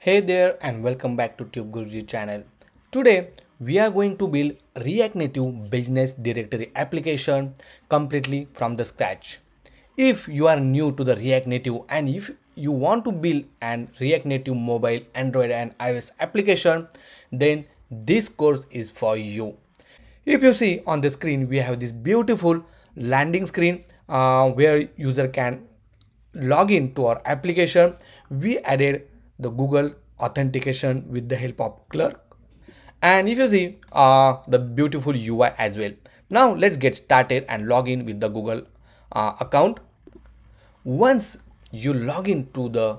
Hey there and welcome back to TubeGuruji channel. Today we are going to build React Native business directory application completely from the scratch. If you are new to the React Native and if you want to build an React Native mobile, Android and iOS application, then this course is for you. If you see on the screen, we have this beautiful landing screen where user can log in to our application. We added the Google Authentication with the help of Clerk. And if you see the beautiful UI as well. Now let's get started and log in with the Google account. Once you log into the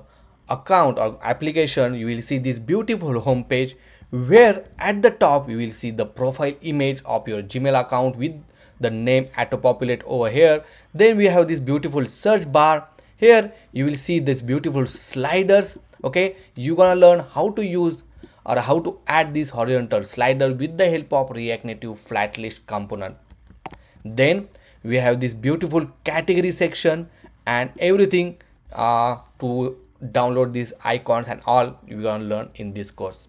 account or application, you will see this beautiful home page where at the top you will see the profile image of your Gmail account with the name auto-populate over here. Then we have this beautiful search bar. Here you will see this beautiful sliders. Okay, you're gonna learn how to use or how to add this horizontal slider with the help of React Native Flatlist component. Then we have this beautiful category section and everything to download these icons and all you're gonna learn in this course.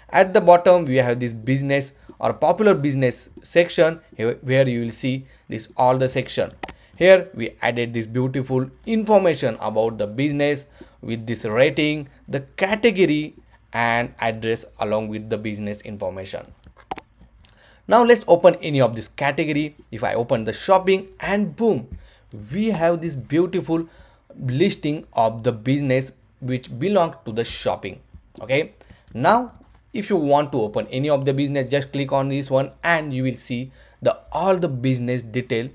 At the bottom we have this business or popular business section where you will see this all the section. Here we added this beautiful information about the business with this rating, the category and address along with the business information. Now let's open any of this category. If I open the shopping and boom, we have this beautiful listing of the business which belongs to the shopping. Okay, now if you want to open any of the business, just click on this one and you will see the all the business detail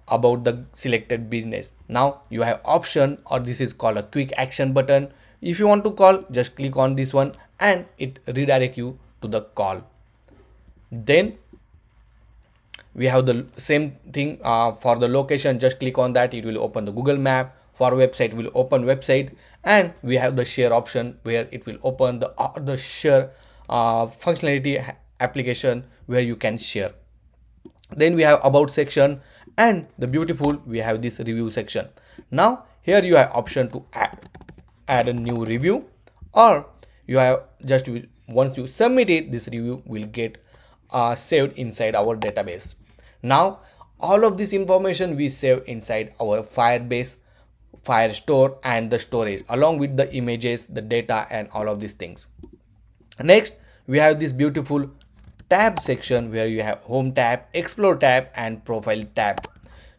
about the selected business. Now you have option or this is called a quick action button. If you want to call, just click on this one and it redirect you to the call. Then we have the same thing for the location. Just click on that, it will open the Google map. For website will open website, and we have the share option where it will open the share functionality application where you can share. Then we have about section and the beautiful we have this review section. Now here you have option to add a new review, or you have just once you submit it, this review will get saved inside our database. Now all of this information we save inside our Firebase Firestore and the storage along with the images, the data and all of these things. Next we have this beautiful tab section where you have home tab, explore tab and profile tab.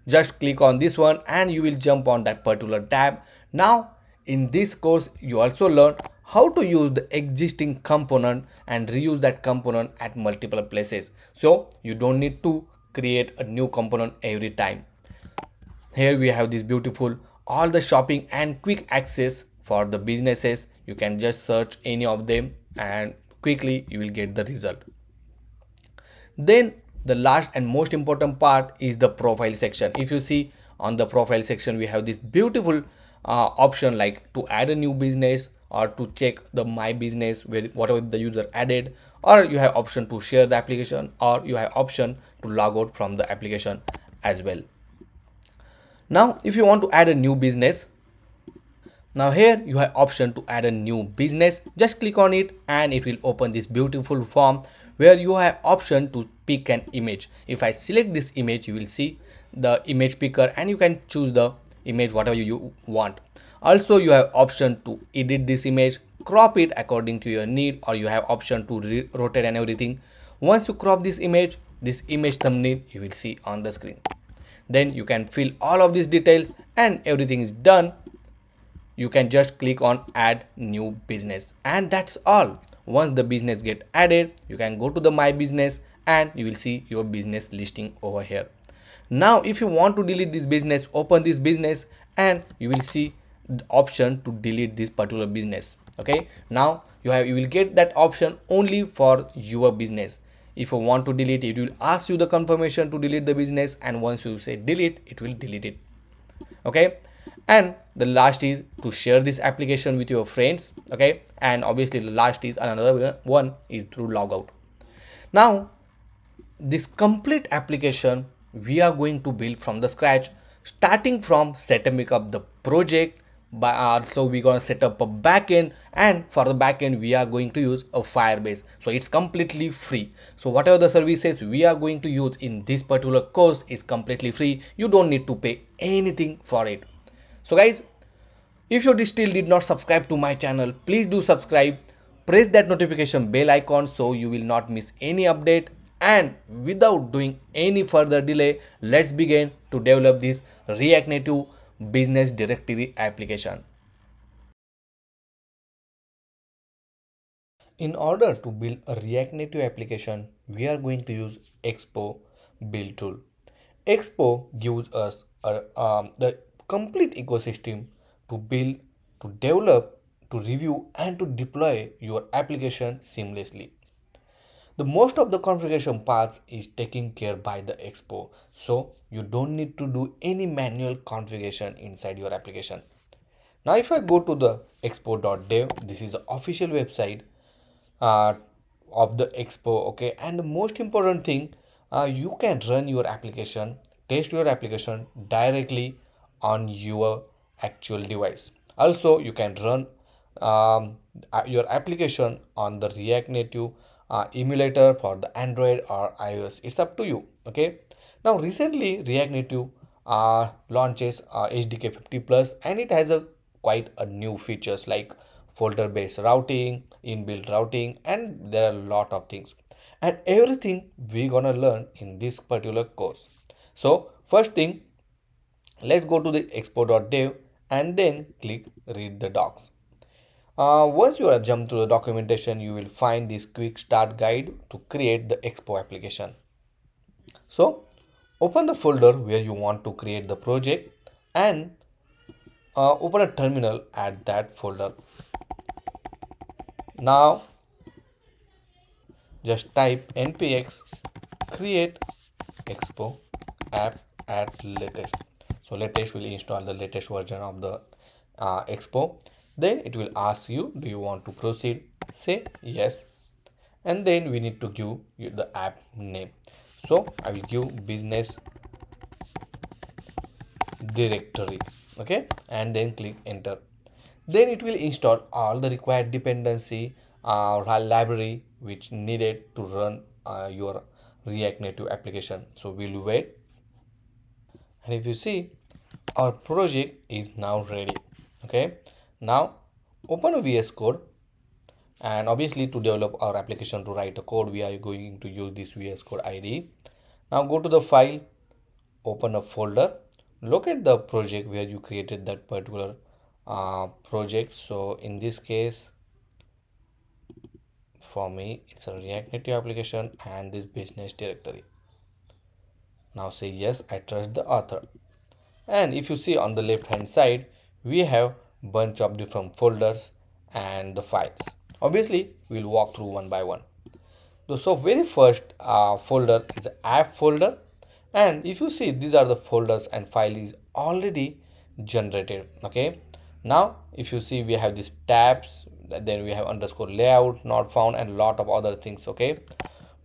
Just click on this one and you will jump on that particular tab. Now in this course you also learn how to use the existing component and reuse that component at multiple places, so you don't need to create a new component every time. Here we have this beautiful all the shopping and quick access for the businesses. You can just search any of them and quickly you will get the result. Then the last and most important part is the profile section. If you see on the profile section, we have this beautiful option like to add a new business or to check the my business where whatever the user added, or you have option to share the application, or you have option to log out from the application as well. Now if you want to add a new business, now here you have option to add a new business. Just click on it and it will open this beautiful form where you have option to pick an image. If I select this image, you will see the image picker and you can choose the image whatever you want. Also you have option to edit this image, crop it according to your need, or you have option to rotate and everything. Once you crop this image thumbnail you will see on the screen. Then you can fill all of these details and everything is done. You can just click on add new business and that's all. Once the business get added, you can go to the my business and you will see your business listing over here. Now if you want to delete this business, open this business and you will see the option to delete this particular business. Okay, now you will get that option only for your business. If you want to delete it, it will ask you the confirmation to delete the business, and once you say delete, it will delete it. Okay, and the last is to share this application with your friends. Okay, and obviously the last is another one is through logout. Now this complete application we are going to build from the scratch, starting from setting up the project, So we're gonna set up a backend, and for the backend we are going to use a Firebase. So it's completely free. So whatever the services we are going to use in this particular course is completely free. You don't need to pay anything for it. So guys, if you still did not subscribe to my channel, please do subscribe. Press that notification bell icon so you will not miss any update. And without doing any further delay, let's begin to develop this React Native business directory application. In order to build a React Native application, we are going to use Expo build tool. Expo gives us the complete ecosystem to build, to develop, to review, and to deploy your application seamlessly. The most of the configuration parts is taken care by the Expo, so you don't need to do any manual configuration inside your application. Now if I go to the expo.dev, this is the official website uh, of the Expo, okay. And the most important thing, you can run your application, test your application directly on your actual device. Also you can run your application on the React Native emulator for the Android or iOS. It's up to you, okay. Now recently React Native launches HDK 50 plus, and it has a quite a new features like folder based routing, inbuilt routing, and there are a lot of things, and everything we gonna learn in this particular course. So first thing, let's go to the expo.dev and then click read the docs. Once you are jumped through the documentation, you will find this quick start guide to create the Expo application. So open the folder where you want to create the project, and open a terminal at that folder. Now just type npx create expo app at latest. So latest will install the latest version of the Expo. Then it will ask you, do you want to proceed? Say yes, and then we need to give you the app name. So I will give business directory, okay, and then click enter. Then it will install all the required dependency library which needed to run your React Native application. So we'll wait, and if you see, our project is now ready, okay. Now open a VS Code, and obviously to develop our application, to write a code, we are going to use this VS Code IDE. Now go to the file, open a folder, locate the project where you created that particular project. So in this case, for me, it's a React Native application and this business directory. Now say yes, I trust the author. And if you see on the left hand side, we have bunch of different folders and the files. Obviously we'll walk through one by one. So very first folder is app folder, and if you see, these are the folders and file is already generated, okay. Now if you see, we have these tabs, then we have underscore layout not found and lot of other things, okay.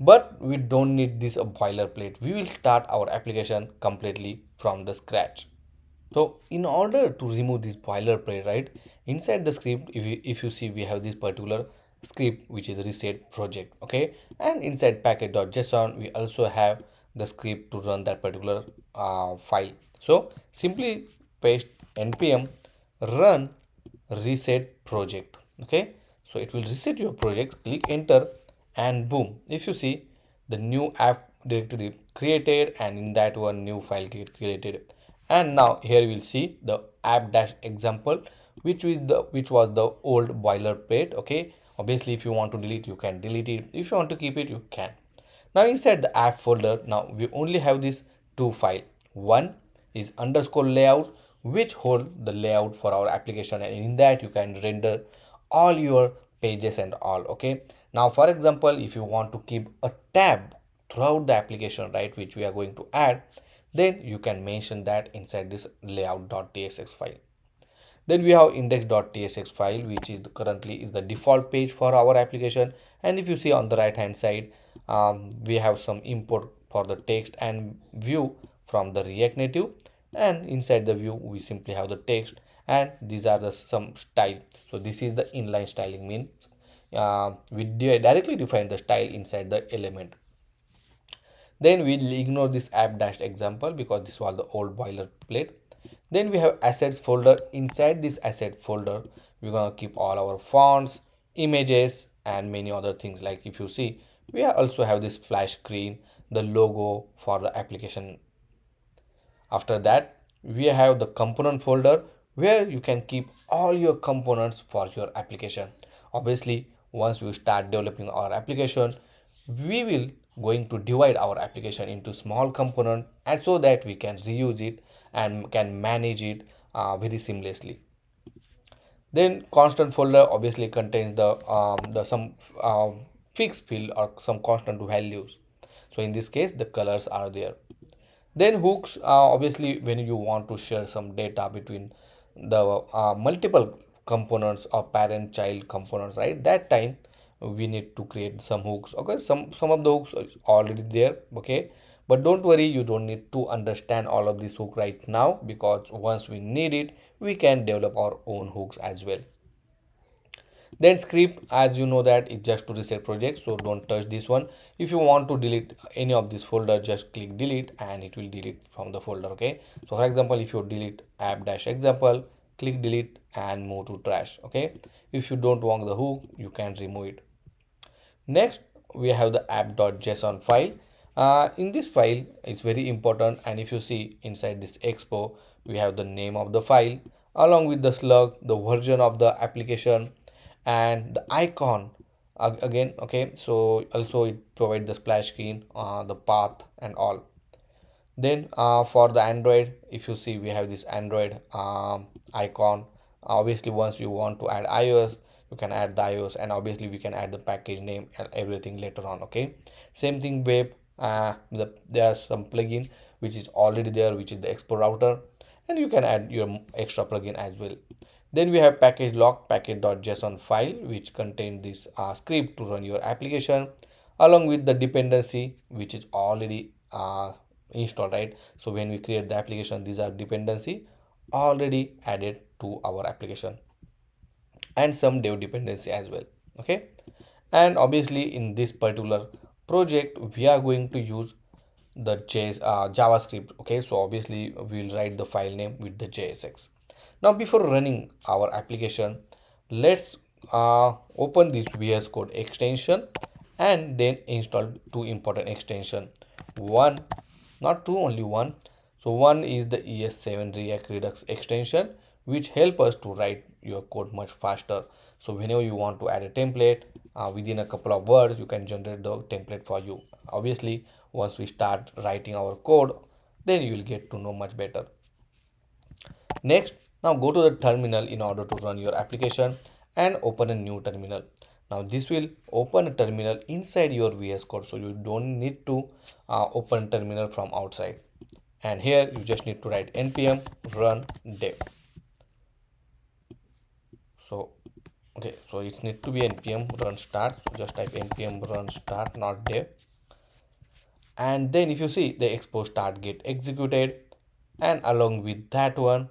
But we don't need this a boilerplate. We will start our application completely from the scratch. So in order to remove this boilerplate, right, inside the script, if you see, we have this particular script which is reset project, okay, and inside package.json we also have the script to run that particular file. So simply paste npm run reset project, okay. So it will reset your project, click enter, and boom, if you see, the new app directory created, and in that one new file get created. And now here we will see the app-example, which was the old boilerplate, okay. Obviously if you want to delete, you can delete it. If you want to keep it, you can. Now inside the app folder, now we only have these two files. One is underscore layout, which hold the layout for our application, and in that you can render all your pages and all, okay. Now for example, if you want to keep a tab throughout the application, right, which we are going to add, then you can mention that inside this layout.tsx file. Then we have index.tsx file, which is currently is the default page for our application. And if you see on the right hand side, we have some import for the text and view from the React Native, and inside the view we simply have the text, and these are the some style. So this is the inline styling, means we directly define the style inside the element. Then we'll ignore this app dash example because this was the old boilerplate. Then we have assets folder. Inside this asset folder, we're gonna keep all our fonts, images, and many other things. Like if you see, we also have this splash screen, the logo for the application. After that, we have the component folder where you can keep all your components for your application. Obviously, once we start developing our application, we will going to divide our application into small component, and so that we can reuse it and can manage it very seamlessly. Then constant folder obviously contains the some fixed field or some constant values. So in this case, the colors are there. Then hooks, obviously when you want to share some data between the multiple components or parent child components, right? That time we need to create some hooks. Okay, some of the hooks are already there. Okay, but don't worry, you don't need to understand all of this hook right now, because once we need it, we can develop our own hooks as well. Then script, as you know, that is just to reset project, so don't touch this one. If you want to delete any of this folder, just click delete and it will delete from the folder. Okay, so for example, if you delete app dash example, click delete and move to trash. Okay, if you don't want the hook, you can remove it. Next, we have the app.json file. In this file, it's very important, and if you see inside this Expo, we have the name of the file along with the slug, the version of the application, and the icon again. Okay, so also it provides the splash screen, the path and all. Then for the Android, if you see, we have this Android icon. Obviously once you want to add iOS, you can add the iOS, and obviously we can add the package name and everything later on. Okay, same thing web. There are some plugin which is already there, which is the Expo router, and you can add your extra plugin as well. Then we have package log package.json file, which contain this script to run your application, along with the dependency which is already installed, right? So when we create the application, these are dependency already added to our application, and some dev dependency as well. Okay, and obviously in this particular project, we are going to use the JavaScript. Okay, so obviously we'll write the file name with the JSX. Now before running our application, let's open this VS Code extension and then install two important extension. One, not two, only one. So one is the ES7 React Redux extension, which help us to write your code much faster. So whenever you want to add a template, within a couple of words, you can generate the template for you. Obviously, once we start writing our code, then you will get to know much better. Next, now go to the terminal in order to run your application and open a new terminal. Now this will open a terminal inside your VS Code, so you don't need to open terminal from outside. And here you just need to write npm run dev. So okay, so it needs to be npm run start, so just type npm run start, not dev. And then if you see, the Expo start get executed, and along with that one,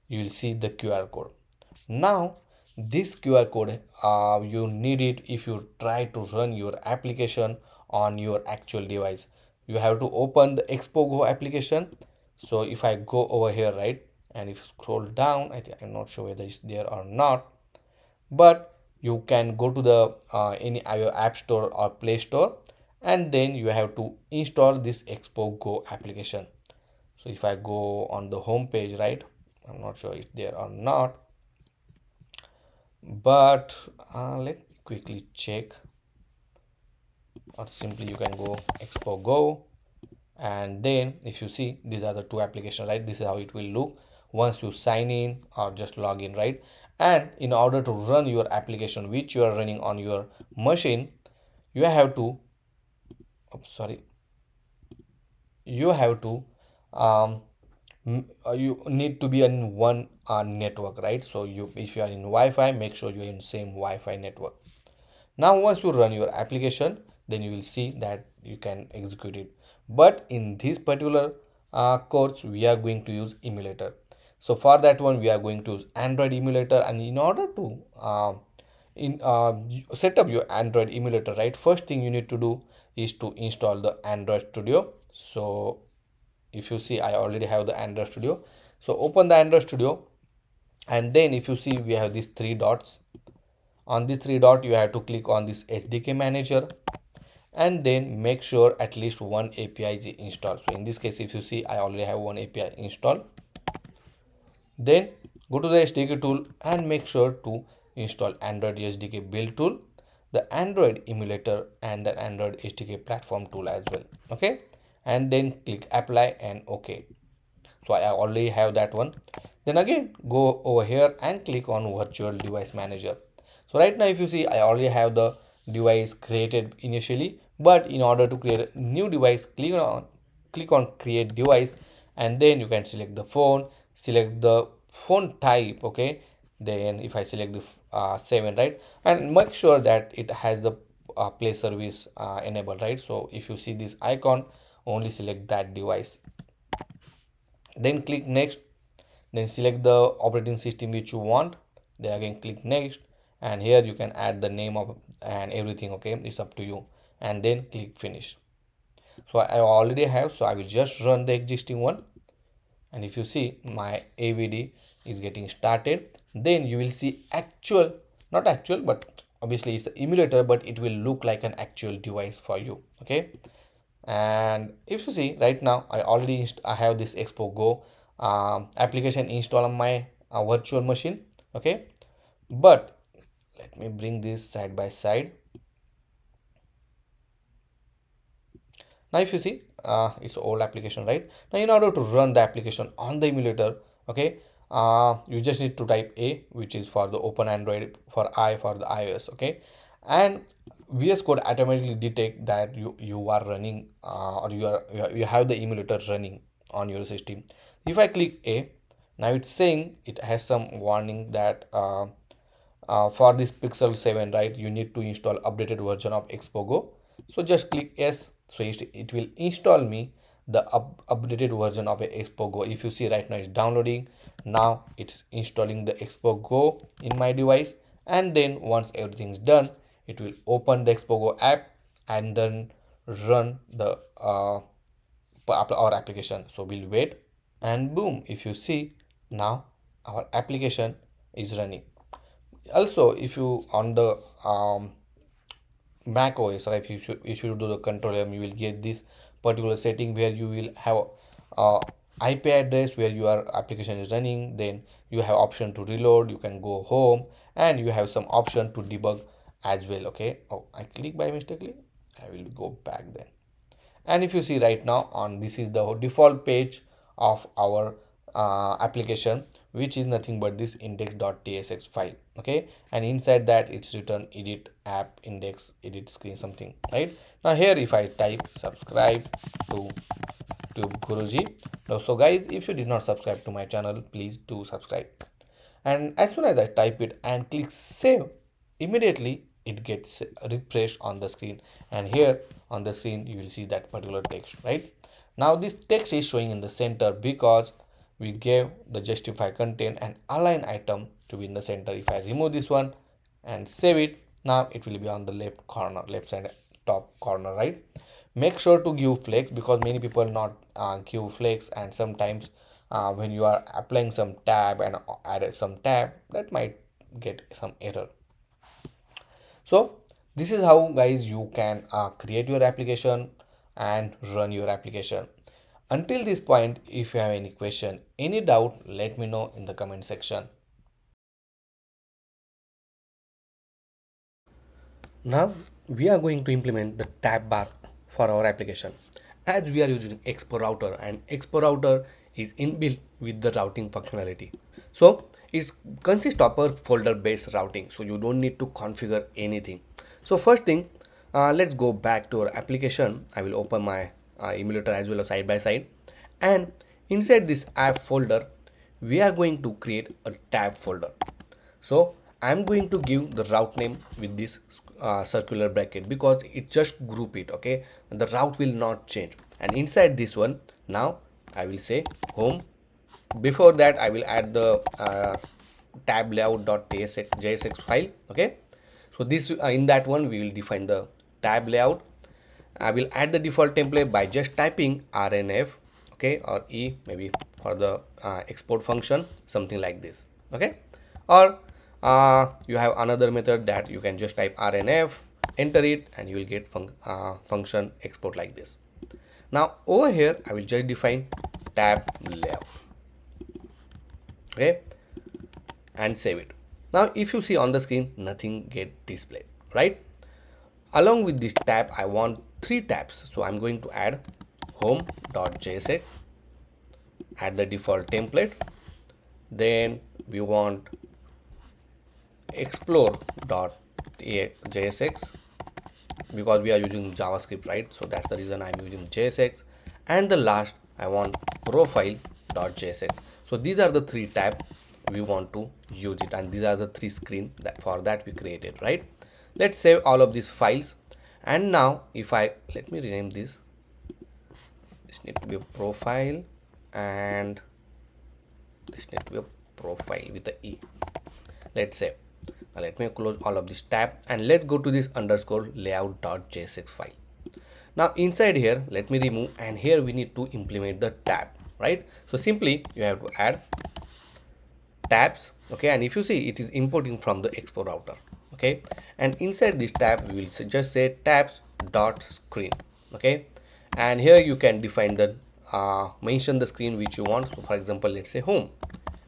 you will see the QR code. Now this QR code, you need it if you try to run your application on your actual device. You have to open the Expo Go application. So if I go over here, right, and if you scroll down, I'm not sure whether it's there or not, but you can go to the any app store or Play Store, and then you have to install this Expo Go application. So if I go on the home page, right, I'm not sure it's there or not, but let me quickly check. Or simply you can go Expo Go, and then if you see, these are the two applications, right? This is how it will look once you sign in or just log in, right? And in order to run your application which you are running on your machine, you have to you need to be in one network, right? So if you are in Wi-Fi, make sure you're in same Wi-Fi network. Now once you run your application, then you will see that you can execute it. But in this particular course, we are going to use Emulator. So for that one, we are going to use Android emulator, and in order to set up your Android emulator, right, first thing you need to do is to install the Android Studio. So if you see, I already have the Android Studio. So open the Android Studio, and then if you see, we have these three dots. On these three dots, you have to click on this SDK manager, and then make sure at least one API is installed. So in this case, if you see, I already have one API installed. Then go to the SDK tool and make sure to install Android SDK build tool, the Android emulator, and the Android SDK platform tool as well. Okay, and then click apply and OK. So I already have that one. Then again, go over here and click on virtual device manager. So right now, if you see, I already have the device created initially, but in order to create a new device, click on create device, and then you can select the phone, select the phone type. Okay, then if I select the 7, right, and make sure that it has the play service enabled, right. So if you see this icon, only select that device, then click next, then select the operating system which you want, then again click next, and here you can add the name of and everything. Okay, it's up to you, and then click finish. So I already have, so I will just run the existing one, and if you see, my AVD is getting started. Then you will see actual, not actual, but obviously it's the emulator, but it will look like an actual device for you. Okay, and if you see right now, I have this Expo Go application installed on my virtual machine. Okay, but let me bring this side by side. Now if you see, it's old application, right. Now in order to run the application on the emulator, okay, you just need to type A, which is for the open Android, for I for the iOS. Okay, and VS Code automatically detect that you are running or you have the emulator running on your system. If I click A, now it's saying, it has some warning that for this Pixel 7, right, you need to install updated version of Expo Go. So just click yes. So it will install me the updated version of a Expo Go. If you see right now, it's downloading. Now it's installing the Expo Go in my device, and then once everything's done, it will open the Expo Go app and then run the our application. So we'll wait, and boom, if you see, now our application is running. Also, if you on the Mac OS, right, if you do the control M, you will get this particular setting where you will have IP address where your application is running. Then you have option to reload, you can go home, and you have some option to debug as well. Okay, oh, I click by mistakenly, I will go back then. And if you see right now, on this is the default page of our application, which is nothing but this index.tsx file. Okay, and inside that it's written edit app index edit screen something, right. Now here if I type subscribe to TubeGuruji. So guys, if you did not subscribe to my channel, please do subscribe. And as soon as I type it and click save, immediately it gets refreshed on the screen, and here on the screen you will see that particular text, right. Now this text is showing in the center because we gave the justify content and align item to be in the center. If I remove this one and save it, now it will be on the left corner, left side top corner, right. Make sure to give flex, because many people not give flex, and sometimes when you are applying some tab and add some tab, that might get some error. So this is how guys you can create your application and run your application. Until this point, if you have any question, any doubt, let me know in the comment section. Now we are going to implement the tab bar for our application, as we are using Expo router, and Expo router is inbuilt with the routing functionality. So it consists of a folder based routing, so you don't need to configure anything. So first thing, let's go back to our application. I will open my emulator as well as side by side, and inside this app folder we are going to create a tab folder. So I'm going to give the route name with this circular bracket, because it just group it. Okay, the route will not change. And inside this one, now I will say home before that I will add the tab layout.jsx file. Okay, so this in that one we will define the tab layout. I will add the default template by just typing rnf, okay, or e maybe for the export function, something like this. Okay, or you have another method that you can just type rnf, enter it, and you will get function export like this. Now over here I will just define tab layout, okay, and save it. Now if you see on the screen, nothing get displayed, right? Along with this tab I want 3 tabs, so I'm going to add home.jsx, add the default template, then we want explore.jsx because we are using JavaScript, right? So that's the reason I'm using JSX, and the last I want profile.jsx. So these are the 3 tabs we want to use it, and these are the 3 screens that for that we created, right? Let's save all of these files, and now if let me rename this need to be a profile, and this need to be a profile with the e. Let's save. Now let me close all of this tab, and let's go to this underscore layout.jsx file. Now inside here let me remove, and here we need to implement the tab, right? So simply you have to add tabs, okay, and if you see it is importing from the Expo router, okay, and inside this tab we will just say tabs.screen, okay, and here you can define the mention the screen which you want. So for example, let's say home,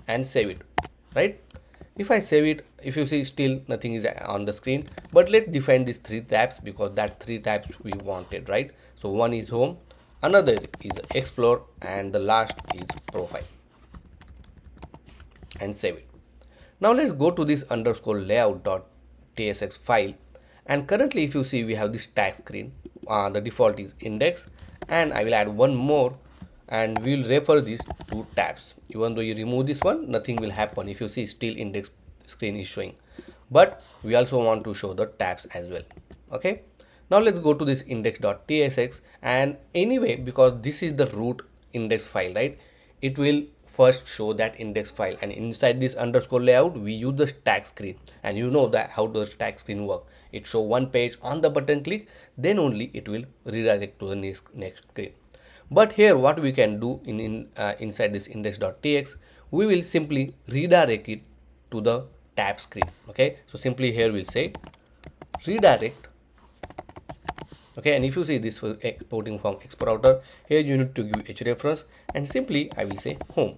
and save it, right? If I save it, if you see still nothing is on the screen, but let's define these 3 tabs because that 3 tabs we wanted, right? So one is home, another is explore, and the last is profile, and save it. Now let's go to this underscore layout.tsx file, and currently if you see we have this tag screen, the default is index, and I will add one more, and we will refer these 2 tabs. Even though you remove this one, nothing will happen. If you see still index screen is showing, but we also want to show the tabs as well. Okay, now let's go to this index.tsx, and anyway because this is the root index file, right, it will first show that index file, and inside this underscore layout we use the stack screen, and you know that how does stack screen work. It show one page, on the button click, then only it will redirect to the next screen. But here what we can do inside this index.tx, we will simply redirect it to the tab screen. Okay, so simply here we'll say redirect. Okay, and if you see this was exporting from Expo router, here you need to give hrefs, and simply I will say home.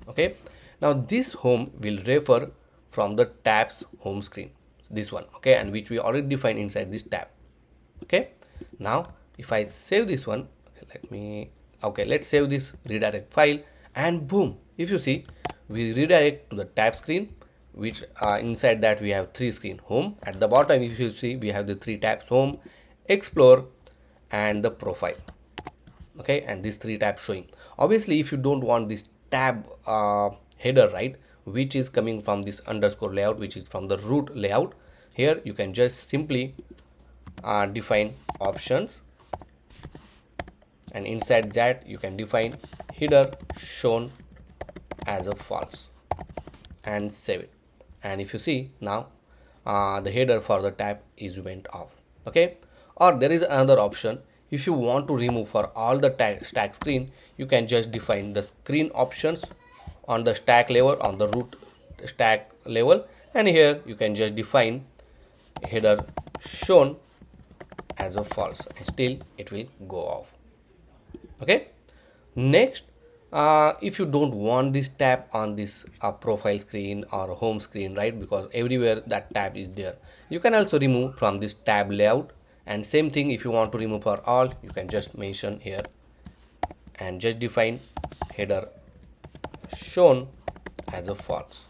Okay, now this home will refer from the tab's home screen, this one, okay, and which we already defined inside this tab. Okay, now if I save this one, let's save this redirect file, and boom, if you see we redirect to the tab screen, which inside that we have 3 screen, home, at the bottom if you see we have the 3 tabs, home, explore, and the profile. Okay, and these 3 tabs showing. Obviously if you don't want this tab header, right, which is coming from this underscore layout, which is from the root layout, here you can just simply define options, and inside that you can define header shown as a false, and save it. And if you see now the header for the tab is went off. Okay, or there is another option. If you want to remove for all the stack screen, you can just define the screen options on the stack level, on the root stack level, and here you can just define header shown as a false, and still it will go off. Okay, next if you don't want this tab on this profile screen or home screen, right, because everywhere that tab is there, you can also remove from this tab layout. And same thing, if you want to remove for all, you can just mention here and just define header shown as a false,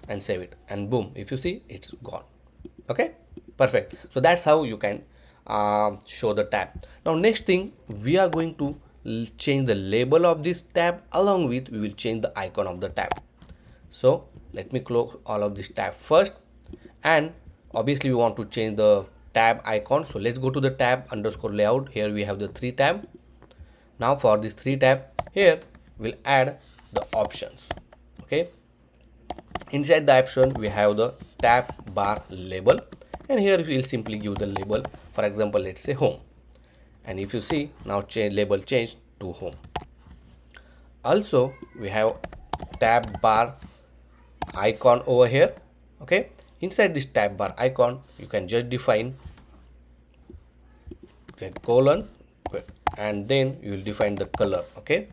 and save it, and boom, if you see it's gone. Okay, perfect. So that's how you can show the tab. Now next thing, we are going to change the label of this tab, along with we will change the icon of the tab. So let me close all of this tab first, and obviously we want to change the tab icon. So let's go to the tab underscore layout. Here we have the 3 tab. Now for this 3 tab, here we'll add the options. Okay, inside the option we have the tab bar label, and here we'll simply give the label, for example let's say home, and if you see now label changed to home. Also we have tab bar icon over here. Okay, inside this tab bar icon you can just define colon, and then you will define the color. Okay,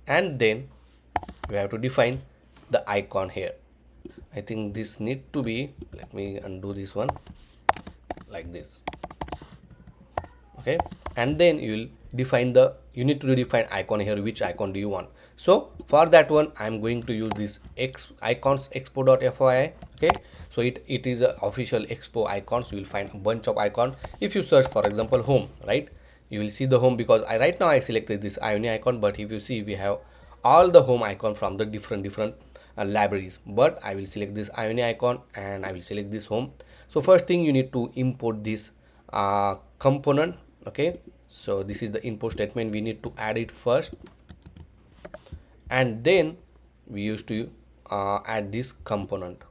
and then we have to define the icon here. I think this need to be, let me undo this one, like this. Okay, and then you will define the, you need to define icon here, which icon do you want. So for that one I'm going to use this icons expo.fyi. okay, so it is a official expo icons. You will find a bunch of icon. If you search for example home, right, you will see the home, because right now I selected this Ioni icon, but if you see we have all the home icon from the different libraries, but I will select this Ioni icon and I will select this home. So first thing you need to import this component. Okay, so this is the import statement, we need to add it first, and then we used to add this component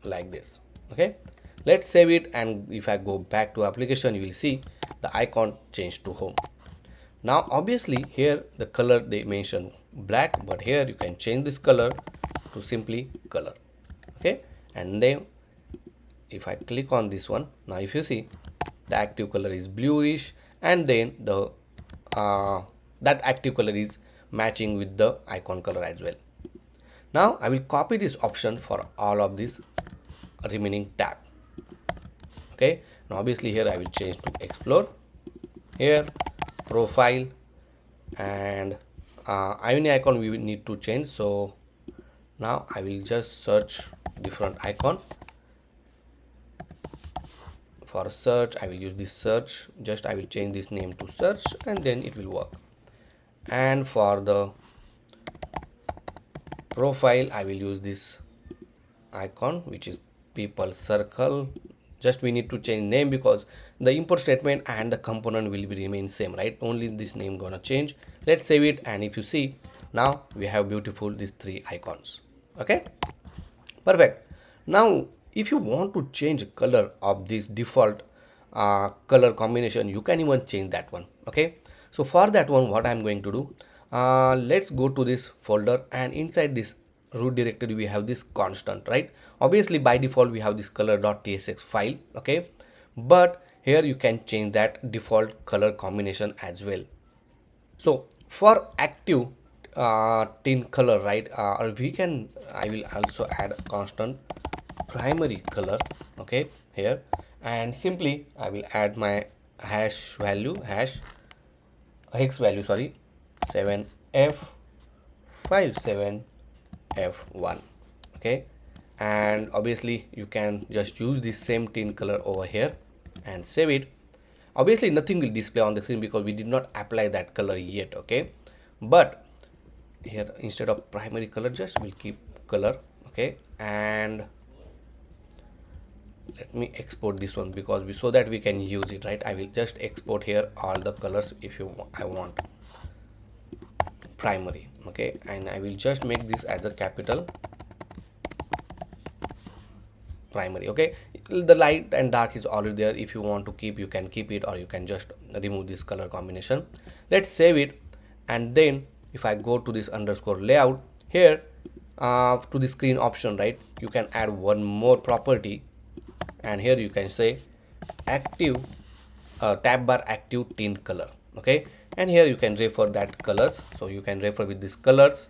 like this. Okay, let's save it, and if I go back to application you will see the icon changed to home. Now obviously here the color they mention black, but here you can change this color to simply color. Okay, and then if I click on this one, now if you see the active color is bluish, and then the that active color is matching with the icon color as well. Now I will copy this option for all of this remaining tab. Okay, now obviously here I will change to explore, here profile, and Ioni icon we will need to change. So now I will just search different icon. For search I will use this search, just I will change this name to search, and then it will work. And for the profile I will use this icon, which is people circle. Just we need to change name, because the import statement and the component will be remain same, right? Only this name gonna change. Let's save it, and if you see now we have beautiful these three icons. Okay, perfect. Now if you want to change color of this default color combination, you can even change that one. Okay, so for that one what I'm going to do, let's go to this folder, and inside this root directory we have this constant, right? Obviously by default we have this color.tsx file. Okay, but here you can change that default color combination as well. So for active tin color, right, or we can, I will also add a constant primary color. Okay, here, and simply I will add my hex value, sorry, 7f57f1. okay, and obviously you can just use this same tin color over here and save it. Obviously nothing will display on the screen because we did not apply that color yet. Okay, but here instead of primary color just we'll keep color. Okay, and let me export this one, because so that we can use it, right? I will just export here all the colors if I want primary. Okay, and I will just make this as a capital primary. Okay, the light and dark is already there. If you want to keep, you can keep it, or you can just remove this color combination. Let's save it, and then if I go to this underscore layout here, to the screen option, right, you can add one more property, and here you can say active tab bar active tin color. Okay, and here you can refer that colors, so you can refer with these colors.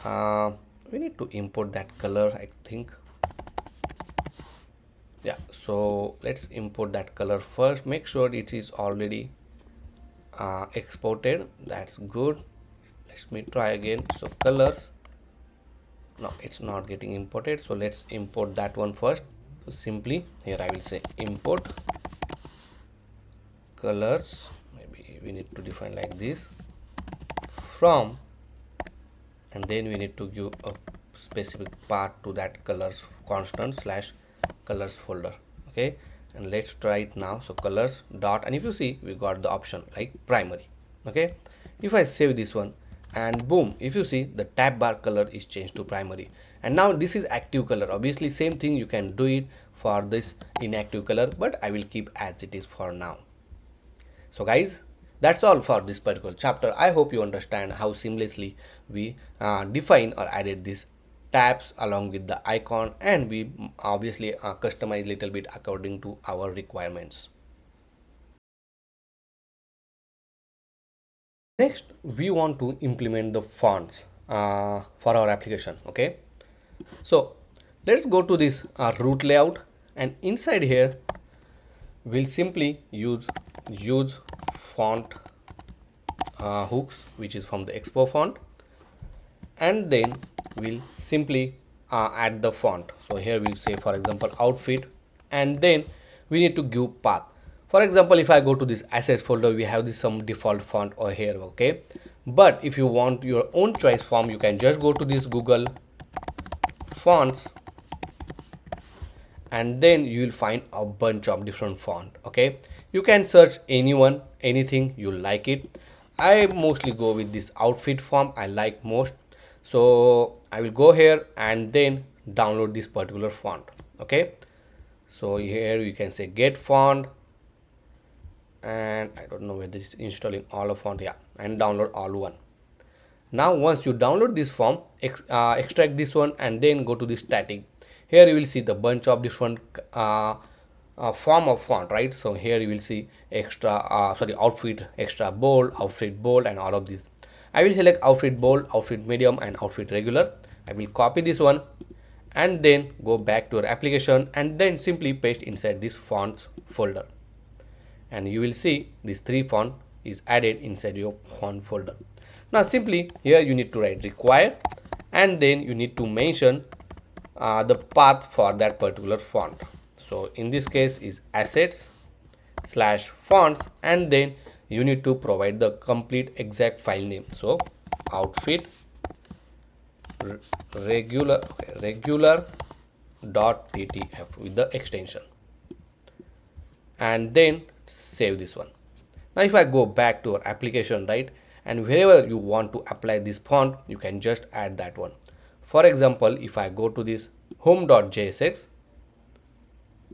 We need to import that color, I think. Yeah, so let's import that color first. Make sure it is already exported. That's good. Let me try again. So colors, no, it's not getting imported, so let's import that one first. So simply here I will say import colors, maybe we need to define like this, from, and then we need to give a specific path to that colors constant slash colors folder. Okay, and let's try it now. So colors dot, and if you see we got the option like primary. Okay, if I save this one, and boom, if you see, the tab bar color is changed to primary, and now this is active color. Obviously same thing you can do it for this inactive color, but I will keep as it is for now. So guys, that's all for this particular chapter. I hope you understand how seamlessly we define or added these tabs along with the icon, and we obviously customize little bit according to our requirements. Next, we want to implement the fonts for our application. Okay, so let's go to this root layout, and inside here we'll simply use font hooks, which is from the Expo font, and then we'll simply add the font. So here we'll say, for example, outfit, and then we need to give path. For example, if I go to this assets folder, we have this some default font over here. Okay, but if you want your own choice form, you can just go to this Google fonts, and then you will find a bunch of different font. Okay, you can search anything you like it. I mostly go with this outfit font, I like most, so I will go here and then download this particular font. Okay, so here you can say get font, and I don't know whether it's installing all of font, yeah, and download all one. Now once you download this form, extract this one and then go to the static. Here you will see the bunch of different form of font, right? So here you will see outfit extra bold, outfit bold, and all of these. I will select outfit bold, outfit medium, and outfit regular. I will copy this one and then go back to our application and then simply paste inside this fonts folder, and you will see this 3 font is added inside your font folder. Now simply here you need to write require, and then you need to mention the path for that particular font. So in this case is assets/fonts, and then you need to provide the complete exact file name. So outfit regular.ttf with the extension, and then save this one. Now if I go back to our application, right, and wherever you want to apply this font, you can just add that one. For example, if I go to this home.jsx,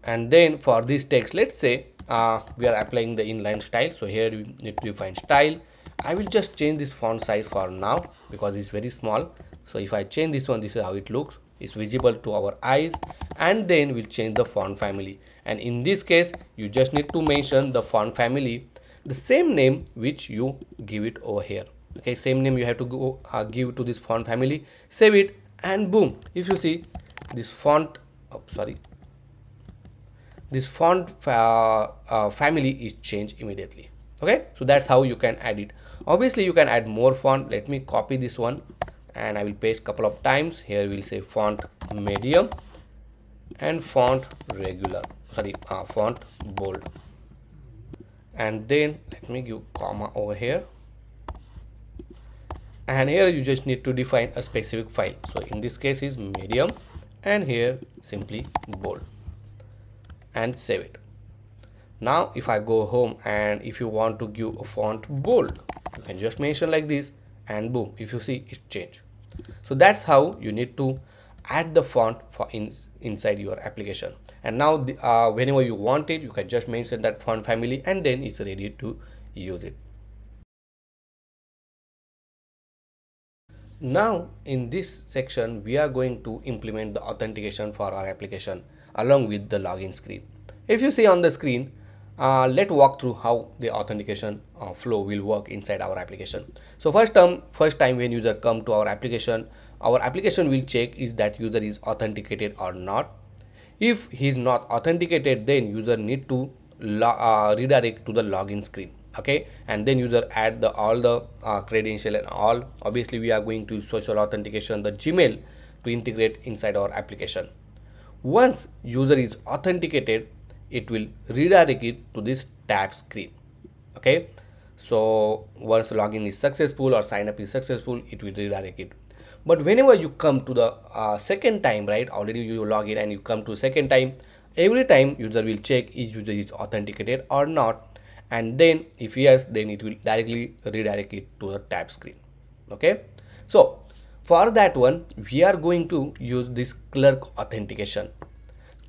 and then for this text, let's say we are applying the inline style, so here you need to define style. I will just change this font size for now because it's very small. So if I change this one, this is how it looks. It's visible to our eyes, and then we'll change the font family, and in this case you just need to mention the font family, the same name which you give it over here. Okay, same name you have to go give to this font family, save it, and boom, if you see this font family is changed immediately. Okay, so that's how you can add it. Obviously you can add more font. Let me copy this one and I will paste couple of times. Here we'll say font medium and font regular, font bold, and then let me give comma over here, and here you just need to define a specific file. So in this case is medium, and here simply bold, and save it. Now if I go home, and if you want to give a font bold, you can just mention like this, and boom, if you see, it changed. So that's how you need to add the font for inside your application. And now whenever you want it, you can just mention that font family, and then it's ready to use it. Now in this section we are going to implement the authentication for our application along with the login screen. If you see on the screen, let's walk through how the authentication flow will work inside our application. So first time when user come to our application will check is that user is authenticated or not. If he is not authenticated, then user need to redirect to the login screen. Okay, and then user add all the credential and all. Obviously we are going to use social authentication, the Gmail, to integrate inside our application. Once user is authenticated, it will redirect it to this tab screen. Okay, so once login is successful or sign up is successful, it will redirect it. But whenever you come to the second time, right, already you log in and you come to second time, every time user will check is user is authenticated or not, and then if yes, then it will directly redirect it to the tab screen. Okay, so for that one we are going to use this Clerk authentication.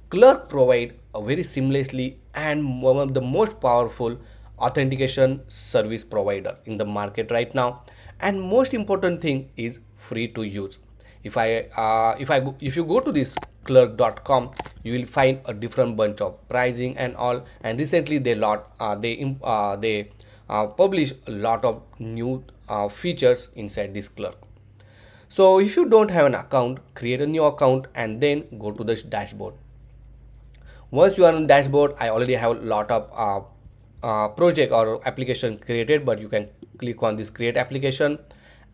Clerk provide a very seamlessly and one of the most powerful authentication service provider in the market right now, and most important thing is free to use. If you go to this clerk.com, you will find a different bunch of pricing and all, and recently they publish a lot of new features inside this Clerk. So if you don't have an account, create a new account and then go to this dashboard. Once you are on dashboard, I already have a lot of project or application created, but you can click on this create application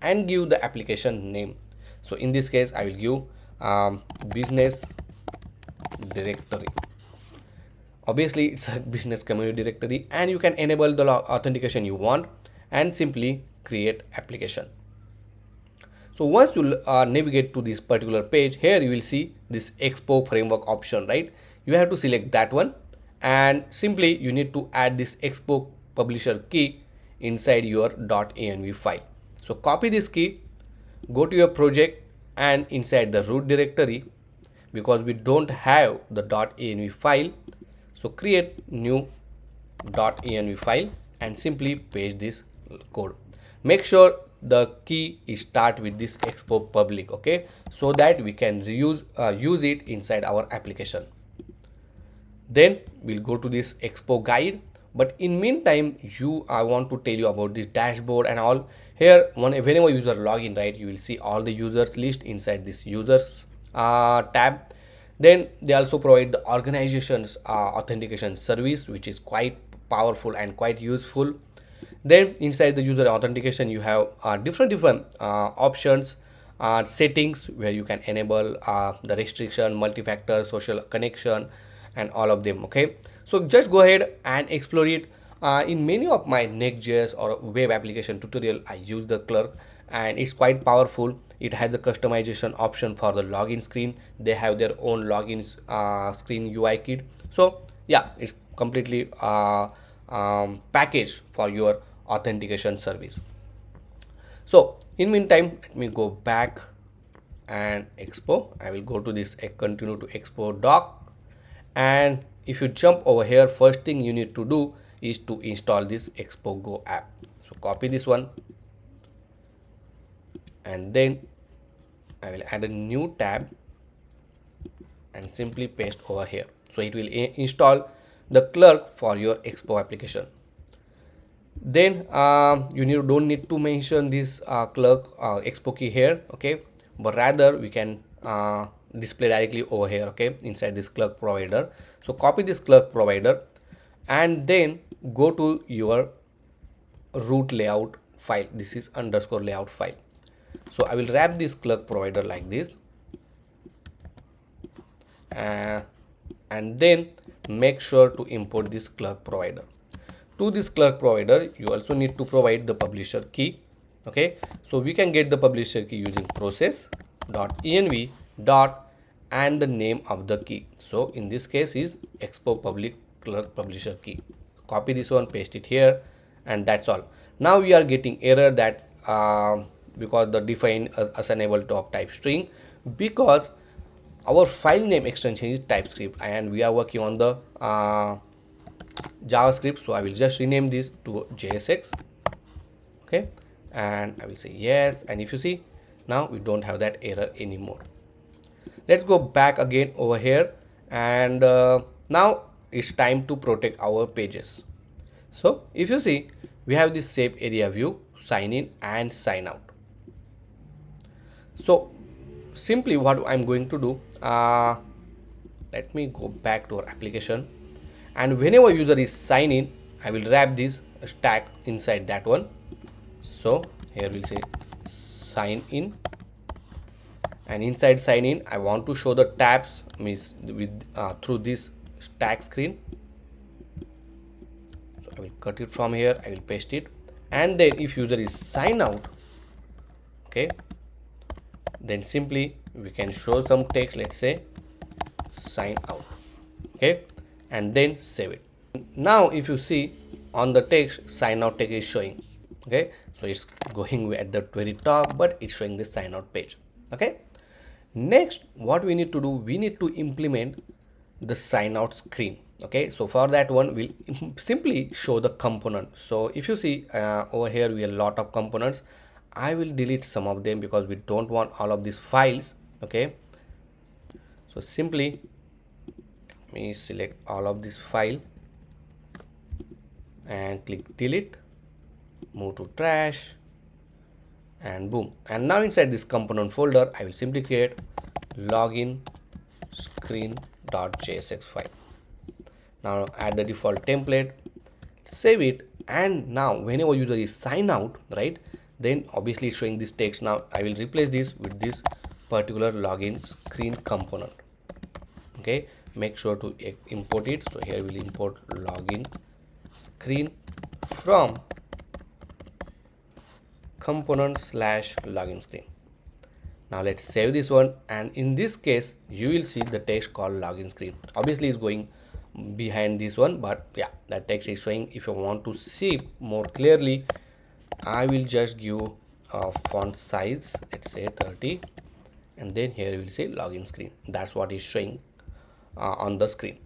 and give the application name. So in this case I will give business directory. Obviously it's a business community directory, and you can enable the authentication you want and simply create application. So once you navigate to this particular page, here you will see this Expo framework option, right? You have to select that one, and simply you need to add this Expo publisher key inside your .env file. So copy this key, go to your project, and inside the root directory, because we don't have the .env file, so create new .env file and simply paste this code. Make sure the key is start with this Expo public, okay, so that we can use it inside our application. Then we'll go to this Expo guide, but in meantime I want to tell you about this dashboard and all. Here whenever user login, right, you will see all the users list inside this users tab. Then they also provide the organization's authentication service, which is quite powerful and quite useful. Then inside the user authentication you have different options, settings where you can enable the restriction, multi-factor, social connection, and all of them. Okay, so just go ahead and explore it. In many of my Next.js or web application tutorial, I use the Clerk, and it's quite powerful. It has a customization option for the login screen. They have their own login screen UI kit. So yeah, it's completely packaged for your authentication service. So in meantime, let me go back and Expo. I will go to this continue to Expo doc, and if you jump over here, first thing you need to do is to install this Expo Go app. So copy this one, and then I will add a new tab and simply paste over here. So it will install the Clerk for your Expo application. Then you don't need to mention this Clerk Expo key here, okay, but rather we can display directly over here, okay, inside this Clerk provider. So copy this Clerk provider and then go to your root layout file. This is underscore layout file. So I will wrap this Clerk provider like this, and then make sure to import this Clerk provider. To this Clerk provider you also need to provide the publisher key, okay. So we can get the publisher key using process.env and the name of the key. So in this case is Expo public Clerk publisher key. Copy this one, paste it here, and that's all. Now we are getting error that because the define as enable top type string, because our file name extension is TypeScript and we are working on the JavaScript. So I will just rename this to JSX, okay, and I will say yes, and if you see, now we don't have that error anymore. Let's go back again over here, and now it's time to protect our pages. So if you see, we have this save area view, sign in and sign out. So simply what I'm going to do, let me go back to our application, and whenever user is sign in, I will wrap this stack inside that one. So here we'll say sign in, and inside sign in I want to show the tabs through this stack screen. So I will cut it from here, I will paste it, and then if user is sign out, okay, then simply we can show some text, let's say sign out, okay, and then save it. Now if you see on the text, sign out text is showing, okay. so it's going at the very top, but it's showing the sign out page. Okay, next what we need to do, we need to implement the sign out screen. Okay, so for that one we'll simply show the component. So if you see over here we have a lot of components. I will delete some of them because we don't want all of these files. Okay, so simply let me select all of this file and click delete, move to trash, and boom. And now inside this component folder I will simply create login screen.jsx file. Now add the default template, save it, and now whenever you do this sign out, right, then obviously showing this text. Now I will replace this with this particular login screen component. Okay, make sure to import it. So here we'll import login screen from component / login screen. Now let's save this one, and in this case you will see the text called login screen. Obviously it's going behind this one, but yeah, that text is showing. If you want to see more clearly, I will just give a font size, let's say 30, and then here you will say login screen. That's what is showing on the screen.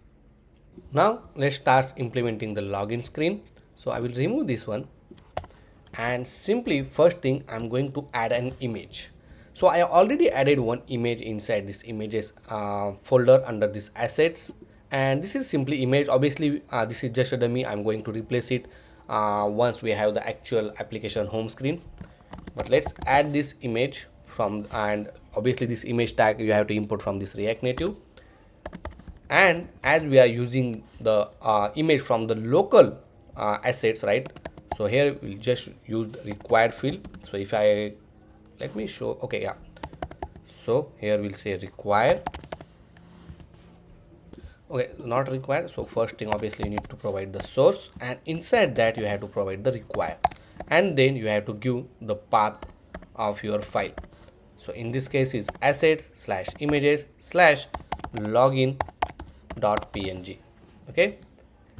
Now let's start implementing the login screen. So I will remove this one, and simply first thing I'm going to add an image. So I already added one image inside this images folder under this assets, and this is simply image. Obviously this is just a dummy. I'm going to replace it once we have the actual application home screen. But let's add this image from, and obviously this image tag you have to import from this React Native. And as we are using the image from the local assets, right, so here we'll just use the required field. So if I let me show, okay, yeah, so here we'll say required. Okay, not required. So first thing, obviously you need to provide the source, and inside that you have to provide the required, and then you have to give the path of your file. So in this case is assets / images / login.png. okay,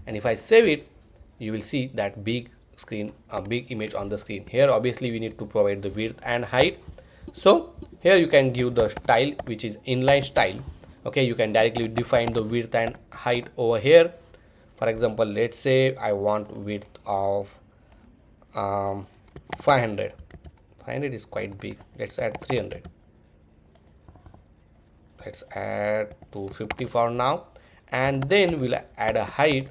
and if I save it, you will see that big screen, a big image on the screen. Here obviously we need to provide the width and height. So here you can give the style, which is inline style. Okay, you can directly define the width and height over here. For example, let's say I want width of 500 is quite big. Let's add 300. Let's add 250 for now, and then we'll add a height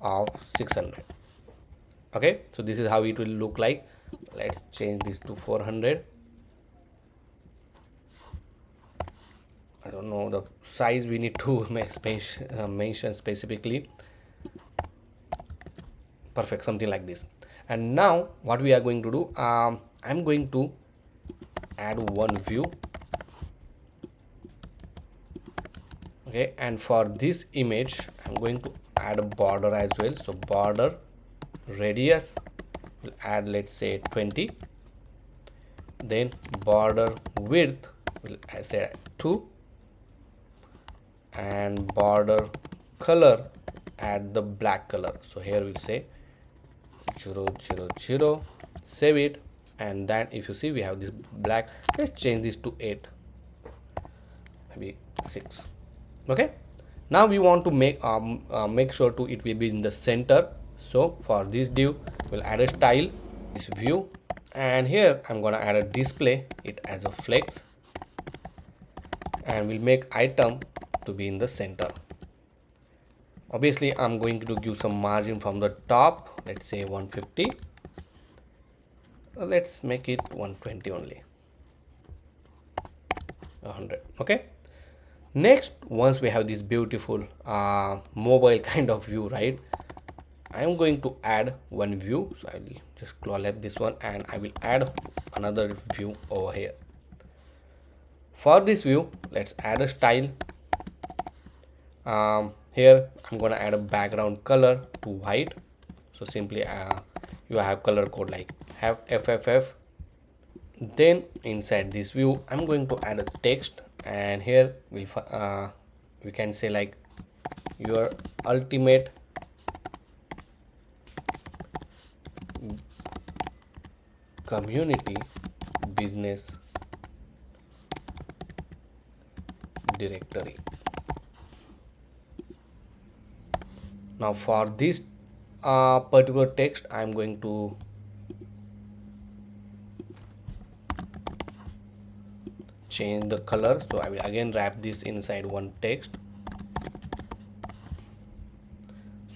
of 600. Okay, so this is how it will look like. Let's change this to 400. I don't know the size, we need to mention specifically. Perfect, something like this. And now what we are going to do, I'm going to add one view. Okay, and for this image I'm going to add a border as well. So border radius will add, let's say 20, then border width will say 2, and border color add the black color. So here we'll say 000, save it, and then if you see we have this black, let's change this to 8, maybe 6. Okay, now we want to make sure to it will be in the center. So for this div we'll add a style, this view, and here I'm gonna add a display it as a flex, and we'll make item to be in the center. Obviously I'm going to give some margin from the top, let's say 150. Let's make it 120 only, 100. Okay, next, once we have this beautiful mobile kind of view, right, I'm going to add one view. So I will just collapse this one, and I will add another view over here. For this view, let's add a style. Here I'm gonna add a background color to white. So simply you have color code like have FFF. Then inside this view I'm going to add a text, and here we can say like your ultimate community business directory. Now for this particular text, I'm going to change the color. So I will again wrap this inside one text.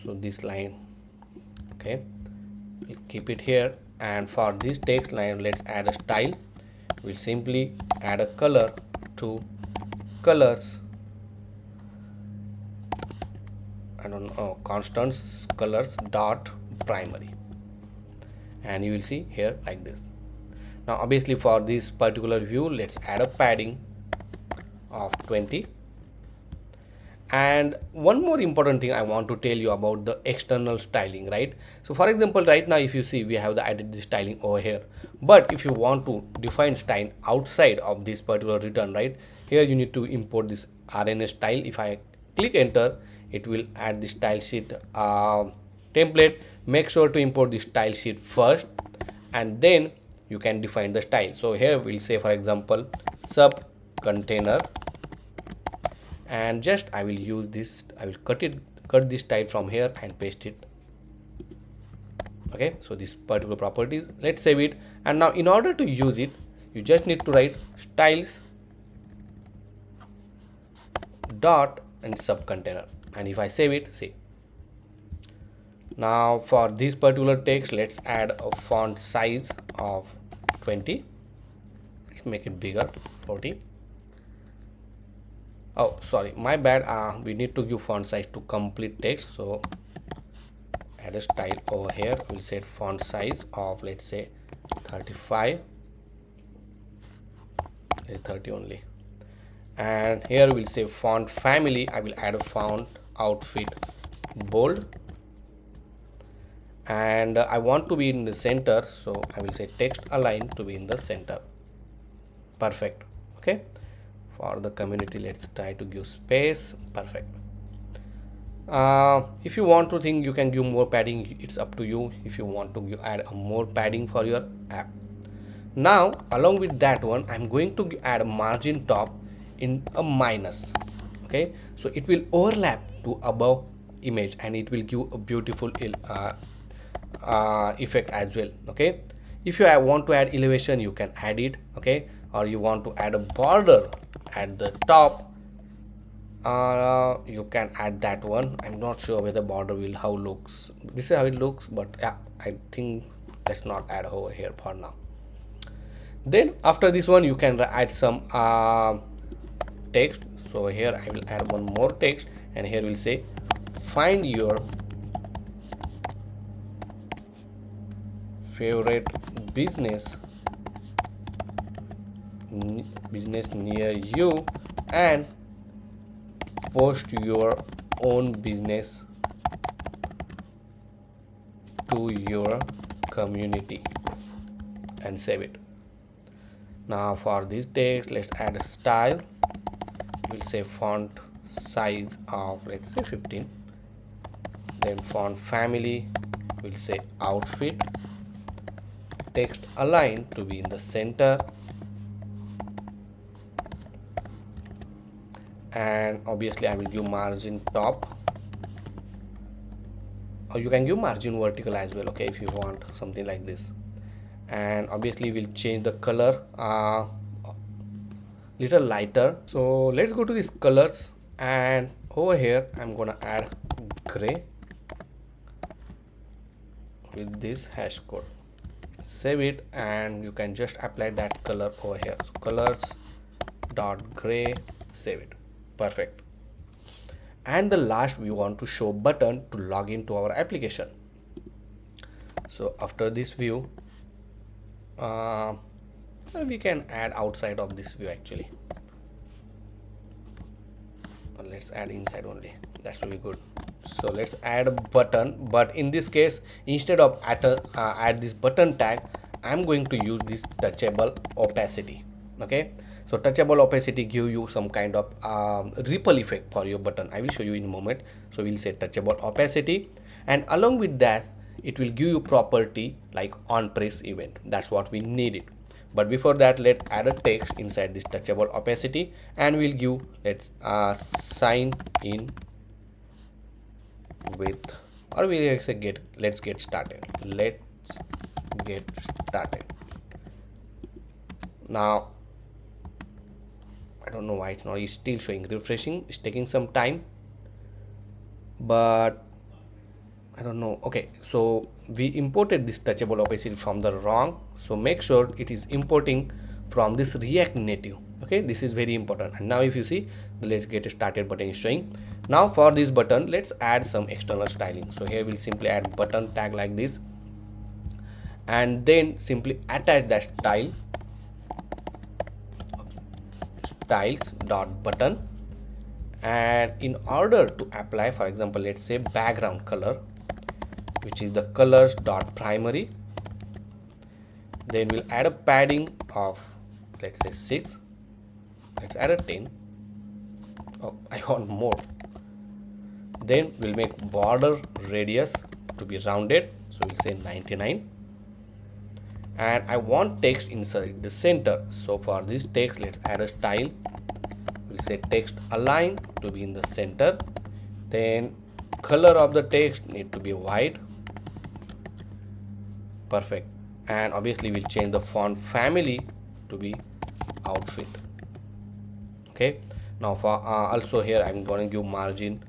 So this line, okay, we'll keep it here. And for this text line, let's add a style. We'll simply add a color to colors, I don't know, constants colors dot primary, and you will see here like this. Now obviously for this particular view, let's add a padding of 20. And one more important thing I want to tell you about the external styling, right? So for example, right now if you see, we have added the styling over here, but if you want to define style outside of this particular return, right, here you need to import this RNA style. If I click enter, it will add the style sheet template. Make sure to import the style sheet first, and then you can define the style. So here we'll say, for example, sub container, and just I will use this, I will cut this style from here and paste it. Okay, so this particular properties, let's save it. And now in order to use it, you just need to write styles dot and sub container. And if I save it, see, now for this particular text, let's add a font size of 20. Let's make it bigger, 40. Oh, sorry, my bad. We need to give font size to complete text. So add a style over here. We'll set font size of, let's say, 35, 30 only. And here we'll say font family. I will add a font outfit bold, and I want to be in the center, so I will say text align to be in the center. Perfect. Okay, for the community, let's try to give space. Perfect. If you want to think, you can give more padding, it's up to you. If you want to add a more padding for your app. Now along with that one, I'm going to add a margin top in a minus. Okay, so it will overlap to above image, and it will give a beautiful effect as well. Okay, if you want to add elevation, you can add it. Okay, or you want to add a border at the top, you can add that one. I'm not sure whether border will how looks, this is how it looks, but yeah, I think let's not add over here for now. Then after this one, you can add some text. So here I will add one more text, and here we'll say find your favorite business near you and post your own business to your community, and save it. Now for this text, let's add a style. We'll say font size of, let's say, 15. Then font family, we'll say outfit, text align to be in the center, and obviously I will give margin top, or you can give margin vertical as well, okay, if you want something like this. And obviously we'll change the color little lighter. So let's go to these colors, and over here I'm gonna add gray with this hash code. Save it, and you can just apply that color over here. So colors dot gray, save it. Perfect. And the last, we want to show button to log into our application. So after this view, we can add outside of this view actually. Let's add inside only, that's really good. So let's add a button, but in this case, instead of add this button tag, I'm going to use this touchable opacity. Okay, so touchable opacity give you some kind of ripple effect for your button. I will show you in a moment. So we'll say touchable opacity, and along with that, it will give you property like on press event. That's what we needed. But before that, let's add a text inside this touchable opacity, and we'll give, let's sign in with, or we say let's get started. Let's get started. Now I don't know why it's still showing. Refreshing, it's taking some time, but I don't know. Okay, so we imported this touchable opacity from the wrong, so make sure it is importing from this React Native. Okay, this is very important. And now if you see, the let's get started button is showing. Now for this button, let's add some external styling. So here we'll simply add button tag like this, and then simply attach that styles.button. And in order to apply, for example, let's say background color, which is the colors.primary, then we'll add a padding of, let's say 6. Let's add a 10. Oh, I want more. Then we'll make border radius to be rounded, so we'll say 99. And I want text inside the center, so for this text, let's add a style. We'll say text align to be in the center. Then color of the text need to be white. Perfect. And obviously we'll change the font family to be outfit. Okay, now for also here I'm going to give margin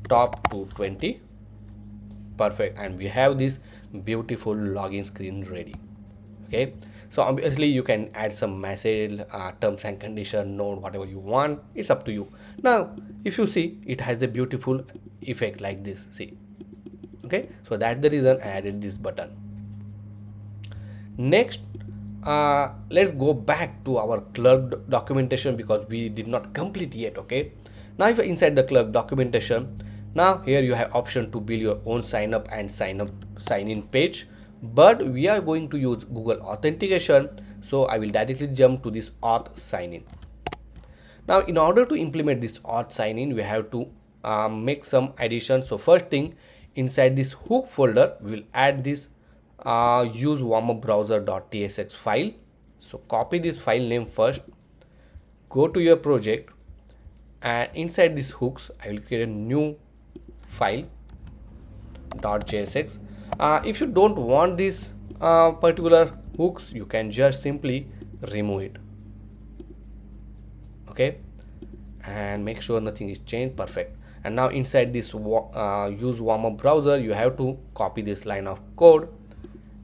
top to 20. Perfect. And we have this beautiful login screen ready. Okay, so obviously you can add some message, terms and condition, node, whatever you want, it's up to you. Now if you see, it has a beautiful effect like this, see. Okay, so that's the reason I added this button. Next, let's go back to our Clerk documentation, because we did not complete yet. Okay, now if you're inside the Clerk documentation, now here you have option to build your own sign up and sign in page, but we are going to use Google Authentication, so I will directly jump to this auth sign in. Now in order to implement this auth sign in, we have to make some additions. So first thing, inside this hook folder we will add this use warmup browser.tsx file. So copy this file name first, go to your project, and inside these hooks I will create a new file .jsx. If you don't want this particular hooks, you can just simply remove it. Okay, and make sure nothing is changed. Perfect. And now inside this use warmup browser, you have to copy this line of code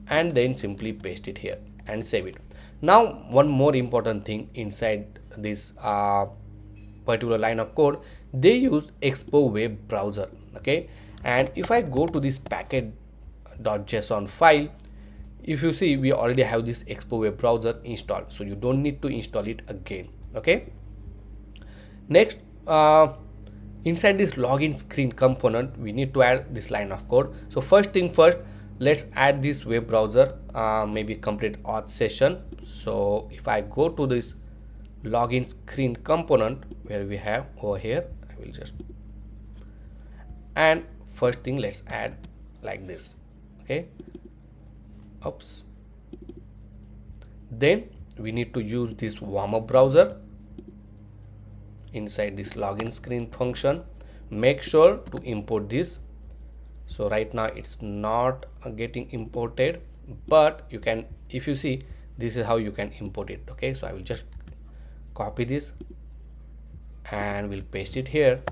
and then simply paste it here and save it. Now one more important thing, inside this particular line of code, they use Expo web browser. Okay, and if I go to this package.json file, if you see, we already have this Expo web browser installed, so you don't need to install it again. Okay, next, inside this login screen component, we need to add this line of code. So first thing first, let's add this web browser, maybe complete auth session. So if I go to this login screen component, where we have over here, I will just, and first thing, let's add like this. Okay, oops. Then we need to use this warmup browser inside this login screen function. Make sure to import this. So right now it's not getting imported, but you can, if you see, this is how you can import it. Okay, so I will just copy this and we'll paste it here,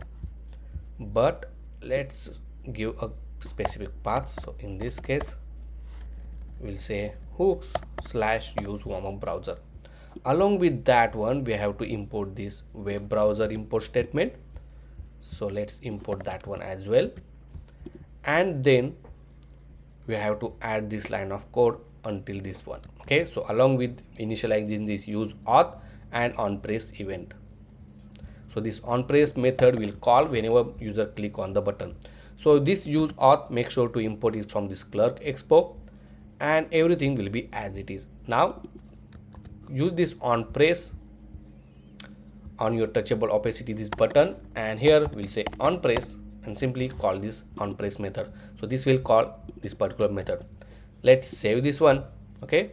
but let's give a specific path. So in this case, we'll say hooks / use warmup browser. Along with that one, we have to import this web browser import statement. So let's import that one as well. And then we have to add this line of code until this one. Okay, so along with initializing this use auth and on press event. So this on press method will call whenever user click on the button. So this use auth, make sure to import it from this Clerk Expo, and everything will be as it is. Now use this on press on your touchable opacity, this button, and here we'll say on press and simply call this onPress method. So this will call this particular method. Let's save this one. Okay,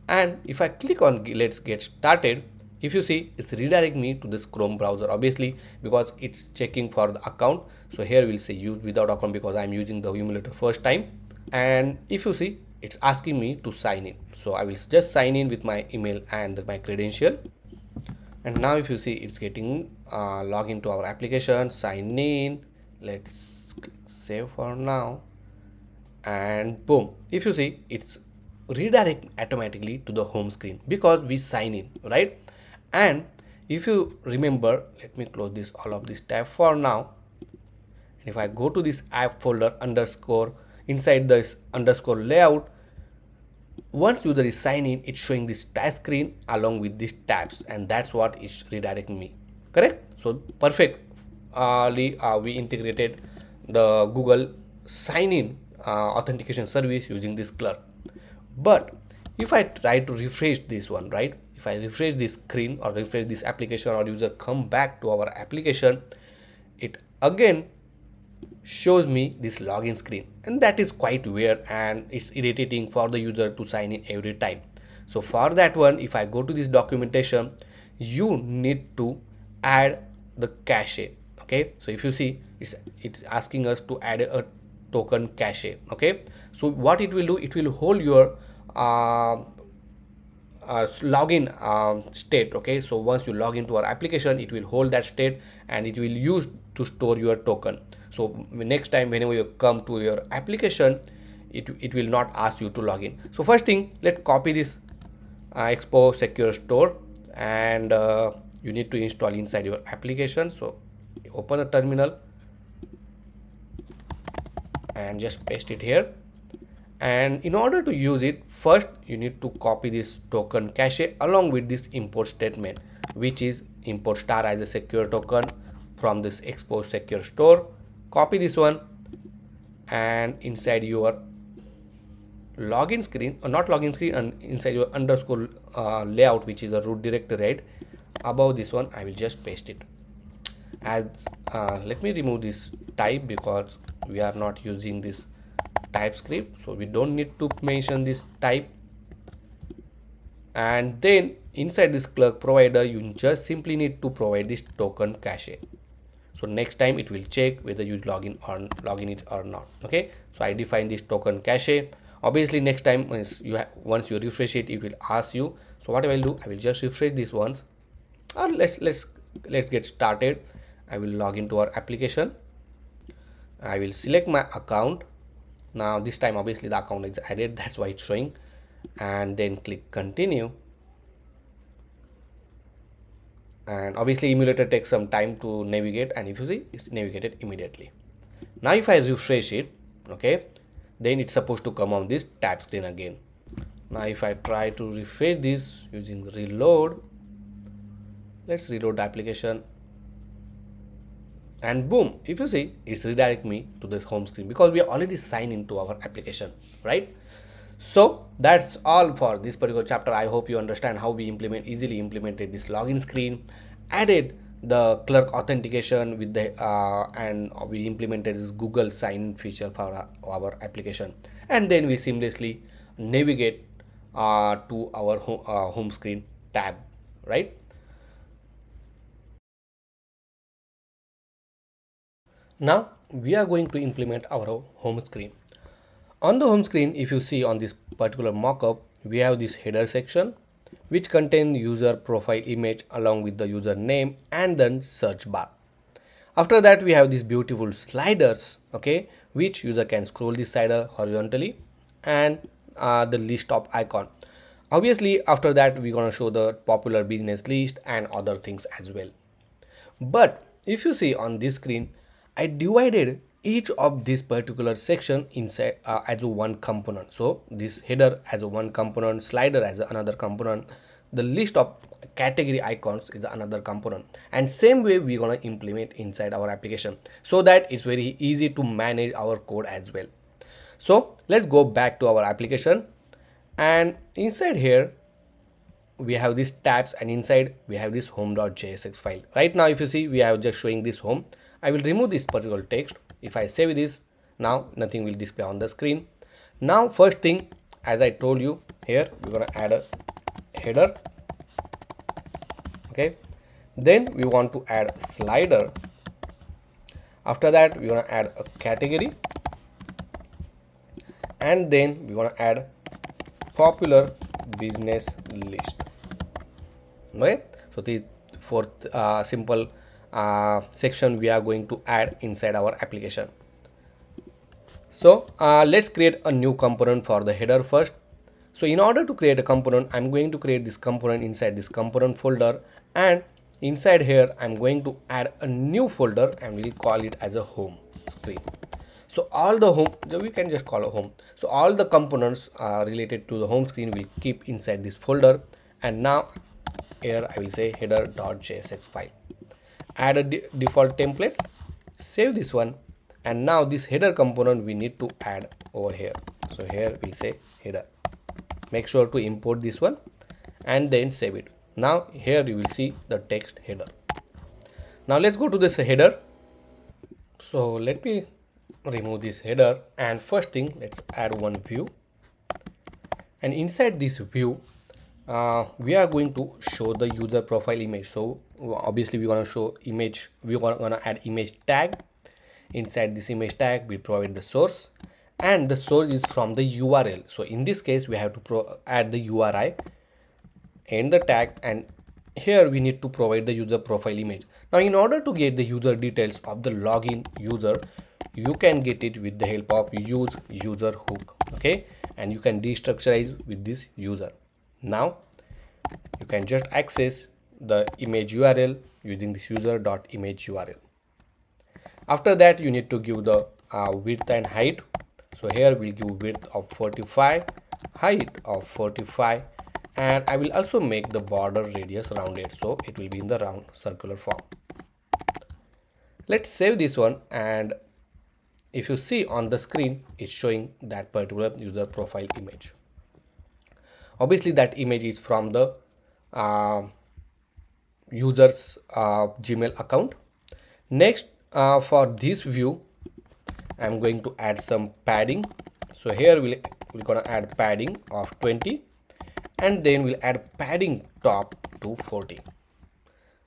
and if I click on let's get started, if you see, it's redirecting me to this Chrome browser, obviously because it's checking for the account. So here we'll say use without account because I'm using the emulator first time. And if you see, it's asking me to sign in, so I will just sign in with my email and my credential. And now if you see, it's getting log into our application, sign in. Let's save for now, and boom, if you see, it's redirect automatically to the home screen because we sign in, right? And if you remember, let me close this all of this tab for now. And if I go to this app folder underscore, inside this underscore layout, once user is sign in, it's showing this task screen along with these tabs, and that's what is redirecting me, correct? So perfectly we integrated the Google sign in authentication service using this Clerk. But if I try to refresh this one, right, if I refresh this screen or refresh this application, or user come back to our application, it again shows me this login screen, and that is quite weird and it's irritating for the user to sign in every time. So for that one, if I go to this documentation, you need to add the cache. Okay, so if you see, it's asking us to add a token cache. Okay, so what it will do, it will hold your login state. Okay, so once you log into our application, it will hold that state and it will use to store your token. So next time whenever you come to your application, it will not ask you to log in. So first thing, let's copy this Expo secure store, and you need to install inside your application. So open the terminal and just paste it here. And in order to use it, first you need to copy this token cache along with this import statement, which is import star as a secure token from this Expo secure store. Copy this one, and inside your login screen, or not login screen, and inside your underscore layout, which is a root directory, right above this one, I will just paste it as let me remove this type because we are not using this TypeScript, so we don't need to mention this type. And then inside this Clerk provider, you just simply need to provide this token cache. So next time it will check whether you login it or not. Okay, so I define this token cache. Obviously next time once you refresh it, it will ask you. So what I will do, I will just refresh this once, or let's get started. I will log into our application. I will select my account. Now this time obviously the account is added, that's why it's showing, and then click continue. And obviously emulator takes some time to navigate, and if you see, it's navigated immediately. Now if I refresh it, okay, then it's supposed to come on this tab screen again. Now if I try to refresh this using reload, let's reload the application, and boom, if you see, it's redirect me to the home screen because we are already signed into our application, right? So that's all for this particular chapter. I hope you understand how we easily implemented this login screen, added the Clerk authentication with the and we implemented this Google sign feature for our application, and then we seamlessly navigate to our home screen tab, right? Now we are going to implement our home screen. On the home screen, if you see on this particular mockup, we have this header section which contains user profile image along with the user name and then search bar. After that, we have these beautiful sliders, okay, which user can scroll this slider horizontally, and the list of icon. Obviously after that we're gonna show the popular business list and other things as well. But if you see on this screen, I divided each of this particular section inside as a one component. So this header as a one component, slider as another component, the list of category icons is another component, and same way we're gonna implement inside our application so that it's very easy to manage our code as well. So let's go back to our application, and inside here we have these tabs, and inside we have this home.jsx file. Right now if you see, we are just showing this home. I will remove this particular text If I save this, now nothing will display on the screen. Now first thing, as I told you, here we're gonna add a header. Okay, then we want to add a slider. After that we're gonna add a category, and then we're gonna add popular business list. Okay, so the fourth simple section we are going to add inside our application. So let's create a new component for the header first. So in order to create a component, I'm going to create this component inside this component folder, and inside here I'm going to add a new folder and we'll call it as a home screen. So all the home, we can just call it home. So all the components related to the home screen will keep inside this folder. And now here I will say header.jsx file. Add a default template, save this one, and now this header component we need to add over here. So here we'll say header. Make sure to import this one and then save it. Now here you will see the text header. Now let's go to this header. So let me remove this header, and first thing, let's add one view, and inside this view we are going to show the user profile image. So obviously we want to show image, we are going to add image tag. Inside this image tag we provide the source, and the source is from the URL. So in this case we have to add the URI in the tag, and here we need to provide the user profile image. Now in order to get the user details of the login user, you can get it with the help of use user hook. Okay, and you can destructurize with this user. Now you can just access the image URL using this user.image URL. After that you need to give the width and height. So here we'll give width of 45, height of 45, and I will also make the border radius rounded, so it will be in the round circular form. Let's save this one, and if you see on the screen, it's showing that particular user profile image. Obviously that image is from the user's Gmail account. Next, for this view I'm going to add some padding. So here we're gonna add padding of 20, and then we'll add padding top to 40,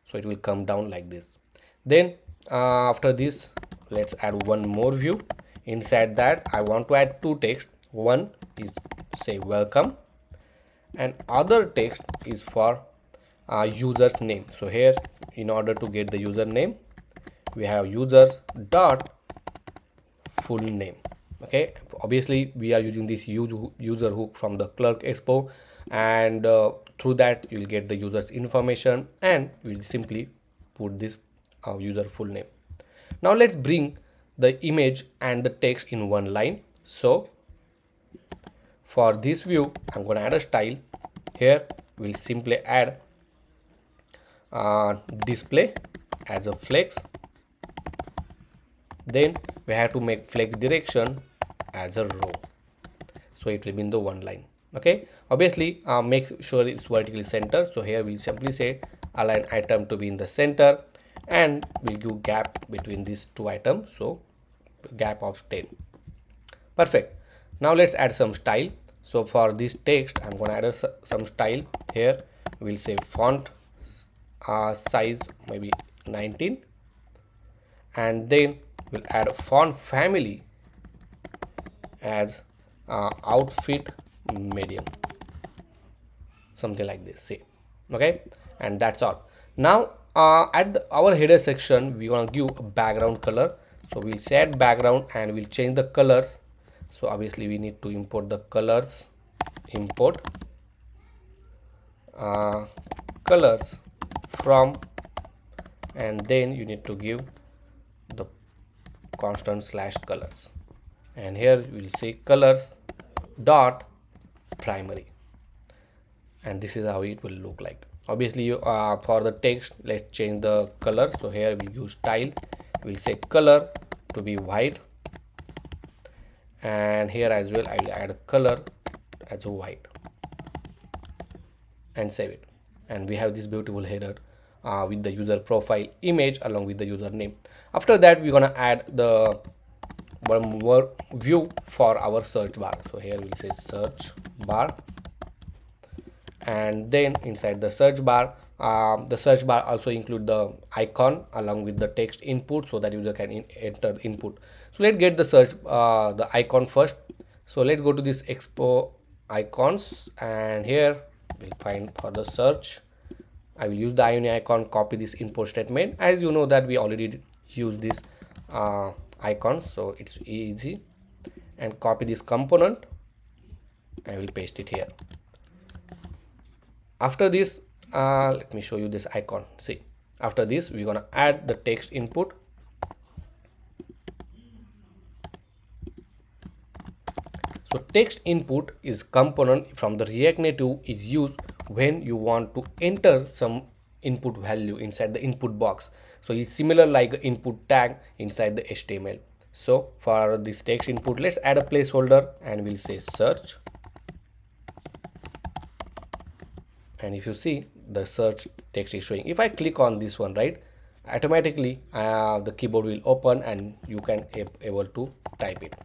so it will come down like this. Then after this, let's add one more view. Inside that I want to add two text. One is say welcome, and other text is for user's name. So here, in order to get the username, we have users dot full name. Okay, obviously we are using this user hook from the Clerk Expo, and through that you will get the user's information, and we'll simply put this user full name. Now let's bring the image and the text in one line. So for this view I'm going to add a style. Here we'll simply add display as a flex. Then we have to make flex direction as a row, so it will be in the one line. Okay, obviously make sure it's vertically centered. So here we'll simply say align item to be in the center, and we'll give gap between these two items, so gap of 10. Perfect. Now let's add some style. So for this text I'm going to add some style. Here we'll say font size maybe 19, and then we'll add a font family as outfit medium, something like this, say. Okay, and that's all. Now at our header section we want to give a background color. So we'll set background and we'll change the colors. So obviously we need to import the colors, import colors from, and then you need to give the constant / colors, and here we'll say colors dot primary, and this is how it will look like. Obviously for the text, let's change the color. So here we use style, we'll say color to be white, and here as well I'll add a color as a white, and save it. And we have this beautiful header with the user profile image along with the username. After that we're gonna add the one more view for our search bar. So here we'll say search bar, and then inside the search bar also include the icon along with the text input so that user can enter the input. So let's get the search the icon first. So let's go to this Expo icons, and here we'll find for the search. I will use the ioni icon, copy this import statement. As you know that we already use this icon, so it's easy, and copy this component. I will paste it here. After this, let me show you this icon. See, after this we're gonna add the text input. So text input is component from the React Native is used when you want to enter some input value inside the input box. So it's similar like input tag inside the HTML. So for this text input, let's add a placeholder and we'll say search. And if you see, the search text is showing. If I click on this one, right, automatically the keyboard will open and you can able to type it.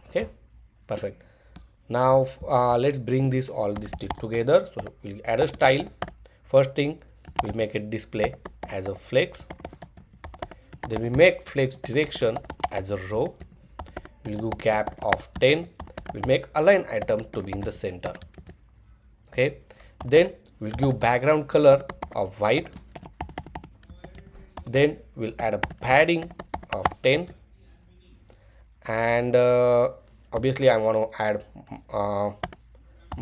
Okay, perfect. Now let's bring this all this together. So we'll add a style. First thing, we'll make it display as a flex. Then we make flex direction as a row. We'll do gap of 10. We'll make align item to be in the center. Okay, then we'll give background color of white. Then we'll add a padding of 10, and obviously I want to add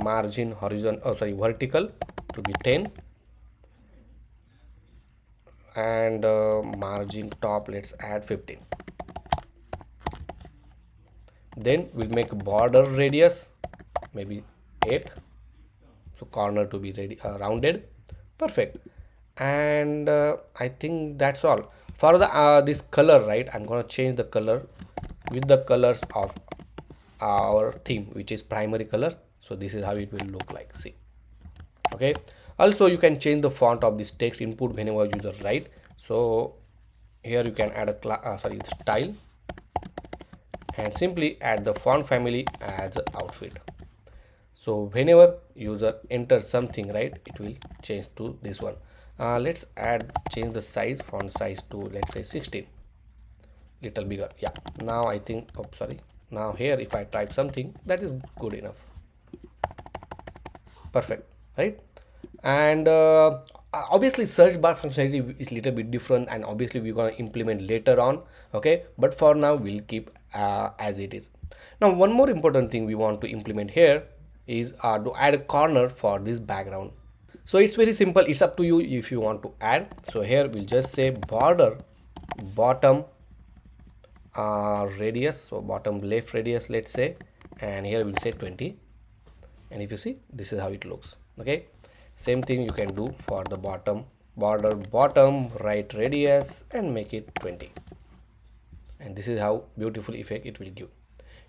margin vertical to be 10, and margin top let's add 15. Then we'll make border radius maybe 8, so corner to be rounded. Perfect. And I think that's all for the this color, right? I'm gonna change the color with the colors of our theme, which is primary color. So this is how it will look like. See, okay. Also you can change the font of this text input whenever user write. So here you can add a style and simply add the font family as outfit. So whenever user enters something, right, it will change to this one. Let's change the size, font size to let's say 16, little bigger. Yeah, now I think, oh sorry, now here if I type something, that is good enough. Perfect, right? And obviously search bar functionality is little bit different, and obviously we're going to implement later on. Okay, but for now we'll keep as it is. Now one more important thing we want to implement here is to add a corner for this background. So it's very simple, it's up to you if you want to add. So here we'll just say border bottom radius, so bottom left radius let's say, and here we'll say 20, and if you see, this is how it looks. Okay, same thing you can do for the bottom border bottom right radius and make it 20, and this is how beautiful effect it will give.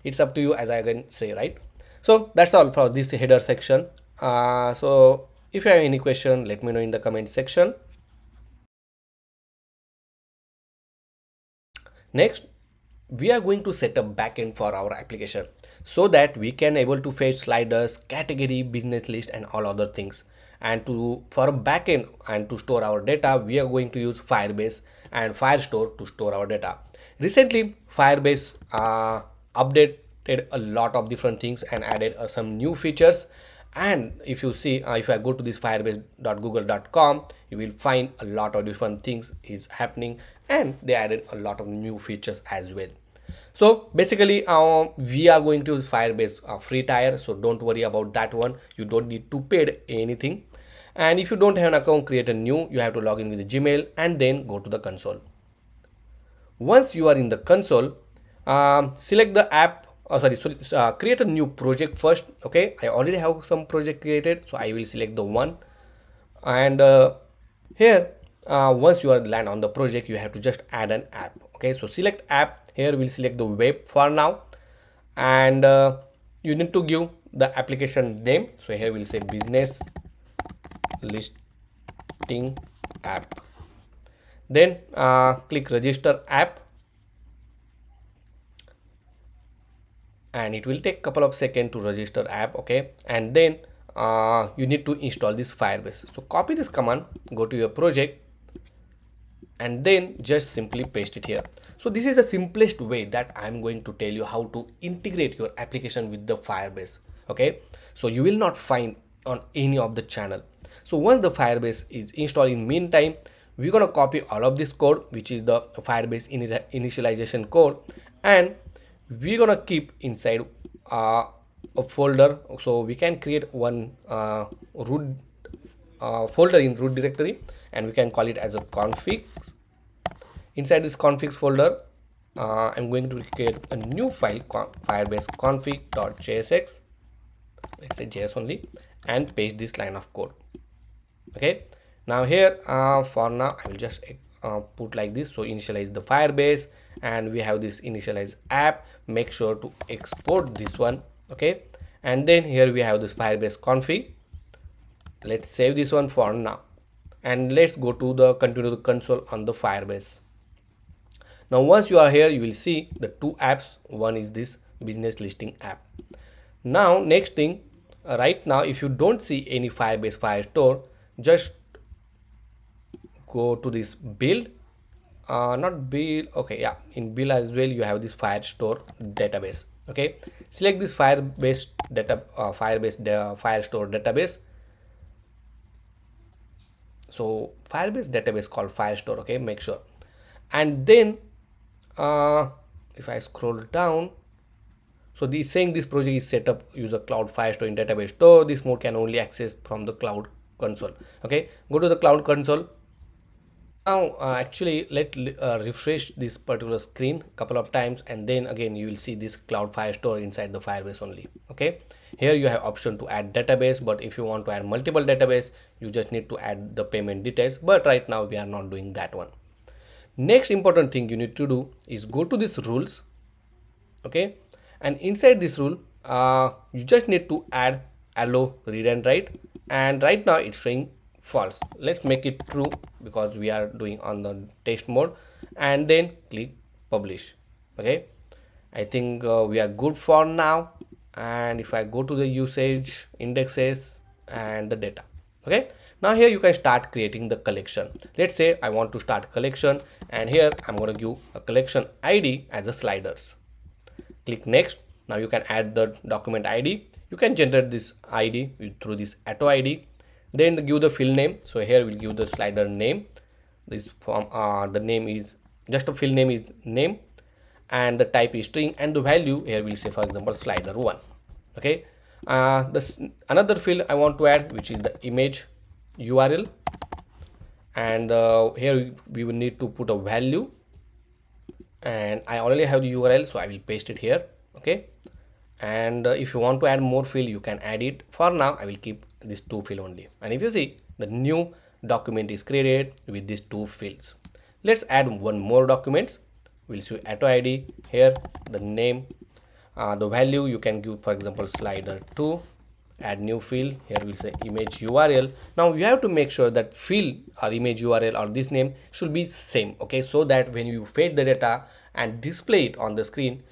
It's up to you, as I can say, right? So that's all for this header section. So if you have any question, let me know in the comment section. Next, we are going to set up backend for our application so that we can able to fetch sliders, category, business list, and all other things. And for a backend and to store our data, we are going to use Firebase and Firestore to store our data. Recently, Firebase updated a lot of different things and added some new features. And if you see, if I go to this firebase.google.com, you will find a lot of different things is happening, and they added a lot of new features as well. So basically we are going to use Firebase free tier, so don't worry about that one. You don't need to pay anything. And if you don't have an account, create a new. You have to log in with Gmail and then go to the console. Once you are in the console, select the app. Create a new project first. Okay, I already have some project created, so I will select the one. And here once you are land on the project, you have to just add an app. Okay, so select app. Here we'll select the web for now, and you need to give the application name. So here we'll say business listing app. Then click register app. and it will take a couple of seconds to register app. Okay, and then you need to install this Firebase. So copy this command, go to your project, and then just simply paste it here. So this is the simplest way that I'm going to tell you how to integrate your application with the Firebase. Okay, so you will not find on any of the channel. So once the Firebase is installed, in meantime we're gonna copy all of this code, which is the Firebase initialization code, and we're gonna keep inside a folder. So we can create one root folder in root directory, and we can call it as a config. Inside this configs folder, I'm going to create a new file, firebase config.jsx, let's say JS only, and paste this line of code. Okay, now here for now I will just put like this. So initialize the Firebase, and we have this initialize app. Make sure to export this one. Okay, and then here we have this Firebase config. Let's save this one for now, and let's go to the continue the console on the Firebase. Now once you are here, you will see the two apps. One is this business listing app. Now next thing, right now if you don't see any Firebase Firestore, just go to this build, not build, okay, yeah, in build as well you have this Firestore database. Okay, select this Firebase data, Firestore database. So Firebase database called Firestore. Okay, make sure, and then if I scroll down, so this saying this project is set up use a cloud Firestore in database store. This mode can only access from the cloud console. Okay, go to the cloud console. Now actually let refresh this particular screen a couple of times, and then again you will see this cloud Firestore inside the Firebase only. Okay, here you have option to add database, but if you want to add multiple database, you just need to add the payment details, but right now we are not doing that one. Next important thing you need to do is go to this rules. Okay, and inside this rule you just need to add allow read and write, and right now it's showing false. Let's make it true because we are doing on the test mode, and then click publish. Okay, I think we are good for now. And if I go to the usage, indexes, and the data, okay, now here you can start creating the collection. Let's say I want to start collection, and here I'm going to give a collection ID as a sliders. Click next. Now you can add the document ID. You can generate this ID through this auto ID. Then give the field name. So here we'll give the slider name. This form the name is just a field name is name, and the type is string, and the value here we'll say for example slider 1. Okay, this another field I want to add, which is the image URL, and here we will need to put a value, and I already have the URL, so I will paste it here. Okay, and if you want to add more field, you can add it. For now I will keep this 2 field only, and if you see the new document is created with these 2 fields. Let's add one more document. We'll see auto ID here, the name, the value you can give for example slider 2. Add new field, here we'll say image URL. Now you have to make sure that field or image URL or this name should be same. Okay, so that when you fetch the data and display it on the screen,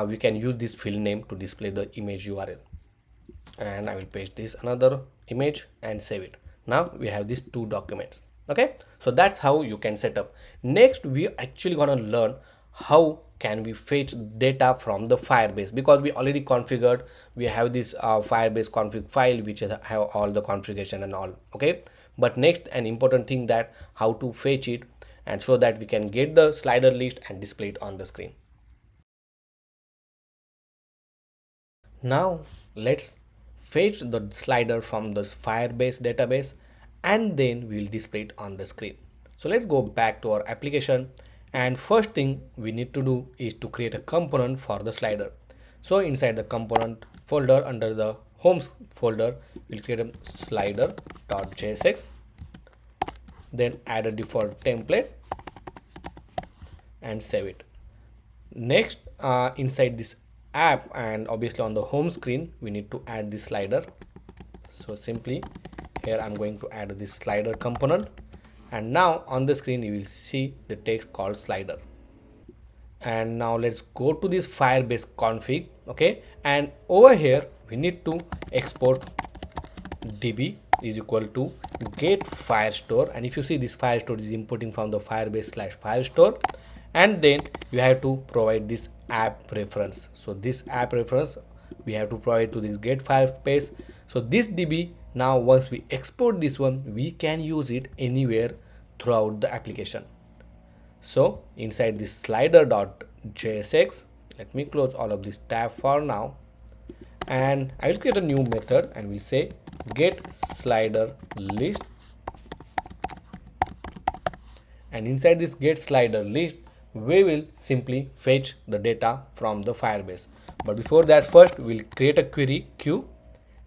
we can use this field name to display the image URL. And I will paste this another image and save it. Now we have these 2 documents. Okay, so that's how you can set up. Next we actually gonna learn how can we fetch data from the Firebase, because we already configured, we have this Firebase config file which have all the configuration and all. Okay, but next an important thing that how to fetch it, and so that we can get the slider list and display it on the screen. Now let's fetch the slider from the Firebase database, and then we'll display it on the screen. So let's go back to our application, and first thing we need to do is to create a component for the slider. So inside the component folder under the home folder, we'll create a slider.jsx, then add a default template and save it. Next inside this app, and obviously on the home screen, we need to add this slider. So simply here I'm going to add this slider component, and now on the screen you will see the text called slider. And now let's go to this Firebase config. Okay, and over here we need to export db is equal to get firestore, and if you see this firestore is importing from the Firebase/firestore, and then you have to provide this app reference. So this app reference we have to provide to this get Firebase. So this db, now once we export this one, we can use it anywhere throughout the application. So inside this slider.jsx, let me close all of this tab for now, and I will create a new method and we'll say get slider list, and inside this get slider list we will simply fetch the data from the Firebase. But before that, first we'll create a query. Q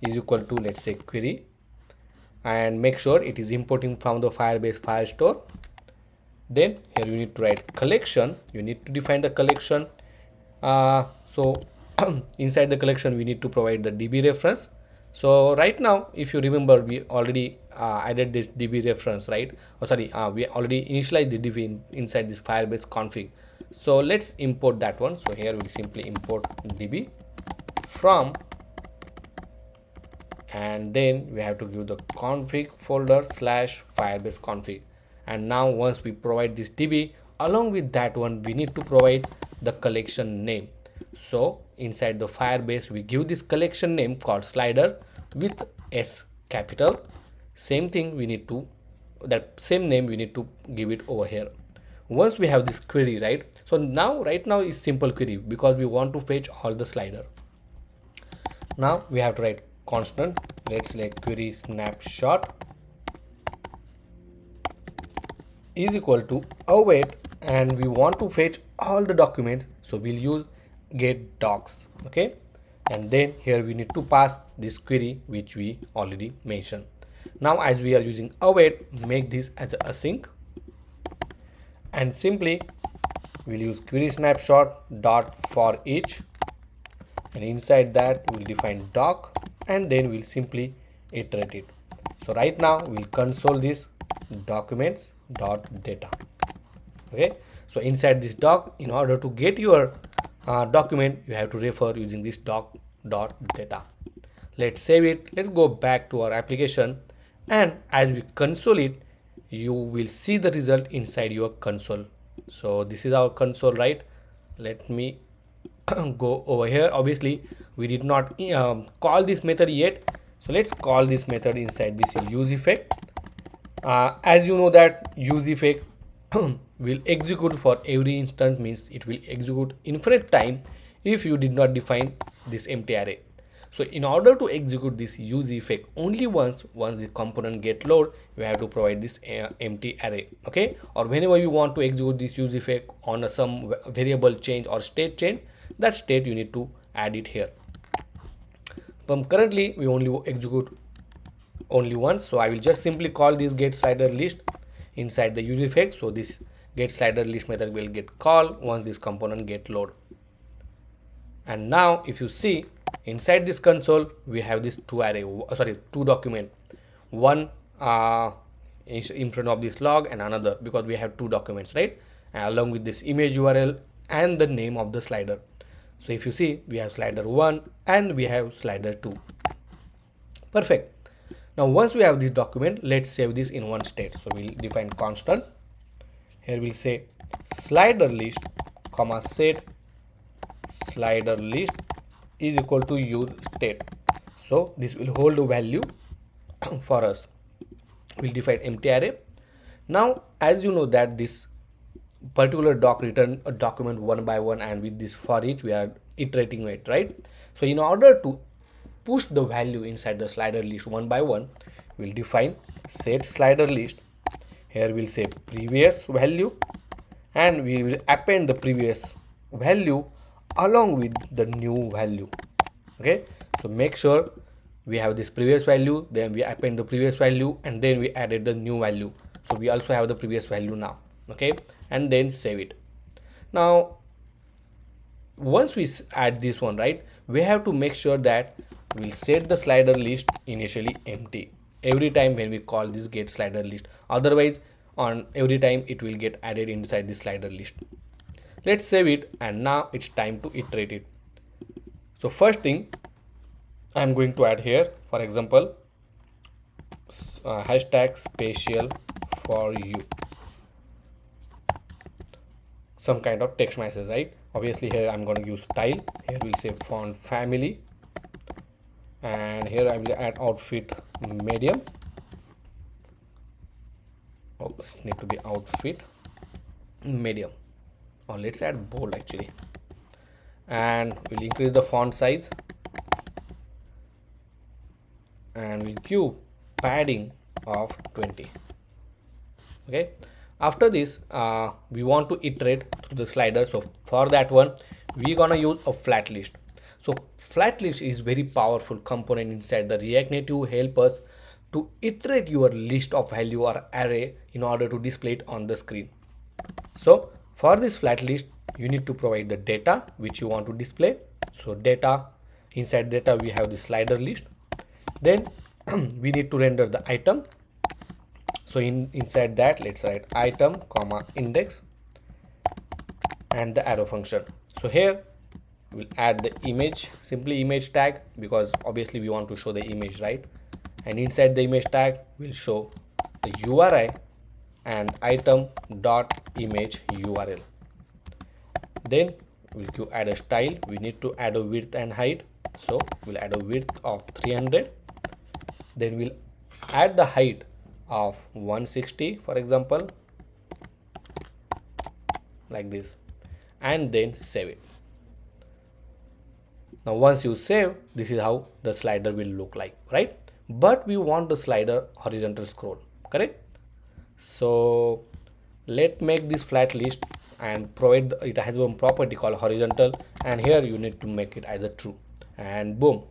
is equal to, let's say, query, and make sure it is importing from the Firebase Firestore. Then here you need to write collection. You need to define the collection. So inside the collection we need to provide the db reference. So right now, if you remember, we already added this db reference, right? Oh sorry, we already initialized the db inside this Firebase config. So let's import that one. So here we'll simply import db from, and then we have to give the config folder /Firebase config. And now once we provide this db, along with that one we need to provide the collection name. So inside the Firebase we give this collection name called slider with S capital. Same thing we need to, that same name we need to give it over here. Once we have this query, right? So now right now is simple query because we want to fetch all the slider. Now we have to write constant, let's select query snapshot is equal to await, and we want to fetch all the documents, so we'll use get docs. Okay, and then here we need to pass this query which we already mentioned. Now as we are using await, make this as a async, and simply we'll use query snapshot dot for each, and inside that we'll define doc, and then we'll simply iterate it. So right now we'll console this documents dot data. Okay, so inside this doc, in order to get your document, you have to refer using this doc dot data. Let's save it. Let's go back to our application, and as we console it, you will see the result inside your console. So this is our console, right? Let me go over here. Obviously we did not call this method yet, so let's call this method inside this use effect. As you know that use effect will execute for every instance, means it will execute infinite time if you did not define this empty array. So in order to execute this use effect only once the component get load, you have to provide this empty array. Okay, or whenever you want to execute this use effect on some variable change or state change, that state you need to add it here. Currently we only execute only once, so I will just simply call this get slider list inside the use effect. So this get slider list method will get called once this component get load. And now if you see inside this console, we have this two document, one in front of this log and another, because we have two documents, right? And along with this image URL and the name of the slider. So if you see, we have slider 1 and we have slider 2. Perfect. Now once we have this document, let's save this in one state. So we'll define constant. Here we'll say slider list comma set slider list is equal to use state. So this will hold a value for us. We'll define empty array. Now as you know that this particular doc return a document one by one, and with this for each we are iterating it, right? So in order to push the value inside the slider list one by one, we'll define set slider list. Here we'll say previous value, and we will append the previous value along with the new value. Okay, so make sure we have this previous value, then we append the previous value, and then we added the new value. So we also have the previous value now. Okay, and then save it. Now once we add this one, right, we have to make sure that we'll set the slider list initially empty every time when we call this get slider list. Otherwise on every time it will get added inside the slider list. Let's save it, and now it's time to iterate it. So first thing I'm going to add here, for example, hashtag special for you, some kind of text message, right? Obviously here I'm going to use style. Here we'll say font family, and here I will add outfit medium. Oh, this need to be outfit medium, or let's add bold actually, and we'll increase the font size, and we'll give padding of 20. Okay, after this we want to iterate through the slider. So for that one we're gonna use a flat list. So flat list is very powerful component inside the React Native, help us to iterate your list of value or array in order to display it on the screen. So for this flat list you need to provide the data which you want to display. So data, inside data we have the slider list. Then we need to render the item. So inside that let's write item comma index and the arrow function. So here we'll add the image, simply image tag, because obviously we want to show the image, right? And inside the image tag we'll show the URI and item dot image URL. Then we'll add a style. We need to add a width and height, so we'll add a width of 300. Then we'll add the height of 160, for example, like this, and then save it. Now once you save, this is how the slider will look like, right? But we want the slider horizontal scroll, correct? So let's make this flat list and provide it has one property called horizontal, and here you need to make it as a true, and boom,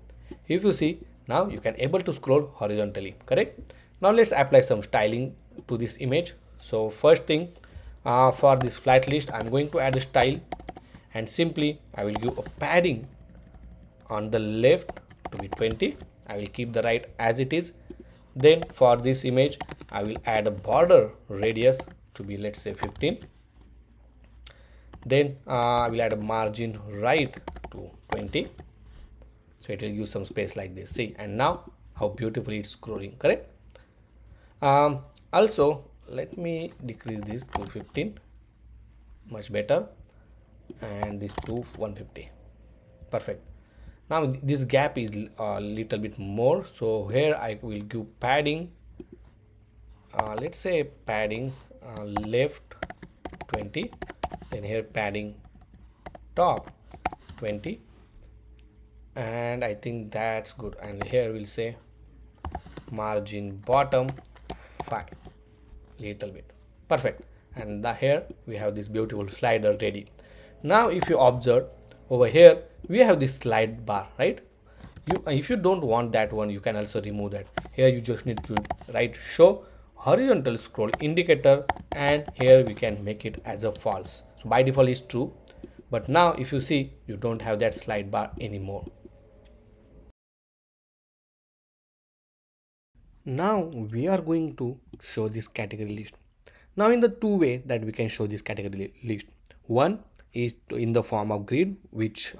if you see, now you can able to scroll horizontally, correct? Now let's apply some styling to this image. So first thing, for this flat list I'm going to add a style, and simply I will give a padding on the left to be 20. I will keep the right as it is. Then for this image I will add a border radius to be, let's say, 15. Then I will add a margin right to 20, so it will give some space like this. See, and now how beautifully it's scrolling, correct? Also let me decrease this to 15, much better, and this to 150. Perfect. Now this gap is a little bit more, so here I will give padding, let's say padding left 20, then here padding top 20, and I think that's good. And here we'll say margin bottom 5, little bit. Perfect. And here we have this beautiful slider ready. Now if you observe over here we have this slide bar, right? If you don't want that one, you can also remove that. Here you just need to write show horizontal scroll indicator, and here we can make it as a false. So by default is true, but now if you see, you don't have that slide bar anymore. Now we are going to show this category list. Now in the two way that we can show this category list, one is in the form of grid, which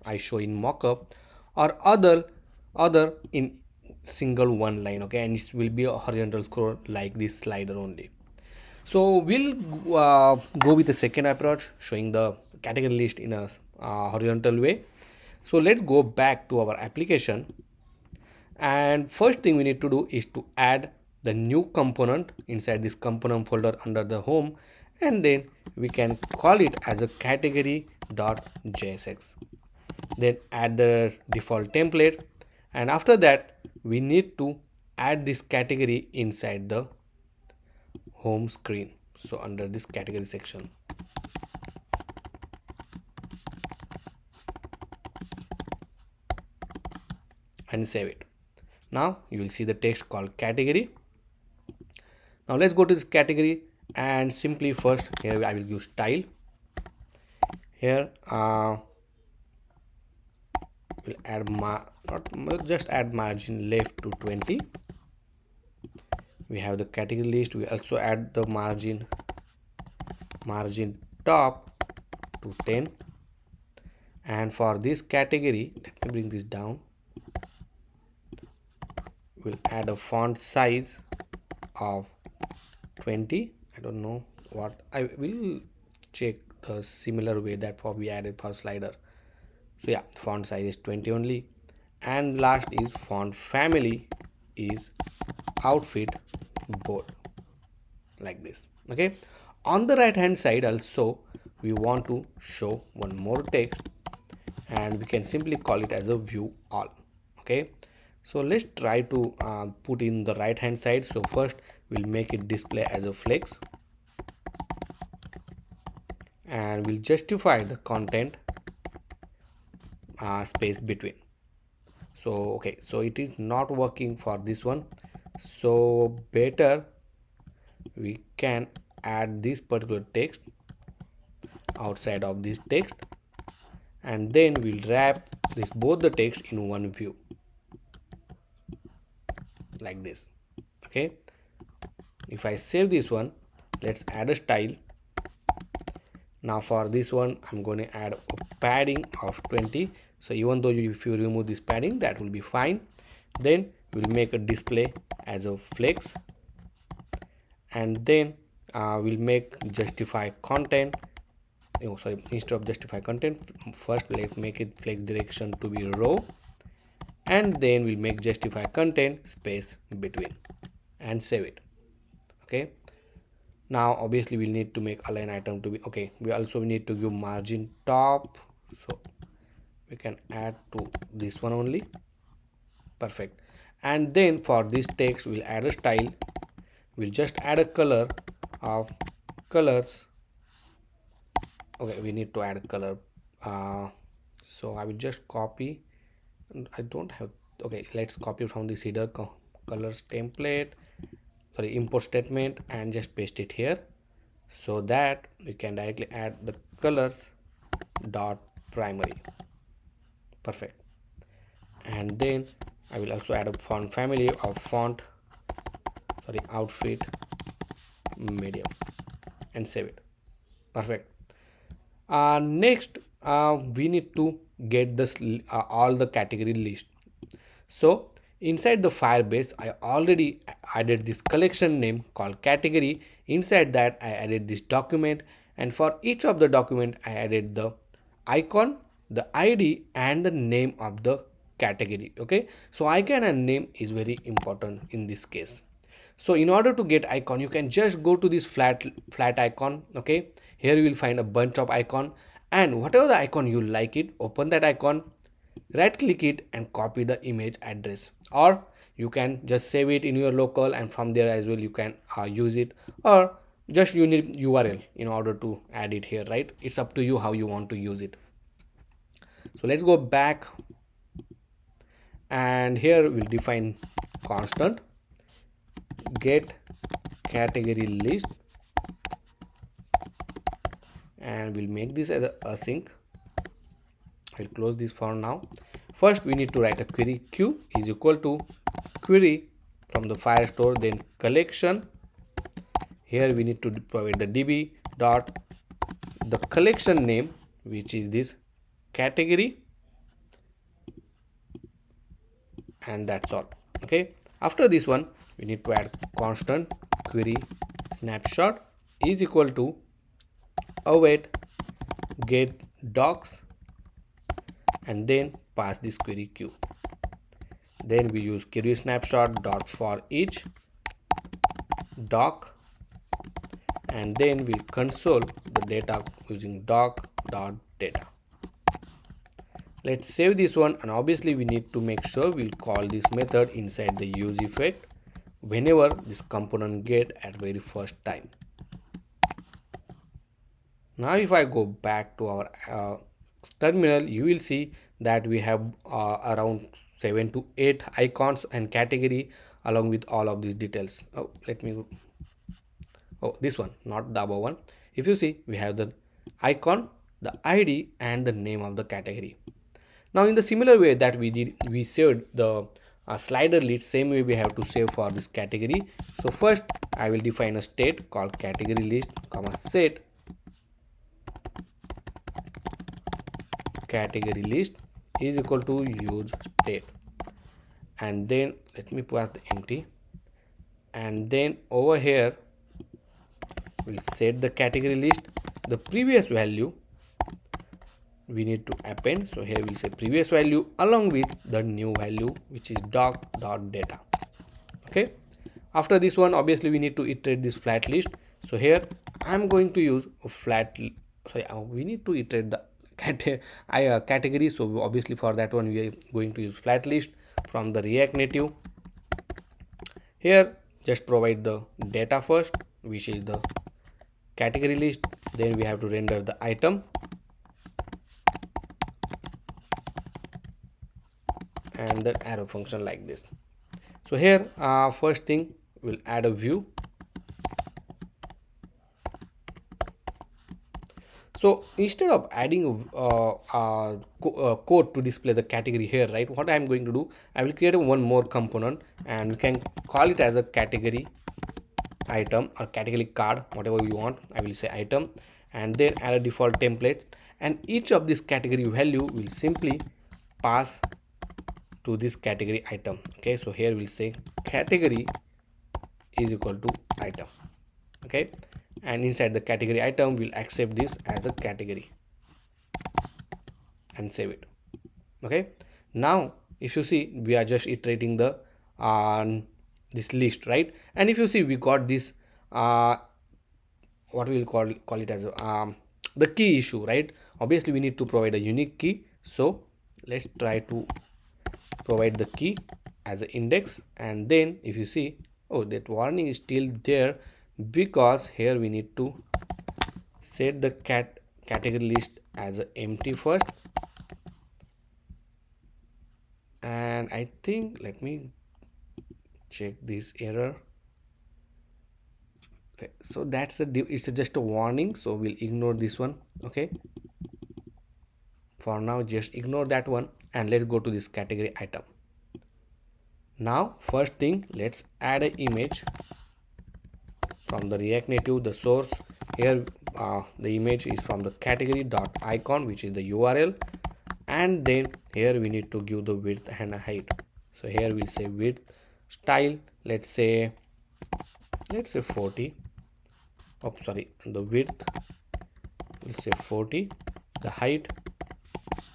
I show in mockup, or other in single one line, okay, and it will be a horizontal scroll like this slider only. So we'll go with the second approach, showing the category list in a horizontal way. So let's go back to our application, and first thing we need to do is to add the new component inside this component folder under the home, and then we can call it as a category.jsx. Then add the default template, and after that we need to add this category inside the home screen. So under this category section, and save it. Now you will see the text called category. Now let's go to this category, and simply first here I will use style. Here we'll add just add margin left to 20. We have the category list. We also add the margin top to 10. And for this category, let me bring this down. We'll add a font size of 20. I don't know what, I will check the similar way that we added for slider. So yeah, font size is 20 only. And last is font family is outfit bold, like this. Okay, on the right hand side also we want to show one more text, and we can simply call it as a view all. Okay, so let's try to put in the right hand side. So first we'll make it display as a flex, and we'll justify the content space between. So okay, so it is not working for this one, so better we can add this particular text outside of this text, and then we'll wrap this both the text in one view, like this. Okay, if I save this one, let's add a style. Now for this one I'm going to add a padding of 20. So even though if you remove this padding, that will be fine. Then we'll make a display as a flex, and then we'll make justify content. Oh, sorry, instead of justify content, first let's make it flex direction to be row, and then we'll make justify content space between and save it. Okay, now obviously we'll need to make align item to be okay. We also need to give margin top, so we can add to this one only. Perfect. And then for this text we'll add a style. We'll just add a color of colors. Okay, we need to add a color, so I will just copy. I don't have, okay, let's copy from this header colors template, sorry, import statement, and just paste it here, so that we can directly add the colors dot primary. Perfect. And then I will also add a font family of font, sorry, outfit medium, and save it. Perfect. Next we need to get this all the category list. So inside the Firebase I already added this collection name called category. Inside that I added this document, and for each of the document I added the icon, the ID, and the name of the category. Okay, so icon and name is very important in this case. So in order to get icon, you can just go to this flat icon. Okay, here you will find a bunch of icon, and whatever the icon you like it, open that icon, right click it, and copy the image address, or you can just save it in your local, and from there as well you can use it, or just you need URL in order to add it here, right? It's up to you how you want to use it. So let's go back, and here we'll define constant get category list, and we'll make this as a async. I'll close this for now. First we need to write a query. Q is equal to query from the Firestore, then collection. Here we need to provide the db dot the collection name, which is this category, and that's all. Okay, after this one we need to add constant query snapshot is equal to await get docs, and then pass this query queue. Then we use query snapshot dot for each doc, and then we'll console the data using doc dot data. Let's save this one, and obviously we need to make sure we'll call this method inside the use effect whenever this component get at very first time. Now if I go back to our terminal, you will see that we have around 7 to 8 icons and category along with all of these details. Oh, let me go. Oh, this one, not the above one. If you see, we have the icon, the ID, and the name of the category. Now in the similar way that we saved the slider list, same way we have to save for this category. So first I will define a state called category list, comma set, category list is equal to use state, and then let me pass the empty, and then over here we'll set the category list. The previous value we need to append, so here we'll say previous value along with the new value, which is doc.data. Okay, after this one obviously we need to iterate this flat list. So here I'm going to use a we need to iterate the category. So obviously for that one we are going to use flat list from the React Native. Here just provide the data first, which is the category list, then we have to render the item, and the arrow function like this. So here first thing we'll add a view. So instead of adding code to display the category here, right, what I'm going to do, I will create one more component and we can call it as a category item or category card, whatever you want. I will say item, and then add a default template, and each of this category value will simply pass to this category item. Okay, so here we'll say category is equal to item. Okay, and inside the category item we'll accept this as a category and save it. Okay, now if you see we are just iterating the this list, right? And if you see we got this what we will call it as the key issue, right? Obviously we need to provide a unique key, so let's try to provide the key as an index. And then if you see, oh, that warning is still there because here we need to set the category list as an empty first, and I think let me check this error. Okay, so that's it's just a warning, so we'll ignore this one. Okay, for now just ignore that one, and let's go to this category item. Now first thing, let's add an image from the React Native. The source here, the image is from the category.icon, which is the URL, and then here we need to give the width and a height. So here we'll say width style, let's say 40. Oh, sorry, the width we'll say 40, the height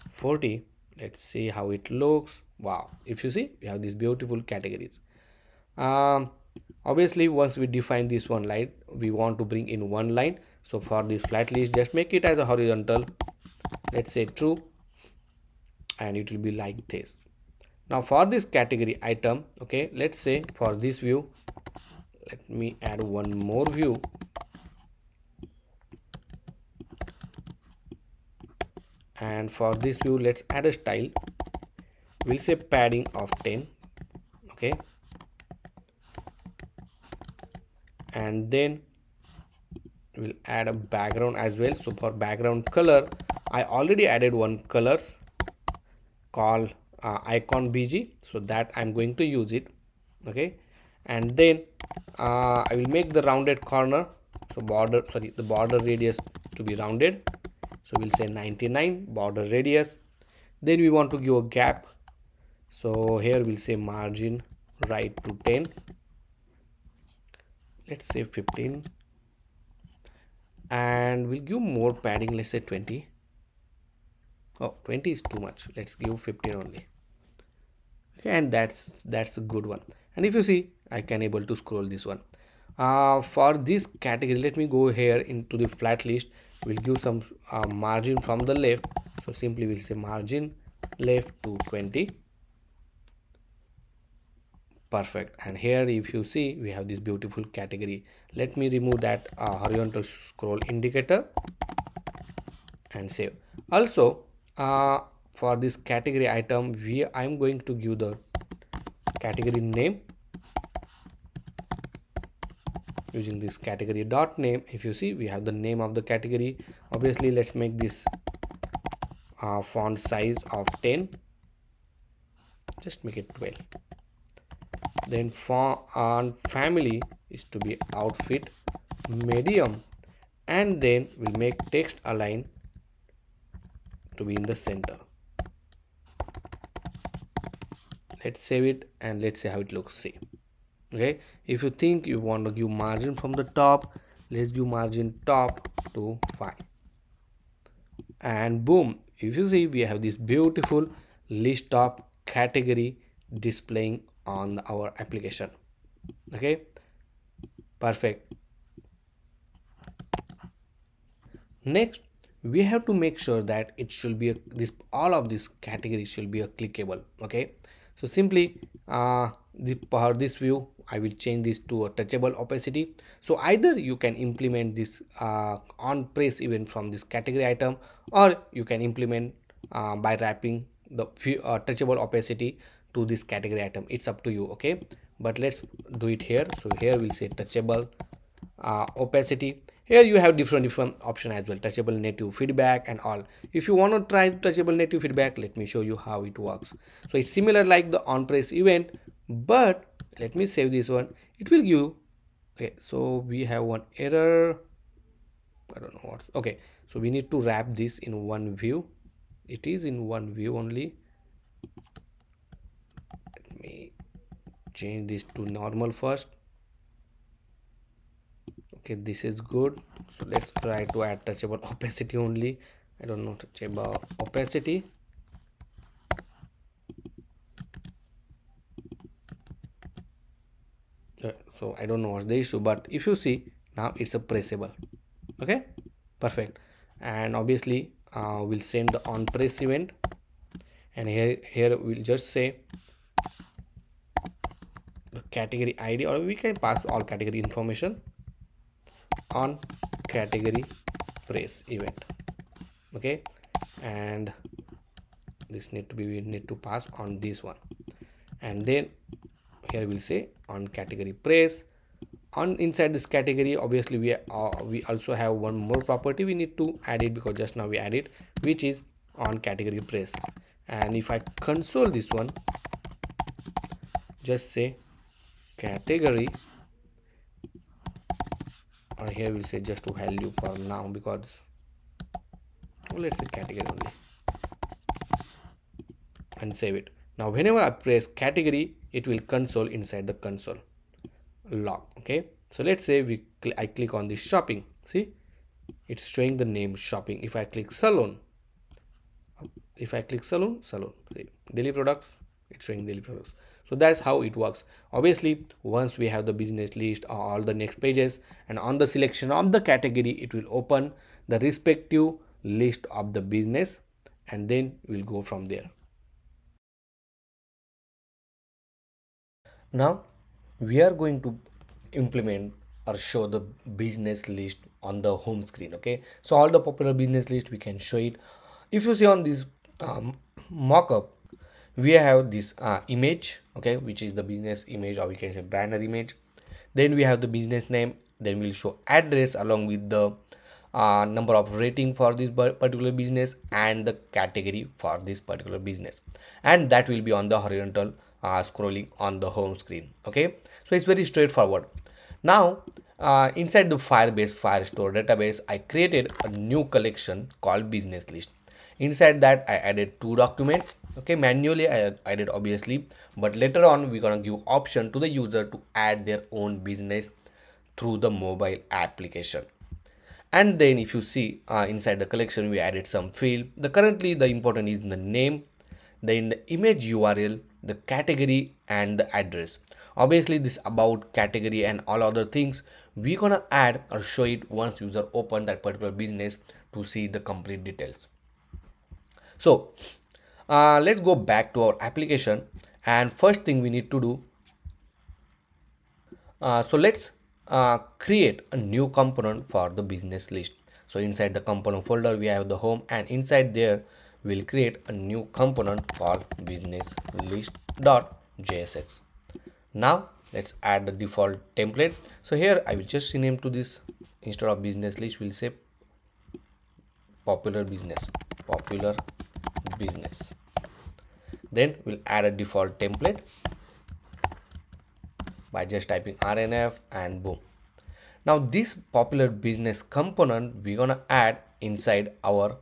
40. Let's see how it looks. Wow, if you see we have these beautiful categories. Obviously once we define this one line, we want to bring in one line. So for this flat list, just make it as a horizontal, let's say true, and it will be like this. Now for this category item, okay, let's say for this view, let me add one more view. And for this view, let's add a style. We'll say padding of 10. Okay, and then we'll add a background as well. So for background color, I already added one colors called icon bg, so that I'm going to use it. Okay, and then I will make the rounded corner, so the border radius to be rounded, so we'll say 99 border radius. Then we want to give a gap, so here we'll say margin right to 10, let's say 15, and we'll give more padding, let's say 20. Oh, 20 is too much, let's give 15 only. Okay, and that's a good one. And if you see, I can able to scroll this one. For this category, let me go here into the flat list. We'll give some margin from the left, so simply we'll say margin left to 20. Perfect. And here if you see, we have this beautiful category. Let me remove that horizontal scroll indicator and save. Also for this category item, I'm going to give the category name using this category dot name. If you see, we have the name of the category. Obviously let's make this font size of 10, just make it 12. Then font family is to be outfit medium, and then we'll make text align to be in the center. Let's save it and let's see how it looks. See, okay, if you think you want to give margin from the top, let's give margin top to 5, and boom, if you see, we have this beautiful list of category displaying on our application. Okay, perfect. Next, we have to make sure that it should be this all of these categories should be a clickable. Okay, so simply for this view I will change this to a touchable opacity. So either you can implement this on press event from this category item, or you can implement by wrapping the touchable opacity to this category item. It's up to you. Okay, but let's do it here. So here we'll say touchable opacity. Here you have different option as well, touchable native feedback and all. If you want to try touchable native feedback, let me show you how it works. So it's similar like the on press event, but let me save this one. It will give, okay, so we have one error, I don't know what's okay. So we need to wrap this in one view. It is in one view only. Let me change this to normal first. Okay, this is good. So let's try to add touchable opacity only. I don't know, touchable opacity. So I don't know what's the issue, but if you see now it's a pressable. Okay, perfect. And obviously we'll send the on press event, and here we'll just say the category ID, or we can pass all category information on category press event. Okay, and this need to be, we need to pass on this one, and then here we'll say on category press. On inside this category, obviously we also have one more property we need to add it, because just now we added, which is on category press. And if I console this one, just say category, or here we'll say just to value for now, because let's say category only, and save it. Now whenever I press category, it will console inside the console log. Okay, so let's say I click on this shopping. See, it's showing the name shopping. If I click salon, salon, daily products, it's showing daily products. So that's how it works. Obviously, once we have the business list or all the next pages, and on the selection of the category, it will open the respective list of the business, and then we'll go from there. Now we are going to implement or show the business list on the home screen. Okay, so all the popular business list we can show it. If you see on this mockup, we have this image, okay, which is the business image, or we can say banner image. Then we have the business name. Then we'll show address along with the number of rating for this particular business and the category for this particular business, and that will be on the horizontal scrolling on the home screen. Okay, so it's very straightforward. Now inside the Firebase Firestore database, I created a new collection called business list. Inside that I added 2 documents. Okay, manually I added obviously, but later on we're gonna give option to the user to add their own business through the mobile application. And then if you see inside the collection, we added some field. Currently the important is the name, then the image URL, the category, and the address. Obviously this about category and all other things we're gonna add or show it once user open that particular business to see the complete details. So let's go back to our application, and first thing we need to do, so let's create a new component for the business list. So inside the component folder we have the home, and inside there we'll create a new component called business list.jsx. Now let's add the default template. So here I will just rename to this, instead of business list we'll say popular business. Then we'll add a default template by just typing RNF, and boom. Now this popular business component we're gonna add inside our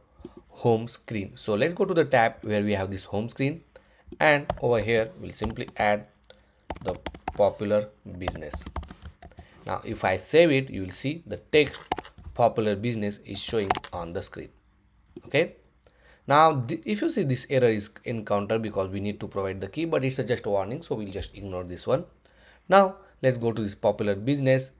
home screen. So let's go to the tab where we have this home screen, and over here we'll simply add the popular business. Now if I save it, you will see the text popular business is showing on the screen. Okay, now if you see this error is encountered because we need to provide the key, but it's just a warning, so we'll just ignore this one. Now let's go to this popular business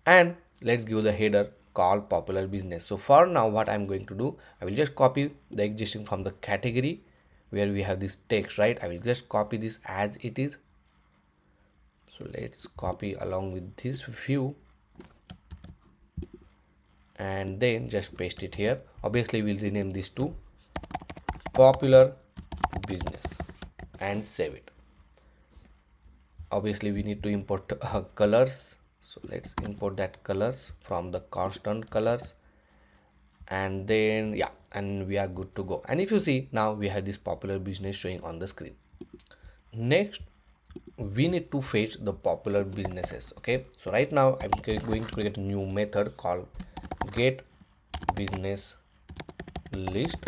and let's give the header called popular business. So for now, what I'm going to do, I will just copy the existing from the category where we have this text, right? I will just copy this as it is. So let's copy along with this view and then just paste it here. Obviously we'll rename this to popular business and save it. Obviously we need to import colors, so let's import that colors from the constant colors, and then yeah, and we are good to go. And if you see, now we have this popular business showing on the screen. Next we need to fetch the popular businesses. Okay, so right now I'm going to create a new method called get business list,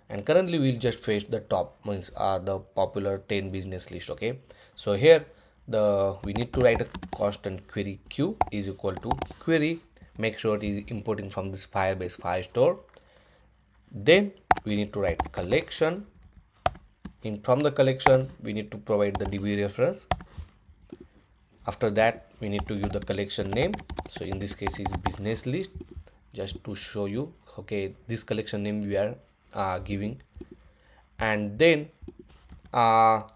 and currently we'll just fetch the top means the popular 10 business list. Okay, so here we need to write a constant query q is equal to query, make sure it is importing from this Firebase file store. Then we need to write collection. From the collection we need to provide the DB reference. After that we need to use the collection name, so in this case is business list, just to show you. Okay, this collection name we are giving, and then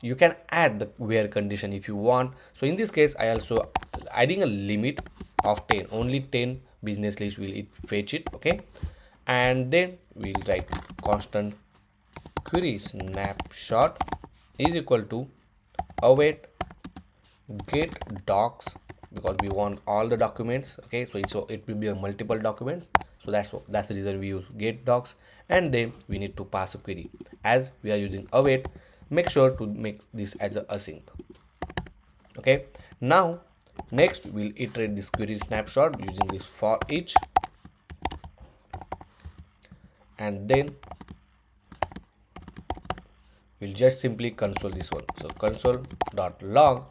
you can add the where condition if you want. So in this case I also adding a limit of 10, only 10 business list will it fetch it. Okay, and then we'll write constant query snapshot is equal to await get docs, because we want all the documents. Okay, so it will be a multiple documents, so that's the reason we use get docs. And then we need to pass a query, as we are using await, make sure to make this as a async. Okay, now next we'll iterate this query snapshot using this for each, and then we'll just simply console this one. So console.log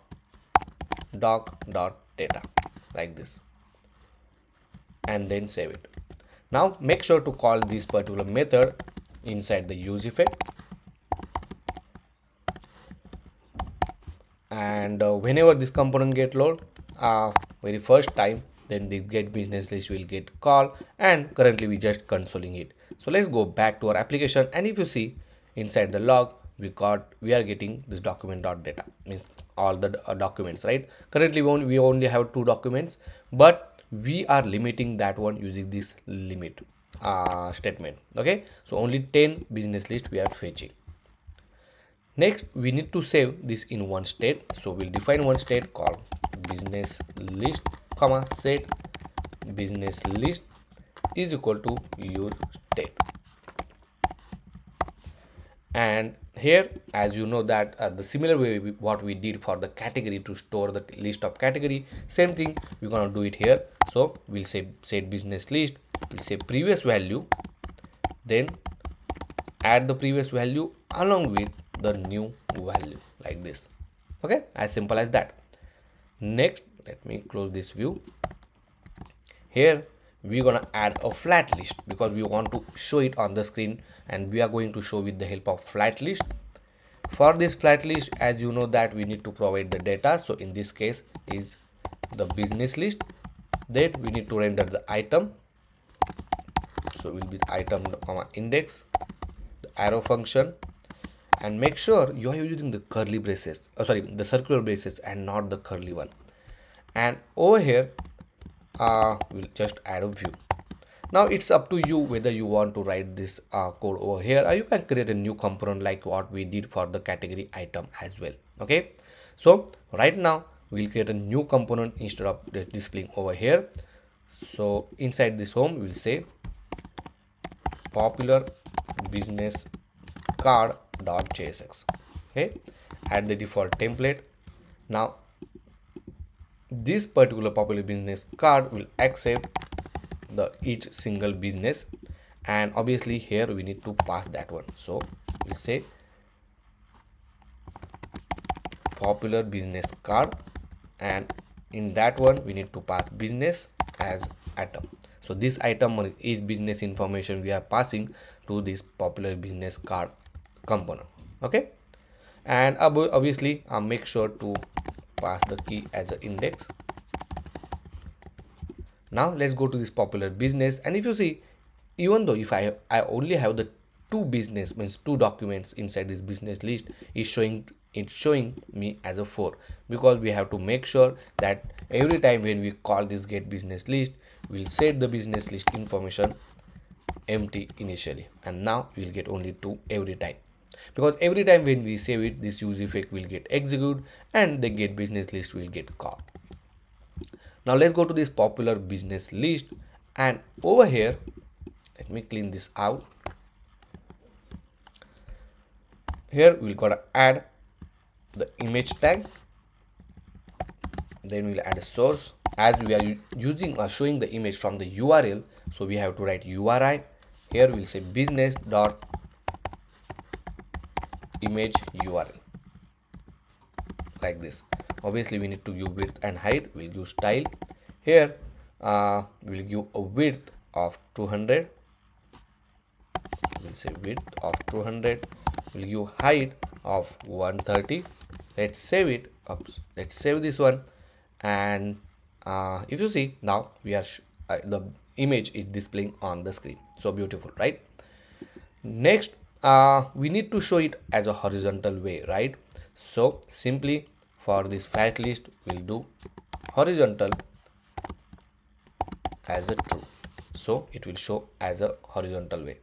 doc.data like this, and then save it. Now make sure to call this particular method inside the use effect, and whenever this component get load very first time, then the get business list will get called, and currently we just consoling it. So let's go back to our application, and if you see inside the log we are getting this document.data, means all the documents, right? Currently we only have 2 documents, but we are limiting that one using this limit statement. Okay, so only 10 business list we are fetching. Next we need to save this in one state, so we'll define one state called business list comma set business list is equal to use state. And here, as you know that the similar way what we did for the category to store the list of category, same thing we're gonna do it here. So we'll say set business list, we'll say previous value, then add the previous value along with the new value like this. Okay, as simple as that. Next, let me close this view. Here we're gonna add a flat list because we want to show it on the screen, and we are going to show with the help of flat list. For this flat list, as you know that we need to provide the data, so in this case is the business list. Then we need to render the item, so will be item comma index, the arrow function, and make sure you are using the curly braces, the circular braces and not the curly one. And over here we'll just add a view. Now it's up to you whether you want to write this code over here, or you can create a new component like what we did for the category item as well. Okay, so right now we'll create a new component instead of displaying over here. So inside this home we'll say popular business card.jsx. Okay, add the default template. Now this particular popular business card will accept the each single business, and obviously here we need to pass that one. So we'll say popular business card, and in that one we need to pass business as item. So this item is business information we are passing to this popular business card component. Okay, and obviously make sure to pass the key as an index. Now let's go to this popular business, and if you see, even though if I only have the two business, means two documents inside this business list, it's showing me as a 4, because we have to make sure that every time when we call this get business list, we'll set the business list information empty initially, and now we'll get only 2 every time, because every time when we save it, this use effect will get executed and the get business list will get called. Now let's go to this popular business list, and over here let me clean this out. Here we're gonna add the image tag, then we'll add a source. As we are using or showing the image from the URL, so we have to write URI. Here we'll say business dot image URL, like this. Obviously we need to give width and height. We'll use style. Here we'll give a width of 200. We'll say width of 200. We'll give height of 130. Let's save it. Oops. Let's save this one, and if you see, now we are the image is displaying on the screen. So beautiful, right? Next we need to show it as a horizontal way, right? So simply for this Flatlist we'll do horizontal as a true, so it will show as a horizontal way.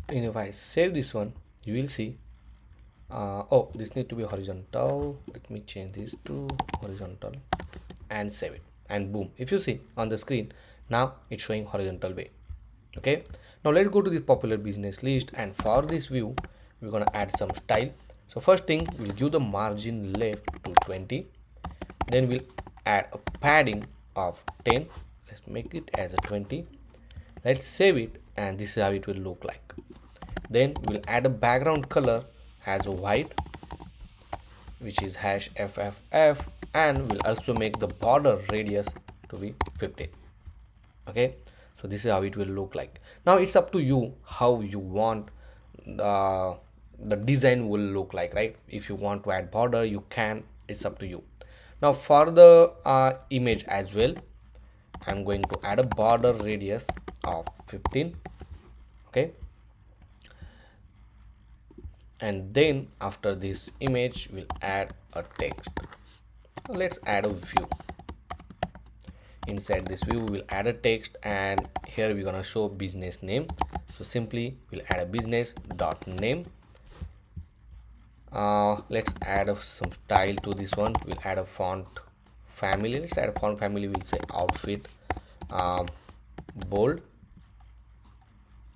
And if I save this one, you will see oh, this need to be horizontal. Let me change this to horizontal and save it, and boom, if you see on the screen, now it's showing horizontal way. Okay, now let's go to this popular business list, and for this view we're gonna add some style. So first thing, we'll give the margin left to 20, then we'll add a padding of 10. Let's make it as a 20. Let's save it, and this is how it will look like. Then we'll add a background color as a white, which is #FFF, and we'll also make the border radius to be 15. Okay, so this is how it will look like. Now it's up to you how you want the design will look like, right? If you want to add border, you can. It's up to you. Now for the image as well, I'm going to add a border radius of 15. Okay, and then after this image we'll add a text. Let's add a view. Inside this view we'll add a text, and here we're gonna show business name. So simply we'll add a business dot name. Let's add some style to this one. We'll add a font family. Let's add a font family. We'll say outfit bold.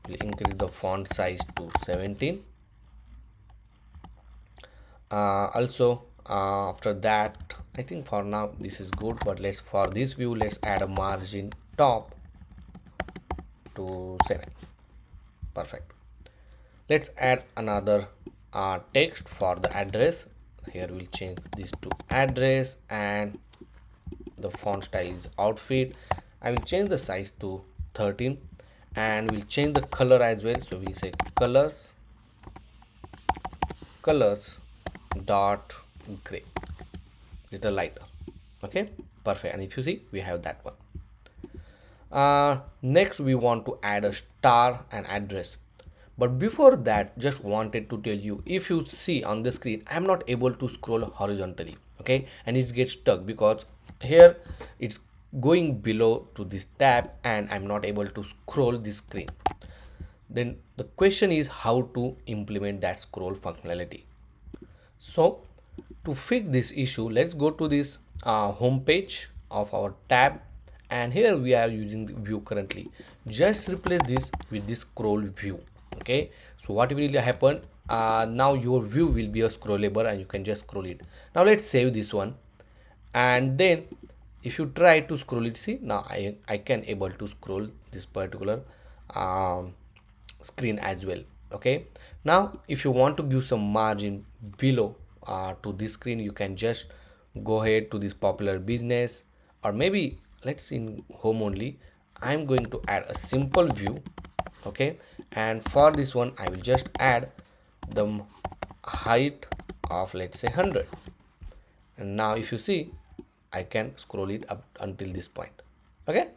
We'll increase the font size to 17. Also after that, I think for now this is good, but let's, for this view, let's add a margin top to 7. Perfect. Let's add another text for the address. Here we'll change this to address, and the font style is outfit. I will change the size to 13, and we'll change the color as well. So we'll say colors dot gray, little lighter. Okay, perfect. And if you see, we have that one. Next we want to add a star and address, but before that, just wanted to tell you, if you see on the screen, I'm not able to scroll horizontally. Okay, and it gets stuck because here it's going below to this tab, and I'm not able to scroll this screen. Then the question is how to implement that scroll functionality. So to fix this issue, let's go to this home page of our tab, and here we are using the view currently. Just replace this with this scroll view. Okay, so what will happen, now your view will be a scrollable and you can just scroll it. Now let's save this one, and then if you try to scroll it, see now I can able to scroll this particular screen as well. Okay, now if you want to give some margin below to this screen, you can just go ahead to this popular business, or maybe let's in home only. I'm going to add a simple view. Okay, and for this one I will just add the height of, let's say, 100. And now if you see, I can scroll it up until this point. Okay,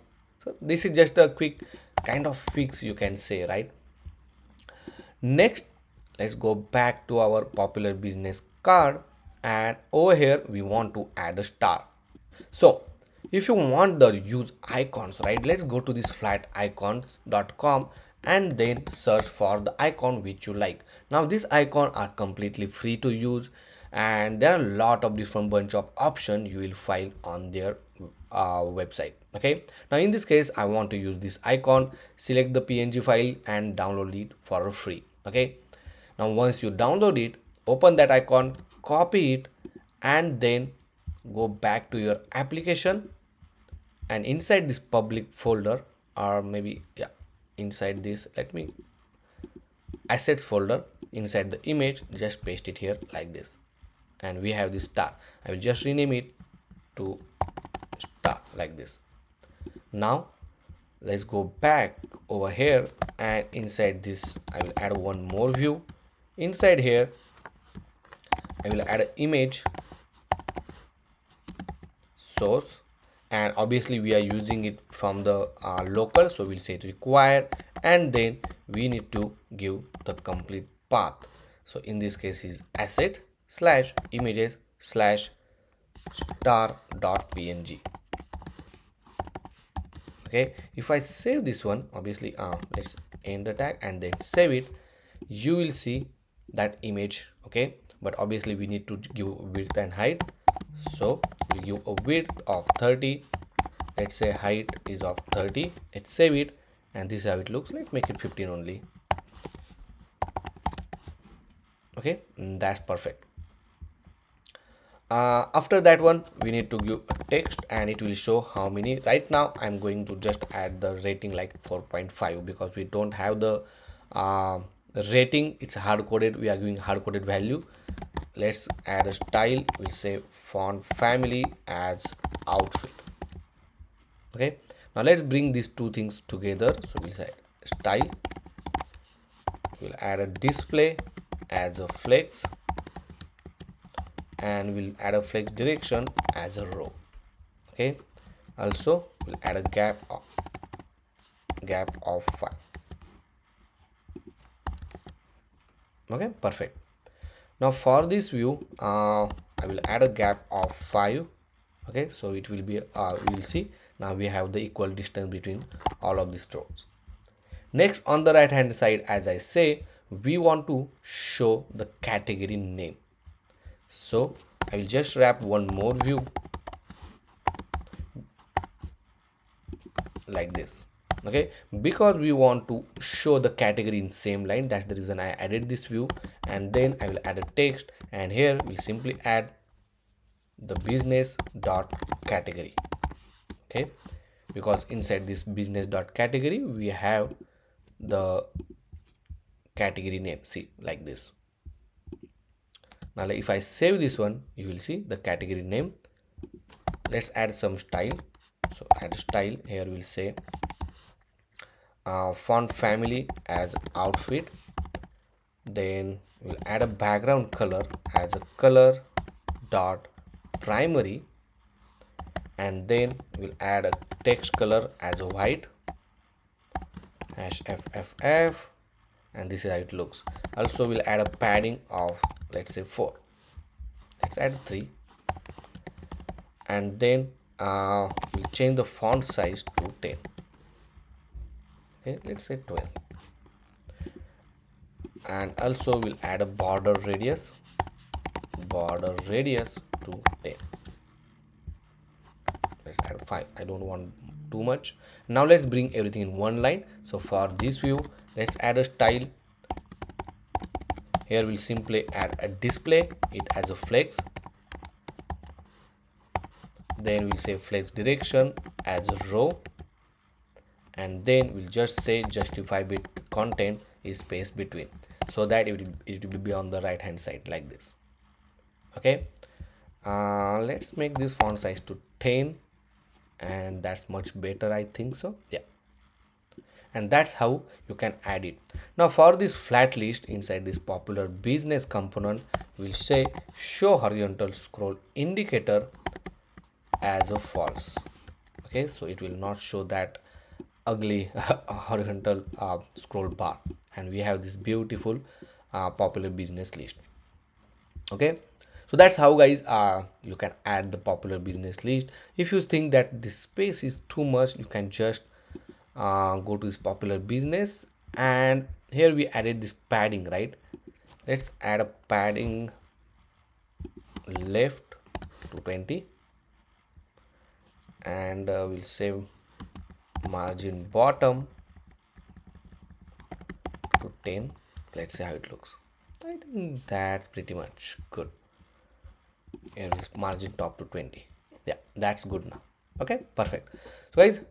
so this is just a quick kind of fix, you can say, right? Next, let's go back to our popular business card, and over here we want to add a star. So if you want the use icons, right, let's go to this flaticons.com and then search for the icon which you like. Now these icons are completely free to use, and there are a lot of different bunch of options you will find on their website. Okay, now in this case I want to use this icon. Select the png file and download it for free. Okay, now once you download it, open that icon, copy it, and then go back to your application, and inside this public folder, or maybe inside this, let me assets folder, inside the image, just paste it here like this, and we have this star. I will just rename it to star like this. Now let's go back over here, and inside this I will add one more view. Inside here I will add an image source, and obviously we are using it from the local, so we'll say it required, and then we need to give the complete path. So in this case is asset slash images slash star.png. Okay, if I save this one, obviously let's end the tag and then save it, you will see that image. Okay, but obviously we need to give width and height, so we'll give a width of 30, let's say height is of 30. Let's save it, and this is how it looks. Let's make it 15 only. Okay, that's perfect. After that one, we need to give a text, and it will show how many. Right now I'm going to just add the rating like 4.5 because we don't have the rating. It's hard coded. We are giving hard coded value. Let's add a style. We say font family as outfit. Okay, now let's bring these two things together. So we'll say style, we'll add a display as a flex, and we'll add a flex direction as a row. Okay, also we'll add a gap of 5. Okay, perfect. Now for this view I will add a gap of 5. Okay, so it will be we will see now we have the equal distance between all of these rows. Next, on the right hand side, as I say, we want to show the category name. So I will just wrap one more view like this. Okay, because we want to show the category in same line, that's the reason I added this view. And then I will add a text, and here we'll simply add the business dot category. Okay, because inside this business dot category we have the category name, see, like this. Now if I save this one, you will see the category name. Let's add some style. So add style, here we'll say font family as outfit, then we'll add a background color as a color dot primary, and then we'll add a text color as a white #FFF, and this is how it looks. Also we'll add a padding of, let's say, 4. Let's add 3, and then we'll change the font size to 10. Okay, let's say 12, and also we'll add a border radius to 10. Let's add 5. I don't want too much. Now let's bring everything in one line. So for this view, let's add a style. Here we'll simply add a display, it as a flex. then we'll say flex direction as a row, and then we'll just say justify bit content is space between, so that it will be on the right hand side like this. Okay, let's make this font size to 10, and that's much better, I think so. Yeah, and that's how you can add it. Now for this flat list, inside this popular business component, we'll say show horizontal scroll indicator as a false. Okay, so it will not show that ugly horizontal scroll bar, and we have this beautiful popular business list. Okay, so that's how, guys, you can add the popular business list. If you think that this space is too much, you can just go to this popular business, and here we added this padding, right? Let's add a padding left to 20, and we'll save margin bottom to 10. Let's see how it looks. I think that's pretty much good. Here is margin top to 20. Yeah, that's good now. Okay, perfect. So guys,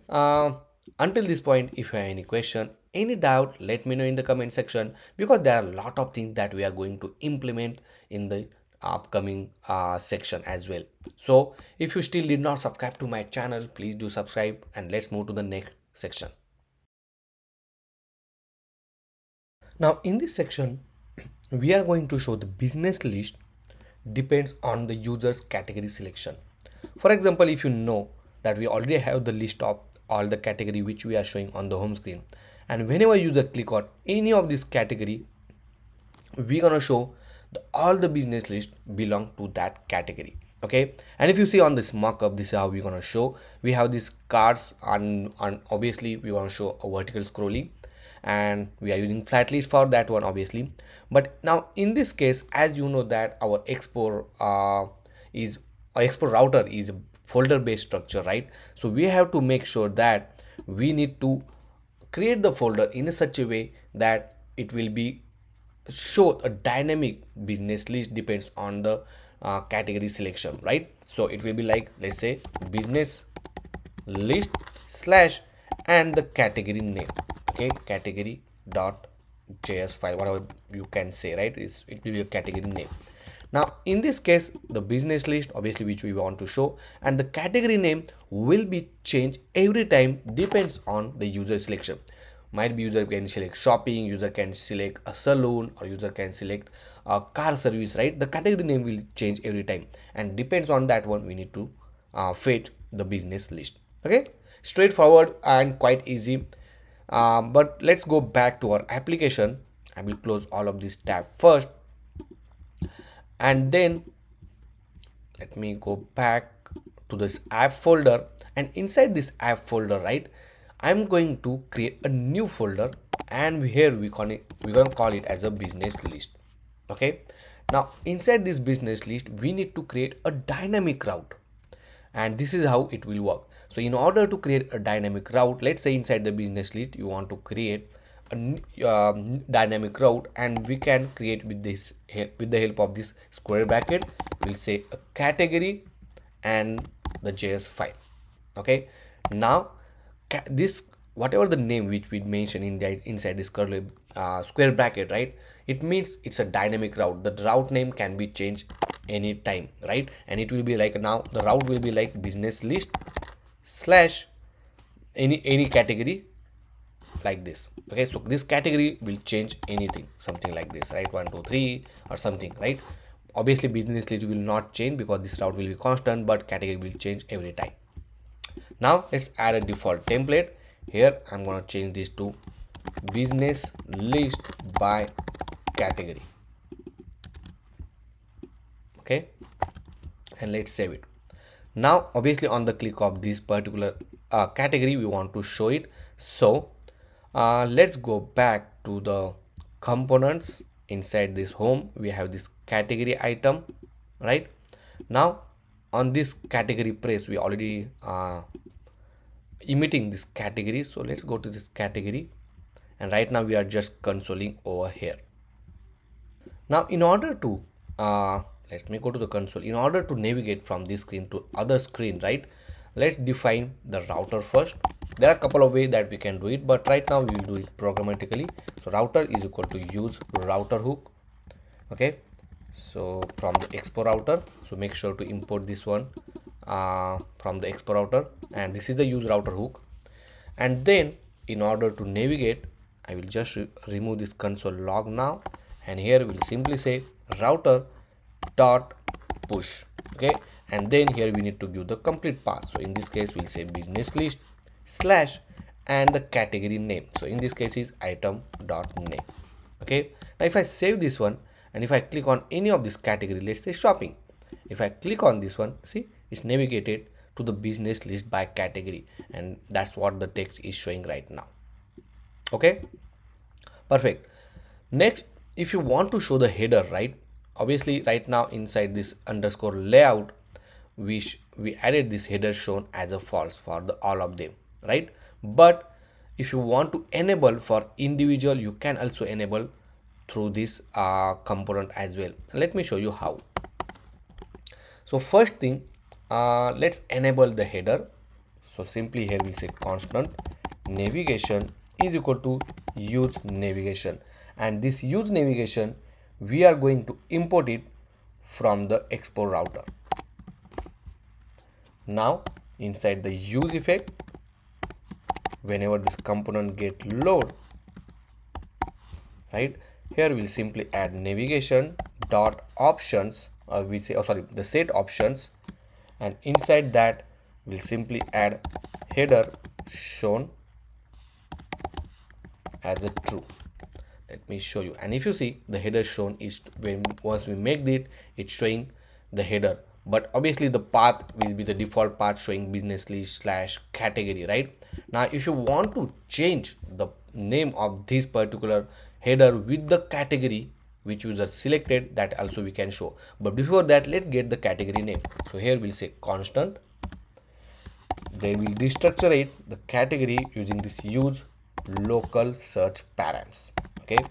until this point, if you have any question, any doubt, let me know in the comment section, because there are a lot of things that we are going to implement in the upcoming section as well. So if you still did not subscribe to my channel, please do subscribe, and let's move to the next section. Now in this section, we are going to show the business list depends on the user's category selection. For example, if you know that we already have the list of all the category which we are showing on the home screen, and whenever user click on any of this category, we're gonna show all the business list belong to that category. Okay, and if you see on this markup, this is how we're gonna show. We have these cards on obviously we want to show a vertical scrolling, and we are using Flatlist for that one, obviously. But now in this case, as you know that our Expo Expo router is a folder based structure, right? So we have to make sure that we need to create the folder in such a way that it will be show a dynamic business list depends on the category selection, right? So it will be like, let's say business list slash and the category name. Okay, category dot js file, whatever you can say, right? It will be a category name. Now in this case, the business list obviously which we want to show, and the category name will be changed every time, depends on the user selection. Might be user can select shopping, user can select a salon, or user can select a car service, right? The category name will change every time, and depends on that one we need to fetch the business list. Okay, straightforward and quite easy. But let's go back to our application. I will close all of this tab first, and then let me go back to this app folder, and inside this app folder, right, I'm going to create a new folder, and here we're gonna call it as a business list. Okay, now inside this business list we need to create a dynamic route, and this is how it will work. So in order to create a dynamic route, let's say inside the business list you want to create a dynamic route, and we can create with this, with the help of this square bracket. We'll say a category and the JS file. Okay, now this whatever the name which we mention in the inside this curly square bracket, right, it means it's a dynamic route. The route name can be changed anytime, right? And it will be like, now the route will be like business list slash any category like this. Okay, so this category will change anything, something like this, right? 1 2 3 or something, right? Obviously business list will not change because this route will be constant, but category will change every time. Now let's add a default template. Here I'm going to change this to business list by category. Okay, and let's save it. Now obviously on the click of this particular category we want to show it. So let's go back to the components. Inside this home we have this category item, right? Now on this category press, we already emitting this category. So let's go to this category, and right now we are just consoling over here. Now in order to let me go to the console. In order to navigate from this screen to other screen, right, let's define the router first. There are a couple of ways that we can do it, but right now we will do it programmatically. So router is equal to use router hook. Okay, so from the Expo router, so make sure to import this one from the Expo router, and this is the use router hook. And then in order to navigate, I will just remove this console log now, and here we'll simply say router dot push. Okay, and then here we need to give the complete path. So in this case we'll say business list slash and the category name. So in this case is item dot name. Okay, now if I save this one and if I click on any of this category, let's say shopping, if I click on this one, see, it's navigated to the business list by category, and that's what the text is showing right now. Okay, perfect. Next, if you want to show the header, right, obviously right now inside this underscore layout we added this header shown as a false for the all of them, right? But if you want to enable for individual, you can also enable through this component as well. Let me show you how. So first thing, let's enable the header. So simply here we'll say constant navigation is equal to use navigation, and this use navigation we are going to import it from the Expo router. Now inside the use effect, whenever this component get load, right, here we'll simply add navigation dot options, or we say, the set options, and inside that we'll simply add header shown as a true. Let me show you, and if you see the header shown is when once we make it, it's showing the header, but obviously the path will be the default path showing business list slash category, right? Now if you want to change the name of this particular header with the category which user selected, that also we can show, but before that let's get the category name. So here we'll say constant, then we'll destructure the category using this use local search params. Okay,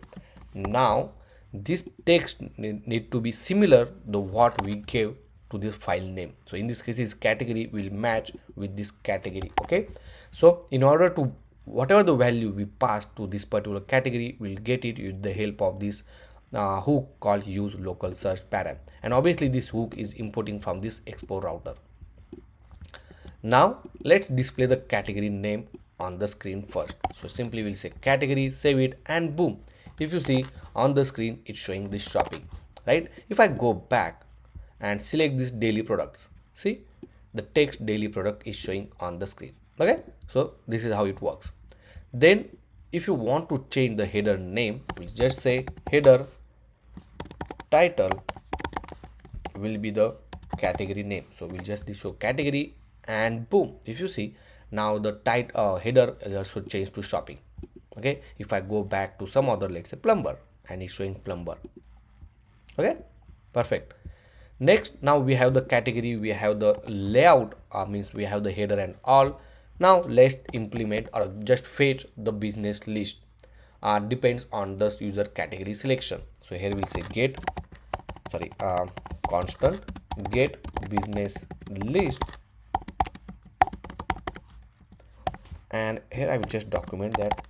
now this text need to be similar to what we gave to this file name. So in this case, this category will match with this category. Okay, so in order to whatever the value we pass to this particular category, we'll get it with the help of this hook called use local search param, and obviously this hook is importing from this Expo router. Now let's display the category name on the screen first. So simply we'll say category, save it, and boom, if you see on the screen it's showing this shopping, right? If I go back and select this daily products, see the text daily product is showing on the screen. Okay, so this is how it works. Then if you want to change the header name, we'll just say header title will be the category name. So we'll just show category, and boom, if you see now the header is also changed to shopping. Okay, if I go back to some other, let's say plumber, and it's showing plumber. Okay, perfect. Next, now we have the category, we have the layout, means we have the header and all. Now let's implement or just fetch the business list, depends on the user category selection. So here we'll say get constant get business list, and here I will just document that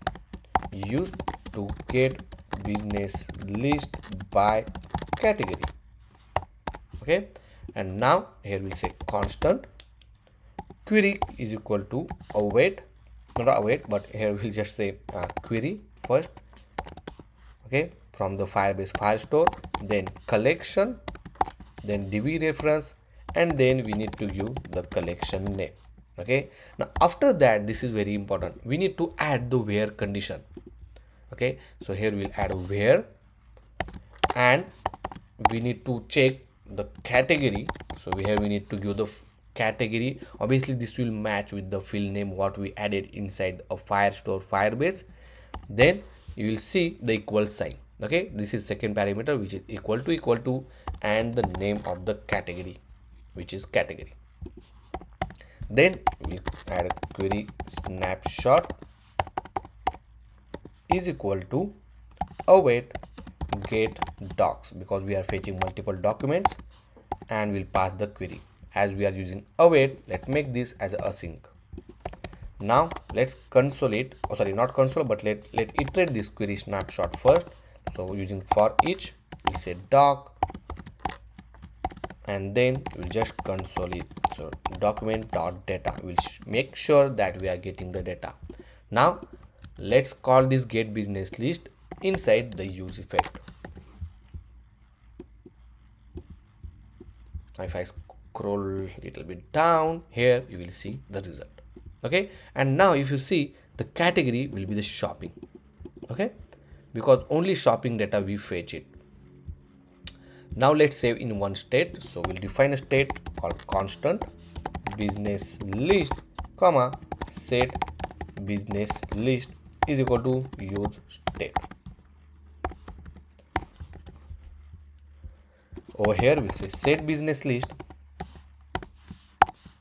used to get business list by category. Okay, and now here we'll say constant query is equal to await, not await, but here we'll just say query first. Okay, from the Firebase Firestore, then collection, then DB reference, and then we need to give the collection name. Okay, now after that, this is very important, we need to add the where condition. Okay, so here we'll add where, and we need to check the category. So here we need to give the category. Obviously this will match with the field name what we added inside a Firestore Firebase. Then you will see the equal sign. Okay, this is second parameter, which is equal to and the name of the category, which is category. Then we add a query snapshot is equal to await get docs because we are fetching multiple documents, and we'll pass the query. As we are using await, let's make this as async. Now let's console it, oh sorry, not console, but let iterate this query snapshot first. So using for each, we'll say doc, and then we'll just console it. So document.data, we'll make sure that we are getting the data. Now let's call this get business list inside the use effect. If I scroll a little bit down here, you will see the result. Okay, and now if you see, the category will be the shopping. Okay, because only shopping data we fetch it. Now let's save in one state. So we'll define a state called constant business list, comma set business list is equal to use state. Over here we say set business list,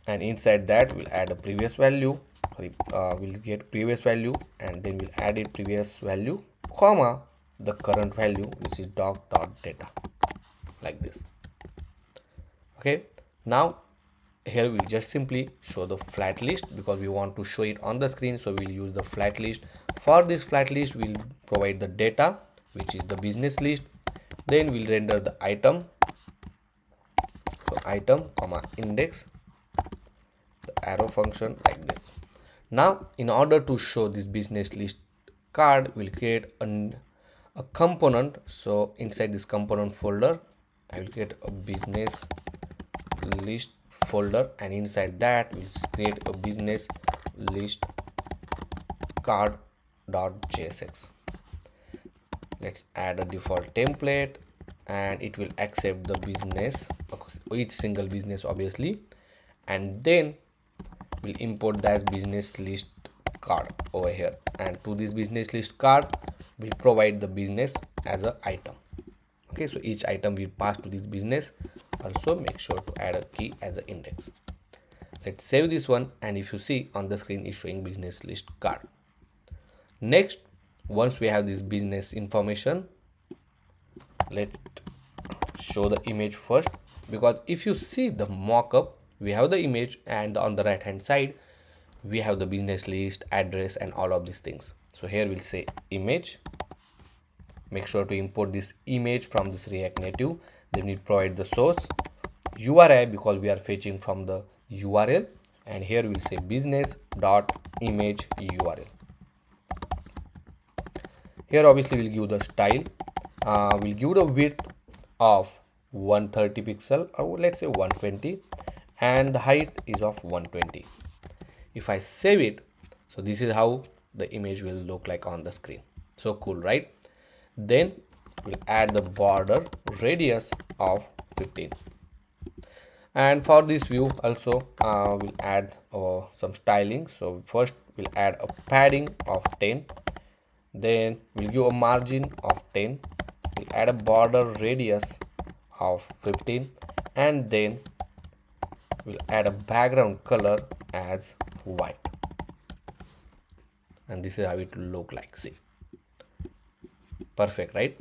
and inside that we'll add a previous value. We'll get previous value, and then we'll add it previous value, comma the current value, which is doc.data, like this. Okay, now here we'll just simply show the flat list because we want to show it on the screen, so we'll use the flat list. For this flat list, we'll provide the data, which is the business list. Then we'll render the item, so item comma index, the arrow function, like this. Now in order to show this business list card, we'll create a component. So inside this component folder, I will create a business list folder, and inside that we'll create a business list card.jsx. Let's add a default template, and it will accept the business, each single business obviously, and then we'll import that business list card over here, and to this business list card we'll provide the business as an item. Okay, so each item we pass to this business. Also make sure to add a key as an index. Let's save this one, and if you see on the screen is showing business list card. Next, once we have this business information, let's show the image first, because if you see the mockup, we have the image, and on the right hand side we have the business list, address, and all of these things. So here we'll say image. Make sure to import this image from this React Native. Then we provide the source URI because we are fetching from the URL, and here we'll say business.image URL. Here obviously we'll give the style, we'll give the width of 130 pixel, or let's say 120, and the height is of 120. If I save it, so this is how the image will look like on the screen. So cool, right? Then we'll add the border radius of 15, and for this view also we'll add some styling. So first we'll add a padding of 10, then we'll give a margin of 10, we'll add a border radius of 15, and then we'll add a background color as white, and this is how it will look like. See, perfect, right?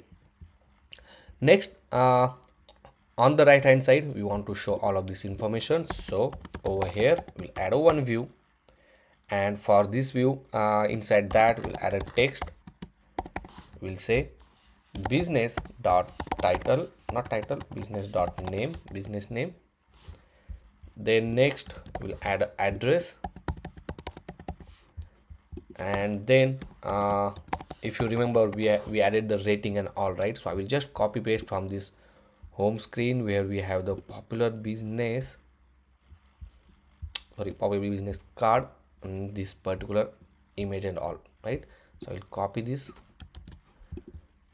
Next, on the right hand side we want to show all of this information. So over here we'll add a one view, and for this view inside that we'll add a text. We'll say business dot title, not title, business dot name, business name. Then next we'll add an address, and then if you remember we added the rating and all, right? So I will just copy paste from this home screen where we have the popular business card and this particular image and all, right? So I'll copy this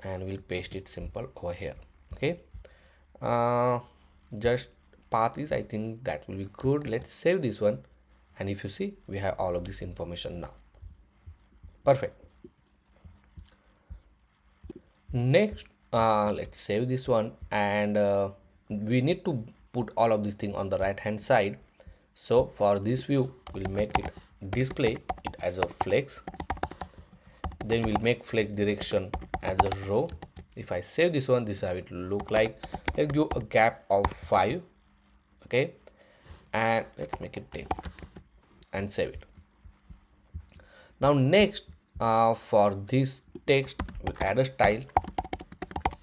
and we'll paste it simple over here. Okay, just path is, I think that will be good. Let's save this one, and if you see we have all of this information now. Perfect. Next, let's save this one, and we need to put all of this thing on the right hand side. So for this view we'll make it display it as a flex, then we'll make flex direction as a row, If I save this one, this is how it will look like. Let's give a gap of 5. Okay, and let's make it 10 and save it. Now next, for this text, we'll add a style.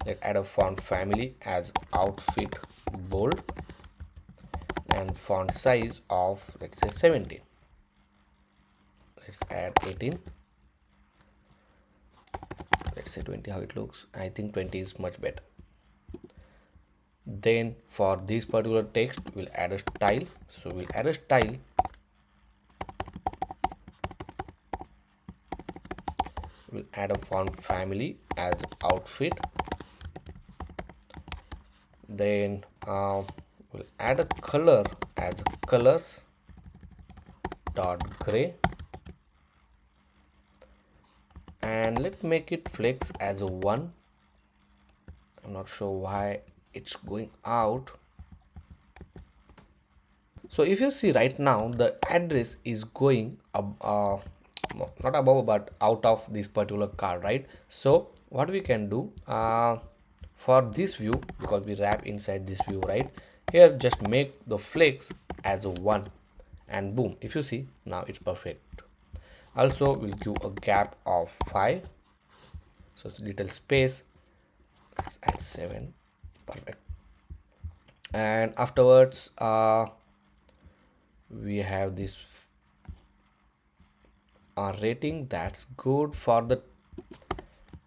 Let's add a font family as outfit bold and font size of, let's say, 17. Let's add 18. Let's say 20. How it looks? I think 20 is much better. Then for this particular text, we'll add a style. So we'll add a style. We'll add a font family as outfit. Then we'll add a color as colors dot gray, and let's make it flex as a 1. I'm not sure why it's going out. So if you see right now, the address is going up, not above but out of this particular card, right? So what we can do, for this view, because we wrap inside this view, right here, just make the flex as a 1, and boom, if you see, now it's perfect. Also we'll give a gap of 5, so it's a little space. Let's add 7. Perfect. And afterwards, we have this rating. That's good. For the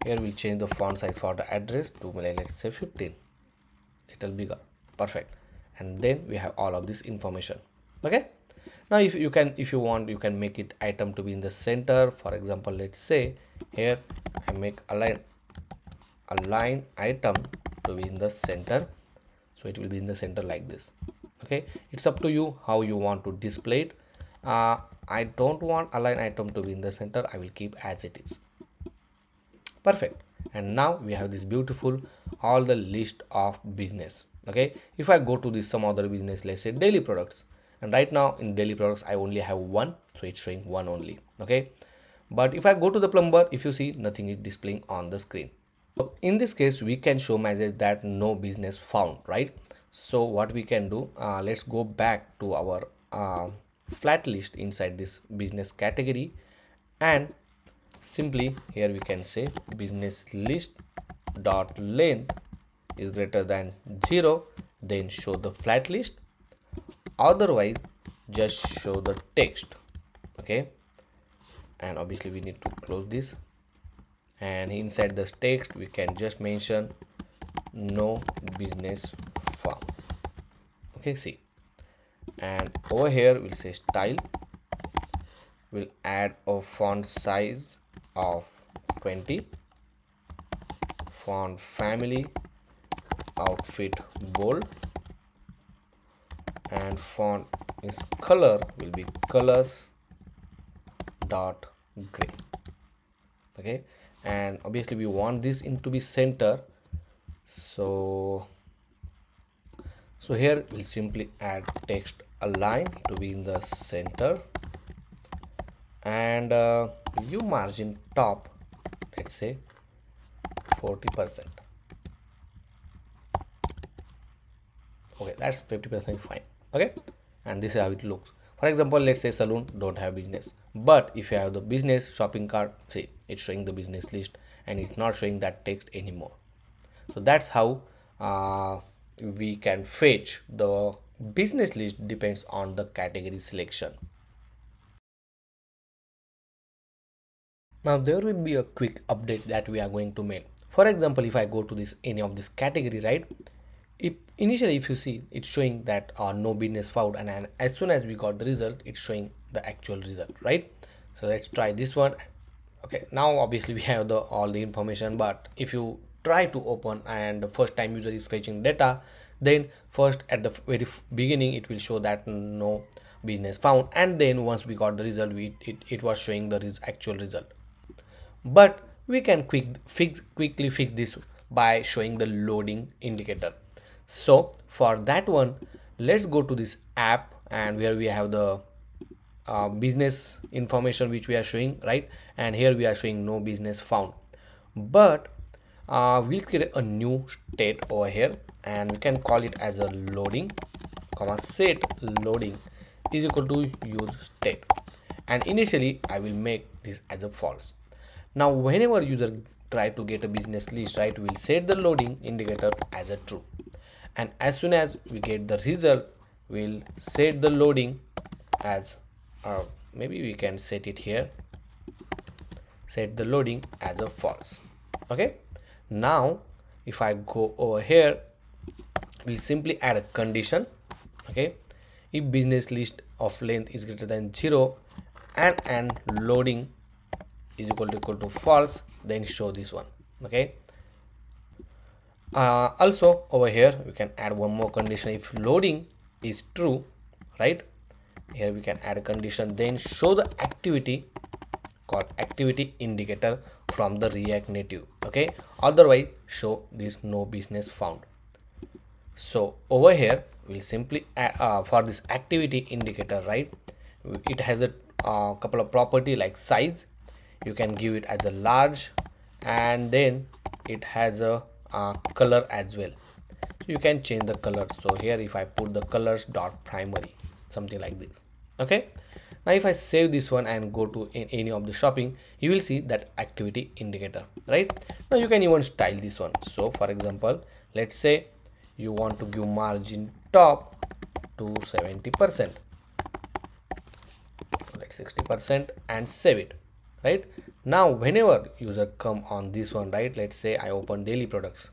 here, we'll change the font size for the address to, let's say, 15, little bigger. Perfect. And then we have all of this information. Okay, now if you want, you can make it item to be in the center. For example, let's say here I make align item to be in the center, so it will be in the center like this. Okay, it's up to you how you want to display it. I don't want align item to be in the center. I will keep as it is. Perfect. And now we have this beautiful all the list of business. Okay, if I go to this some other business, let's say daily products, and right now in daily products I only have 1, so it's showing 1 only. Okay, but if I go to the plumber, if you see, nothing is displaying on the screen. So in this case, we can show message that no business found, right? So what we can do, let's go back to our flat list inside this business category, and simply here we can say business list dot length is greater than 0, then show the flat list, otherwise just show the text. Okay, and obviously we need to close this, and inside this text we can just mention no business found. Okay, see, and over here we'll say style, we'll add a font size of 20, font family outfit bold, and font is color will be colors dot gray. Okay, and obviously we want this in to be center, so here we'll simply add text align to be in the center, and view margin top, let's say 40%. Okay, that's 50% fine. Okay, and this is how it looks. For example, let's say salon don't have business, but if you have the business shopping cart, see, it's showing the business list and it's not showing that text anymore. So that's how we can fetch the business list, depends on the category selection. Now there will be a quick update that we are going to make. For example, if I go to this any of this category, right, if initially if you see, it's showing that no business found, and as soon as we got the result, it's showing the actual result, right? So let's try this one. Okay, now obviously we have the all the information, but if you try to open and the first time user is fetching data, then first at the very beginning it will show that no business found, and then once we got the result, it was showing the actual result. But we can quickly fix this by showing the loading indicator. So for that one, let's go to this app, and where we have the business information which we are showing, right? And here we are showing no business found, but we'll create a new state over here, and we can call it as a loading, comma set loading is equal to use state, and initially I will make this as a false. Now whenever user try to get a business list, right, we'll set the loading indicator as a true, and as soon as we get the result, we'll set the loading as maybe we can set it here, set the loading as a false. Okay, now if I go over here, we'll simply add a condition. Okay, if business list of length is greater than 0 and loading is equal to false, then show this one. Okay, also over here we can add one more condition. If loading is true, right, here we can add a condition, then show the activity called activity indicator from the React Native. Okay, otherwise show this no business found. So over here we'll simply add, for this activity indicator, right, it has a couple of property like size. You can give it as a large, and then it has a color as well, so you can change the color. So here if I put the colors dot primary, something like this. Okay, now if I save this one and go to any of the shopping, you will see that activity indicator, right? Now you can even style this one. So for example, let's say you want to give margin top to 70%, let's 60%, and save it. Right now whenever user come on this one, right, let's say I open daily products.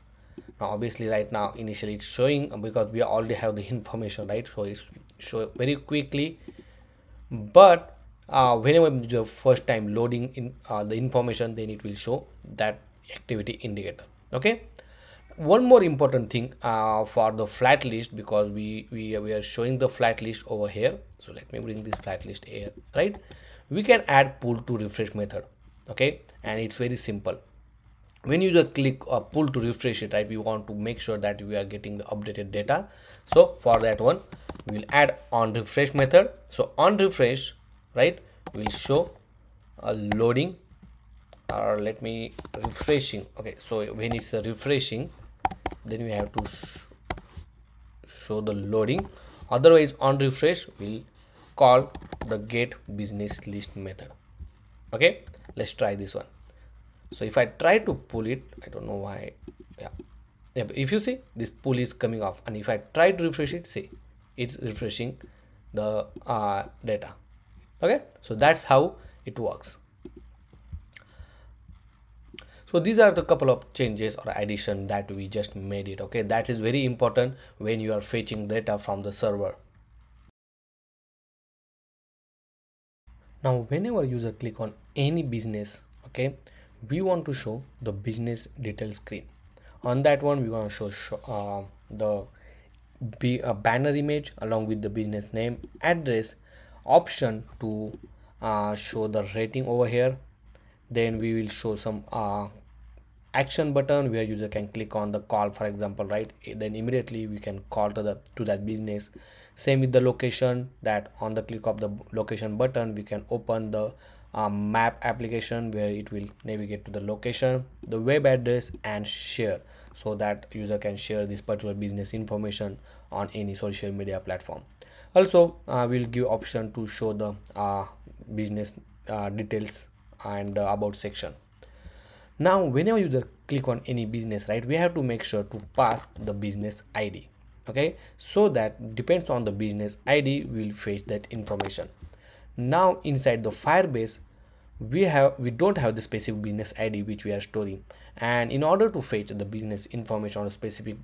Now obviously right now initially it's showing because we already have the information, right, so it's show very quickly, but whenever the first time loading in the information, then it will show that activity indicator. Okay, one more important thing for the flat list, because we are showing the flat list over here. So let me bring this flat list here, right? We can add pull to refresh method. Okay, and it's very simple. When you just click pull to refresh it, right, we want to make sure that we are getting the updated data. So for that one, we will add on refresh method. So on refresh, right, will show a loading, or let me refreshing. Okay, so when it's refreshing, then we have to show the loading. Otherwise on refresh we'll call the get business list method. Okay, let's try this one. So if I try to pull it, I don't know why. Yeah, but if you see, this pull is coming off, and if I try to refresh it, see, it's refreshing the data. Okay, so that's how it works. So these are the couple of changes or addition that we just made it. Okay, that is very important when you are fetching data from the server. Now whenever user click on any business, okay, we want to show the business detail screen. On that one we want to show the banner image along with the business name, address, option to show the rating over here. Then we will show some action button where user can click on the call, for example, right, then immediately we can call to that business. Same with the location, that on the click of the location button we can open the map application where it will navigate to the location, the web address, and share, so that user can share this particular business information on any social media platform. Also we'll give option to show the business details and about section. Now whenever user click on any business, right, we have to make sure to pass the business ID. Okay, so that depends on the business ID, will fetch that information. Now inside the Firebase we don't have the specific business ID which we are storing, and in order to fetch the business information on a specific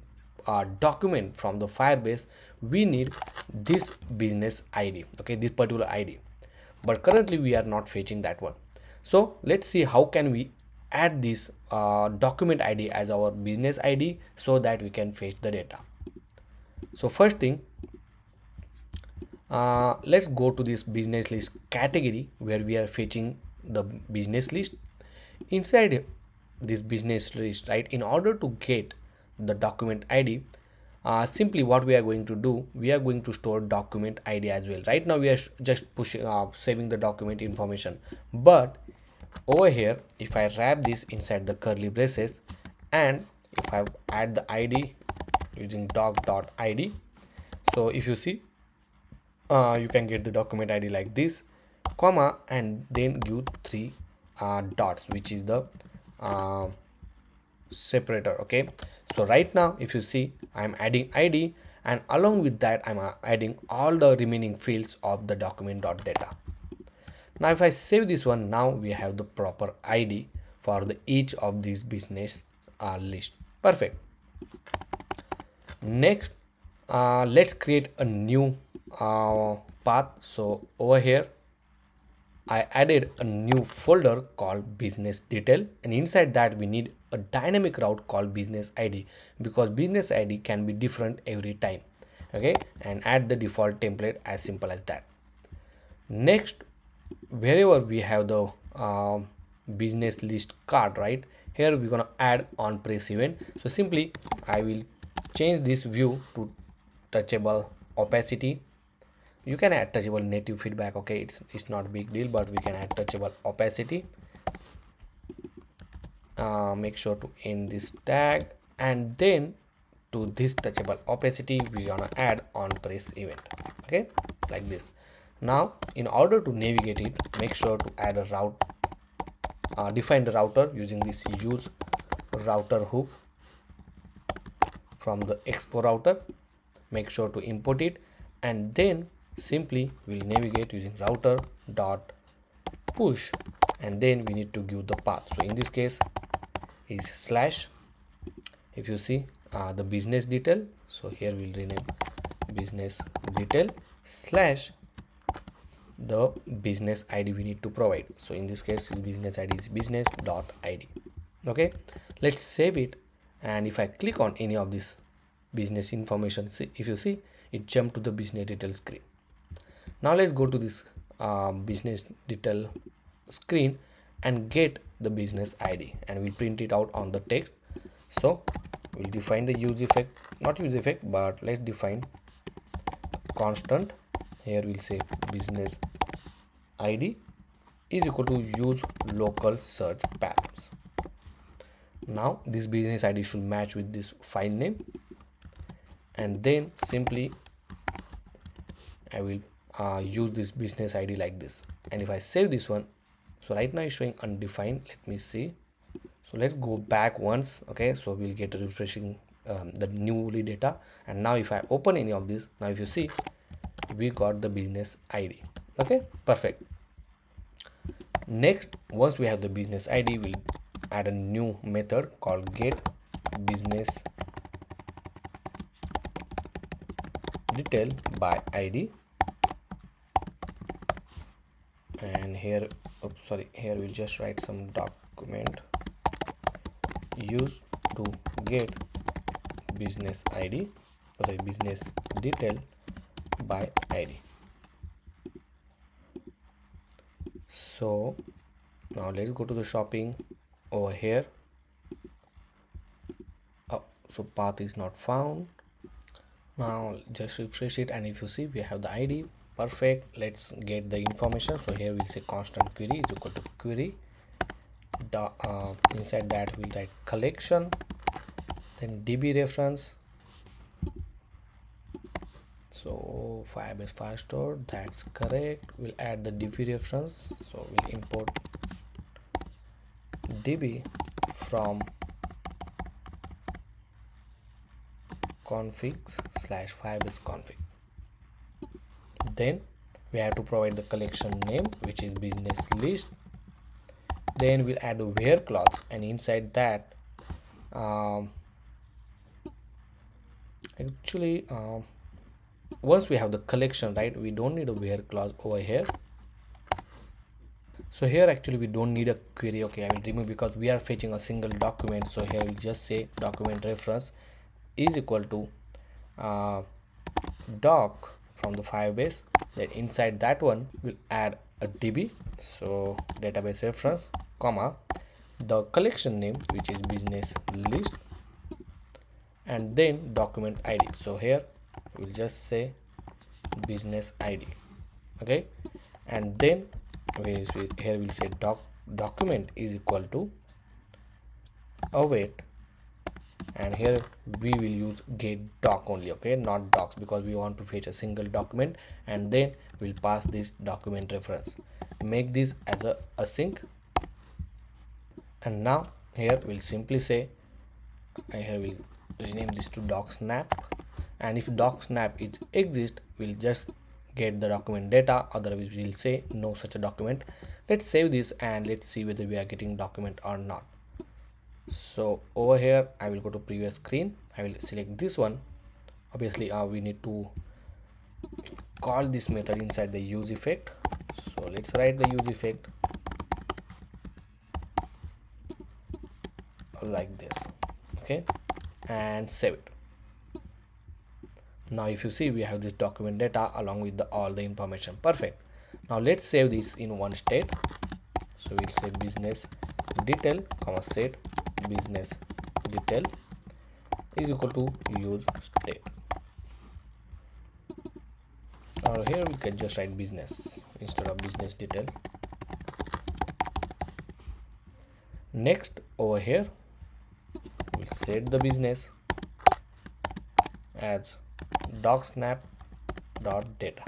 document from the Firebase, we need this business ID. Okay, this particular ID, but currently we are not fetching that one. So let's see how can we add this document ID as our business ID so that we can fetch the data. So first thing, let's go to this business list category where we are fetching the business list. Inside this business list, right, in order to get the document ID, simply what we are going to do, we are going to store document ID as well. Right now we are just pushing saving the document information, but over here if I wrap this inside the curly braces and if I add the ID using doc.id, so if you see, you can get the document ID like this, comma, and then give three dots, which is the separator. Okay, so right now if you see, I'm adding ID, and along with that I'm adding all the remaining fields of the document.data. Now if I save this one, now we have the proper ID for the each of these business list. Perfect. Next, let's create a new path. So over here I added a new folder called business detail, and inside that we need a dynamic route called business ID, because business ID can be different every time. Okay, and add the default template, as simple as that. Next, wherever we have the business list card, right here we're gonna add on press event. So simply I will change this view to touchable opacity. You can add touchable native feedback. Okay, it's not a big deal, but we can add touchable opacity. Make sure to end this tag, and then to this touchable opacity we're gonna add on press event. Okay, like this. Now in order to navigate it, make sure to add a route, define the router using this use router hook from the Expo router. Make sure to import it, and then simply we'll navigate using router dot push, and then we need to give the path. So in this case is slash, if you see, the business detail. So here we'll rename business detail slash the business ID we need to provide. So in this case business ID is business.id. Okay, let's save it, and if I click on any of this business information, see, if you see, it jumped to the business detail screen. Now let's go to this business detail screen and get the business ID, and we'll print it out on the text. So we'll define the use effect, not use effect, but let's define constant. Here we'll say business ID is equal to use local search params. Now this business ID should match with this file name, and then simply I will use this business ID like this. And if I save this one, so right now it's showing undefined. Let me see. So let's go back once. Okay, so we'll get a refreshing the newly data, and now if I open any of this, now if you see, we got the business ID. Okay, perfect. Next, once we have the business ID, we'll add a new method called get business detail by ID, and here, here we'll just write some document use to get business ID, sorry, business detail by ID. So now let's go to the shopping over here. Oh, so path is not found. Now just refresh it, and if you see, we have the ID. Perfect. Let's get the information. So here we'll say constant query is equal to query. Inside that we'll write collection, then DB reference. So Firebase Firestore, that's correct. We'll add the DB reference. So we'll import DB from configs / Firebase config. Then we have to provide the collection name, which is business list. Then we'll add a where clause, and inside that once we have the collection, right, we don't need a where clause over here. So here actually we don't need a query. Okay, I will remove because we are fetching a single document. So here we'll just say document reference is equal to doc from the Firebase. Then inside that one we'll add a DB, so database reference, comma, the collection name, which is business list, and then document ID. So here we'll just say business ID. Okay, and then here we'll say document is equal to await and here we will use get doc only, okay, not docs, because we want to fetch a single document and then we'll pass this document reference. Make this as a async, and now here we'll simply say, here we'll rename this to doc snap, and if doc snap is exist, we'll just get the document data, otherwise we'll say no such a document. Let's save this and let's see whether we are getting document or not. So over here I will go to previous screen, I will select this one. Obviously we need to call this method inside the use effect, so let's write the use effect like this, okay, and save it. Now if you see, we have this document data along with all the information. Perfect. Now let's save this in one state. So we'll say business detail comma set business detail is equal to use state, or here we can just write business instead of business detail. Next over here we'll set the business as docsnap.data.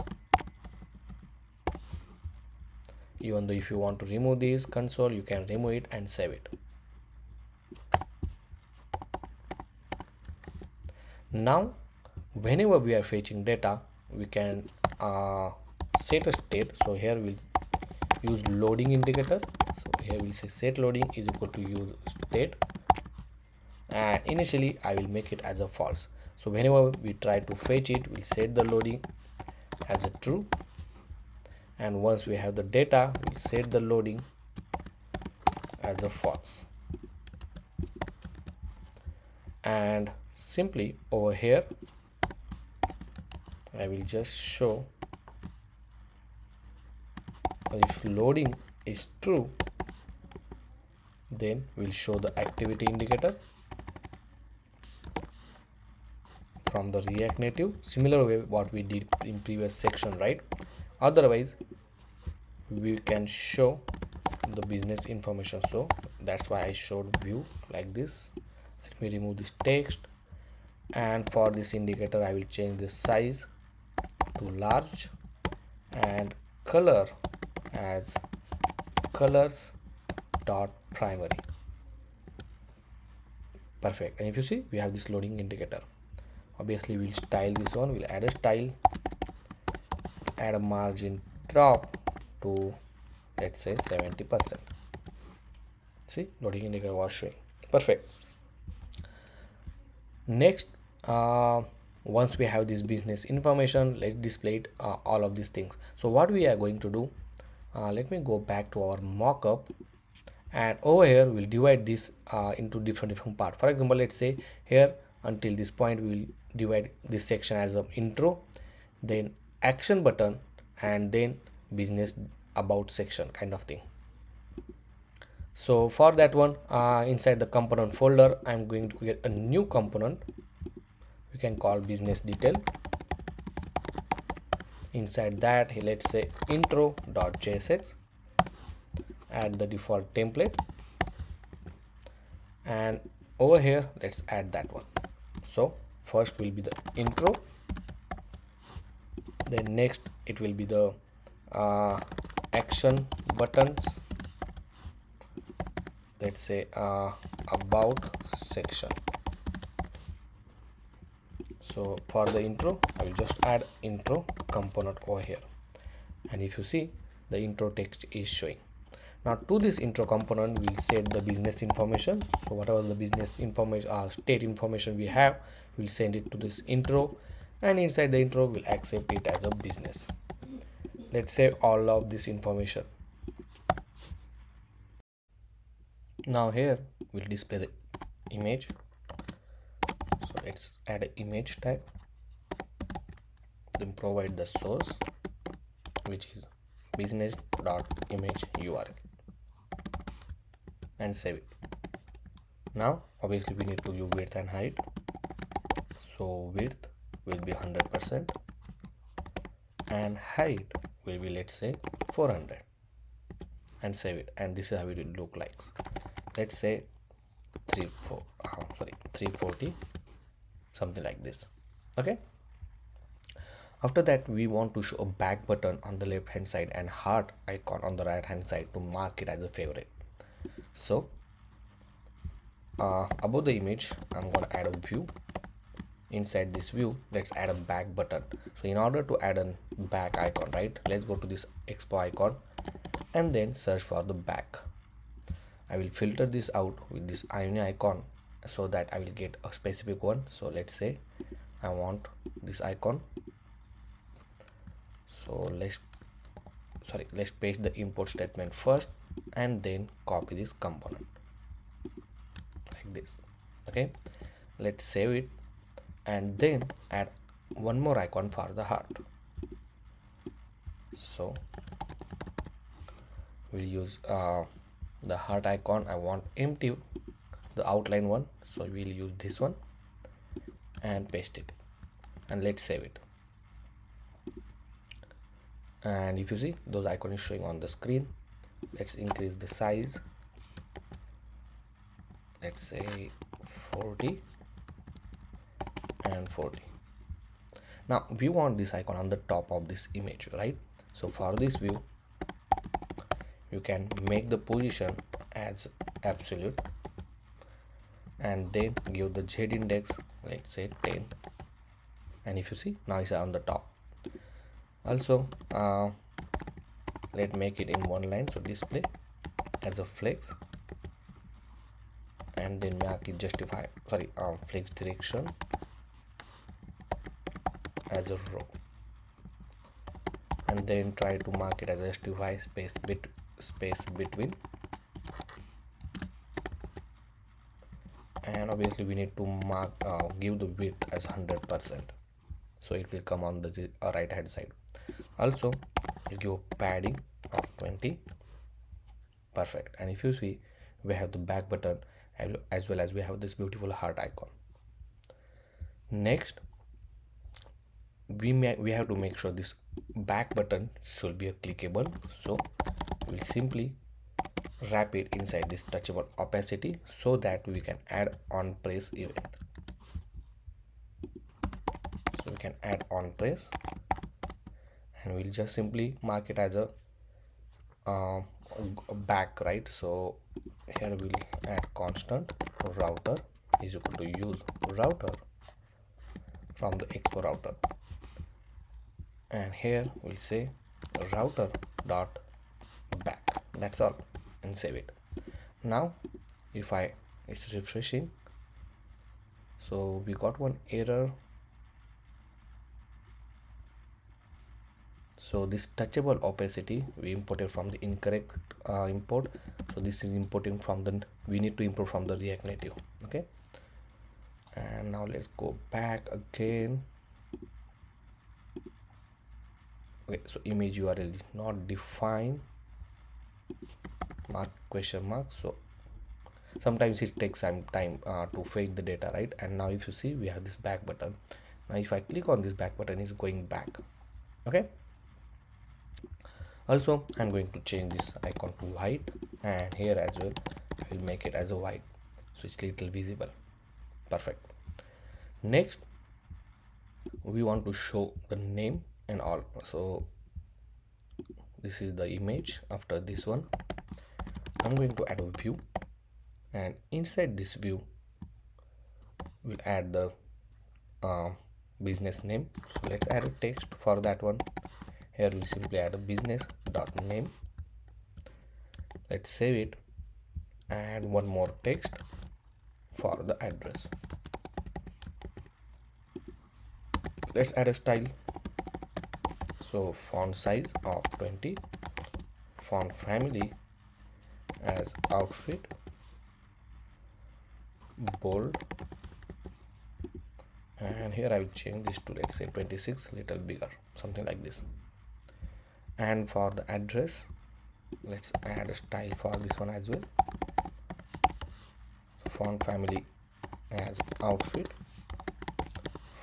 Even though if you want to remove this console, you can remove it and save it. Now whenever we are fetching data, we can set a state. So here we'll use loading indicator. So here we'll say set loading is equal to use state, and initially I will make it as a false. So whenever we try to fetch it, we'll set the loading as a true, and once we have the data, we'll set the loading as a false. And simply over here I will just show, if loading is true, then we'll show the activity indicator from the React Native, similar way what we did in previous section, right? Otherwise we can show the business information, so that's why I showed view like this. Let me remove this text, and for this indicator I will change the size to large and color as colors dot primary. Perfect. And if you see, we have this loading indicator. Obviously we'll style this one, we'll add a style, add a margin drop to, let's say, 70%. See, loading indicator was showing. Perfect. Next, once we have this business information, let's display it, all of these things. So what we are going to do, let me go back to our mockup, and over here we'll divide this into different parts. For example, let's say here until this point we will divide this section as an intro, then action button, and then business about section kind of thing. So for that one, inside the component folder, I'm going to create a new component. We can call business detail. Inside that, let's say intro.jsx, add the default template, and over here let's add that one. So first will be the intro, then next it will be the action buttons, let's say about section. So for the intro I will just add intro component over here, and if you see, the intro text is showing. Now to this intro component we'll set the business information. So whatever the business information, state information we have, we'll send it to this intro, and inside the intro we'll accept it as a business. Let's save all of this information. Now here we'll display the image. So let's add an image tag, then provide the source, which is business.image URL, and save it. Now obviously we need to give width and height, so width will be 100% and height will be, let's say, 400, and save it. And this is how it will look like. Let's say 3 340, something like this. Okay, after that we want to show a back button on the left hand side and heart icon on the right hand side to mark it as a favorite. So above the image I'm gonna add a view. Inside this view, let's add a back button. So in order to add a back icon, right, let's go to this Expo icon and then search for the back. I will filter this out with this Ioni icon so that I will get a specific one. So let's say I want this icon. So let's paste the import statement first and then copy this component like this. Okay, let's save it and then add one more icon for the heart. So we'll use the heart icon. I want empty, the outline one, so we'll use this one and paste it, and let's save it. And if you see, those icons is showing on the screen. Let's increase the size, let's say 40 and 40. Now we want this icon on the top of this image, right? So for this view you can make the position as absolute and then give the Z index, let's say 10, and if you see, now it's on the top. Also let's make it in one line, so display as a flex and then make it justify, flex direction as a row, and then try to mark it as a justify space between, and obviously we need to mark give the width as 100%, so it will come on the right hand side. Also you give padding of 20, perfect. And if you see, we have the back button as well as we have this beautiful heart icon. Next we have to make sure this back button should be a clickable, so we'll simply wrap it inside this touchable opacity so that we can add on press event. So we can add on press and we'll just simply mark it as a back, right? So here we'll add constant router is equal to use router from the Expo router, and here we'll say router dot back. That's all, and save it. Now if it's refreshing, so we got one error. So this touchable opacity we imported from the incorrect import, so this is importing from the, we need to import from the React Native. Okay, and now let's go back again. Okay, so image URL is not defined, mark question mark, so sometimes it takes some time to fetch the data, right? And now if you see, we have this back button. Now if I click on this back button, it's going back. Okay, also I'm going to change this icon to white, and here as well I will make it as a white, so it's little visible. Perfect. Next we want to show the name and all, so this is the image. After this one I'm going to add a view, and inside this view we'll add the business name. So let's add a text for that one. Here we'll simply add a business dot name. Let's save it, and one more text for the address. Let's add a style, so font size of 20, font family as outfit, bold, and here I will change this to, let's say 26, little bigger, something like this. And for the address, let's add a style for this one as well, font family as outfit,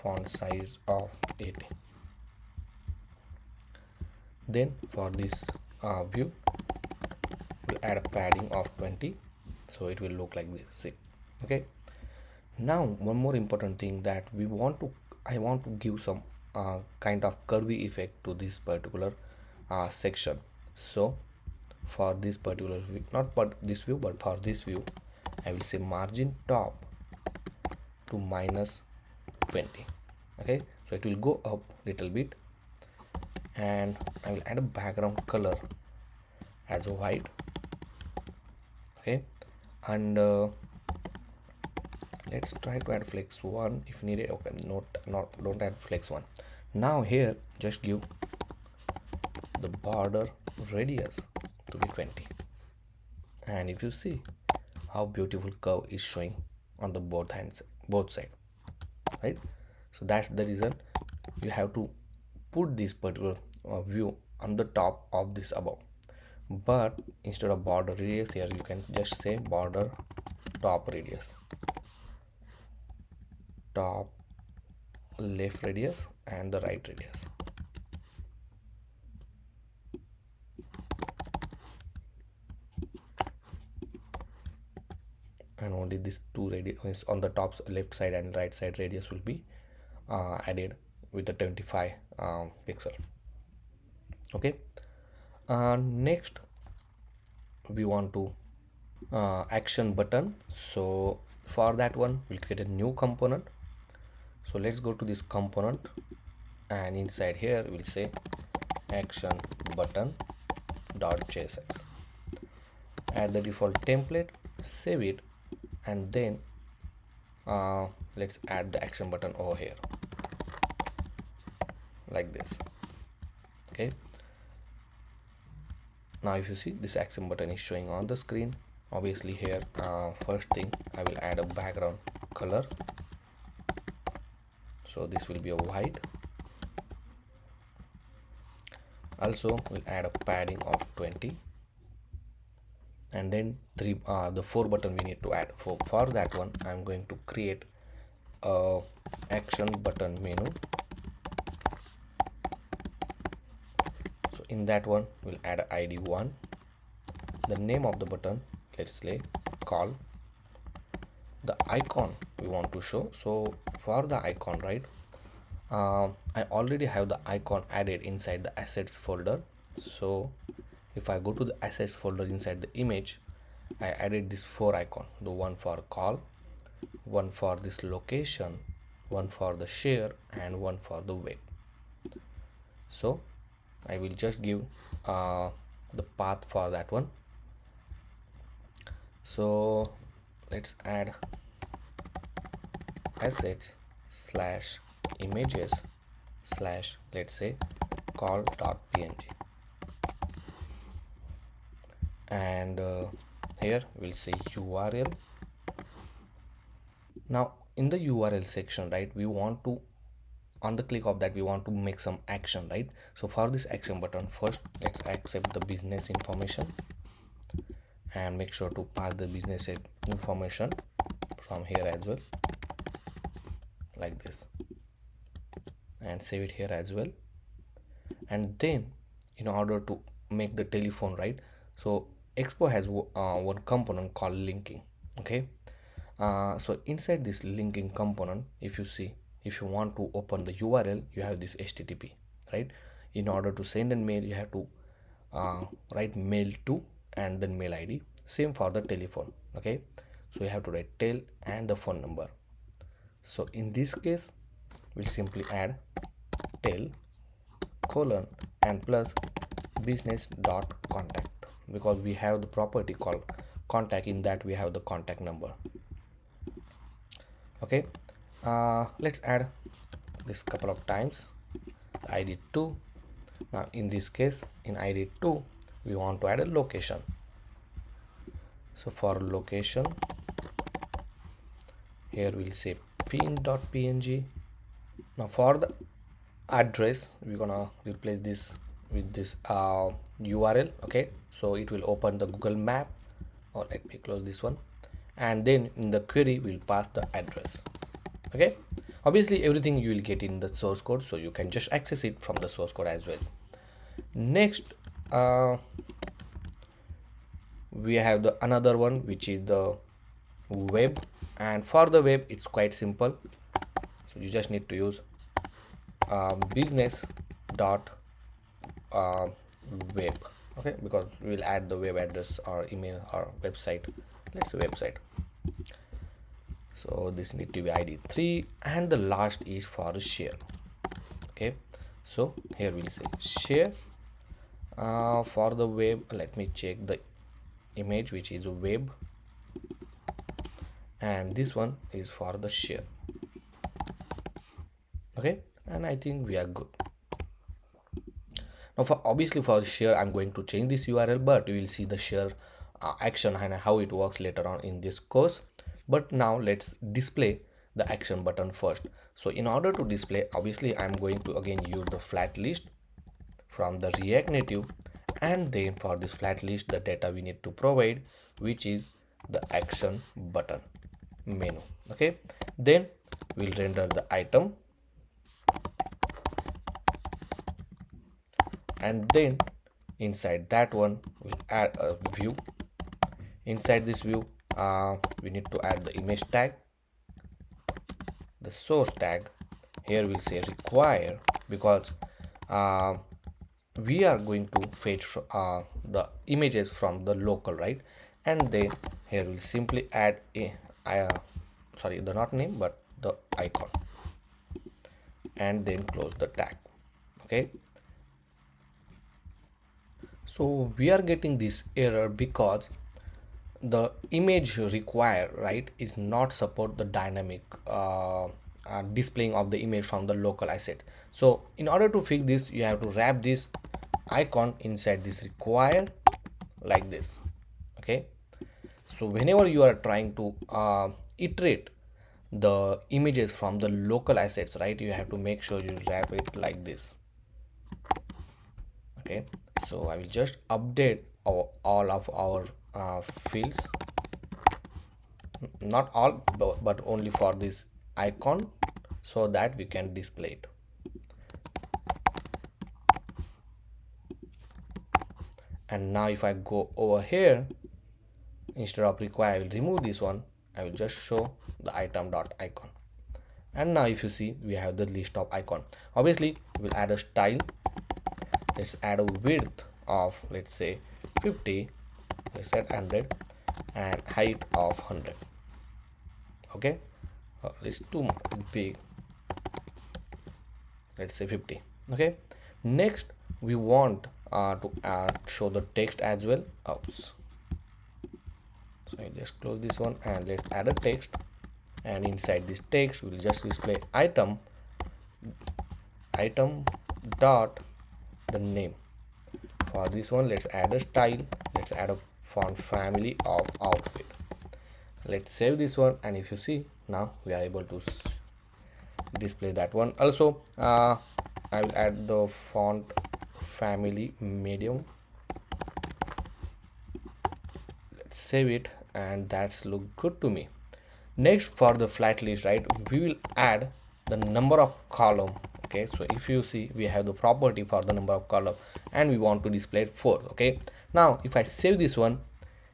font size of 80. Then for this view we'll add a padding of 20, so it will look like this. See, okay, Now one more important thing that I want to give some kind of curvy effect to this particular section. So for this particular view, not for this view but for this view, I will say margin top to -20. Okay, so it will go up little bit, and I will add a background color as a white. Okay, and let's try to add flex 1 if needed. Okay, don't add flex 1. Now here just give the border radius to be 20, and if you see how beautiful curve is showing on the both side, right? So that's the reason you have to put this particular view on the top of this above. But instead of border radius, here you can just say border top radius, top left radius and the right radius. And only these two radius on the top left side and right side radius will be added with the 25 pixel. Okay, next we want to action button. So for that one we'll create a new component. So let's go to this component, and inside here we'll say action button .jsx, add the default template, save it, and then let's add the action button over here like this. Okay, now if you see, this action button is showing on the screen. Obviously here first thing I will add a background color, so this will be a white. Also we'll add a padding of 20, and then the 4 button we need to add. For that one I'm going to create a action button menu. So in that one we'll add ID 1, the name of the button, let's say call, the icon we want to show. So for the icon, right, I already have the icon added inside the assets folder. So if I go to the assets folder inside the image, I added this 4 icon, the one for call, one for this location, one for the share, and one for the web. So I will just give the path for that one. So let's add assets slash images slash, let's say, call.png, and here we'll say URL. Now in the URL section, right, we want to, on the click of that, we want to make some action, right? So for this action button, first let's accept the business information and make sure to pass the business information from here as well, like this, and save it here as well. And then in order to make the telephone, right, so Expo has one component called linking. Okay, so inside this linking component, if you see, if you want to open the URL, you have this HTTP, right? In order to send a mail, you have to write mail to and then mail ID. Same for the telephone. Okay, so you have to write tel and the phone number. So in this case we'll simply add tel colon and plus business dot contact, because we have the property called contact. In that we have the contact number. Okay, let's add this couple of times, the ID 2. Now in this case, in ID 2 we want to add a location. So for location, here we'll say pin.png. Now for the address, we're gonna replace this with this URL. Okay, so it will open the Google map, or let me close this one, and then in the query we'll pass the address. Okay, obviously everything you will get in the source code, so you can just access it from the source code as well. Next we have the another one, which is the web, and for the web it's quite simple. So you just need to use business dot web, okay, because we will add the web address or email or website. Let's say website. So this need to be id 3, and the last is for the share. Okay, so here we'll say share for the web. Let me check the image, which is web, and this one is for the share. Okay, and I think we are good. Now for obviously for share I'm going to change this URL, but you will see the share action and how it works later on in this course. But now let's display the action button first. So in order to display, obviously I'm going to again use the Flatlist from the React Native, and then for this Flatlist the data we need to provide, which is the action button menu. Okay, then we'll render the item, and then inside that one we'll add a view. Inside this view we need to add the image tag, the source tag. Here we'll say require, because we are going to fetch the images from the local, right? And then here we'll simply add a sorry, the not name but the icon, and then close the tag. Okay, so we are getting this error because the image required, right, is not support the dynamic displaying of the image from the local asset. So in order to fix this, you have to wrap this icon inside this required like this. Okay, so whenever you are trying to iterate the images from the local assets, right, you have to make sure you wrap it like this. Okay, so I will just update all of our fields, not all but only for this icon, so that we can display it. And now if I go over here, instead of require, I will remove this one. I will just show the item.icon, and now if you see, we have the list of icon. Obviously we'll add a style. Let's add a width of, let's say 50, let's set 100, and height of 100. Okay, it's too big, let's say 50. Okay, next we want to show the text as well. Oops. So I just close this one, and let's add a text, and inside this text we'll just display item dot the name. For this one, let's add a style. Let's add a font family of outfit. Let's save this one, and if you see, now we are able to display that one. Also I will add the font family medium. Let's save it, and that's look good to me. Next, for the Flatlist, right, we will add the number of column. Okay, so if you see, we have the property for the number of column, and we want to display 4. Okay, now if I save this one,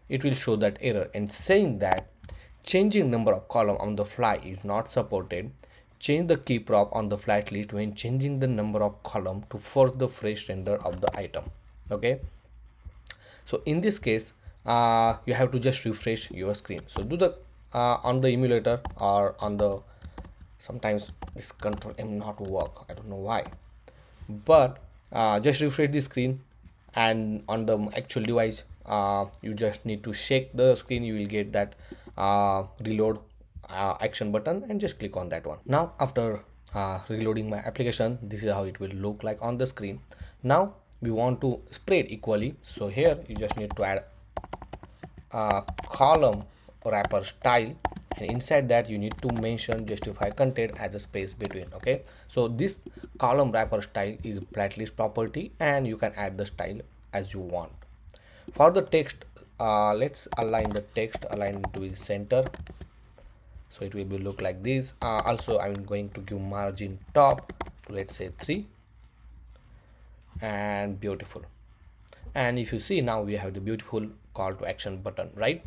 it will show that error and saying that changing number of column on the fly is not supported. Change the key prop on the Flatlist when changing the number of column to force the fresh render of the item. Okay, so in this case you have to just refresh your screen. So do the on the emulator or on the, sometimes this control M not work, I don't know why, but just refresh the screen, and on the actual device you just need to shake the screen. You will get that reload action button, and just click on that one. Now after reloading my application, this is how it will look like on the screen. Now we want to spread equally, so here you just need to add column wrapper style, and inside that you need to mention justify content as a space between. Okay, so this column wrapper style is Flatlist property, and you can add the style as you want. For the text, let's align the text, align to the center, so it will be look like this. Also I'm going to give margin top to, let's say 3, and beautiful. And if you see, now we have the beautiful call to action button, right?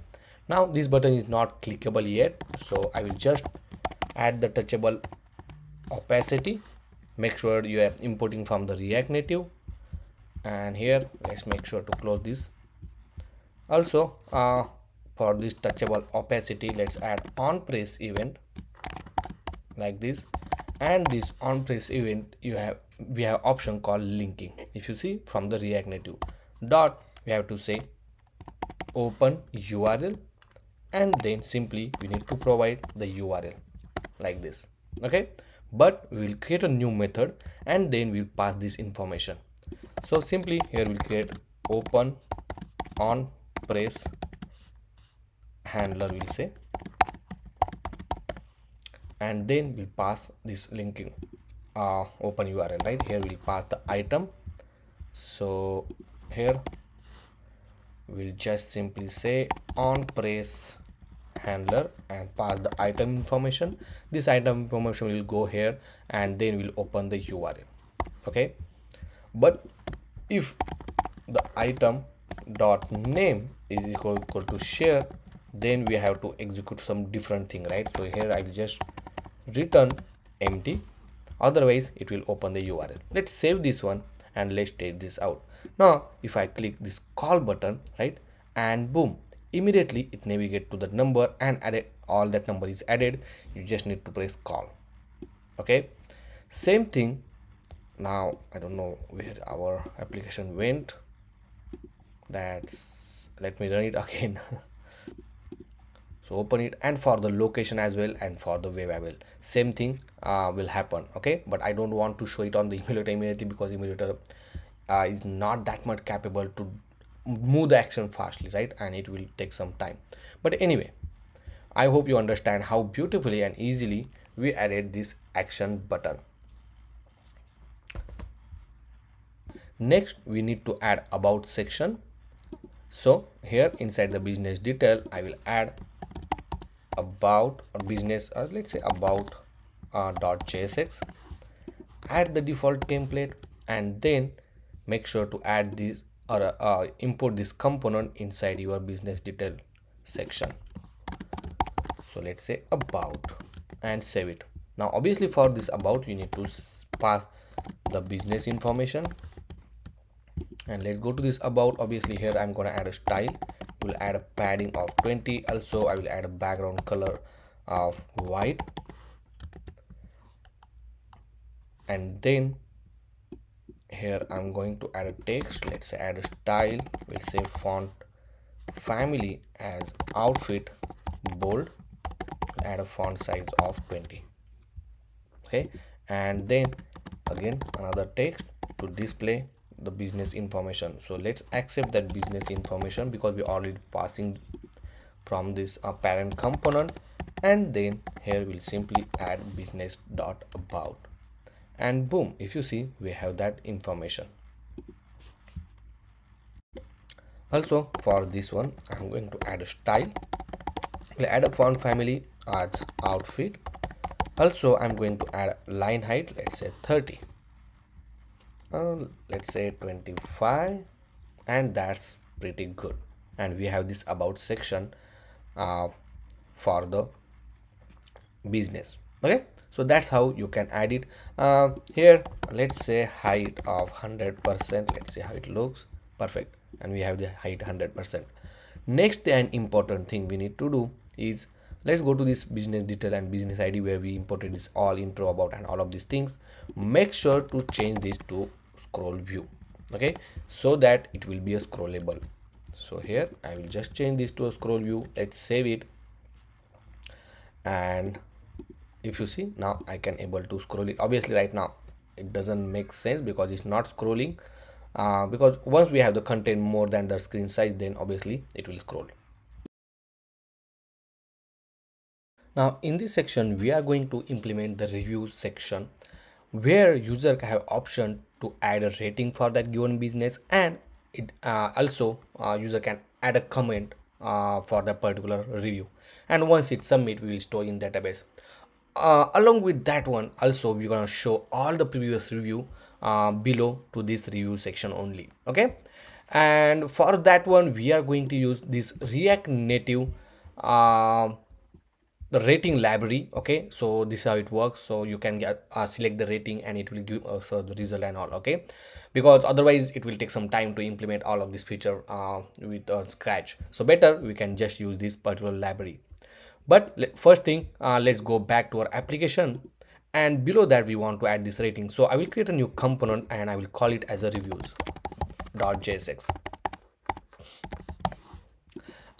Now this button is not clickable yet, so I will just add the touchable opacity. Make sure you are importing from the React Native, and here let's make sure to close this. Also for this touchable opacity, let's add on press event like this, and this on press event we have option called linking. If you see from the React Native dot, we have to say open URL, and then simply we need to provide the URL like this. Okay, but we will create a new method and then we'll pass this information. So simply here we'll create open on press handler, we'll say, and then we'll pass this linking open URL. Right here we'll pass the item. So here we'll just simply say on press handler and pass the item information. This item information will go here and then we'll open the URL. Okay, but if the item dot name is equal to share, then we have to execute some different thing, right? So here I will just return empty, otherwise it will open the URL. Let's save this one and let's take this out. Now if I click this call button, right, and boom, immediately it navigate to the number and add all that number is added. You just need to press call. Okay, same thing. Now I don't know where our application went. That's, let me run it again. So open it, and for the location as well and for the web same thing will happen. Okay, but I don't want to show it on the emulator immediately because emulator is not that much capable to move the action fastly, right, and it will take some time. But anyway, I hope you understand how beautifully and easily we added this action button. Next we need to add about section. So here inside the business detail I will add about business, let's say about .jsx, add the default template, and then make sure to add this or import this component inside your business detail section. So let's say about and save it. Now obviously for this about you need to pass the business information, and let's go to this about. Obviously here I'm going to add a style. We'll add a padding of 20. Also I will add a background color of white, and then here I'm going to add a text. Let's say add a style. We'll say font family as outfit bold, add a font size of 20. Okay, and then again another text to display the business information. So let's accept that business information because we already passing from this parent component, and then here we'll simply add business dot about, and boom, if you see we have that information. Also for this one I'm going to add a style. We'll add a font family as outfit. Also I'm going to add line height, let's say 30, let's say 25, and that's pretty good. And we have this about section for the business. Okay, so that's how you can add it. Here let's say height of 100%. Let's see how it looks. Perfect, and we have the height 100%. Next and important thing we need to do is let's go to this business detail and business ID where we imported this all intro, about, and all of these things. Make sure to change this to scroll view, okay, so that it will be a scrollable. So here I will just change this to a scroll view. Let's save it, and if you see now I can able to scroll it. Obviously right now it doesn't make sense because it's not scrolling, because once we have the content more than the screen size, then obviously it will scroll. Now in this section we are going to implement the review section where user can have option to add a rating for that given business, and it also user can add a comment for the particular review, and once it's submit we will store in database. Along with that one also we're gonna show all the previous review below to this review section only. Okay, and for that one we are going to use this React Native the rating library. Okay, so this is how it works. So you can get select the rating and it will give us the result and all. Okay, because otherwise it will take some time to implement all of this feature with scratch. So better we can just use this particular library. But first thing, let's go back to our application, and below that we want to add this rating. So I will create a new component and I will call it as a reviews.jsx.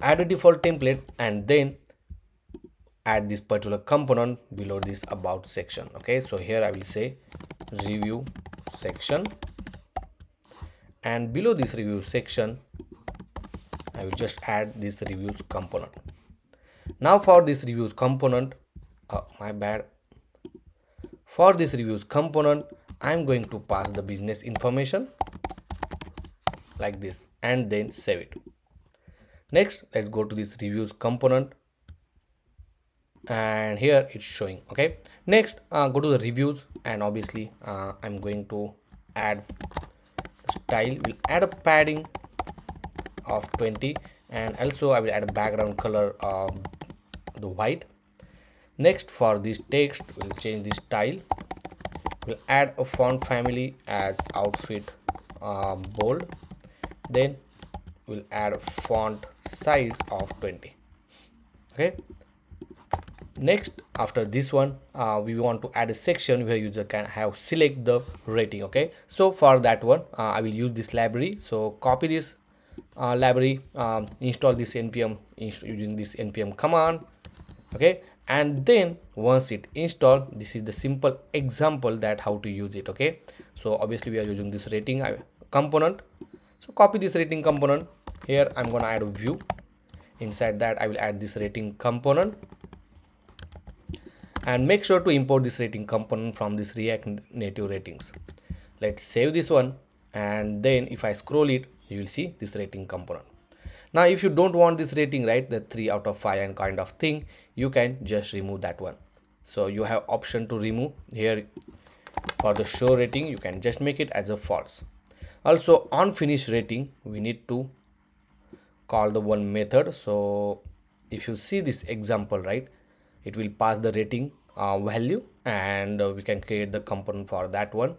Add a default template and then add this particular component below this about section. Okay, so here I will say review section, and below this review section I will just add this reviews component. Now for this reviews component, for this reviews component I'm going to pass the business information like this and then save it. Next, let's go to this reviews component, and here it's showing. Okay, next go to the reviews, and obviously I'm going to add style. We'll add a padding of 20, and also I will add a background color of the white. Next, for this text we'll change the style. We'll add a font family as outfit bold. Then we'll add a font size of 20. Okay, next after this one we want to add a section where user can have select the rating. Okay, so for that one I will use this library. So copy this library, install this npm using this npm command. Okay, and then once it installed, this is the simple example that how to use it. Okay, so obviously we are using this rating component. So copy this rating component. Here I'm gonna add a view. Inside that I will add this rating component, and make sure to import this rating component from this React Native ratings. Let's save this one, and then if I scroll it, you will see this rating component. Now if you don't want this rating, right, the 3 out of 5 and kind of thing, you can just remove that one. So you have option to remove. Here for the show rating you can just make it as a false. Also on finish rating we need to call the one method. So if you see this example, right, it will pass the rating value, and we can create the component for that one.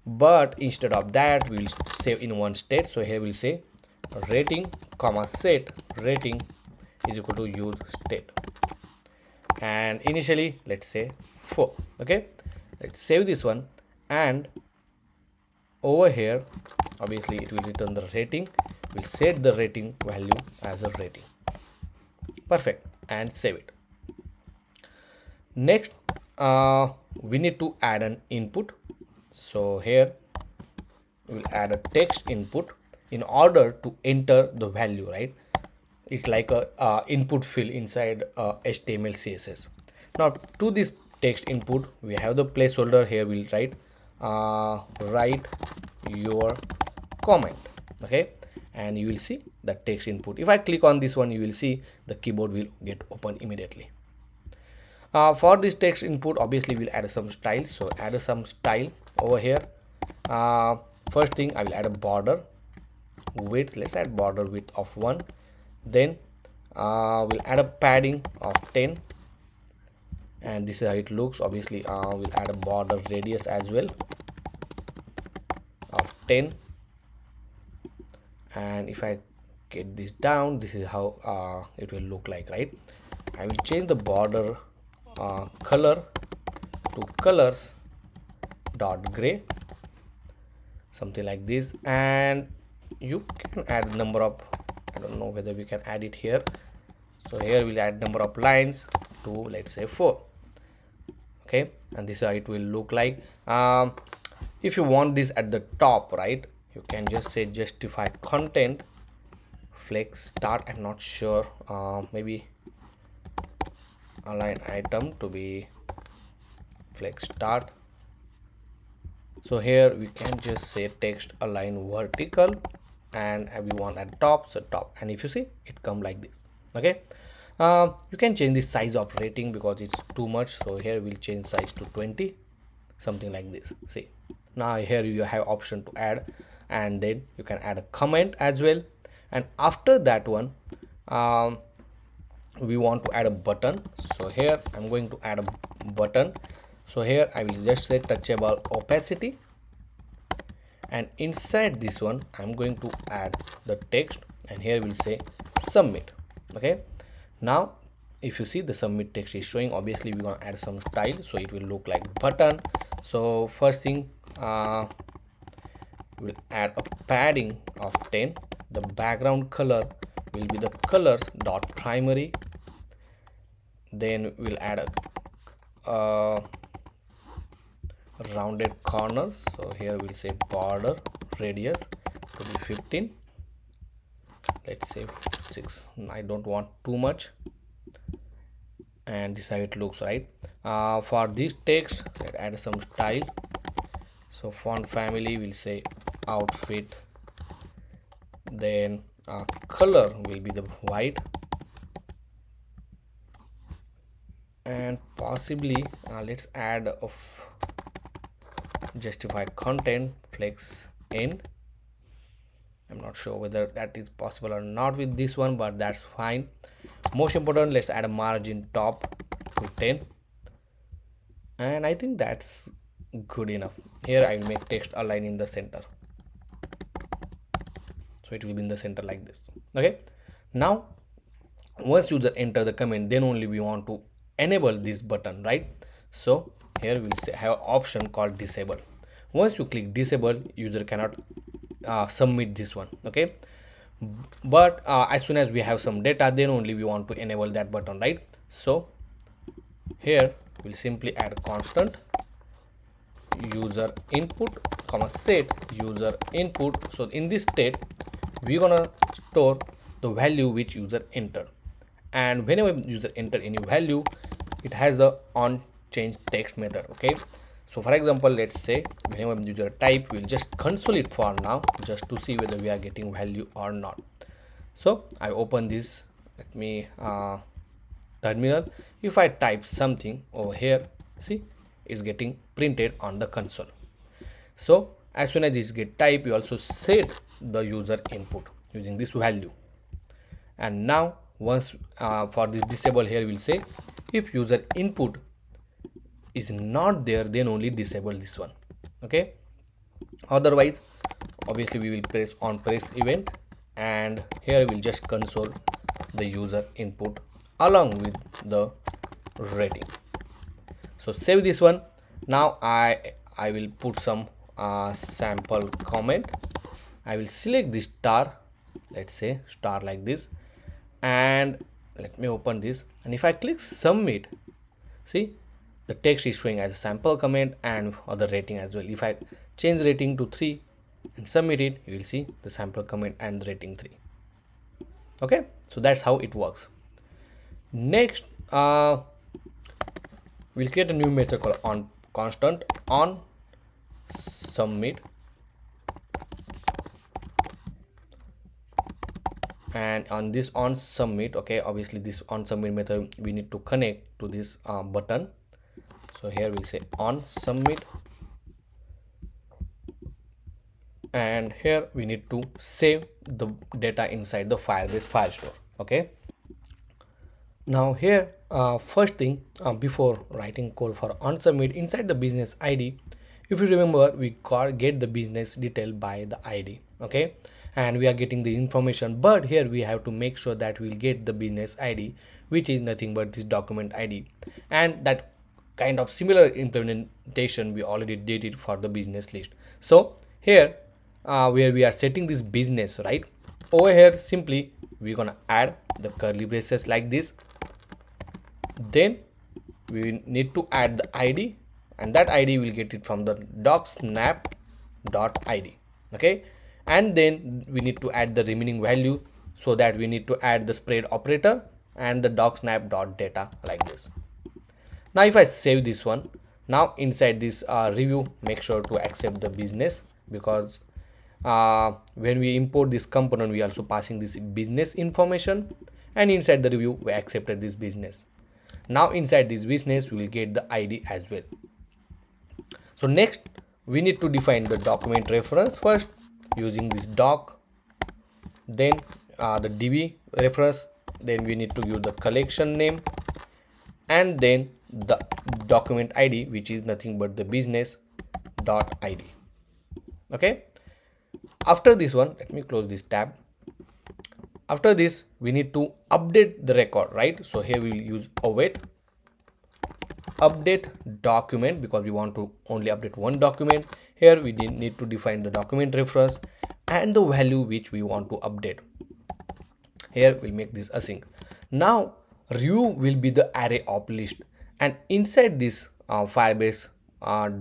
But instead of that we will save in one state. So here we'll say rating comma set rating is equal to use state, and initially let's say 4. Okay, let's save this one, and over here obviously it will return the rating. We'll set the rating value as a rating. Perfect, and save it. Next we need to add an input. So here we'll add a text input in order to enter the value, right? It's like a input field inside HTML CSS. Now to this text input we have the placeholder. Here we'll write write your comment. Okay, and you will see the text input. If I click on this one, you will see the keyboard will get open immediately. For this text input obviously we'll add some style. So add some style over here. First thing I will add a border width. Let's add border width of 1. Then we'll add a padding of 10, and this is how it looks. Obviously we'll add a border radius as well of 10, and if I get this down, this is how it will look like, right? I will change the border color to colors dot gray, something like this, and you can add number of, I don't know whether we can add it here. So here we'll add number of lines to, let's say, 4. Okay, and this is how it will look like. If you want this at the top, right, you can just say justify content flex start. I'm not sure, maybe align item to be flex start. So here we can just say text align vertical, and we want at top, so top, and if you see it come like this. Okay, you can change the size of rating because it's too much. So here we'll change size to 20, something like this. See, now here you have option to add, and then you can add a comment as well. And after that one we want to add a button. So here I'm going to add a button. So here I will just say touchable opacity, and inside this one I'm going to add the text, and here we'll say submit. Okay, now if you see the submit text is showing, obviously we're going to add some style so it will look like button. So first thing, we'll add a padding of 10. The background color will be the colors dot primary. Then we'll add a rounded corners. So here we'll say border radius to be 15. Let's say 6. I don't want too much, and this is how it looks, right? For this text, let's add some style. So font family will say outfit, then color will be the white, and possibly let's add of justify content flex end. I'm not sure whether that is possible or not with this one, but that's fine. Most important, let's add a margin top to 10, and I think that's good enough. Here I will make text align in the center, so it will be in the center like this. Okay, now once user enter the comment, then only we want to enable this button, right? So here we'll say have an option called disable. Once you click disable, user cannot submit this one. Okay, but as soon as we have some data, then only we want to enable that button, right? So here we'll simply add a constant user input comma set user input. So in this state we're gonna store the value which user entered, and whenever user enter any value, it has the on change text method. Okay, so for example, let's say whenever user type, we'll just console it for now just to see whether we are getting value or not. So I open this, let me terminal. If I type something over here, see it's getting printed on the console. So as soon as it get type, you also set the user input using this value. And now once for this disable, here we'll say if user input is not there, then only disable this one. Okay, otherwise obviously we will press on press event, and here we'll just console the user input along with the rating. So save this one. Now I will put some sample comment. I will select this star, let's say star like this, and let me open this, and if I click submit, see the text is showing as a sample comment and other rating as well. If I change rating to 3 and submit it, you will see the sample comment and the rating 3. Okay, so that's how it works. Next we'll create a new method called on constant on submit, and on this on submit, okay, obviously this on submit method we need to connect to this button. So here we'll say on submit, and here we need to save the data inside the Firebase file store. Okay, now here first thing, before writing code for on submit, inside the business ID, if you remember, we get the business detail by the ID. Okay, and we are getting the information, but here we have to make sure that we'll get the business ID, which is nothing but this document ID, and that kind of similar implementation we already did it for the business list. So here where we are setting this business, right, over here simply we're gonna add the curly braces like this, then we need to add the ID, and that ID will get it from the docsnap.id. okay, and then we need to add the remaining value, so that we need to add the spread operator and the docsnap.data like this. Now if I save this one, now inside this review, make sure to accept the business, because when we import this component, we also passing this business information, and inside the review we accepted this business. Now inside this business we will get the ID as well. So next we need to define the document reference first using this doc, then the DB reference then we need to use the collection name, and then the document ID, which is nothing but the business.id. Okay, after this one, let me close this tab. After this, we need to update the record, right? So here we will use await update document, because we want to only update one document. Here we need to define the document reference and the value which we want to update. Here we'll make this async. Now review will be the array of list, and inside this Firebase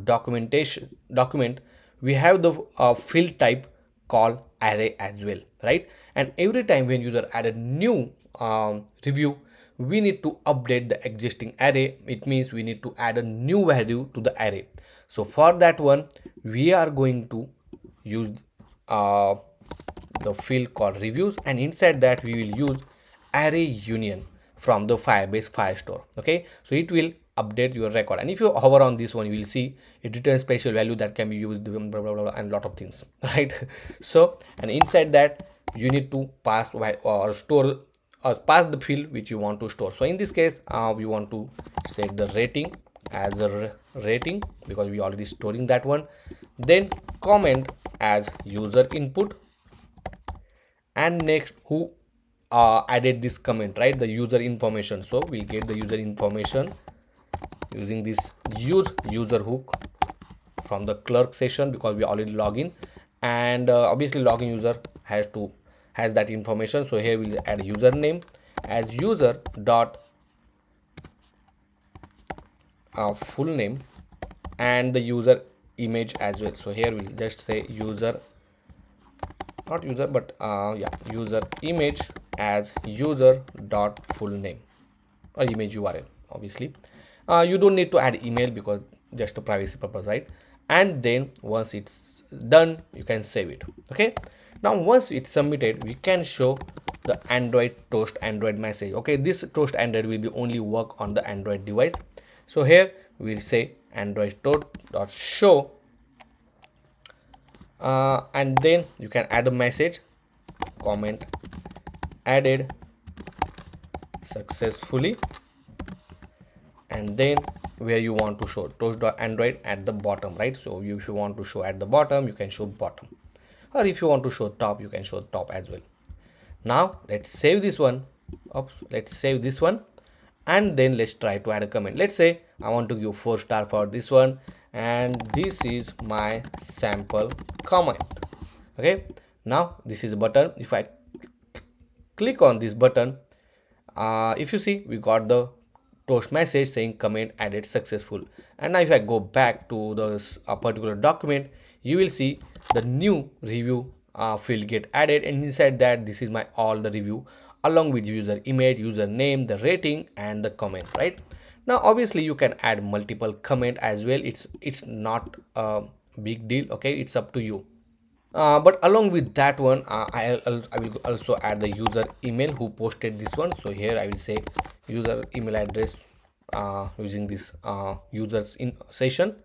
document we have the field type called array as well, right? And every time when user add a new review, we need to update the existing array. It means we need to add a new value to the array. So for that one, we are going to use the field called reviews, and inside that we will use array union from the Firebase Firestore. Okay, so it will update your record, and if you hover on this one, you will see it returns special value that can be used, blah, blah, blah, and lot of things, right? So, and inside that you need to pass or store or pass the field which you want to store. So in this case, we want to set the rating as a rating, because we already storing that one. Then comment as user input, and next who added this comment, right? The user information. So we'll get the user information using this use user hook from the Clerk session, because we already log in, and obviously login user has that information. So here we'll add username as user dot full name, and the user image as well. So here we'll just say user, not user, but yeah, user image as user dot full name, or image URL. Obviously you don't need to add email, because just a privacy purpose, right? And then once it's done, you can save it. Okay, now once it's submitted, we can show the Android toast Android message. Okay, this toast Android will be only work on the Android device. So here we'll say Android toast dot show, and then you can add a message, comment added successfully, and then where you want to show toast.android at the bottom, right? So if you want to show at the bottom, you can show bottom, or if you want to show top, you can show top as well. Now let's save this one. Let's save this one, and then let's try to add a comment. Let's say I want to give 4 star for this one, and this is my sample comment. Okay, now this is a button. If I click on this button, if you see, we got the toast message saying comment added successful. And now if I go back to this particular document, you will see the new review field get added, and inside that this is my all the review along with user image, user name, the rating, and the comment, right? Now obviously you can add multiple comment as well. It's not a big deal. Okay, it's up to you. But along with that one, I will also add the user email who posted this one. So here I will say user email address using this users in session,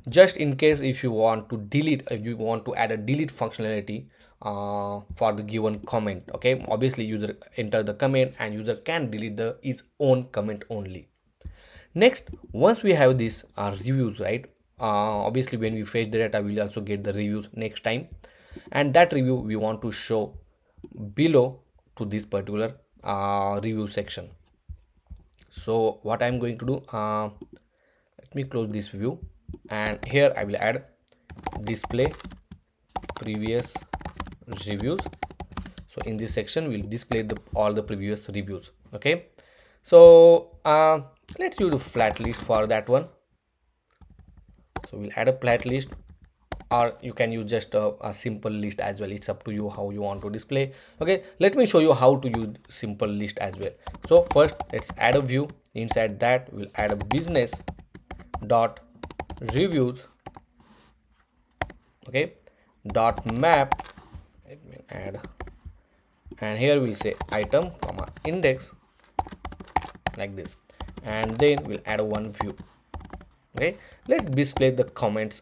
just in case if you want to delete, if you want to add a delete functionality for the given comment. Okay, obviously user enter the comment, and user can delete his own comment only. Next, once we have these reviews, right? Obviously when we fetch the data, we'll also get the reviews next time, and that review we want to show below to this particular review section. So what I'm going to do, let me close this view, and here I will add display previous reviews. So in this section we'll display all the previous reviews. Okay, so let's use a flat list for that one. So we'll add a flat list, or you can use just a simple list as well. It's up to you how you want to display. Okay, let me show you how to use simple list as well. So first let's add a view. Inside that we'll add a business dot reviews, okay, dot map. Let me add, and here we'll say item comma index, like this, and then we'll add one view. Okay, let's display the comments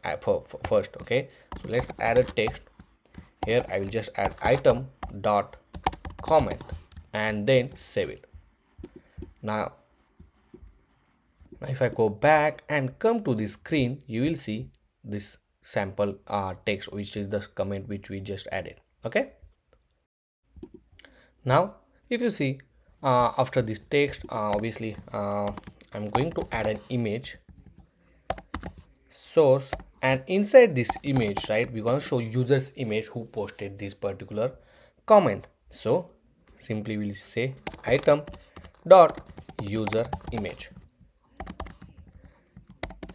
first. Okay, so let's add a text. Here I will just add item dot comment. and then save it. Now if I go back and come to this screen, you will see this sample text, which is the comment which we just added. Okay, now if you see after this text, obviously I'm going to add an image source, and inside this image, right, we're going to show users image who posted this particular comment. So simply we'll say item dot user image.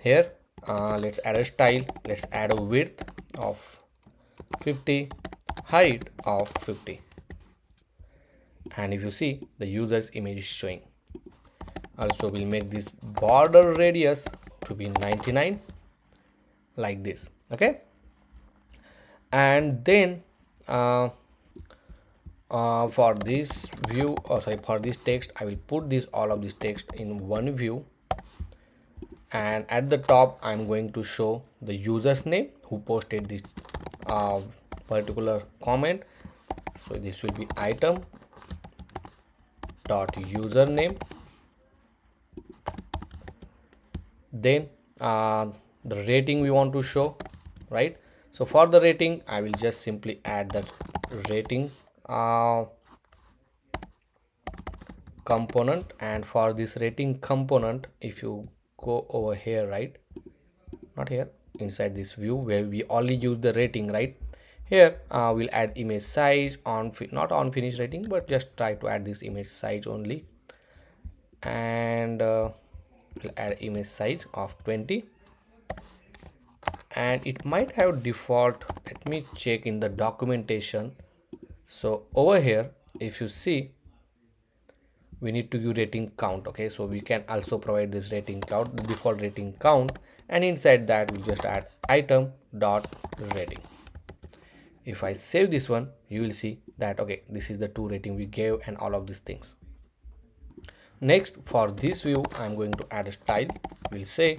Here let's add a style, let's add a width of 50, height of 50, and if you see, the user's image is showing. Also we'll make this border radius to be 99, like this. Okay, and then for this view, for this text, I will put this all of this text in one view, and at the top I'm going to show the user's name who posted this particular comment. So this will be item dot username. Then the rating we want to show, right? So for the rating, I will just simply add that rating component, and for this rating component, if you go over here, right, not here, inside this view where we only use the rating, right, here we'll add image size on not on finish rating, but just try to add this image size only, and we'll add image size of 20, and it might have default. Let me check in the documentation. So over here, if you see, we need to give rating count. Okay, so we can also provide this rating count, the default rating count, and inside that we just add item dot rating. If I save this one, you will see that okay, this is the 2 rating we gave and all of these things. Next, for this view, I'm going to add a style. We'll say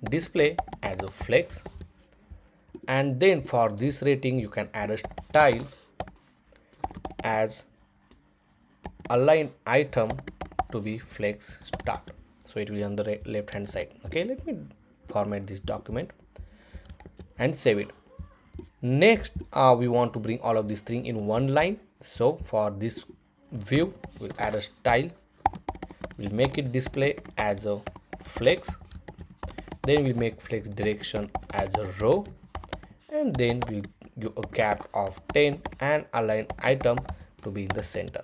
display as a flex, and then for this rating you can add a style as align item to be flex start, so it will be on the left hand side. Okay, let me format this document and save it. Next we want to bring all of this thing in one line. So for this view, we'll add a style, we'll make it display as a flex, then we'll make flex direction as a row, and then we'll give a gap of 10 and align item to be in the center.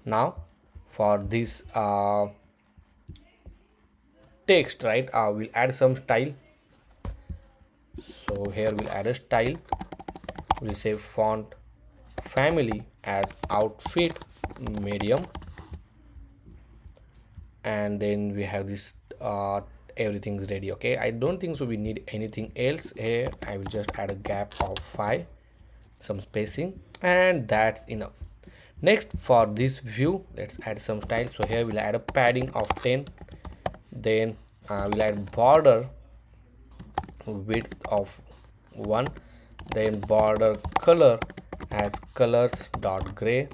Now for this text, right, we'll add some style. So here we'll add a style, we'll say font family as outfit medium, and then we have this everything's ready. Okay, I don't think so we need anything else here. I will just add a gap of 5, some spacing, and that's enough. Next, for this view, let's add some style. So here we'll add a padding of 10, then we'll add border width of 1, then border color as colors dot gray,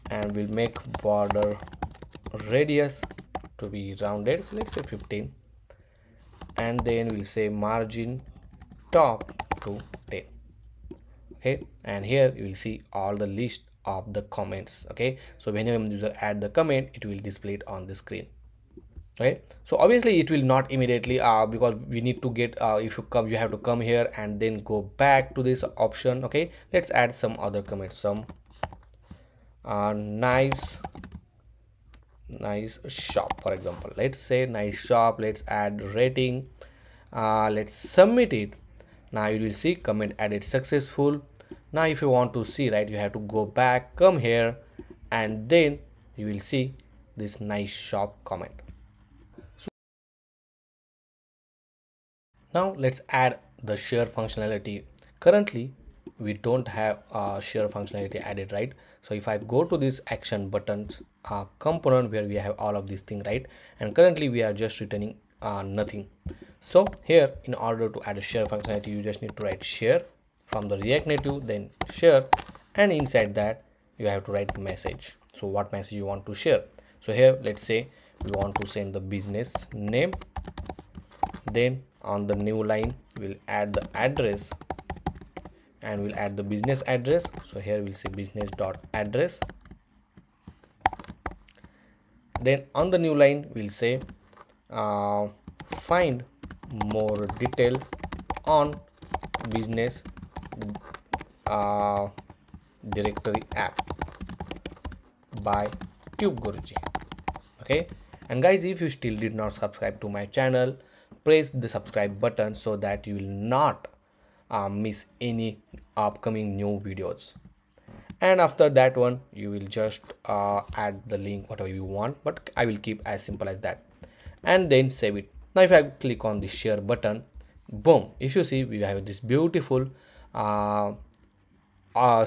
and we'll make border radius to be rounded, so let's say 15, and then we'll say margin top to 10. Okay, and here you will see all the list of the comments. Okay, so whenever user add the comment, it will display it on the screen. Okay, so obviously it will not immediately because we need to get if you come, you have to come here and then go back to this option. Okay, let's add some other comments, some nice shop, for example. Let's say nice shop, let's add rating, let's submit it. Now you will see comment added successful. Now if you want to see, right, you have to go back, come here, and then you will see this nice shop comment. So now let's add the share functionality. Currently we don't have share functionality added, right? So if I go to this action buttons component where we have all of these things, right, and currently we are just returning nothing. So here, in order to add a share functionality, you just need to write share from the React Native, then share, and inside that you have to write message. So what message you want to share? So here let's say we want to send the business name, then on the new line we'll add the address and we'll add the business address. So here we'll say business dot address. Then on the new line we'll say find more detail on business directory app by TubeGuruji. Okay, and guys, if you still did not subscribe to my channel, press the subscribe button so that you will not miss any upcoming new videos. And after that one you will just add the link whatever you want, but I will keep as simple as that, and then save it. Now if I click on the share button, boom, if you see we have this beautiful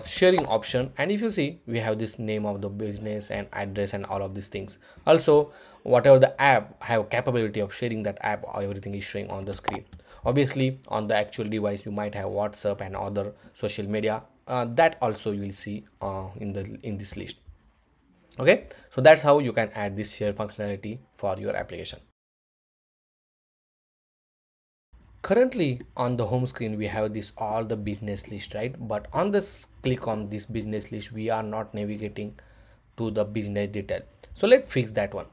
sharing option, and if you see we have this name of the business and address and all of these things. Also whatever the app have capability of sharing, that app everything is showing on the screen. Obviously on the actual device you might have WhatsApp and other social media, that also you will see in this list. Okay, so that's how you can add this share functionality for your application. Currently on the home screen we have this all the business list, right? But on this click on this business list we are not navigating to the business detail. So let's fix that one.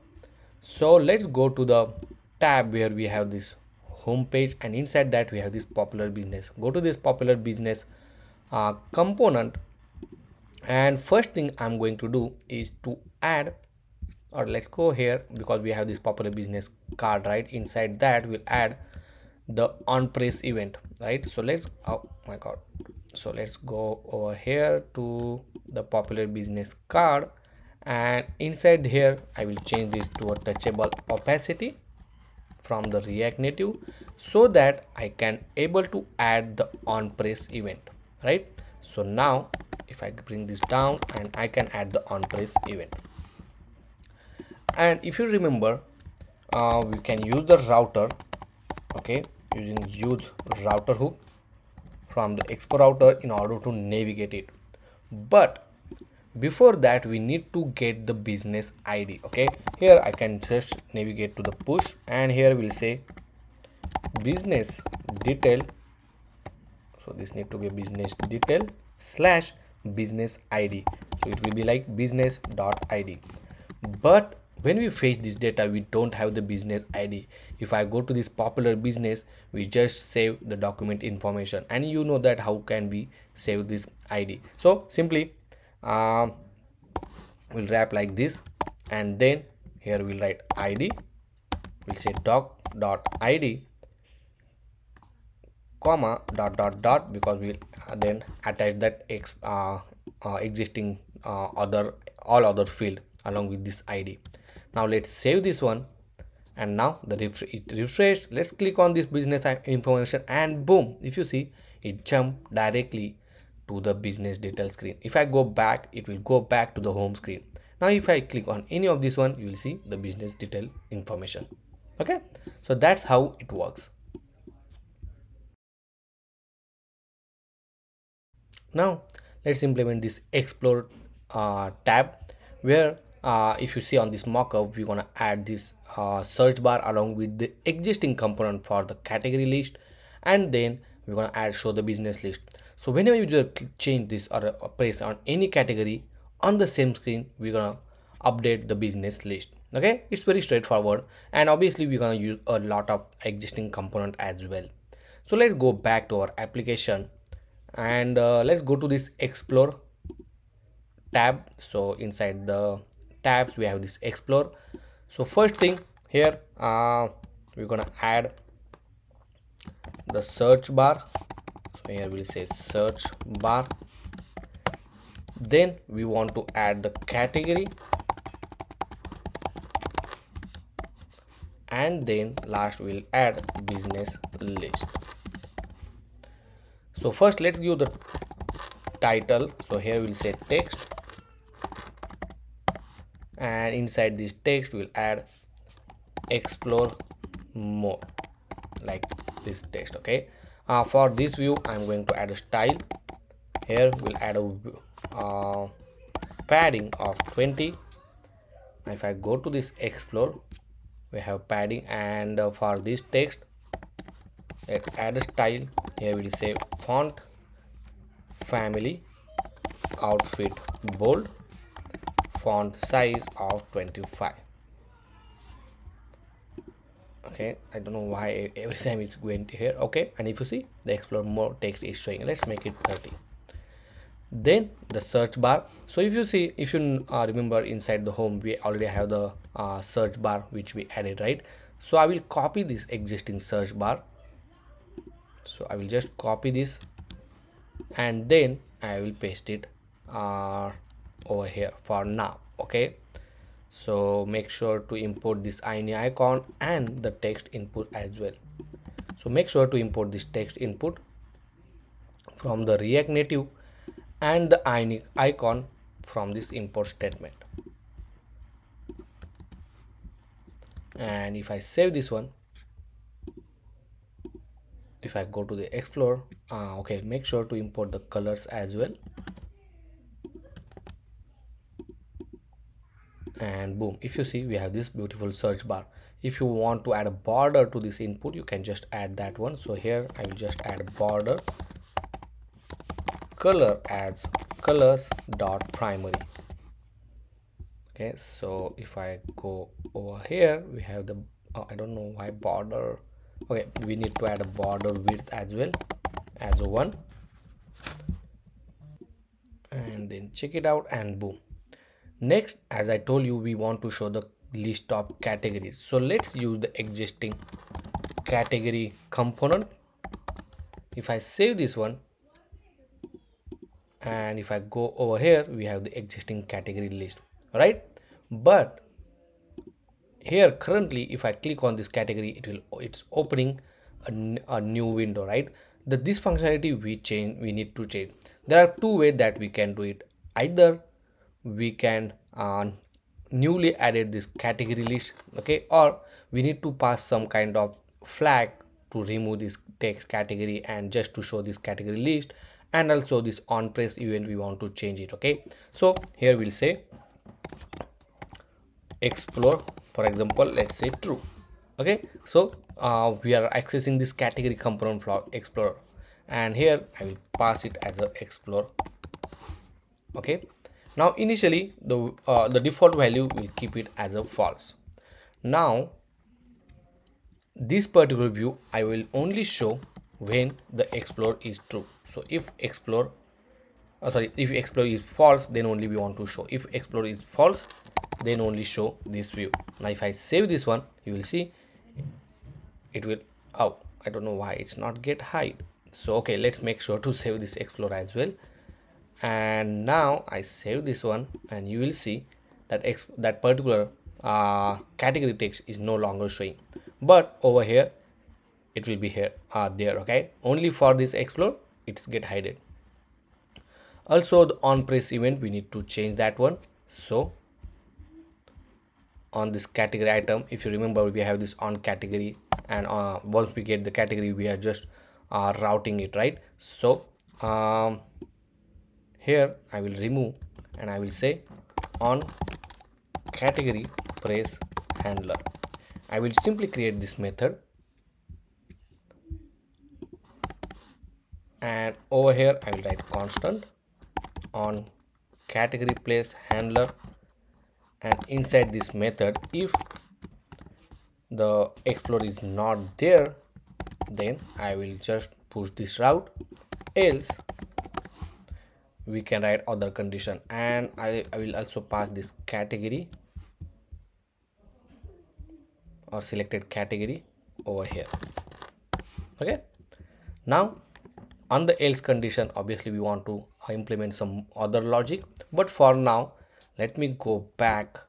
So let's go to the tab where we have this home page, and inside that we have this popular business. Go to this popular business component, and first thing I'm going to do is to add, or let's go here because we have this popular business card, right? Inside that we'll add the on press event, right? So let's, oh my god, so let's go over here to the popular business card, and inside here I will change this to a touchable opacity from the React Native so that I can able to add the on press event, right? So now if I bring this down, and I can add the on press event. And if you remember, we can use the router, okay, using use router hook from the Expo router in order to navigate it. But before that we need to get the business ID. Okay, here I can just navigate to the push, and here we'll say business detail. So this need to be business detail slash business ID. So it will be like business.id. But when we fetch this data we don't have the business ID. If I go to this popular business, we just save the document information, and you know that how can we save this ID. So simply we'll wrap like this, and then here we'll write ID, we'll say doc.id comma dot because we'll then attach that existing all other field along with this ID. Now let's save this one, and now it refreshed. Let's click on this business information, and boom, if you see it jumped directly to the business detail screen. If I go back, it will go back to the home screen. Now if I click on any of this one, you will see the business detail information. Okay, so that's how it works. Now let's implement this explore tab, where if you see on this mockup, we're gonna add this search bar along with the existing component for the category list, and then we're gonna add show the business list. So whenever you just change this or press on any category on the same screen, we're gonna update the business list. Okay, it's very straightforward, and obviously we're gonna use a lot of existing component as well. So let's go back to our application, and let's go to this explore tab. So inside the tabs we have this explore. So first thing here, we're gonna add the search bar. So here we'll say search bar, then we want to add the category, and then last we'll add business list. So first let's give the title. So here we'll say text, and inside this text we'll add explore more, like this text. Okay, for this view I'm going to add a style. Here we'll add a padding of 20. If I go to this Explore, we have padding, and for this text, let's add a style. Here we'll say font family outfit bold, font size of 25. Okay, I don't know why every time it's going to here. Okay, and if you see, the Explore more text is showing. Let's make it 30. Then the search bar. So if you see, if you remember, inside the home we already have the search bar which we added, right? So I will copy this existing search bar. So I will just copy this and then I will paste it over here for now. Okay, so make sure to import this INI icon and the text input as well. So make sure to import this text input from the React Native and the INI icon from this import statement. And if I save this one, if I go to the Explorer, okay, make sure to import the colors as well. And boom, if you see, we have this beautiful search bar. If you want to add a border to this input, you can just add that one. So here I will just add a border color as colors dot primary. Okay, so if I go over here, we have the I don't know why border. Okay, we need to add a border width as well as a 1, and then check it out, and boom. Next, as I told you, we want to show the list of categories. So let's use the existing category component. If I save this one, and if I go over here, we have the existing category list, right? But here currently, if I click on this category, it's opening a new window, right? This functionality we need to change. There are two ways that we can do it. Either we can newly added this category list, okay, or we need to pass some kind of flag to remove this text category and just to show this category list, and also this on press event we want to change it. Okay, so here we'll say explore, for example, let's say true. Okay, so we are accessing this category component from Explorer, and here I will pass it as a explore. Okay, now initially the default value will keep it as a false. Now this particular view I will only show when the explore is true. So if explore if explore is false, then only we want to show. If explore is false, then only show this view. Now if I save this one, you will see it will, oh, I don't know why it's not get hide. So okay, let's make sure to save this explore as well. And now I save this one, and you will see that that particular category text is no longer showing, but over here it will be here there. Okay, only for this explore it's get hidden. Also the on press event, we need to change that one. So on this category item, if you remember, we have this on category, and once we get the category, we are just routing it, right? So here I will remove, and I will say on category press handler. I will simply create this method, and over here I will write constant on category place handler, and inside this method, if the explore is not there, then I will just push this route, else we can write other condition, and I will also pass this category or selected category over here. Okay, now on the else condition, obviously we want to implement some other logic, but for now let me go back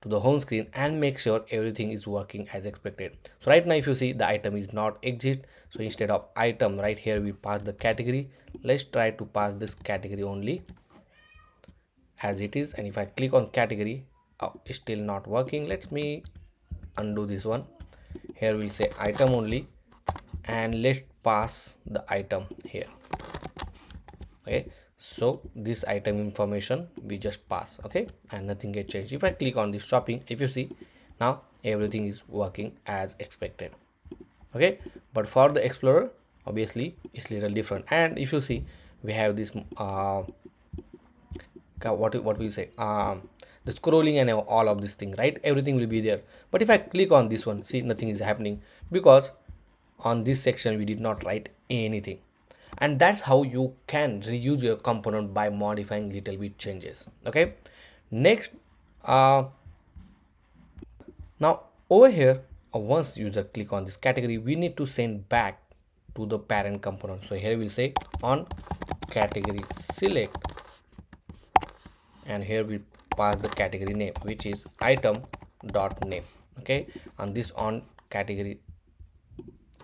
to the home screen and make sure everything is working as expected. So right now if you see, the item is not exist, so instead of item, right here we pass the category. Let's try to pass this category only as it is, and if I click on category, oh, it's still not working. Let me undo this one. Here we'll say item only, and let's pass the item here. Okay, So this item information we just pass, okay, and nothing get changed. If I click on this shopping, if you see, now everything is working as expected, okay. But for the Explorer, obviously it's little different. And if you see, we have this what we say, the scrolling and all of this thing, right? Everything will be there. But if I click on this one, see, nothing is happening, because on this section we did not write anything. And that's how you can reuse your component by modifying little bit changes, okay. Next, now over here, once user click on this category, we need to send back to the parent component. So here we'll say on category select, and here we pass the category name, which is item dot name, okay. And this on category,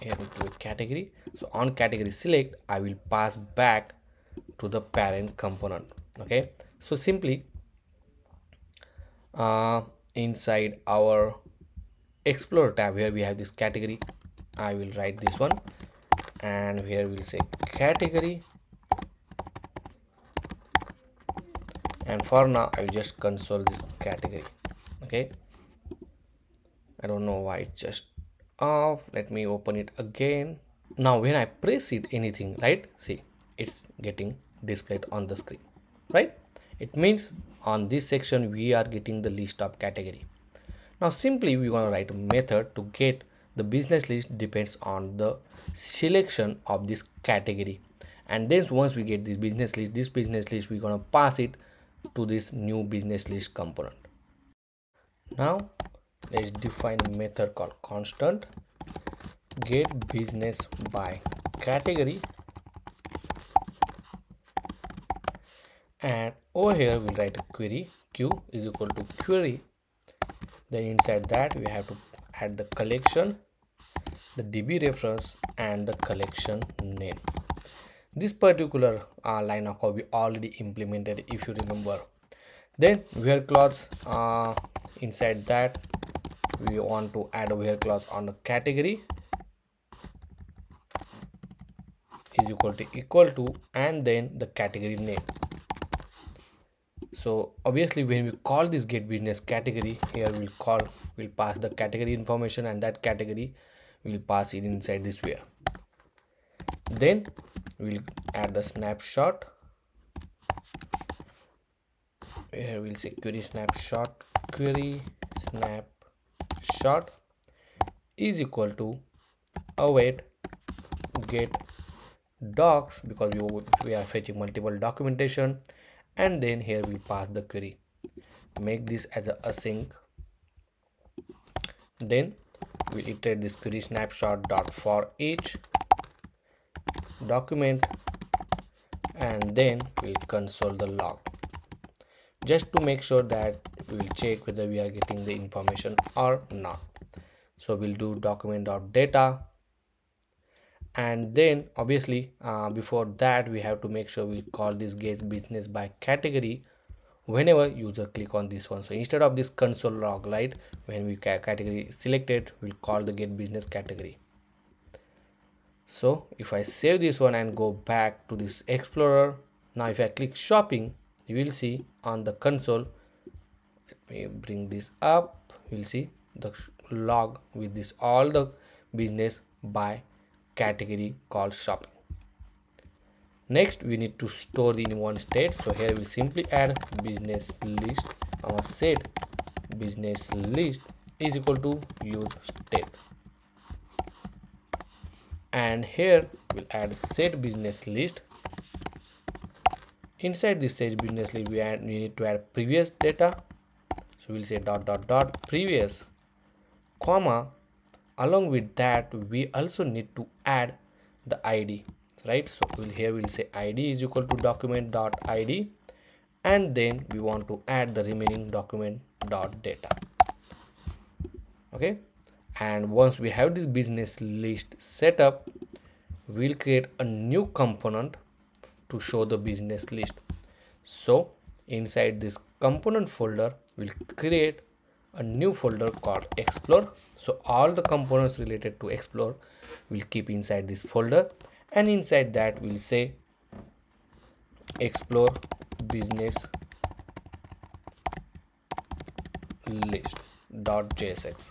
here we do category. So on category select, I will pass back to the parent component, okay. So simply inside our Explorer tab, here we have this category, I will write this one, and here we'll say category, and for now I will just console this category, okay. I don't know why it's just off. Let me open it again. Now when I press it anything, right, see, it's getting displayed on the screen, right? It means on this section we are getting the list of category. Now simply we want to write a method to get the business list depends on the selection of this category. And then once we get this business list we're going to pass it to this new business list component. Now let's define a method called constant get business by category, and over here we'll write a query, q is equal to query. Then inside that we have to add the collection, the DB reference, and the collection name. This particular line of code we already implemented, if you remember. Then where clause, inside that we want to add a where clause on the category is equal to and then the category name. So obviously when we call this get business category, here we'll pass the category information, and that category will pass it inside this where. Then we'll add the snapshot. Here we'll say query snapshot is equal to await get docs, because we are fetching multiple documentation, and then here we pass the query, make this as a async. Then we iterate this query snapshot dot for each document, and then we'll console the log, just to make sure that we will check whether we are getting the information or not. So we'll do document.data, and then obviously before that we have to make sure we call this get business by category whenever user click on this one. So instead of this console log, right, when we category selected, we'll call the get business category. So if I save this one and go back to this Explorer, now if I click shopping, you will see on the console, let me bring this up, you'll see the log with this all the business by category called shopping. Next we need to store the in one state, so here we'll simply add business list, set business list is equal to use state, and here we'll add set business list. Inside this set business list we need to add previous data, so we'll say dot previous, comma, along with that we also need to add the ID, right? So we'll say ID is equal to document.id, and then we want to add the remaining document.data, okay. And once we have this business list set up, we'll create a new component to show the business list. So inside this component folder we'll create a new folder called Explore. So all the components related to Explore will keep inside this folder, and inside that we'll say explore business list.jsx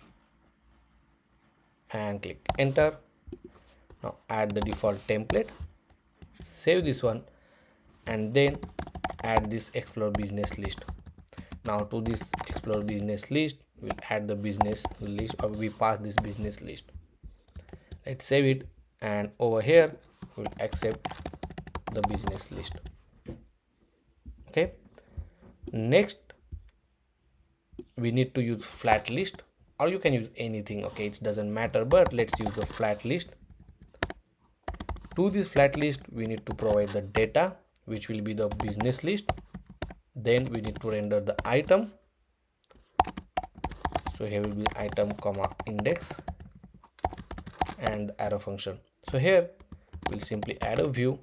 and click enter. Now add the default template, save this one, and then add this explore business list. Now to this explore business list, we'll add the business list, or we pass this business list. Let's save it, and over here we'll accept the business list. Okay, next we need to use Flatlist, or you can use anything. Okay, it doesn't matter, but let's use the Flatlist. To this Flatlist we need to provide the data, which will be the business list. Then we need to render the item. So here will be item comma index and the arrow function. So here we'll simply add a view,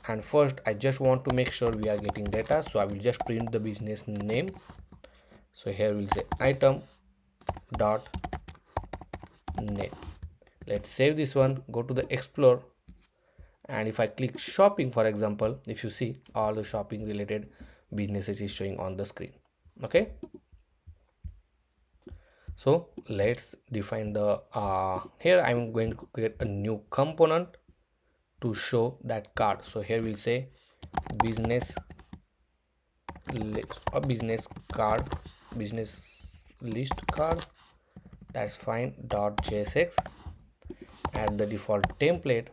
and first I just want to make sure we are getting data, so I will just print the business name. So here we'll say item dot name. Let's save this one, go to the explore, and if I click shopping, for example, if you see, all the shopping related businesses is showing on the screen. Okay, so let's define the here I'm going to create a new component to show that card. So here we'll say business list or business card, business list card, that's fine, .jsx, add the default template,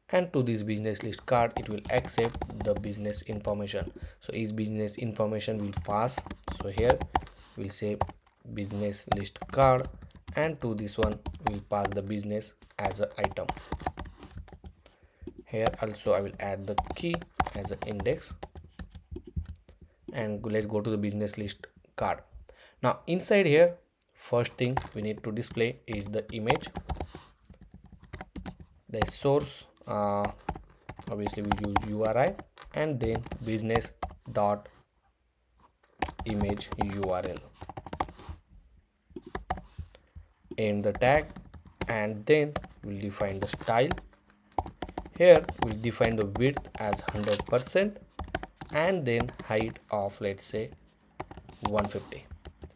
and to this business list card it will accept the business information. So each business information will pass. So here we'll say business list card, and to this one we'll pass the business as an item. Here also I will add the key as an index, and let's go to the business list card. Now inside here, first thing we need to display is the image. The source, obviously we use URI, and then business dot image URL in the tag, and then we'll define the style. Here we'll define the width as 100% and then height of, let's say, 150.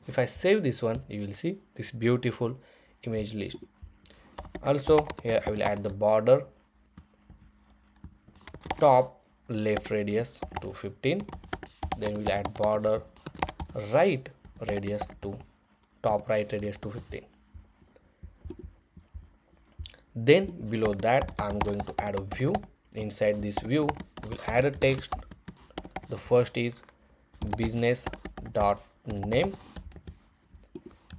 If I save this one, you will see this beautiful image list. Also here I will add the border, top left radius to 15, then we'll add border right radius to top right radius to 15. Then below that I'm going to add a view. Inside this view we'll add a text. The first is business dot name,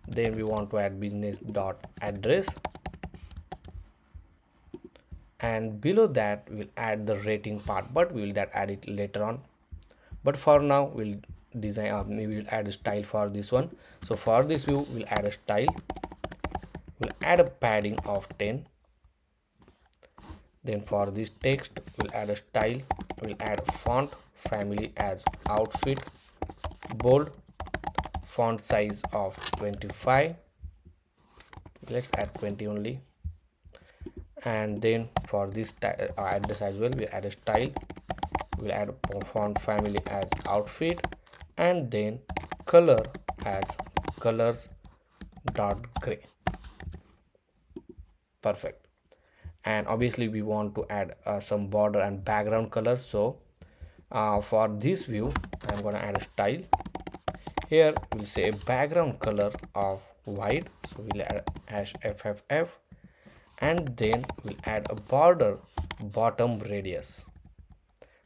then we want to add business dot address, and below that we'll add the rating part, but we will add it later on. But for now we'll design, maybe we'll add a style for this one. So for this view we'll add a style, we'll add a padding of 10. Then for this text we'll add a style, we'll add a font family as outfit, bold, font size of 25, let's add 20 only. And then for this address as well, we add a style, we'll add a font family as outfit, and then color as colors dot gray. Perfect. And obviously we want to add some border and background colors. So for this view I'm going to add a style. Here we'll say a background color of white, so we'll add #FFF, and then we'll add a border bottom radius.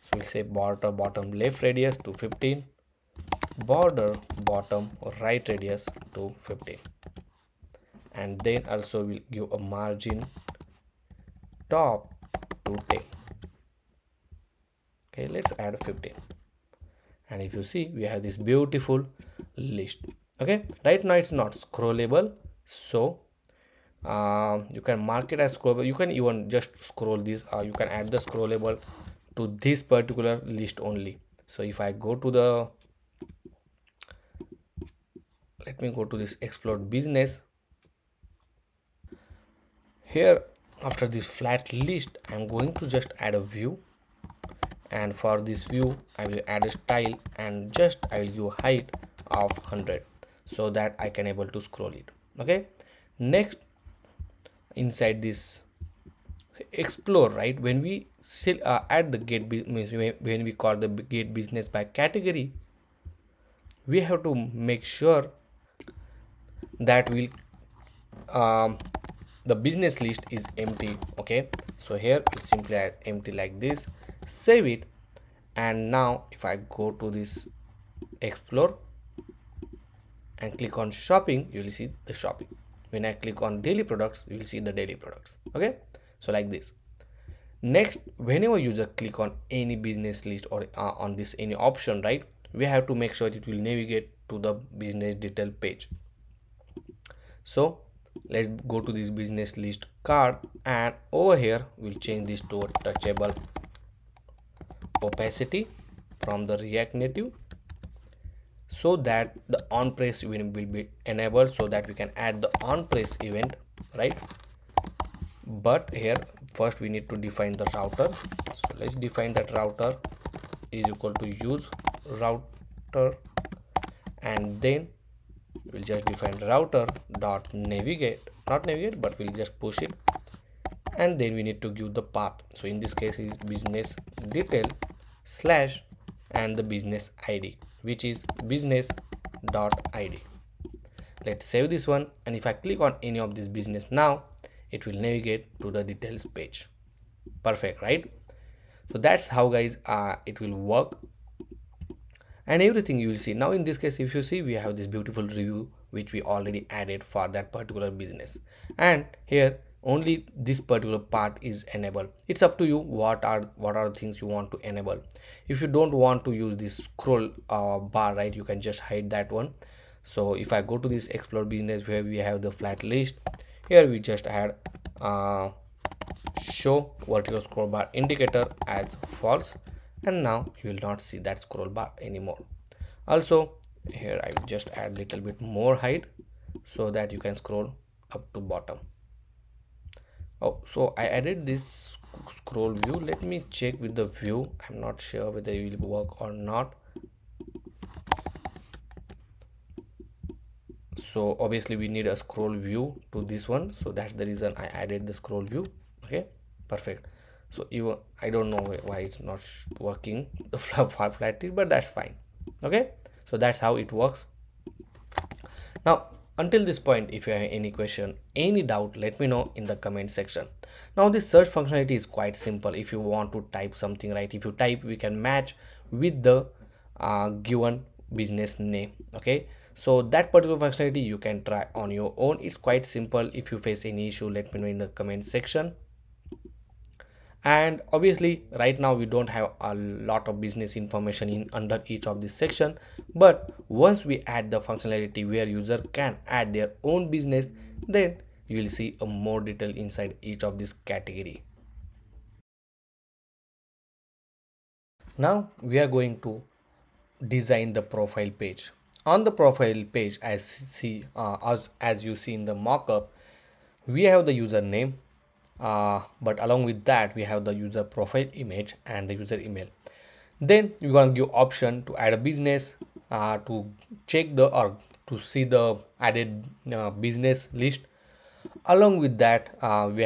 So we'll say border bottom left radius to 15, border bottom right radius to 15, and then also we'll give a margin top to 10. Okay, let's add 15, and if you see we have this beautiful list. Okay, right now it's not scrollable, so you can mark it as scrollable. You can even just scroll this, or you can add the scrollable to this particular list only. So if I go to the, let me go to this explore business. Here after this flat list I'm going to just add a view. and for this view I will add a style and just I will give height of 100 so that I can able to scroll it. Okay, next inside this explore, right, when we still add the get business, when we call the get business by category, we have to make sure that we'll the business list is empty. Okay, so here it's simply as empty like this, save it, and now if I go to this explore and click on shopping, you will see the shopping. When I click on daily products, you will see the daily products. Okay, so like this. Next, whenever user click on any business list or on this any option, right, we have to make sure it will navigate to the business detail page. So let's go to this business list card, and over here we'll change this to a touchable opacity from the React Native so that the on press event will be enabled, so that we can add the on press event, right? But here first we need to define the router. So let's define that router is equal to use router, and then we'll just define router dot navigate, not navigate, but we'll just push it, and then we need to give the path. So in this case is business detail slash and the business ID, which is business dot ID. Let's save this one, and if I click on any of this business now, it will navigate to the details page. Perfect, right? So that's how guys it will work, and everything you will see. Now in this case, if you see, we have this beautiful review which we already added for that particular business, and here only this particular part is enabled. It's up to you what are the things you want to enable. If you don't want to use this scroll bar, right, you can just hide that one. So if I go to this explore business where we have the flat list, here we just add show vertical scroll bar indicator as false, and now you will not see that scroll bar anymore. Also here I will just add little bit more height so that you can scroll up to bottom. Oh, so I added this scroll view. Let me check with the view. I'm not sure whether it will work or not. So obviously we need a scroll view to this one, so that's the reason I added the scroll view. Okay, perfect. So even I don't know why it's not working the flat list, but that's fine. Okay, so that's how it works. Now until this point, if you have any question, any doubt, let me know in the comment section. Now this search functionality is quite simple. If you want to type something, right, if you type, we can match with the given business name. Okay, so that particular functionality you can try on your own. It's quite simple. If you face any issue, let me know in the comment section. And obviously right now we don't have a lot of business information in under each of this section, but once we add the functionality where user can add their own business, then you will see a more detail inside each of this category. Now we are going to design the profile page. On the profile page, as you see in the mockup, we have the username, but along with that we have the user profile image and the user email. Then you're going to give option to add a business, to check the or to see the added business list. Along with that we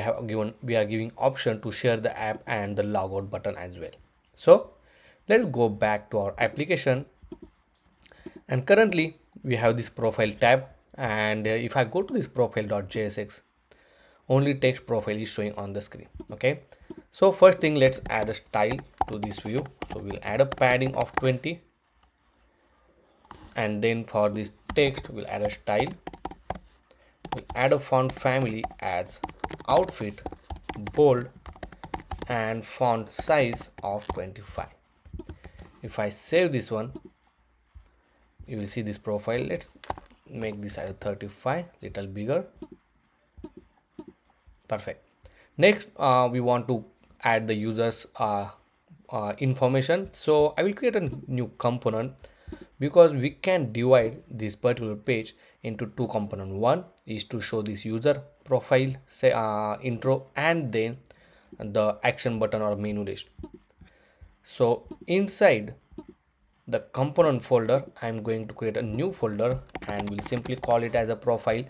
are giving option to share the app and the logout button as well. So let's go back to our application, and currently we have this profile tab, and if I go to this profile.jsx, only text profile is showing on the screen. Okay, so first thing, let's add a style to this view. So we'll add a padding of 20, and then for this text we'll add a style. We'll add a font family as outfit, bold, and font size of 25. If I save this one, you will see this profile. Let's make this as 35, little bigger. Perfect. Next we want to add the users information. So I will create a new component, because we can divide this particular page into two components. One is to show this user profile, say intro, and then the action button or menu list. So inside the component folder, I'm going to create a new folder and we'll simply call it as a profile,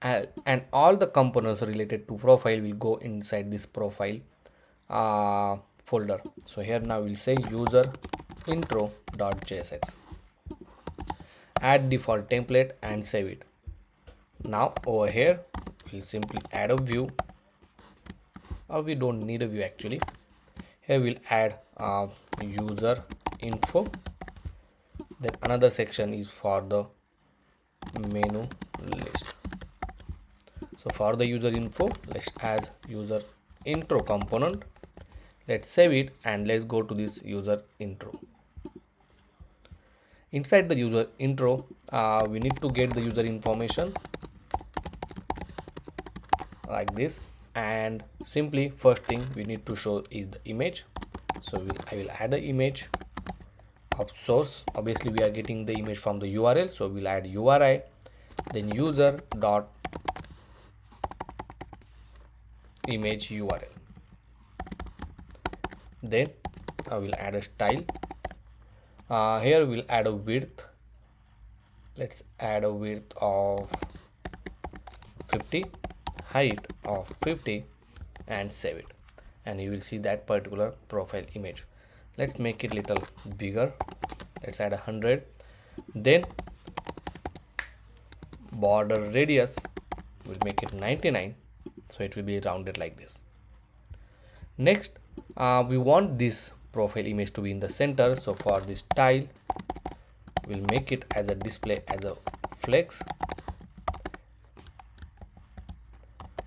and all the components related to profile will go inside this profile folder. So here now we'll say user intro.jsx, add default template and save it. Now over here we'll simply add a view, or we don't need a view actually. Here we'll add user info, then another section is for the menu list. So for the user info, let's add user intro component, let's save it and let's go to this user intro. Inside the user intro, we need to get the user information like this, and simply first thing we need to show is the image. So I will add an image of source. Obviously we are getting the image from the URL, so we'll add URI, then user dot image URL. Then I will add a style. Here we'll add a width. Let's add a width of 50, height of 50, and save it, and you will see that particular profile image. Let's make it little bigger. Let's add 100. Then border radius will make it 99, so it will be rounded like this. Next, we want this profile image to be in the center, so for this style we'll make it as a display as a flex,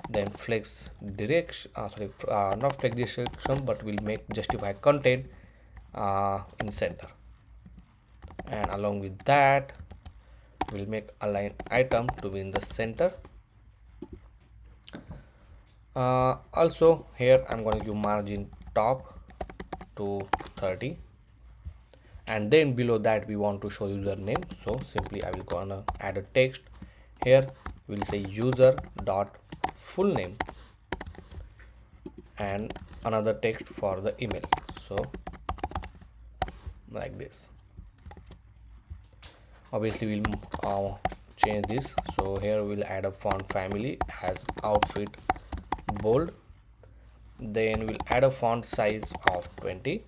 then flex direction, not flex direction, but we'll make justify content in center, and along with that we'll make align item to be in the center. Also here I'm going to give margin top to 30, and then below that we want to show username, so simply I will gonna add a text. Here we'll say user dot full name and another text for the email, so like this. Obviously we'll change this, so here we'll add a font family as outfit bold, then we'll add a font size of 20,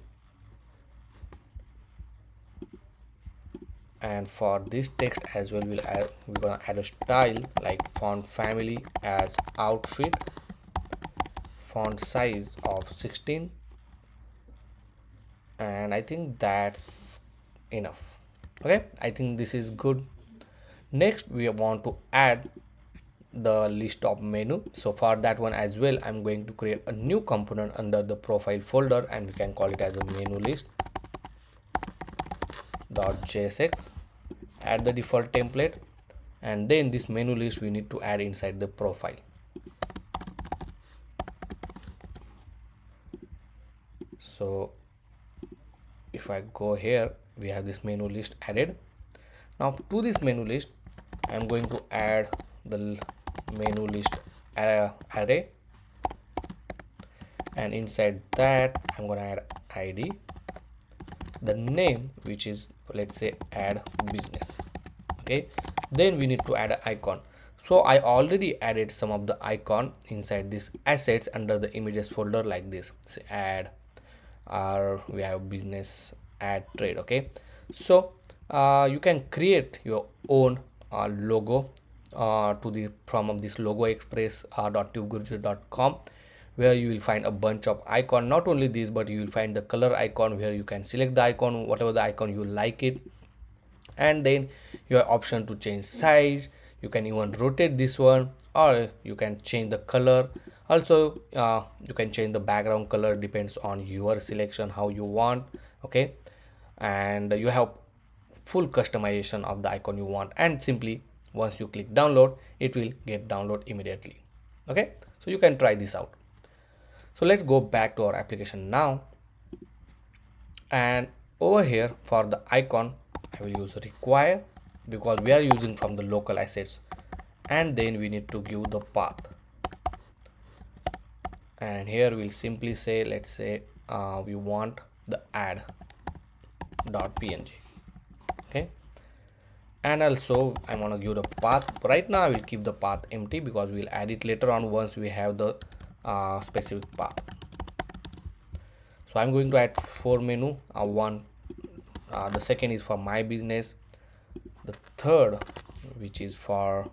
and for this text as well we're gonna add a style like font family as outfit, font size of 16, and I think that's enough. Okay, I think this is good. Next we want to add the list of menu, so for that one as well I'm going to create a new component under the profile folder, and we can call it as a menu list .jsx, add the default template, and then this menu list we need to add inside the profile. So if I go here, we have this menu list added. Now to this menu list I'm going to add the menu list array, and inside that I'm going to add ID, the name which is, let's say, add business. Okay, then we need to add an icon. So I already added some of the icon inside this assets under the images folder like this. Say add, or we have business, add trade. Okay, so you can create your own logo from this logo express.tubeguruji.com, where you will find a bunch of icon. Not only this, but you will find the color icon where you can select the icon, whatever the icon you like it, and then your option to change size. You can even rotate this one, or you can change the color. Also you can change the background color, depends on your selection how you want. Okay, and you have full customization of the icon you want, and simply once you click download, it will get download immediately. Okay, so you can try this out. So let's go back to our application now, and over here for the icon I will use require, because we are using from the local assets, and then we need to give the path, and here we'll simply say, let's say we want the add.png. Okay, and also I want to give the path. Right now I will keep the path empty because we'll add it later on once we have the specific path. So I'm going to add 4 menu. The second is for my business, the third which is for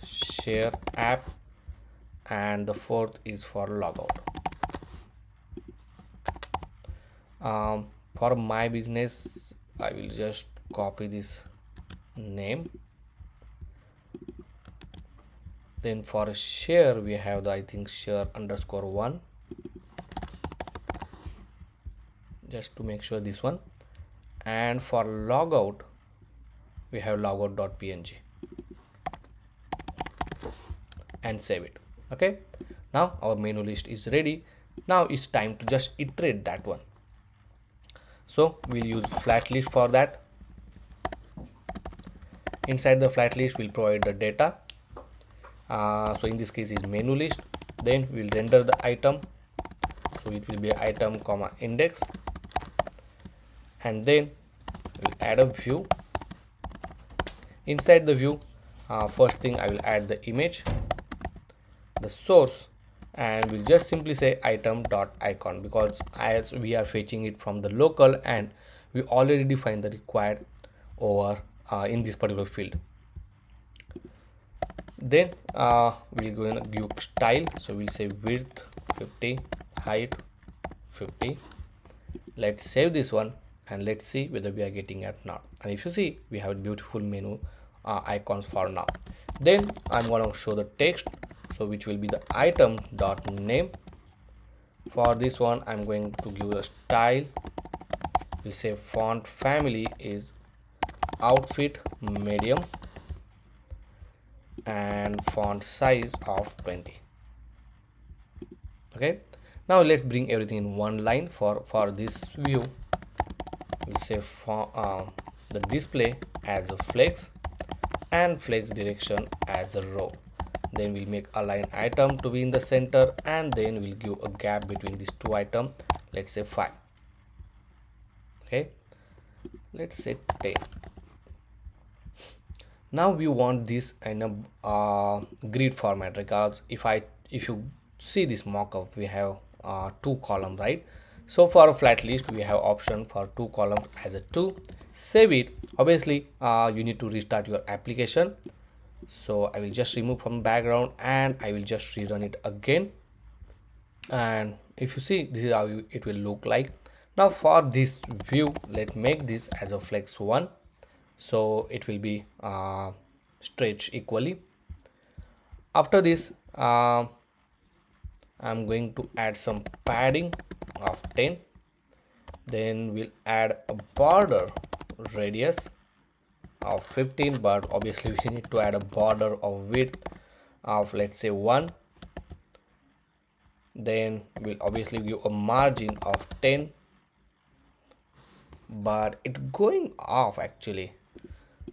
share app, and the fourth is for logout. For my business I will just copy this name. Then for share we have the, I think, share _1, just to make sure this one. And for logout we have logout.png, and save it. Okay, now our menu list is ready. Now it's time to just iterate that one. So we'll use Flatlist for that. Inside the Flatlist we'll provide the data. So in this case is menu list. Then we'll render the item, so it will be item comma index, and then we'll add a view. Inside the view, first thing I will add the image, the source, and we'll just simply say item.icon, because as we are fetching it from the local and we already defined the required over in this particular field. Then we'll go and give style, so we'll say width 50, height 50. Let's save this one and let's see whether we are getting it or not. And if you see, we have a beautiful menu icons for now. Then I'm going to show the text, so which will be the item.name. For this one I'm going to give a style. We say font family is outfit medium and font size of 20. Okay, now let's bring everything in one line. For this view we'll say the display as a flex and flex direction as a row. Then we'll make align item to be in the center, and then we'll give a gap between these two items, let's say 5. Okay, let's say 10. Now we want this in a grid format, because if you see this mockup, we have 2 columns, right? So for a flat list we have option for 2 columns as a 2. Save it. Obviously you need to restart your application, so I will just remove from background and I will just rerun it again. And if you see, this is how it will look like. Now for this view, let's make this as a flex 1, so it will be stretched equally. After this I'm going to add some padding of 10. Then we'll add a border radius of 15, but obviously we need to add a border of width of, let's say, 1. Then we'll obviously give a margin of 10, but it going off actually.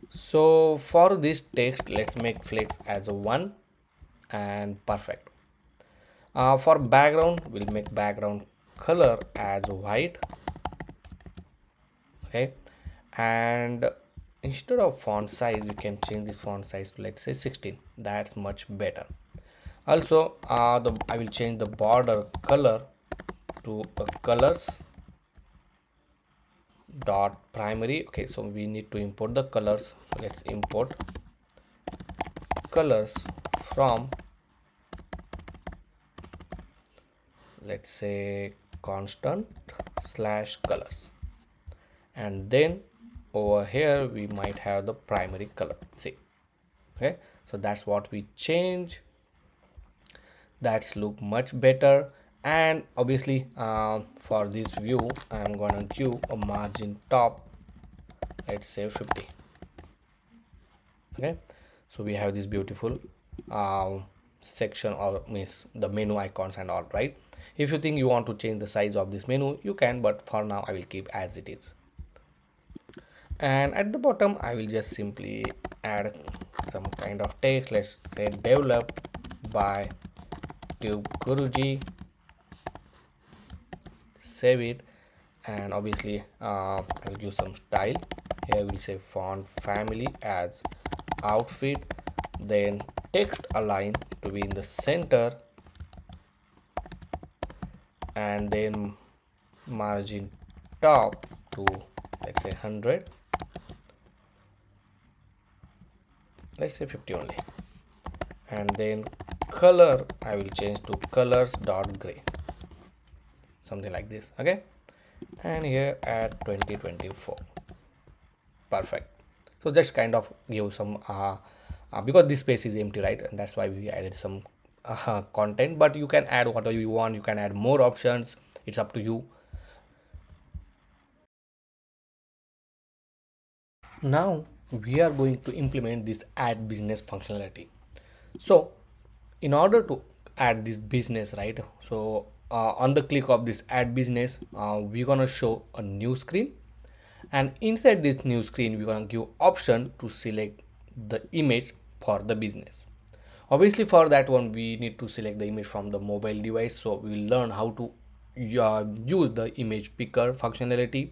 So for this text, let's make flex as a 1 and perfect. For background, we'll make background color as white. Okay, and instead of font size, we can change this font size to, let's say, 16. That's much better. Also I will change the border color to colors dot primary. Okay, so we need to import the colors, so let's import colors from, let's say, constant / colors, and then over here we might have the primary color. See, okay, so that's what we change. That's look much better. And obviously for this view I'm gonna give a margin top, let's say 50. Okay, so we have this beautiful section, or means the menu icons and all, right? If you think you want to change the size of this menu, you can, but for now I will keep as it is. And at the bottom I will just simply add some kind of text. Let's say developed by TubeGuruji. Save it, and obviously I'll give some style. Here we'll say font family as outfit, then text align to be in the center, and then margin top to, let's say 100, let's say 50 only, and then color I will change to colors dot gray, something like this. Okay, and here add 2024. Perfect. So just kind of give some because this space is empty, right, and that's why we added some content, but you can add whatever you want. You can add more options, it's up to you. Now we are going to implement this add business functionality. So in order to add this business, right, so on the click of this add business, we're gonna show a new screen, and inside this new screen we're gonna give option to select the image for the business. Obviously for that one we need to select the image from the mobile device, so we'll learn how to use the image picker functionality.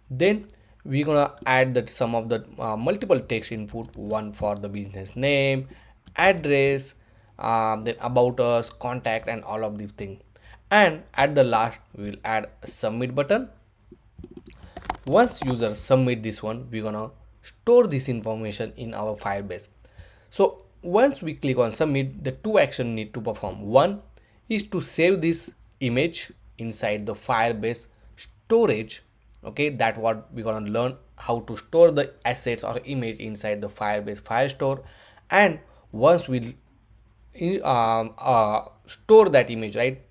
Then we're gonna add that some of the multiple text input, one for the business name, address, then about us, contact, and all of these things. And at the last we'll add a submit button. Once user submit this one, we're gonna store this information in our Firebase. So once we click on submit, the two actions need to perform. One is to save this image inside the Firebase storage. Okay, that's what we're gonna learn, how to store the assets or image inside the Firebase Firestore. And once we store that image, right,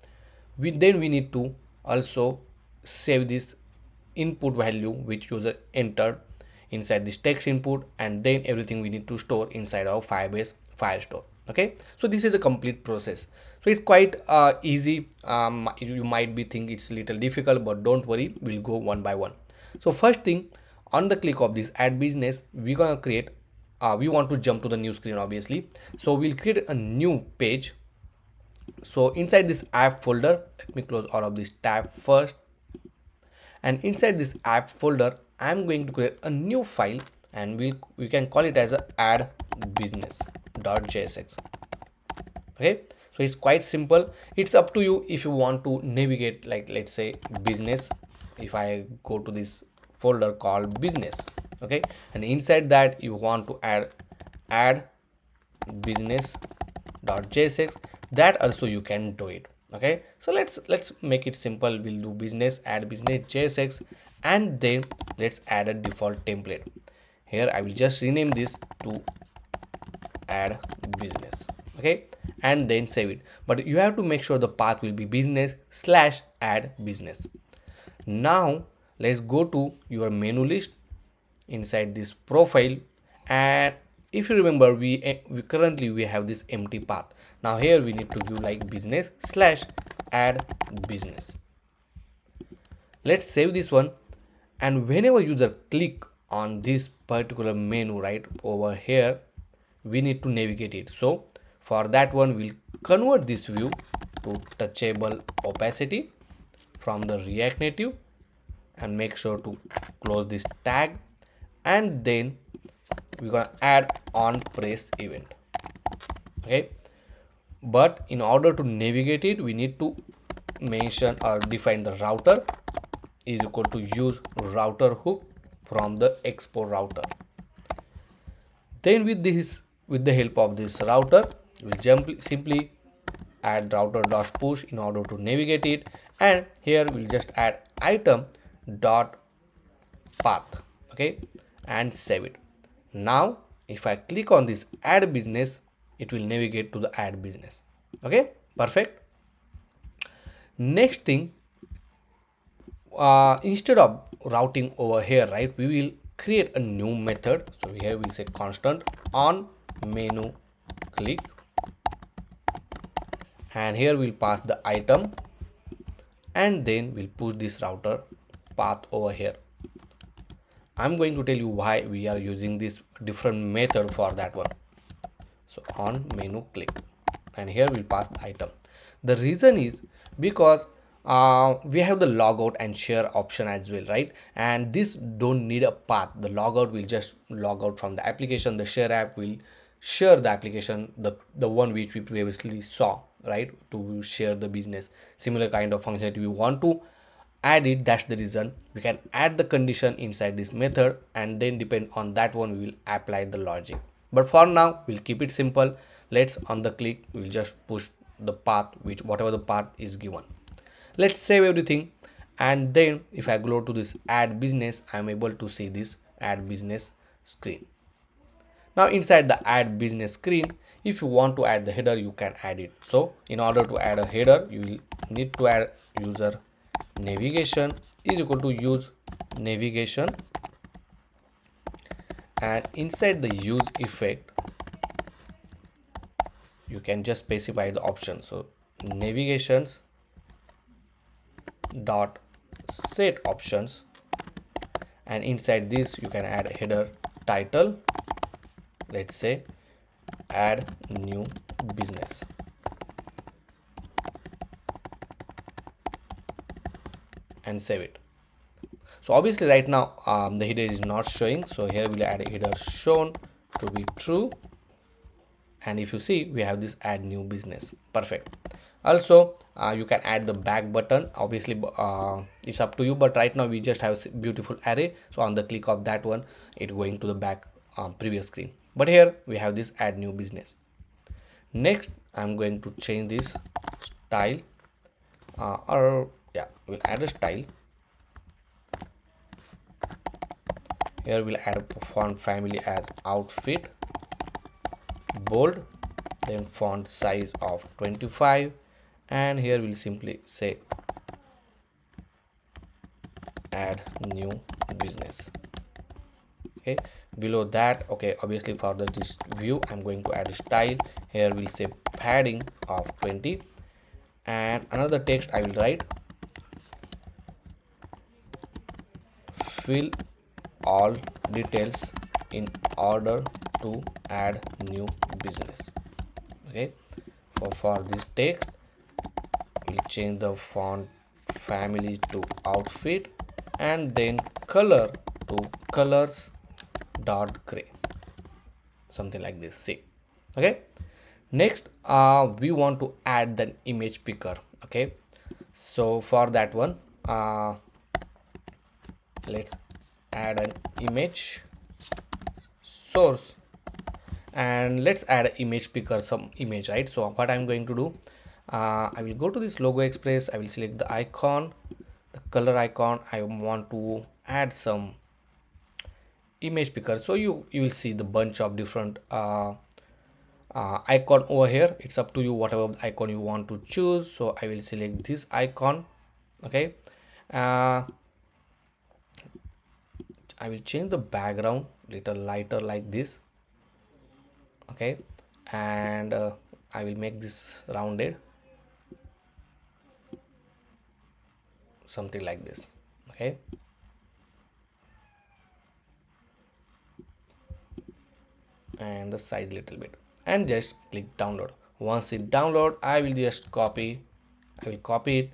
we need to also save this input value which user entered inside this text input, and then everything we need to store inside our Firebase Firestore. Okay, so this is a complete process. So it's quite easy. You might be think it's a little difficult, but don't worry, we'll go one by one. So first thing, on the click of this add business, we're gonna create we want to jump to the new screen, obviously, so we'll create a new page. So inside this app folder, let me close all of this tab first, and inside this app folder I'm going to create a new file, and we can call it as a add business.jsx. Okay, so it's quite simple. It's up to you if you want to navigate, like let's say business. If I go to this folder called business, okay, and inside that you want to add business.jsx, that also you can do it. Okay, so let's make it simple. We'll do business add business JSX, and then let's add a default template. Here I will just rename this to add business. Okay, and then save it, but you have to make sure the path will be business/add business. Now let's go to your menu list inside this profile, and if you remember, we currently have this empty path. Now here we need to give like business/add business. Let's save this one, and whenever user click on this particular menu right over here, we need to navigate it. So for that one, we'll convert this view to touchable opacity from the React Native, and make sure to close this tag, and then we're gonna add on press event. Okay, but in order to navigate it, we need to mention or define the router is equal to use router hook from the Expo router. Then with the help of this router, we'll simply add router.push in order to navigate it, and here we'll just add item dot path. Okay, and save it. Now if I click on this add business, it will navigate to the add business. Okay, perfect. Next thing, instead of routing over here, right, we will create a new method. So here we'll say constant on menu click, and here we'll pass the item, and then we'll push this router path over here. I'm going to tell you why we are using this different method for that one. So on menu click, and here we'll pass the item. The reason is because we have the logout and share option as well, right? And this don't need a path. The logout will just log out from the application. The share app will share the application, the one which we previously saw, right, to share the business. Similar kind of functionality we want to add it. That's the reason we can add the condition inside this method, and then depend on that one we will apply the logic. But for now we'll keep it simple. Let's on the click we'll just push the path, which whatever the path is given. Let's save everything, and then if I go to this add business, I'm able to see this add business screen. Now inside the add business screen, if you want to add the header, you can add it. So in order to add a header, you will need to add user navigation is equal to use navigation, and inside the use effect you can just specify the option. So navigations dot set options, and inside this you can add a header title. Let's say add new business, and save it. So obviously right now the header is not showing, so here we'll add a header shown to be true, and if you see we have this add new business. Perfect. Also you can add the back button. Obviously it's up to you, but right now we just have a beautiful array, so on the click of that one it going to the back previous screen. But here we have this add new business. Next I'm going to change this style, or yeah, we'll add a style. Here we'll add a font family as outfit, bold, then font size of 25, and here we'll simply say add new business. Okay, below that, okay, obviously for this view I'm going to add a style. Here we'll say padding of 20, and another text I will write fill all details in order to add new business. Okay, for this text we'll change the font family to outfit, and then color to colors dot gray, something like this. See, okay. Next we want to add the image picker. Okay, so for that one let's add an image source, and let's add an image picker, some image, right? So what I'm going to do, I will go to this logo express, I will select the icon, the color icon. I want to add some image picker, so you will see the bunch of different icon over here. It's up to you whatever icon you want to choose. So I will select this icon. Okay, I will change the background little lighter like this. Okay, and I will make this rounded, something like this. Okay, and the size little bit, and just click download. Once it download, I will just copy it,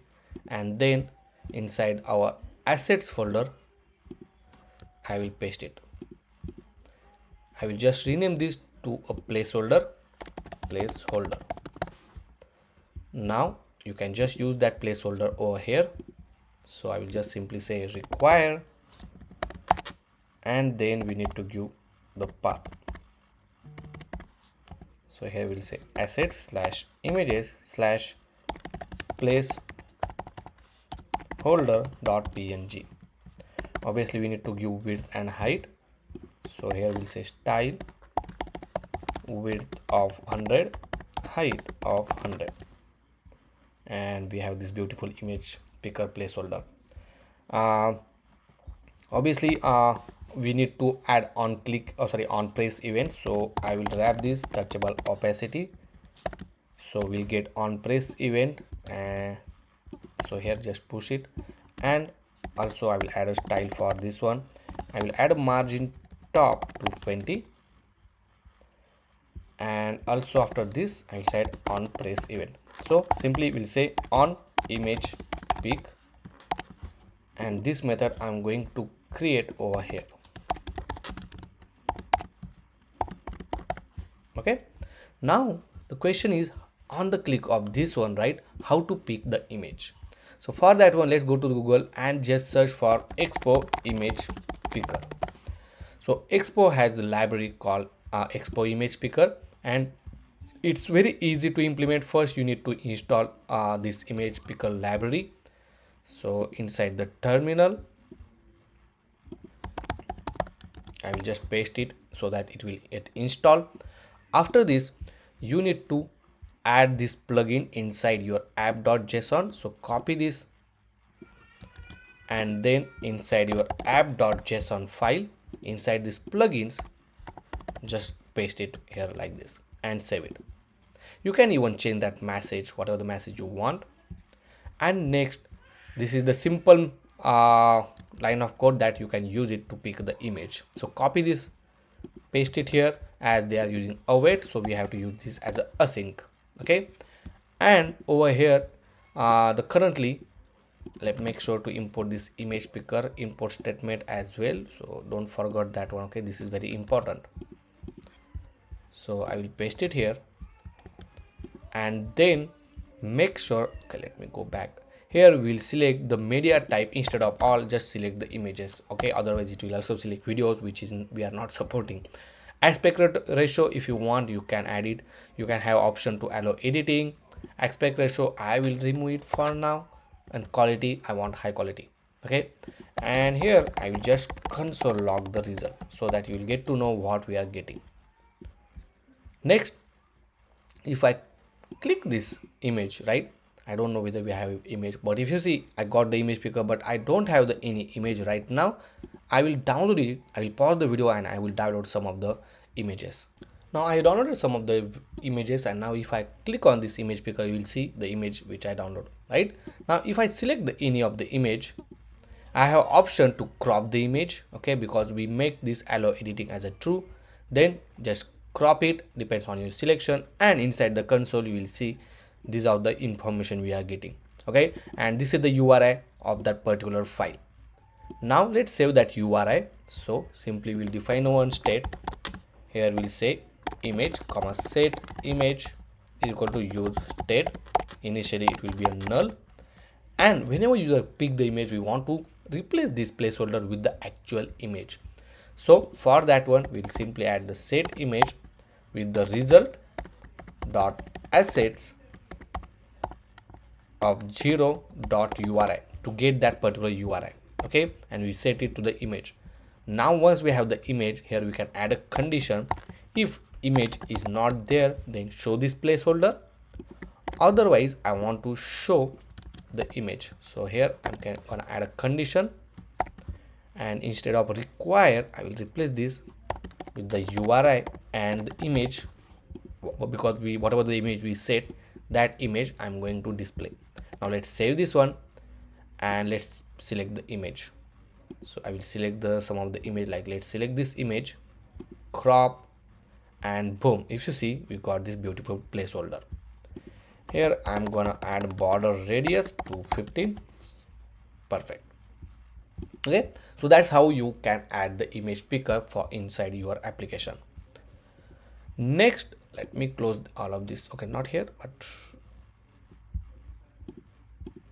and then inside our assets folder I will paste it. I will just rename this to a placeholder. Now you can just use that placeholder over here. So I will just simply say require, and then we need to give the path. So here we'll say assets slash images slash placeholder dot png. Obviously we need to give width and height. So here we'll say style width of 100, height of 100, and we have this beautiful image picker placeholder. Obviously we need to add on click, on press event. So I will wrap this touchable opacity, so we'll get on press event, and so here just push it. And also I will add a style for this one. I will add a margin top to 20, and also after this I will set on press event. So simply we'll say on image pick, and this method I'm going to create over here. Okay, now the question is, on the click of this one, right, how to pick the image. So for that one, let's go to Google and just search for Expo image picker. So Expo has a library called Expo image picker, and it's very easy to implement. First you need to install this image picker library. So inside the terminal, I will just paste it so that it will get installed. After this, you need to add this plugin inside your app.json. So copy this, and then inside your app.json file, inside this plugins, just paste it here like this and save it. You can even change that message, whatever the message you want. And next, this is the simple line of code that you can use it to pick the image. So copy this, paste it here, as they are using await, so we have to use this as a async. Okay, and over here the currently, let me make sure to import this image picker import statement as well, so don't forget that one. Okay, this is very important. So I will paste it here, and then make sure, okay, let me go back here. We'll select the media type instead of all, just select the images. Okay, otherwise it will also select videos, which is we are not supporting. Aspect ratio, if you want, you can add it. You can have option to allow editing. Aspect ratio, I will remove it for now, and quality, I want high quality. Okay, and here I will just console log the result so that you will get to know what we are getting. Next, if I click this image, right, I don't know whether we have image, but if you see, I got the image picker, but I don't have the any image right now. I will download it. I will pause the video and I will download some of the images. Now I downloaded some of the images, and now if I click on this image picker, you will see the image which I downloaded. Right now, if I select any of the image, I have option to crop the image. Okay, because we make this allow editing as a true, then just crop it, depends on your selection, and inside the console you will see these are the information we are getting. Okay, and this is the URI of that particular file. Now let's save that URI. So simply we'll define one state. Here we'll say image comma set image is equal to use state. Initially it will be a null, and whenever you pick the image, we want to replace this placeholder with the actual image. So for that one, we'll simply add the set image with the result dot assets of 0 dot URI to get that particular URI. Okay, and we set it to the image. Now once we have the image, here we can add a condition. If image is not there, then show this placeholder. Otherwise I want to show the image, so here I'm gonna add a condition, and instead of require, I will replace this with the URI and the image, because we whatever the image we set, that image I'm going to display. Now let's save this one and let's select the image. So I will select some of the image, like let's select this image, crop, and boom, if you see, we got this beautiful placeholder. Here I'm gonna add border radius to 15. Perfect. Okay, so that's how you can add the image picker for inside your application. Next, let me close all of this. Okay, not here, but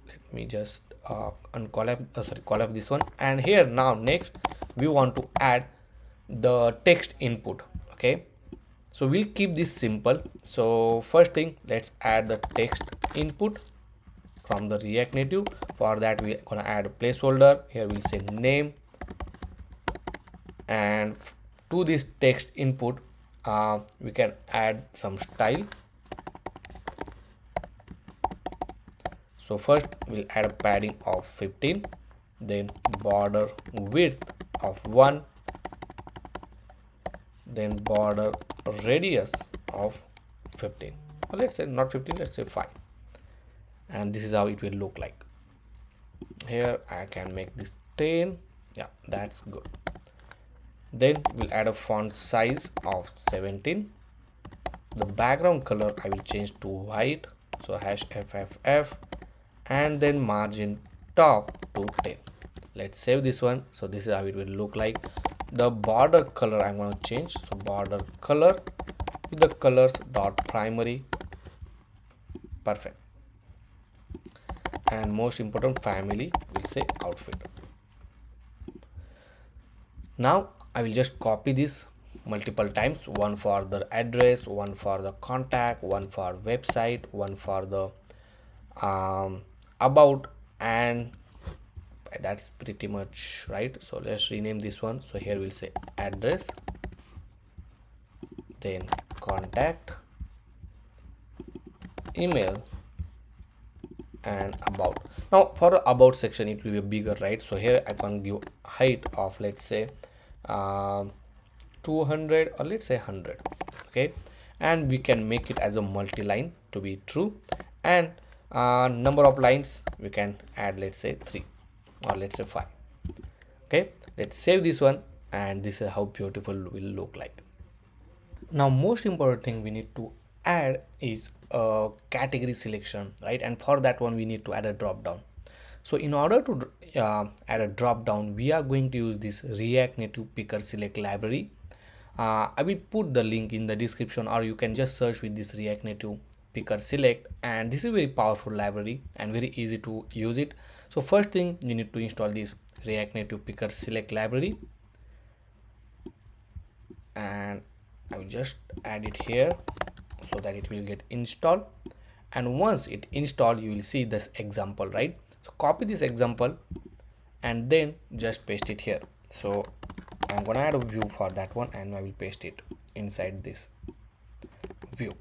let me just collab this one. And here now next we want to add the text input. Okay, so we'll keep this simple. So first thing, let's add the text input from the React Native. For that we're gonna add a placeholder. Here we'll say name, and to this text input we can add some style. So first we'll add a padding of 15, then border width of 1, then border radius of 15, or let's say not 15, let's say 5, and this is how it will look like. Here I can make this 10. Yeah, that's good. Then we'll add a font size of 17. The background color I will change to white, so #FFF, and then margin top to 10. Let's save this one. So this is how it will look like. The border color I'm going to change. So border color with the colors dot primary. Perfect. And most important, family will say outfit. Now I will just copy this multiple times, one for the address, one for the contact, one for website, one for the about, and that's pretty much right. So let's rename this one. So here we'll say address, then contact, email, and about. Now for the about section it will be bigger, right? So here I can give height of, let's say 200, or let's say 100. Okay, and we can make it as a multi-line to be true, and number of lines we can add, let's say 3, or let's say 5. Okay, let's save this one, and this is how beautiful will look like. Now most important thing we need to add is a category selection, right? And for that one we need to add a drop down. So in order to add a drop down, we are going to use this React Native Picker Select library. I will put the link in the description, or you can just search with this React Native Picker Select, and this is a very powerful library and very easy to use it. So first thing, you need to install this React Native Picker Select library, and I will just add it here so that it will get installed. And once it installed, you will see this example, right? So copy this example and then just paste it here. So I'm gonna add a view for that one, and I will paste it inside this view.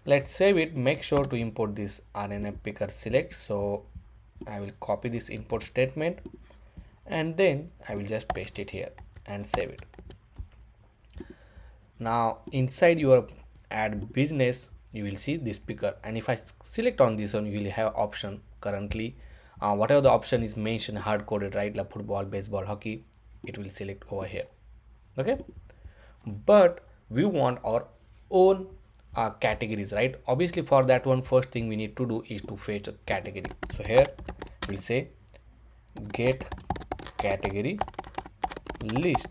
Let's save it. Make sure to import this RNA Picker Select. So I will copy this import statement, and then I will just paste it here and save it. Now inside your add business, you will see this picker, and if I select on this one, you will have option currently. Whatever the option is mentioned hard coded, right, like football, baseball, hockey, it will select over here. Okay, but we want our own categories, right? Obviously for that one, first thing we need to do is to fetch a category. So here we'll say get category list,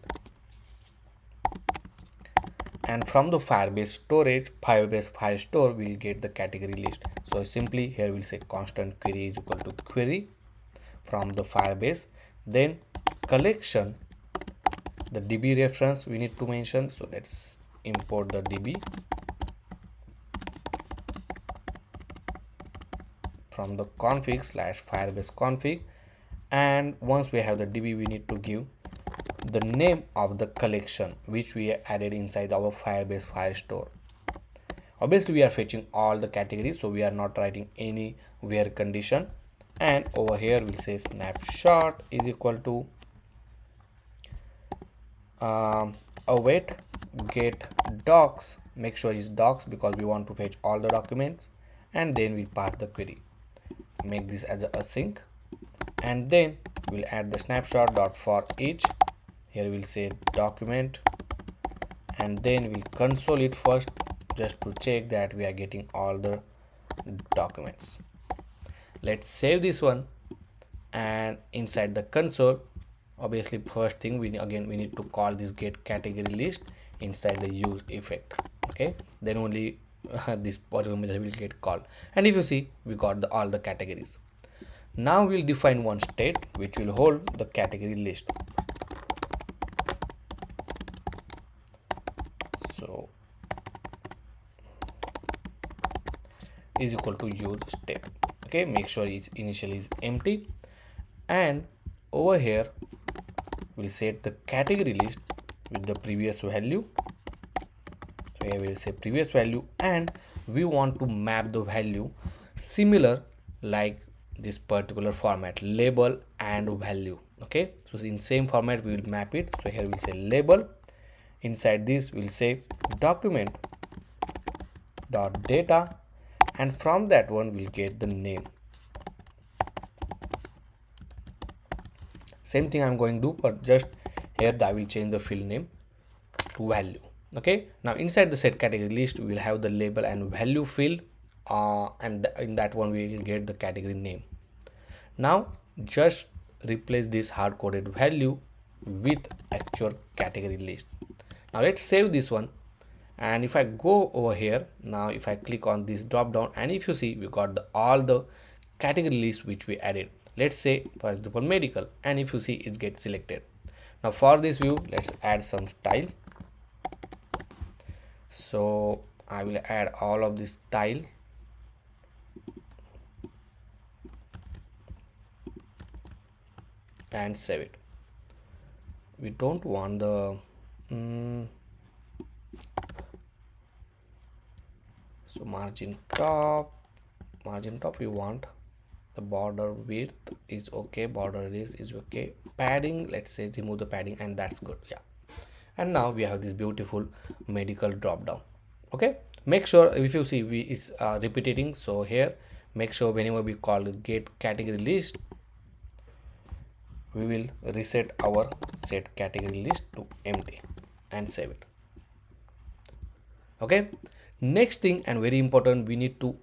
and from the Firebase storage, Firebase file store, we'll get the category list. So simply here we'll say constant query is equal to query from the Firebase, then collection, the DB reference we need to mention. So let's import the DB from the config / Firebase config, and once we have the DB, we need to give the name of the collection which we added inside our Firebase file store. Obviously we are fetching all the categories, so we are not writing any where condition. And over here we'll say snapshot is equal to await get docs. Make sure it's docs because we want to fetch all the documents, and then we pass the query. Make this as a async, and then we'll add the snapshot dot for each. Here we'll say document, and then we'll console it first just to check that we are getting all the documents. Let's save this one, and inside the console, obviously first thing we need to call this get category list inside the use effect. Okay, then only this particular method will get called, and if you see, we got all the categories. Now we'll define one state which will hold the category list. So is equal to use step. Okay, make sure it's initially is empty, and over here we'll set the category list with the previous value. So here we'll say previous value, and we want to map the value similar like this particular format, label and value. Okay, so in same format we will map it. So here we'll say label, inside this we'll say document dot data, and from that one we'll get the name. Same thing I'm going to do, but just here I will change the field name to value. Okay, now inside the set category list we will have the label and value field, and in that one we will get the category name. Now just replace this hard-coded value with actual category list. Now let's save this one, and if I go over here now, if I click on this drop down, and if you see we got all the category list which we added. Let's say for example medical, and if you see it gets selected. Now for this view, let's add some style. So I will add all of this style, and save it. We don't want the so margin top we want the border width is okay, border radius is okay, padding, let's say remove the padding, and that's good. Yeah, and now we have this beautiful medical drop down. Okay, make sure if you see it's repeating, so here make sure whenever we call get category list, we will reset our set category list to empty and save it. Okay, next thing and very important, we need to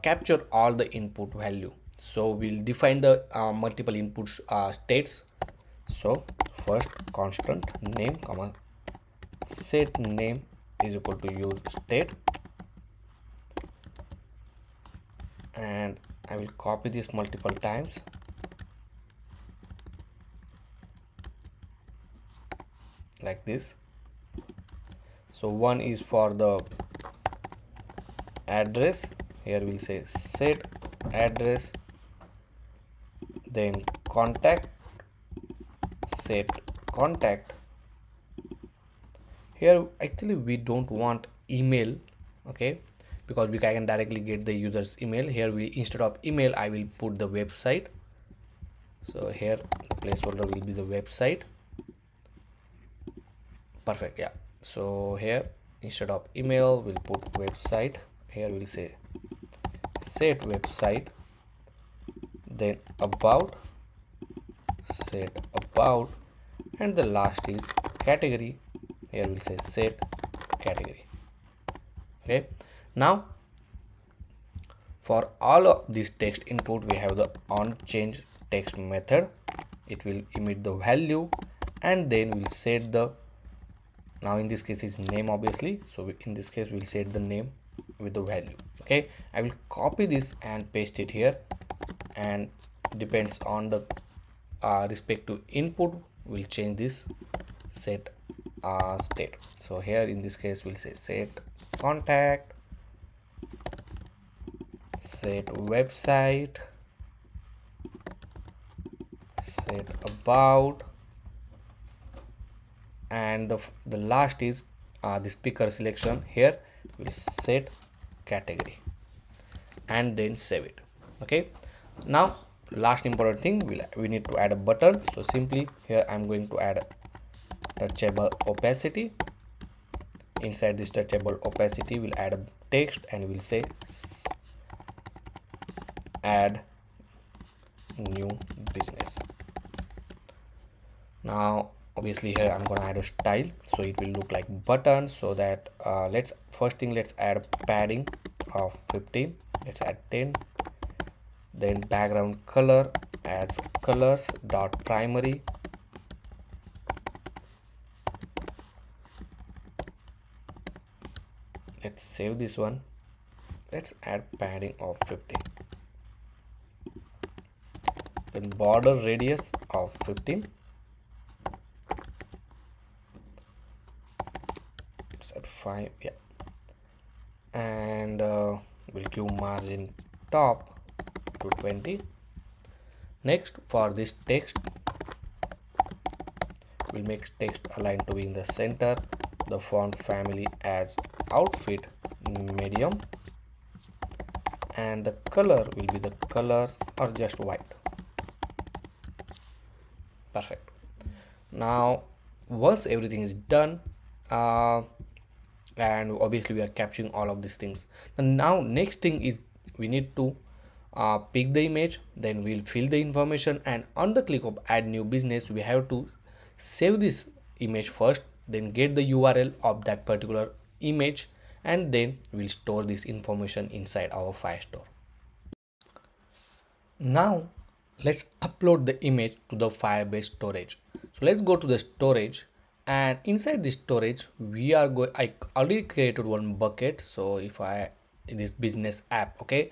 capture all the input value. So we'll define the multiple input states. So first constant name comma set name is equal to use state, and I will copy this multiple times. Like this. So one is for the address, here we'll say set address, then contact, set contact. Here actually we don't want email, okay, because we can directly get the user's email. Here we, instead of email, I will put the website. So here the placeholder will be the website. Perfect. Yeah, so here instead of email we'll put website. Here we'll say set website, then about, set about, and the last is category. Here we'll say set category. Okay, now for all of this text input, we have the on change text method. It will emit the value, and then we'll set the, now in this case is name obviously, so in this case we'll set the name with the value. Okay, I will copy this and paste it here, and depends on the respective input, we'll change this set state. So here in this case we'll say set contact, set website, set about, and the last is the speaker selection. Here we'll set category and then save it. Okay, now last important thing, we need to add a button. So simply here I'm going to add touchable opacity. Inside this touchable opacity we'll add a text, and we'll say add new business. Now obviously here I'm gonna add a style, so it will look like button. So that let's add padding of 15, let's add 10, then background color as colors dot primary, let's save this one, let's add padding of 15, then border radius of 15, at 5, yeah, and we'll give margin top to 20. Next, for this text, we'll make text align to be in the center, the font family as outfit medium, and the color will be the colors or just white. Perfect. Now once everything is done, and obviously we are capturing all of these things, and now next thing is we need to pick the image, then we'll fill the information, and on the click of add new business we have to save this image first, then get the URL of that particular image, and then we'll store this information inside our Firestore. Now let's upload the image to the Firebase storage. So let's go to the storage, and inside the storage we are going, I already created one bucket. So if I this business app, okay,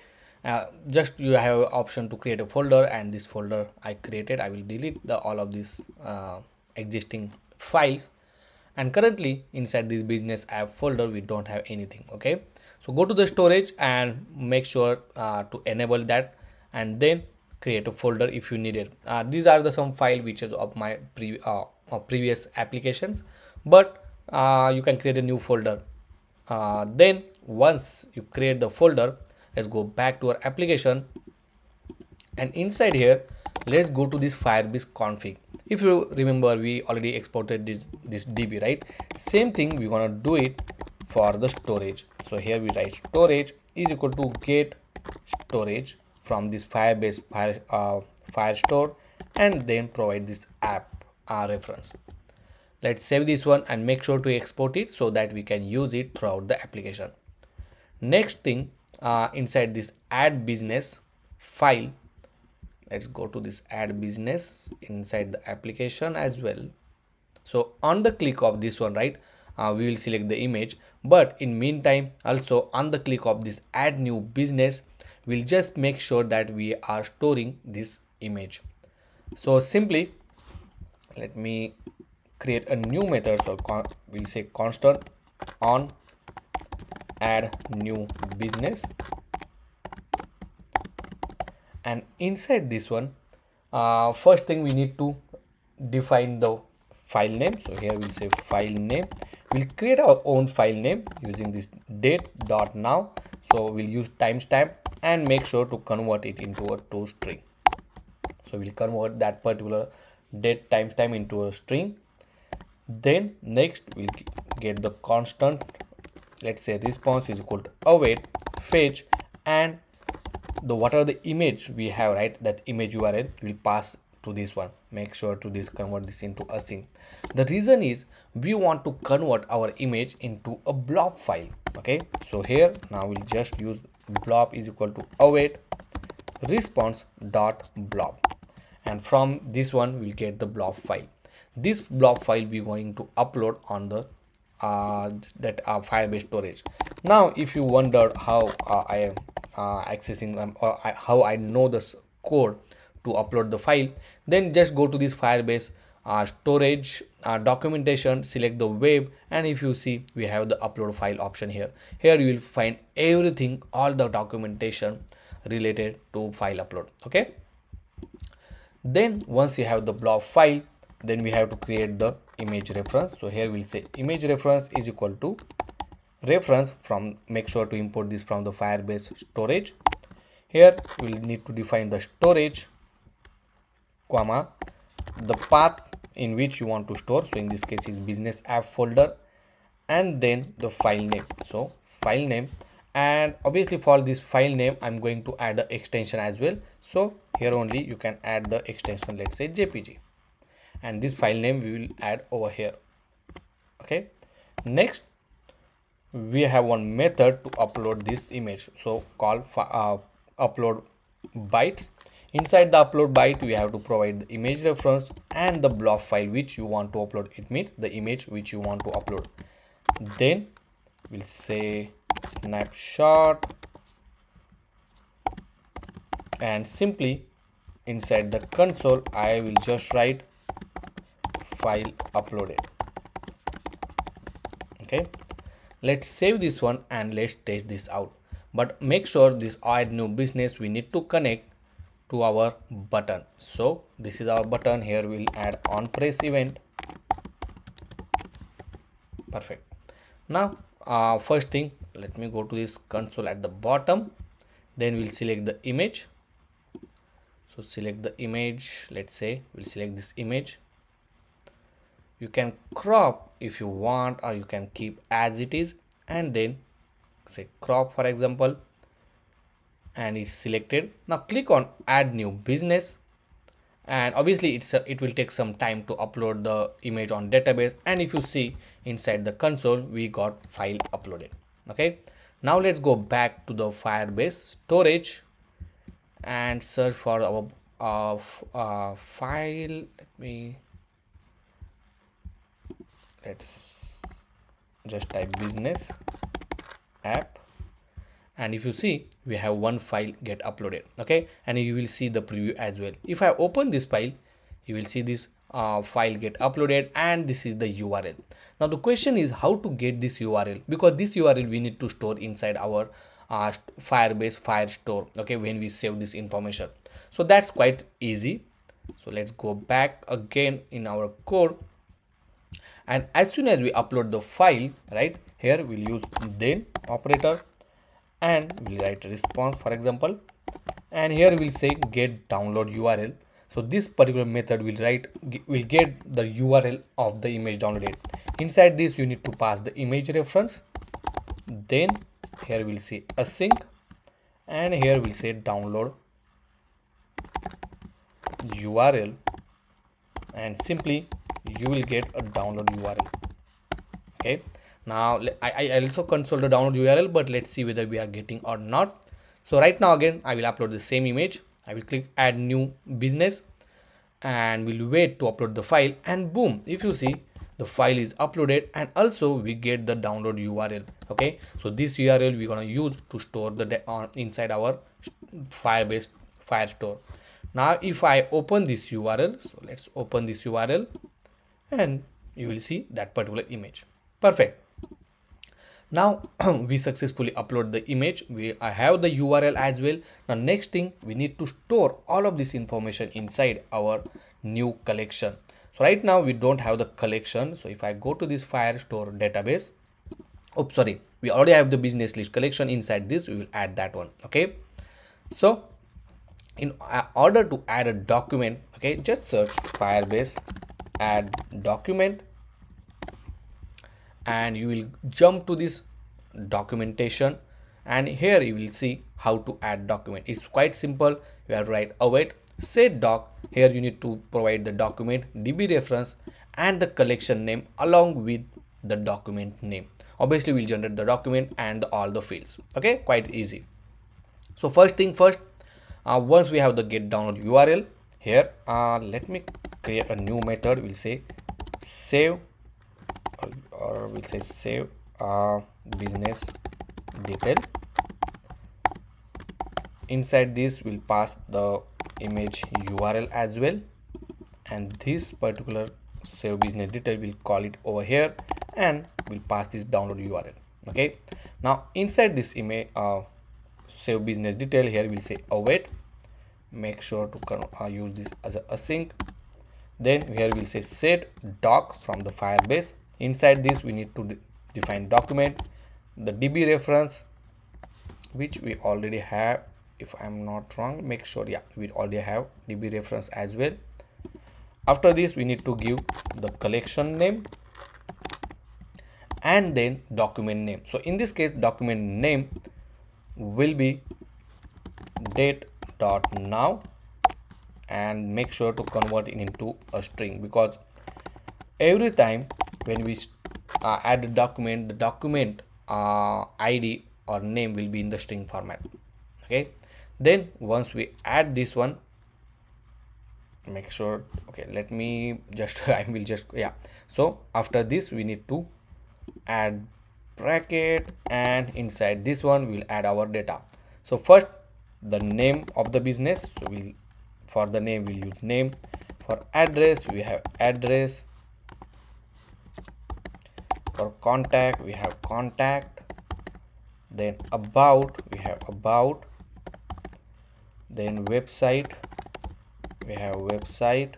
just you have option to create a folder, and this folder I created, I will delete the all of these existing files, and currently inside this business app folder we don't have anything. Okay, so go to the storage and make sure to enable that, and then create a folder if you need it. These are the some file which is of my previous applications, but you can create a new folder. Then once you create the folder, let's go back to our application, and inside here let's go to this Firebase config. If you remember, we already exported this db, right? Same thing we're gonna do it for the storage. So here we write storage is equal to get storage from this Firebase Firestore, and then provide this app reference. Let's save this one and make sure to export it so that we can use it throughout the application. Next thing, inside this add business file, let's go to this add business inside the application as well. So on the click of this one, right, we will select the image, but in meantime also on the click of this add new business, we'll just make sure that we are storing this image. So simply let me create a new method. So we'll say constant on add new business, and inside this one, first thing we need to define the file name. So here we'll say file name. We'll create our own file name using this date.now. So we'll use timestamp and make sure to convert it into a toString. So we'll convert that particular date timestamp into a string. Then next we'll get the constant, let's say response is equal to await fetch, and the whatever the image we have, right, that image URL will pass to this one. Make sure to convert this into a async. The reason is we want to convert our image into a blob file. Okay, so here now we'll just use blob is equal to await response dot blob, and from this one we'll get the blob file. This blob file we're going to upload on the Firebase storage. Now if you wondered how I am accessing or how I know this code to upload the file, then just go to this Firebase storage documentation, select the web, and if you see we have the upload file option here. Here you will find everything, all the documentation related to file upload. Okay, then once you have the blob file, then we have to create the image reference. So here we'll say image reference is equal to reference from, make sure to import this from the Firebase storage. Here we'll need to define the storage comma the path in which you want to store. So in this case is business app folder, and then the file name. So file name, and obviously for this file name I'm going to add the extension as well. So here only you can add the extension, let's say JPG, and this file name we will add over here. Okay, next we have one method to upload this image, so call upload bytes. Inside the upload byte we have to provide the image reference and the blob file which you want to upload. It means the image which you want to upload. Then we'll say snapshot, and simply inside the console I will just write file uploaded. Okay, let's save this one and let's test this out. But make sure this add new business we need to connect to our button. So this is our button. Here we'll add on press event. Perfect. Now first thing, let me go to this console at the bottom, then we'll select the image. So select the image, let's say we'll select this image. You can crop if you want, or you can keep as it is, and then say crop for example, and it's selected. Now click on add new business, and obviously it will take some time to upload the image on database, and if you see inside the console we got file uploaded. Okay, now let's go back to the Firebase storage and search for our file. Let's just type business app, and if you see, we have one file get uploaded. Okay, and you will see the preview as well. If I open this file, you will see this file get uploaded, and this is the URL. Now the question is how to get this URL, because this URL we need to store inside our Firebase Firestore. Okay, when we save this information, so that's quite easy. So let's go back again in our code, and as soon as we upload the file, right here we'll use then operator, and we'll write response, for example, and here we'll say get download URL. So this particular method will get the URL of the image downloaded. Inside this you need to pass the image reference, then here we'll say async, and here we'll say download URL, and simply you will get a download URL. Okay, now I also console the download URL, but let's see whether we are getting or not. So right now again I will upload the same image. I will click add new business, and we'll wait to upload the file, and boom, if you see, the file is uploaded, and also we get the download URL. Okay, so this URL we're gonna use to store the inside our Firebase Firestore. Now if I open this URL, so let's open this URL, and you will see that particular image. Perfect. Now we successfully upload the image. I have the URL as well. Now next thing, we need to store all of this information inside our new collection. So right now we don't have the collection. So if I go to this Firestore database, we already have the business list collection. Inside this we will add that one. Okay, so in order to add a document, okay, just search Firebase add document, and you will jump to this documentation, and here you will see how to add document. It's quite simple. You have to write await set doc. Here you need to provide the document DB reference and the collection name along with the document name. Obviously we'll generate the document and all the fields. Okay, quite easy. So first thing first, once we have the get download URL, here let me create a new method. We'll say save, or we'll say save business detail. Inside this we'll pass the image URL as well, and this particular save business detail we'll call it over here, and we'll pass this download URL. Okay, now inside this image save business detail, here we'll say await. Make sure to use this as a async. Then here we'll say set doc from the Firebase. Inside this we need to define document, the DB reference, which we already have, if I'm not wrong. Make sure, yeah, we already have DB reference as well. After this we need to give the collection name and then document name. So in this case document name will be date.now, and make sure to convert it into a string, because every time when we add a document, the document ID or name will be in the string format. Okay, then once we add this one, make sure, okay, let me just I will just, yeah, so after this we need to add bracket, and inside this one we'll add our data. So first the name of the business, so for the name we'll use name. For address we have address. For contact we have contact. Then about we have about. Then website we have website,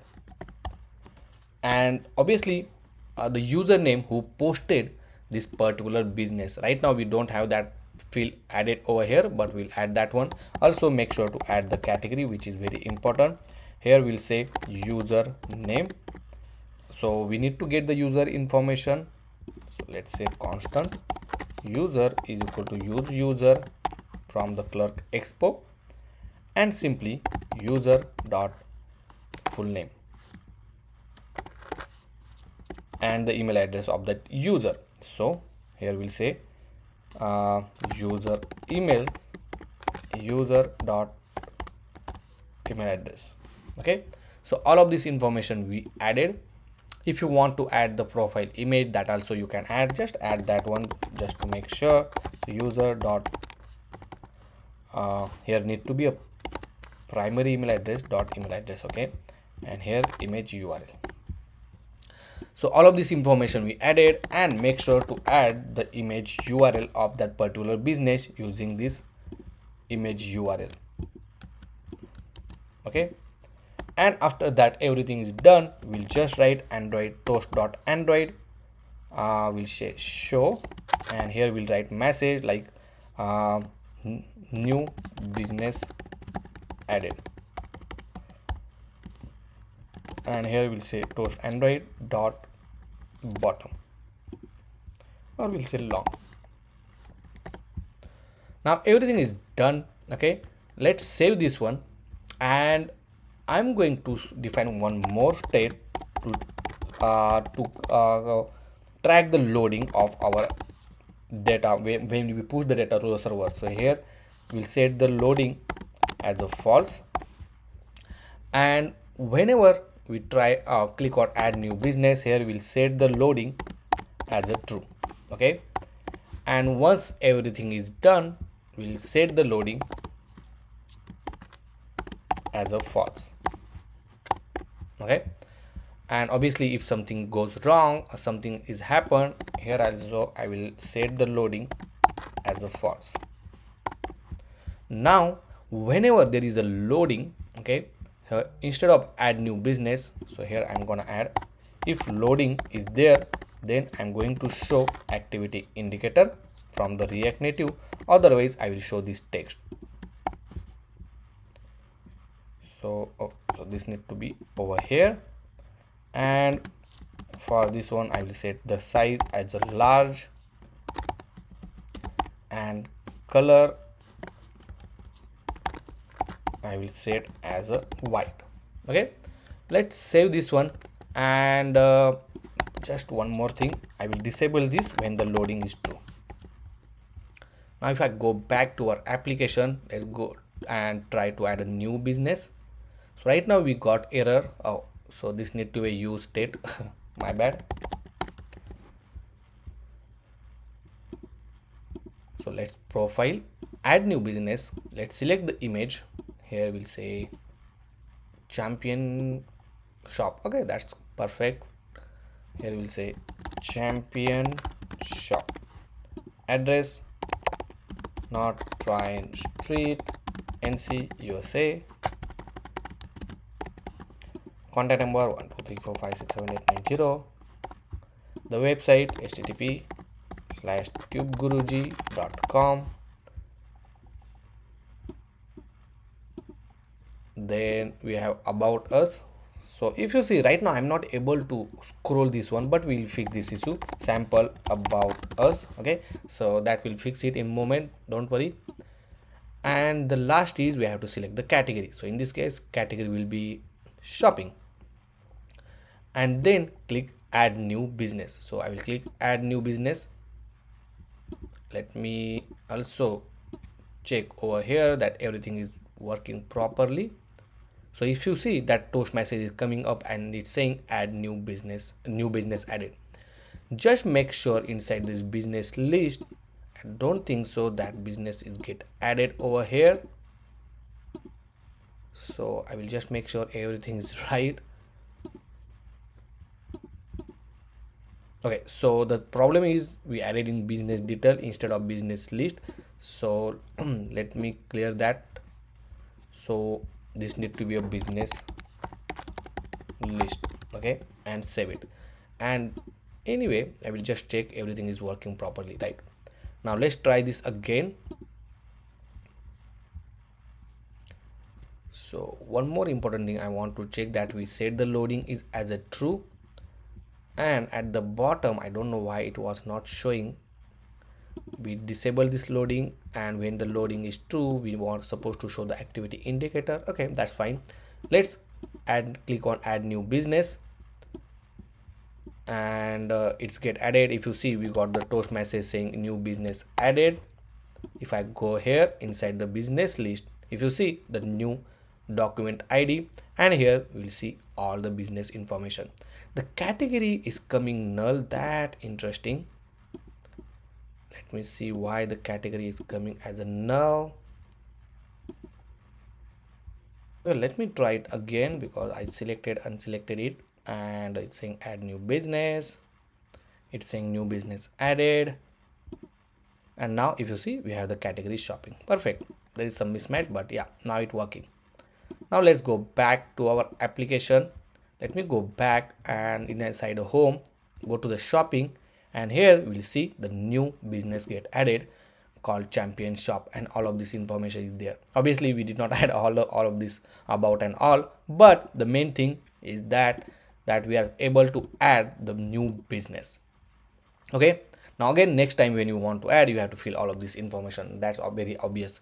and obviously the username who posted this particular business. Right now we don't have that field added over here, but we'll add that one. Also make sure to add the category, which is very important. Here we'll say user name, so we need to get the user information. So let's say constant user is equal to use user from the Clerk Expo, and simply user dot full name and the email address of that user. So here we'll say user email, user dot email address. Okay, so all of this information we added. If you want to add the profile image, that also you can add. Just add that one just to make sure. User dot here need to be a primary email address dot email address. Okay, and here image URL. So all of this information we added, and make sure to add the image URL of that particular business using this image URL. Okay, and after that everything is done, we'll just write android toast.android. We'll say show, and here we'll write message like new business added, and here we'll say toast android dot bottom, or we'll say long. Now everything is done. Okay, let's save this one, and I'm going to define one more state to track the loading of our data when we push the data to the server. So here we'll set the loading as a false, and whenever we try click on add new business, here we'll set the loading as a true. Okay, and once everything is done, we'll set the loading as a false. Okay, and obviously if something goes wrong or something is happened, here also I will set the loading as a false. Now whenever there is a loading, okay, instead of add new business, so here I'm gonna add if loading is there, then I'm going to show activity indicator from the React Native, otherwise I will show this text. So so this need to be over here, and for this one I will set the size as a large, and color I will set as a white. Okay, let's save this one, and just one more thing, I will disable this when the loading is true. Now if I go back to our application, let's go and try to add a new business. So right now we got error. Oh, so this need to be use state. My bad. So let's profile, add new business. Let's select the image. Here we'll say champion shop. Okay, that's perfect. Here we'll say champion shop. Address North Trine Street, NC, USA. Contact number 12345678990. The website http://tubeguruji.com. Then we have about us. So if you see right now I'm not able to scroll this one, but we'll fix this issue. Sample about us. Okay, so that will fix it in a moment, don't worry. And the last is we have to select the category. So in this case category will be shopping, and then click add new business. So I will click add new business. Let me also check over here that everything is working properly. So if you see that toast message is coming up and it's saying add new business added, just make sure inside this business list, I don't think so that business is get added over here. So I will just make sure everything is right. Okay, so the problem is we added in business detail instead of business list. So let me clear that. So this need to be a business list. Okay, and save it. And anyway, I will just check everything is working properly. Right, now let's try this again. So one more important thing I want to check, that we set the loading is as a true, and at the bottom I don't know why it was not showing. We disable this loading, and when the loading is true we want supposed to show the activity indicator. Okay, that's fine. Let's click on add new business, and it's get added. If you see, we got the toast message saying new business added. If I go here inside the business list, if you see the new document ID, and here we will see all the business information. The category is coming null. That interesting. Let me see why the category is coming as a null. So let me try it again, because I unselected it, and it's saying add new business. It's saying new business added, and now if you see, we have the category shopping. Perfect. There is some mismatch, but yeah, now it's working. Now let's go back to our application. Let me go back, and inside the home, go to the shopping, and here we'll see the new business get added called champion shop, and all of this information is there. Obviously we did not add all of this about and all, but the main thing is that we are able to add the new business. Okay, now again, next time when you want to add, you have to fill all of this information. That's very obvious.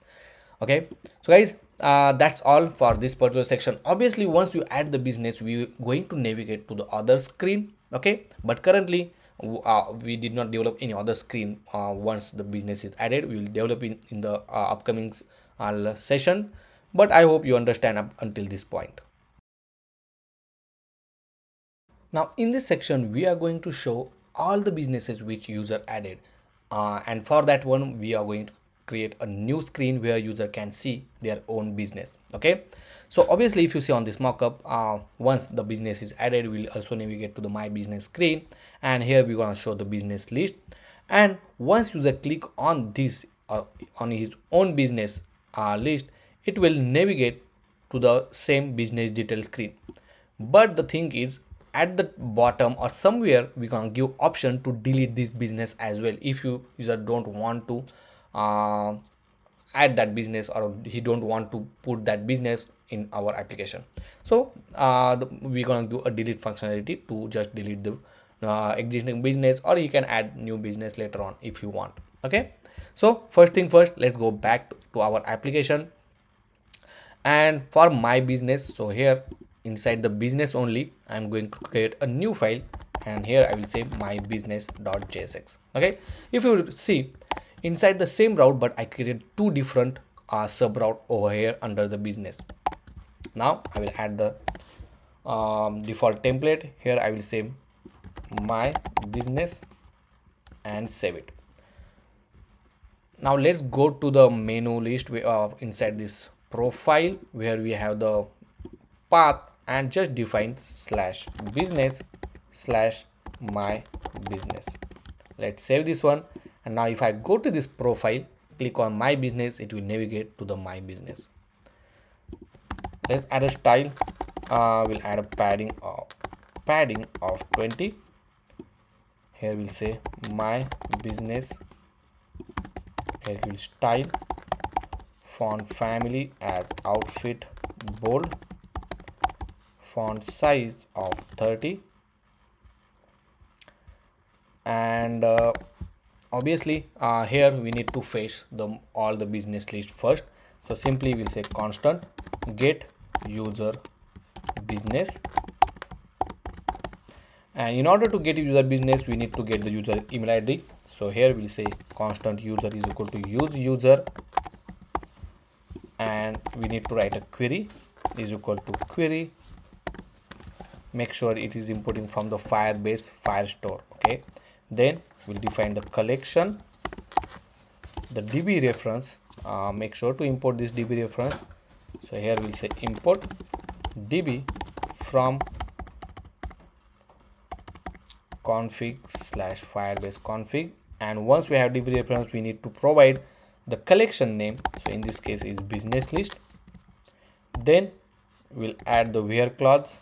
Okay, so guys, that's all for this particular section. Obviously once you add the business, we're going to navigate to the other screen. Okay, but currently we did not develop any other screen. Once the business is added, we will develop in the upcoming session, but I hope you understand up until this point. Now in this section, we are going to show all the businesses which user added, and for that one we are going to create a new screen where user can see their own business. Okay, so obviously if you see on this mockup, once the business is added, we'll also navigate to the my business screen, and here we're going to show the business list. And once user click on this on his own business list, it will navigate to the same business detail screen. But the thing is, at the bottom or somewhere we can give option to delete this business as well, if user don't want to add that business, or he don't want to put that business in our application. So we're gonna do a delete functionality to just delete the existing business, or you can add new business later on if you want. Okay, so first thing first, let's go back to our application, and for my business, so here inside the business only, I'm going to create a new file, and here I will say my business.jsx. Okay, if you see inside the same route, but I created two different sub route over here under the business. Now I will add the default template. Here I will say my business and save it. Now let's go to the menu list inside this profile, where we have the path, and just define /business/my business. Let's save this one. And now if I go to this profile, click on my business, it will navigate to the my business. Let's add a style. We'll add a padding of 20. Here we'll say my business. Here we'll style, font family as outfit bold, font size of 30, and obviously here we need to fetch all the business list first. So simply we'll say constant get user business, and in order to get user business, we need to get the user email ID. So here we'll say constant user is equal to use user, and we need to write a query is equal to query. Make sure it is importing from the Firebase Firestore. Okay, then we'll define the collection, the DB reference. Make sure to import this DB reference. So here we'll say import DB from config/firebase config, and once we have DB reference, we need to provide the collection name. So in this case is business list. Then we'll add the where clause.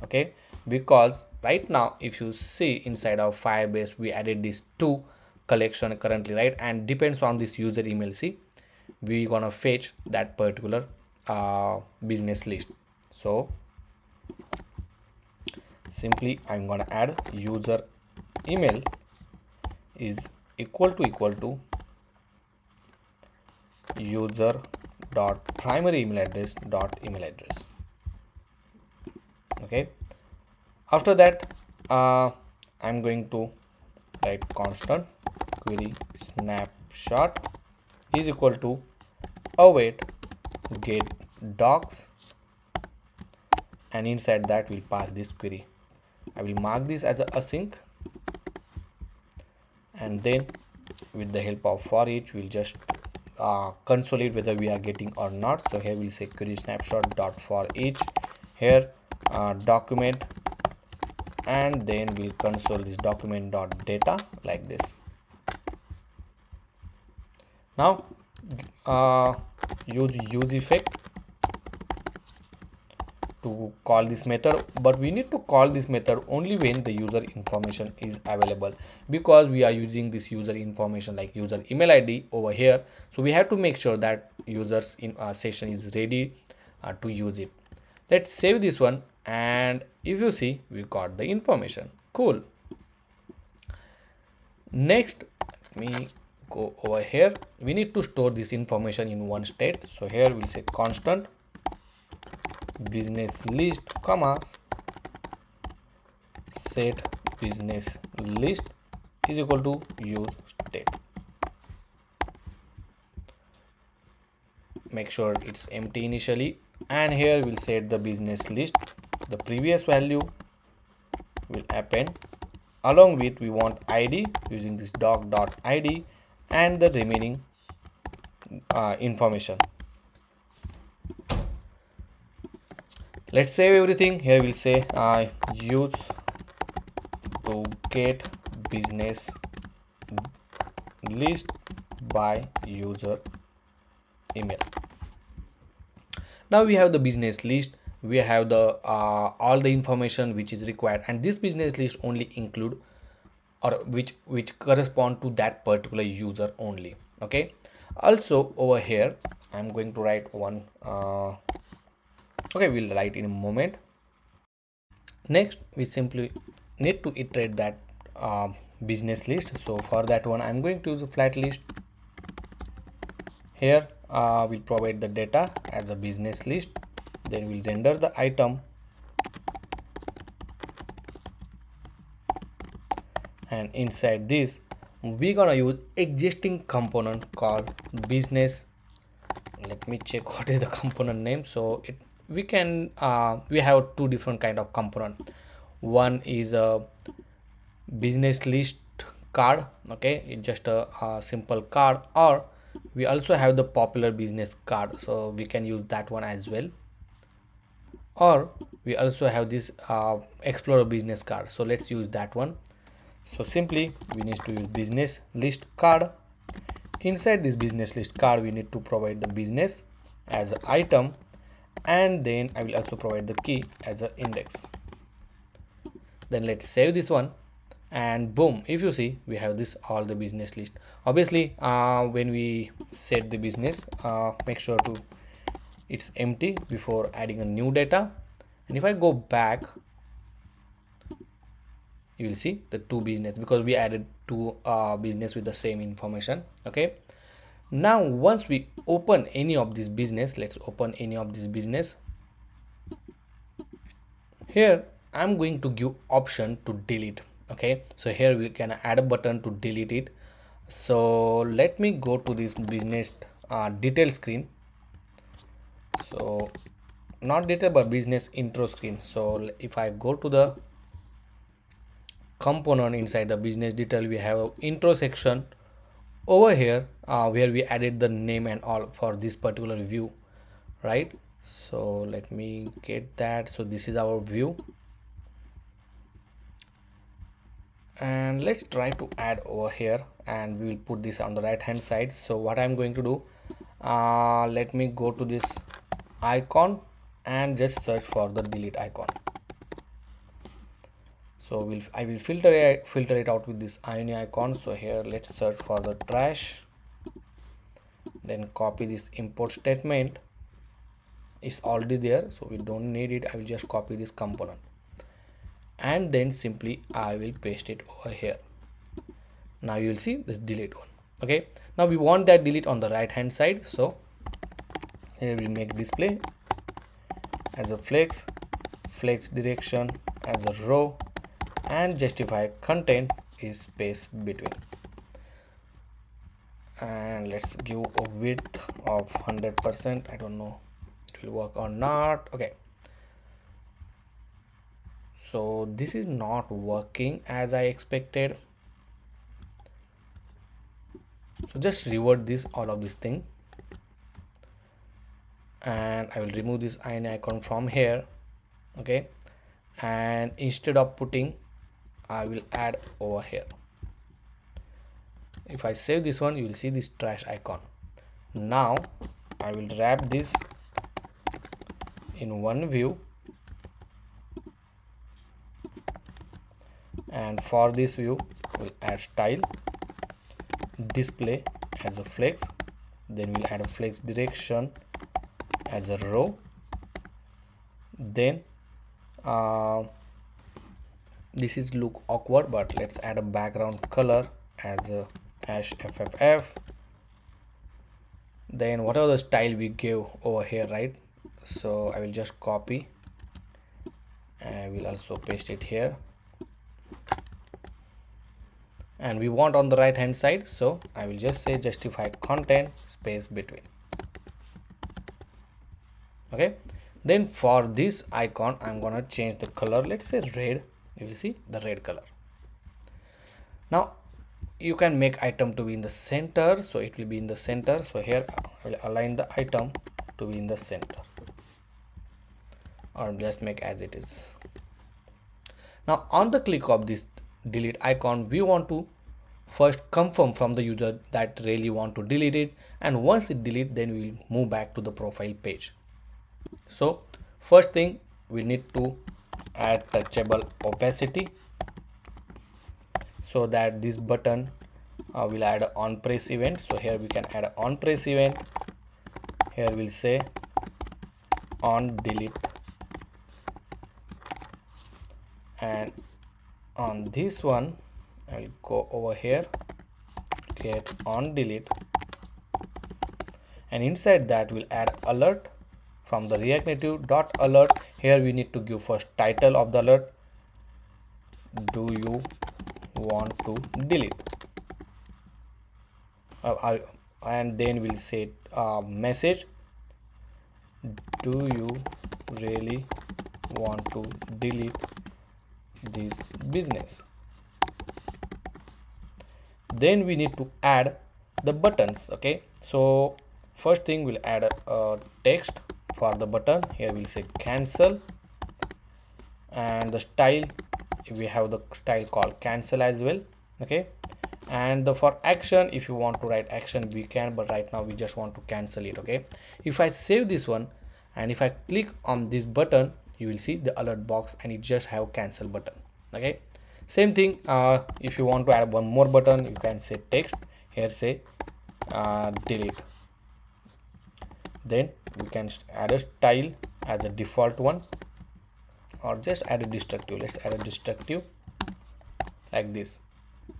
Okay, because right now if you see inside our Firebase, we added these two collection currently, right? And depends on this user email, see, we gonna fetch that particular business list. So simply I'm gonna add user email is equal to user dot primary email address dot email address. Okay, after that I'm going to write constant query snapshot is equal to await get docs and inside that we'll pass this query. I will mark this as a async, and then with the help of for each we'll just console it whether we are getting or not. So here we'll say query snapshot dot for each, here document, and then we'll console this document dot data like this. Now use effect to call this method, but we need to call this method only when the user information is available, because we are using this user information like user email ID over here. So we have to make sure that users in session is ready to use it. Let's save this one, and if you see, we got the information. Cool. Next, let me go over here. We need to store this information in one state. So here we'll say constant business list, comma, set business list is equal to use state. Make sure it's empty initially, and here we'll set the business list. The previous value will append, along with we want ID using this doc.id and the remaining information. Let's save everything. Here we'll say use to get business list by user email. Now we have the business list, we have the all the information which is required, and this business list only include or which correspond to that particular user only. Okay, also over here I'm going to write one okay, we'll write in a moment. Next, we simply need to iterate that business list. So for that one, I'm going to use a Flatlist. Here we'll provide the data as a business list, then we'll render the item, and inside this we're gonna use existing component called business. Let me check what is the component name. So we have two different kind of component. One is a business list card. Okay, it's just a simple card, or we also have the popular business card, so we can use that one as well. Or we also have this explorer business card, so let's use that one. So simply we need to use business list card. Inside this business list card we need to provide the business as an item, and then I will also provide the key as an index. Then let's save this one, and boom, if you see, we have this all the business list. Obviously when we set the business, make sure to it's empty before adding a new data. And if I go back, you will see the two business, because we added two business with the same information. Okay, now once we open any of this business, let's open any of this business. Here I'm going to give option to delete. Okay, so here we can add a button to delete it. So let me go to this business detail screen. So not detail but business intro screen. So if I go to the component inside the business detail, we have intro section over here where we added the name and all for this particular view, right? So let me get that. So this is our view, and let's try to add over here, and we will put this on the right hand side. So what I'm going to do, let me go to this icon and just search for the delete icon. So I will filter it out with this ioni icon. So here let's search for the trash, then copy this import statement. It's already there, so we don't need it. I will just copy this component, and then simply I will paste it over here. Now you will see this delete one. Okay, now we want that delete on the right hand side. So here we make display as a flex direction as a row, and justify content is space between, and let's give a width of 100%. I don't know it will work or not. Okay, So this is not working as I expected. So just revert this, all of this thing, and I will remove this icon from here. Okay, and instead of putting, I will add over here. If I save this one, you will see this trash icon. Now I will wrap this in one view, and for this view we'll add style, display as a flex, then we'll add a flex direction as a row, then this is look awkward, but let's add a background color as a #FFF. Then whatever the style we gave over here, right? So I will just copy, and I will also paste it here, and we want on the right hand side, so I will just say justify content space between. Okay, then for this icon I'm gonna change the color, let's say red. You will see the red color. Now you can make item to be in the center, so it will be in the center. So here I will align the item to be in the center, or just make as it is. Now on the click of this delete icon, we want to first confirm from the user that really want to delete it, and once it delete, then we will move back to the profile page. So first thing, we need to add touchable opacity, so that this button will add an on press event. So here we can add an on press event. Here we'll say on delete, and on this one I will go over here, get on delete, and inside that we'll add alert from the React Native dot alert. Here we need to give first title of the alert, do you want to delete, and then we'll say message, do you really want to delete this business. Then we need to add the buttons. Okay, so first thing we'll add a text for the button. Here we'll say cancel, and the style, we have the style called cancel as well. Okay, and for action, if you want to write action we can, but right now we just want to cancel it. Okay, if I save this one and if I click on this button, you will see the alert box and it just have cancel button. Okay, same thing, if you want to add one more button, you can say text, here say delete, then we can add a style as a default one, or just add a destructive. Let's add a destructive like this,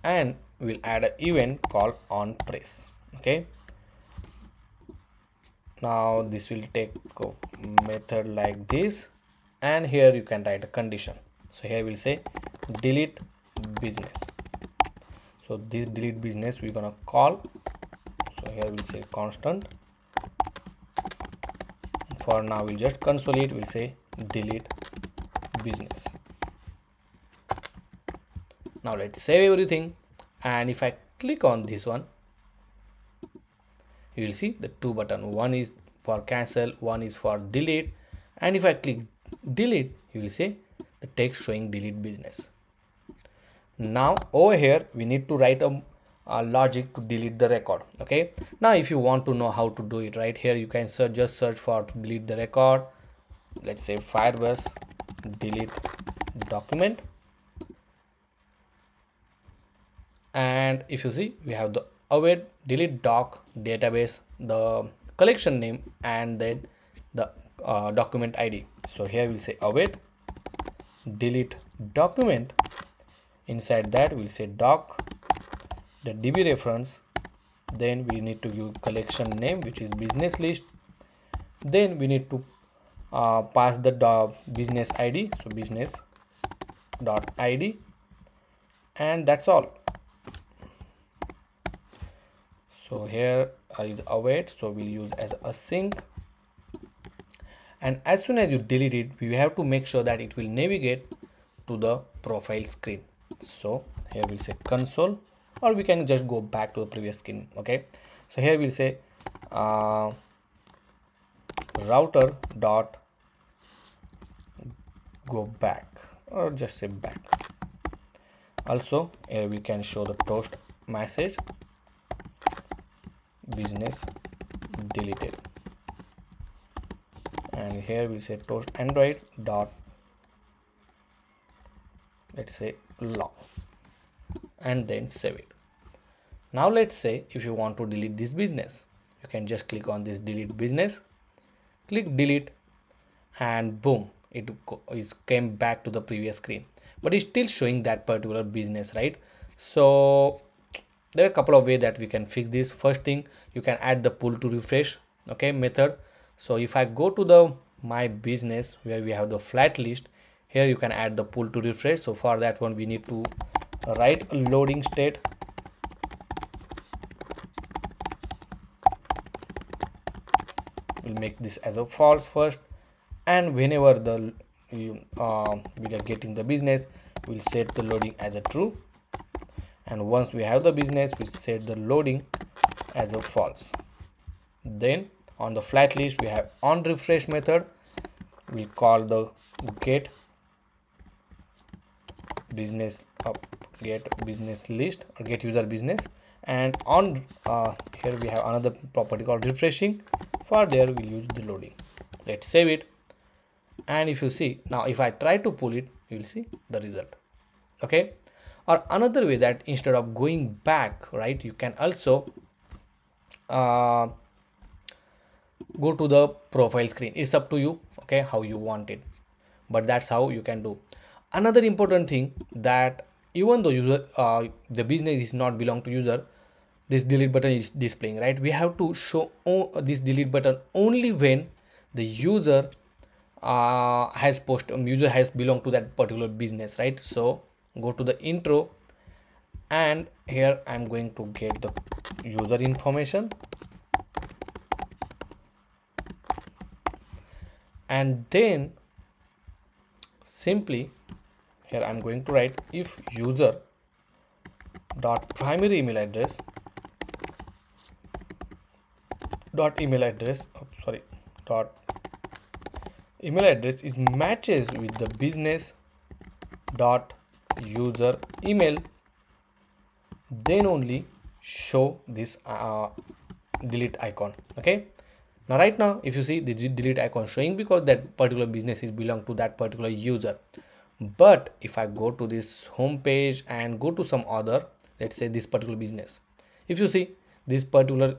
and we'll add an event called on press. Okay, now this will take a method like this, and here you can write a condition. So here we'll say delete business. So this delete business we're gonna call, so here we'll say constant. For now we'll just console it, we'll say delete business. Now let's save everything, and if I click on this one, you will see the two buttons, one is for cancel, one is for delete, and if I click delete, you will see the text showing delete business. Now over here we need to write a logic to delete the record. Okay, now if you want to know how to do it, right here you can just search for to delete the record. Let's say Firebase delete document, and if you see we have the await delete doc database, the collection name, and then the document ID. So here we'll say await delete document, inside that we'll say doc, the DB reference, then we need to give collection name which is business list, then we need to pass the business ID, so business dot ID, and that's all. So here is await, so we'll use as async, and as soon as you delete it, we have to make sure that it will navigate to the profile screen. So here we'll say console, or we can just go back to the previous screen. Okay, so here we'll say router dot go back, or just say back. Also here we can show the toast message business deleted, and here we say toast android dot, let's say log, and then save it. Now let's say if you want to delete this business, you can just click on this delete business, click delete, and boom, it came back to the previous screen, but it's still showing that particular business, right? So there are a couple of ways that we can fix this. First thing, you can add the pull to refresh, okay, method. So if I go to the my business where we have the flat list, here you can add the pull to refresh. So for that one, we need to write a loading state, we'll make this as a false first, and whenever the we are getting the business, we'll set the loading as a true, and once we have the business, we set the loading as a false. Then on the flat list, we have on refresh method, we'll call the get business list, or get user business, and on here we have another property called refreshing. For there we'll use the loading. Let's save it, and if you see now, if I try to pull it, you will see the result. Okay, or another way that instead of going back, right, you can also go to the profile screen. It's up to you, okay, how you want it, but that's how you can do. Another important thing, that even though user the business is not belong to user, this delete button is displaying, right? We have to show this delete button only when the user has user has belonged to that particular business, right? So go to the intro, and here I'm going to get the user information, and then simply here I'm going to write if user dot primary email address dot email address is matches with the business dot user email, then only show this delete icon. Okay, now right now if you see the delete icon showing, because that particular business is belong to that particular user. But if I go to this home page and go to some other, let's say this particular business, if you see this particular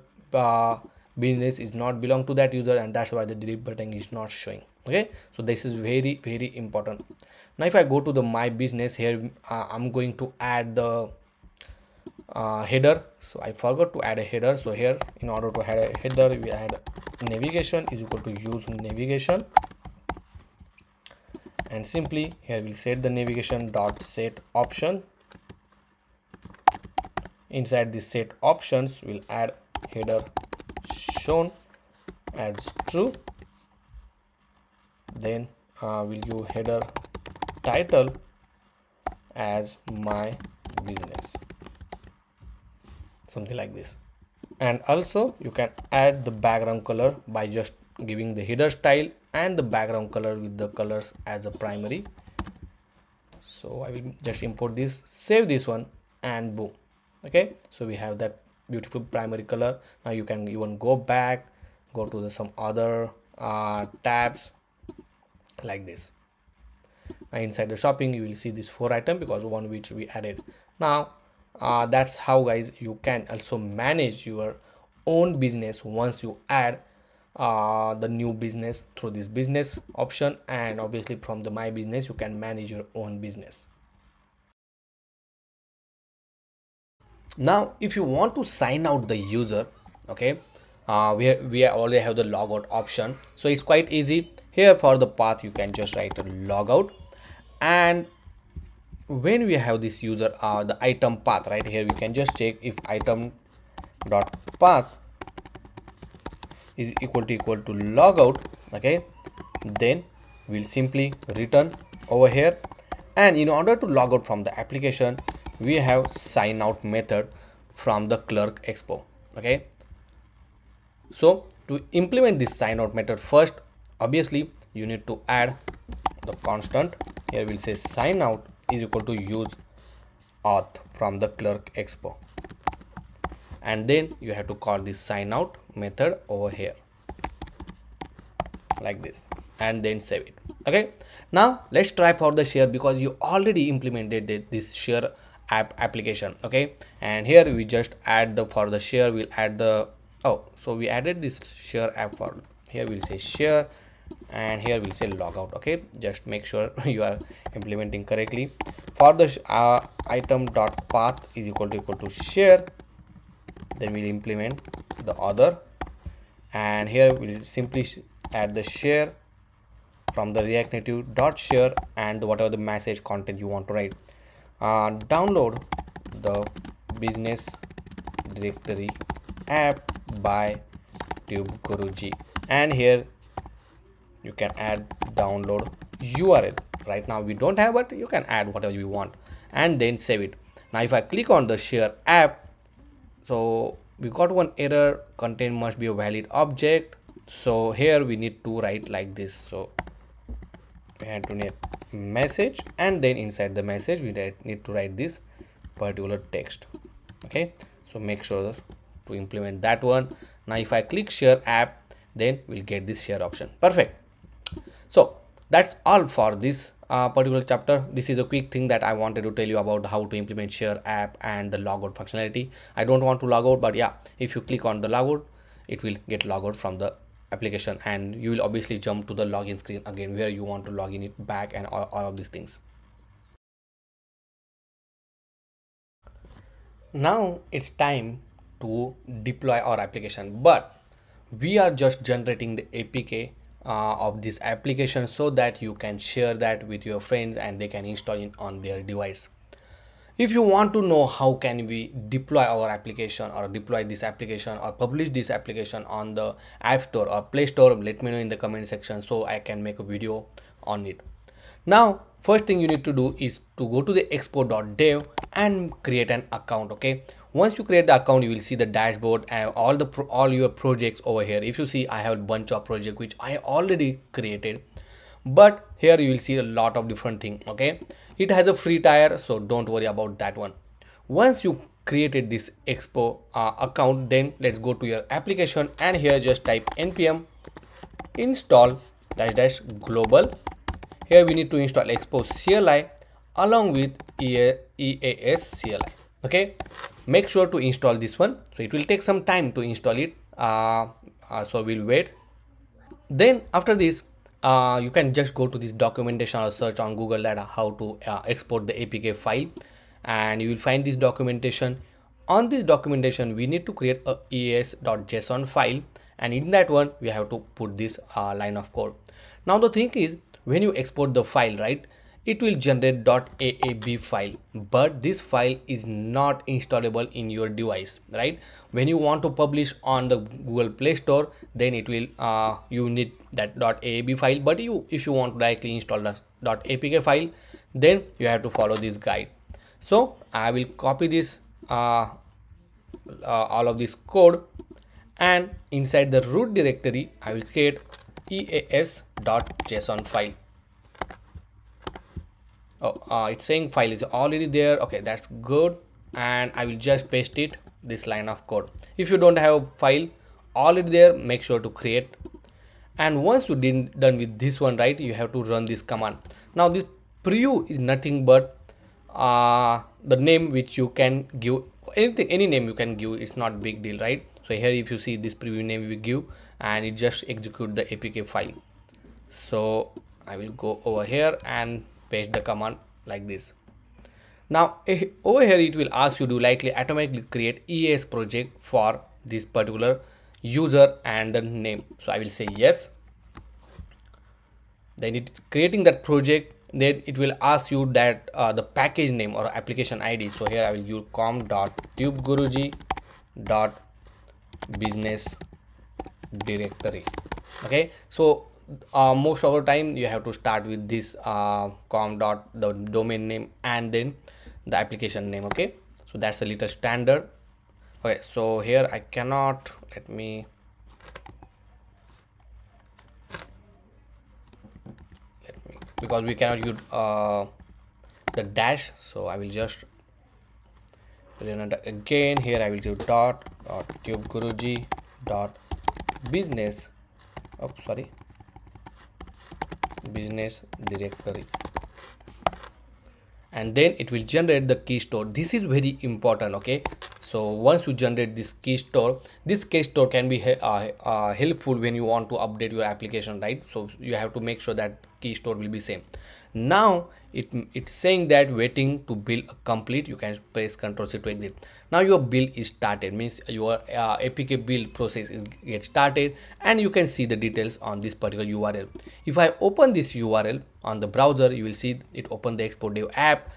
business is not belong to that user, and that's why the delete button is not showing. Okay, so this is very, very important. Now if I go to the my business, here I'm going to add the header. So I forgot to add a header. So here, in order to add a header, we add navigation is equal to use navigation, and simply here we'll set the navigation dot set option. Inside the set options, we'll add header shown as true, then we'll use header title as my business, something like this. And also you can add the background color by just giving the header style and the background color with the colors as a primary. So I will just import this, save this one, and boom. Okay, so we have that beautiful primary color. Now you can even go back, go to some other tabs like this. Now inside the shopping, you will see this 4 item, because one which we added. Now that's how, guys, you can also manage your own business once you add the new business through this business option, and obviously from the my business you can manage your own business. Now if you want to sign out the user, okay, we already have the logout option, so it's quite easy. Here for the path, you can just write a logout, and when we have this user the item path, right, here we can just check if item dot path is equal to logout. Okay, then we'll simply return over here, And in order to log out from the application, we have sign out method from the Clerk Expo. Okay, so to implement this sign out method, first obviously you need to add the constant. Here we'll say sign out is equal to use auth from the Clerk Expo, and then you have to call this sign out method over here like this, and then save it. Okay, now let's try for the share, because you already implemented this share app application. Okay, and here we just add the, for the share we'll add the, oh, so we added this share app. For here we'll say share, and here we'll say logout. Okay, just make sure you are implementing correctly. For the item dot path is equal to share, then we'll implement the other, and here we'll simply add the share from the React Native dot share, and whatever the message content you want to write. Download the business directory app by TubeGuruji, and here you can add download URL. Right now we don't have, but you can add whatever you want, and then save it. Now if I click on the share app, so we got one error, content must be a valid object. So here we need to write like this. So we have to need message, and then inside the message we need to write this particular text. Okay, so make sure to implement that one. Now if I click share app, then we'll get this share option. Perfect. So that's all for this particular chapter. This is a quick thing that I wanted to tell you about how to implement share app and the logout functionality. I don't want to log out, but yeah, if you click on the logout, it will get log out from the application, and you will obviously jump to the login screen again where you want to log in it back, and all of these things. Now it's time to deploy our application, but we are just generating the APK of this application so that you can share that with your friends and they can install it on their device. If you want to know how can we deploy our application, or deploy this application, or publish this application on the App Store or Play Store, let me know in the comment section so I can make a video on it. Now first thing you need to do is to go to the expo.dev and create an account. Okay, once you create the account, you will see the dashboard and all your projects over here. If you see, I have a bunch of projects which I already created, but here you will see a lot of different things. Okay, it has a free tier, so don't worry about that one. Once you created this Expo account, then let's go to your application, and here just type npm install -- global. Here we need to install Expo CLI along with EAS CLI. Okay, make sure to install this one, so it will take some time to install it, so we'll wait. Then after this, you can just go to this documentation or search on Google that how to export the APK file, and you will find this documentation. On this documentation, we need to create a EAS.json file, and in that one we have to put this line of code. Now the thing is, when you export the file, right, it will generate .aab file, but this file is not installable in your device, right? When you want to publish on the Google Play Store, then it will you need that .aab file, but if you want to directly install the .apk file, then you have to follow this guide. So I will copy this all of this code, and inside the root directory I will create eas.json file. Oh, it's saying file is already there. Okay, that's good, and I will just paste it, this line of code. If you don't have a file already there, make sure to create. And once you done with this one, right, you have to run this command. Now this preview is nothing but the name which you can give, any name you can give, it's not big deal, right? So here if you see this preview name we give, and it just execute the APK file. So I will go over here and paste the command like this. Now over here it will ask you to likely automatically create EAS project for this particular user and the name. So I will say yes. Then it's creating that project. Then it will ask you that the package name or application ID. So here I will use com.tubeguruji.business directory. Okay, so most of the time you have to start with this com dot the domain name and then the application name. Okay, so that's a little standard. Okay, so here I cannot, let me because we cannot use the dash, so I will just run it again. Here I will do dot TubeGuruji dot business, oh sorry, business directory, and then it will generate the key store. This is very important. Okay, so once you generate this key store can be helpful when you want to update your application, right? So you have to make sure that key store will be same. Now it's saying that waiting to build complete. You can press Ctrl C to exit. Now your build is started, means your APK build process is get started, and you can see the details on this particular URL. If I open this URL on the browser, you will see it open the Expo dev app,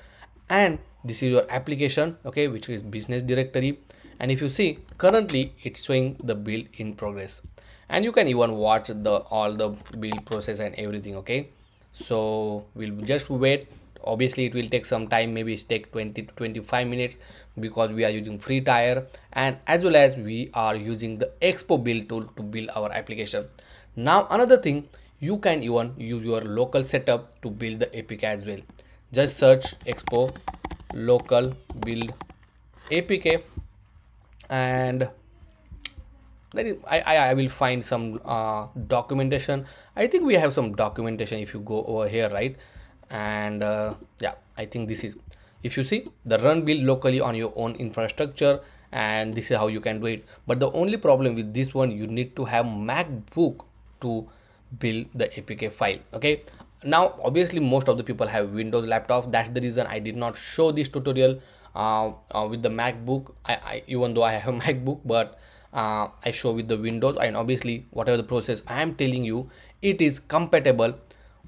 and this is your application, okay, which is business directory. And if you see, currently it's showing the build in progress, and you can even watch the all the build process and everything. Okay, so we'll just wait. Obviously it will take some time, maybe it take 20 to 25 minutes, because we are using Retirve, and as well as we are using the Expo build tool to build our application. Now another thing, you can even use your local setup to build the APK as well. Just search Expo local build APK, and I will find some documentation. I think we have some documentation if you go over here, right? And yeah, I think this is, if you see, the run build locally on your own infrastructure, and this is how you can do it. But the only problem with this one, you need to have MacBook to build the APK file. Okay, now obviously most of the people have Windows laptop. That's the reason I did not show this tutorial with the MacBook. I even though I have MacBook, but I show with the Windows, and obviously whatever the process I am telling you, it is compatible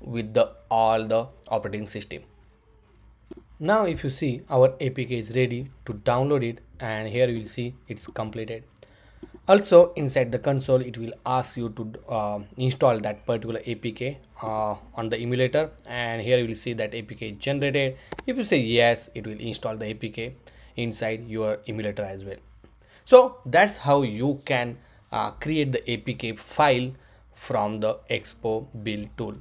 with the all the operating system. Now if you see, our APK is ready to download it, and here you will see it's completed. Also inside the console, it will ask you to install that particular APK on the emulator, and here you will see that APK is generated. If you say yes, it will install the APK inside your emulator as well. So that's how you can create the APK file from the Expo build tool.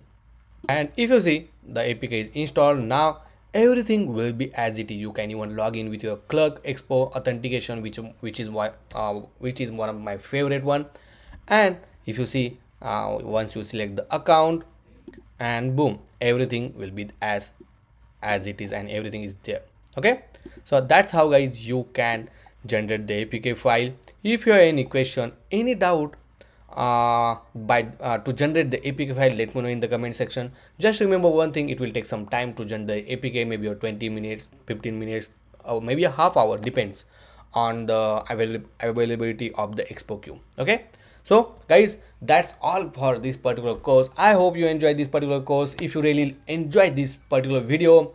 And if you see, the APK is installed. Now everything will be as it is. You can even log in with your Clerk Expo authentication, which is one of my favorite one. And if you see, once you select the account, and boom, everything will be as it is, and everything is there. Okay, so that's how guys you can generate the APK file. If you have any question, any doubt to generate the APK file, let me know in the comment section. Just remember one thing, it will take some time to generate the APK, maybe 20 minutes, 15 minutes, or maybe a half hour, depends on the availability of the Expo queue. Okay, so guys, that's all for this particular course. I hope you enjoyed this particular course. If you really enjoyed this particular video,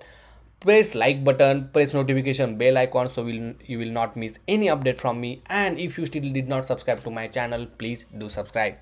press like button, press notification bell icon, so you will not miss any update from me. And if you still did not subscribe to my channel, please do subscribe.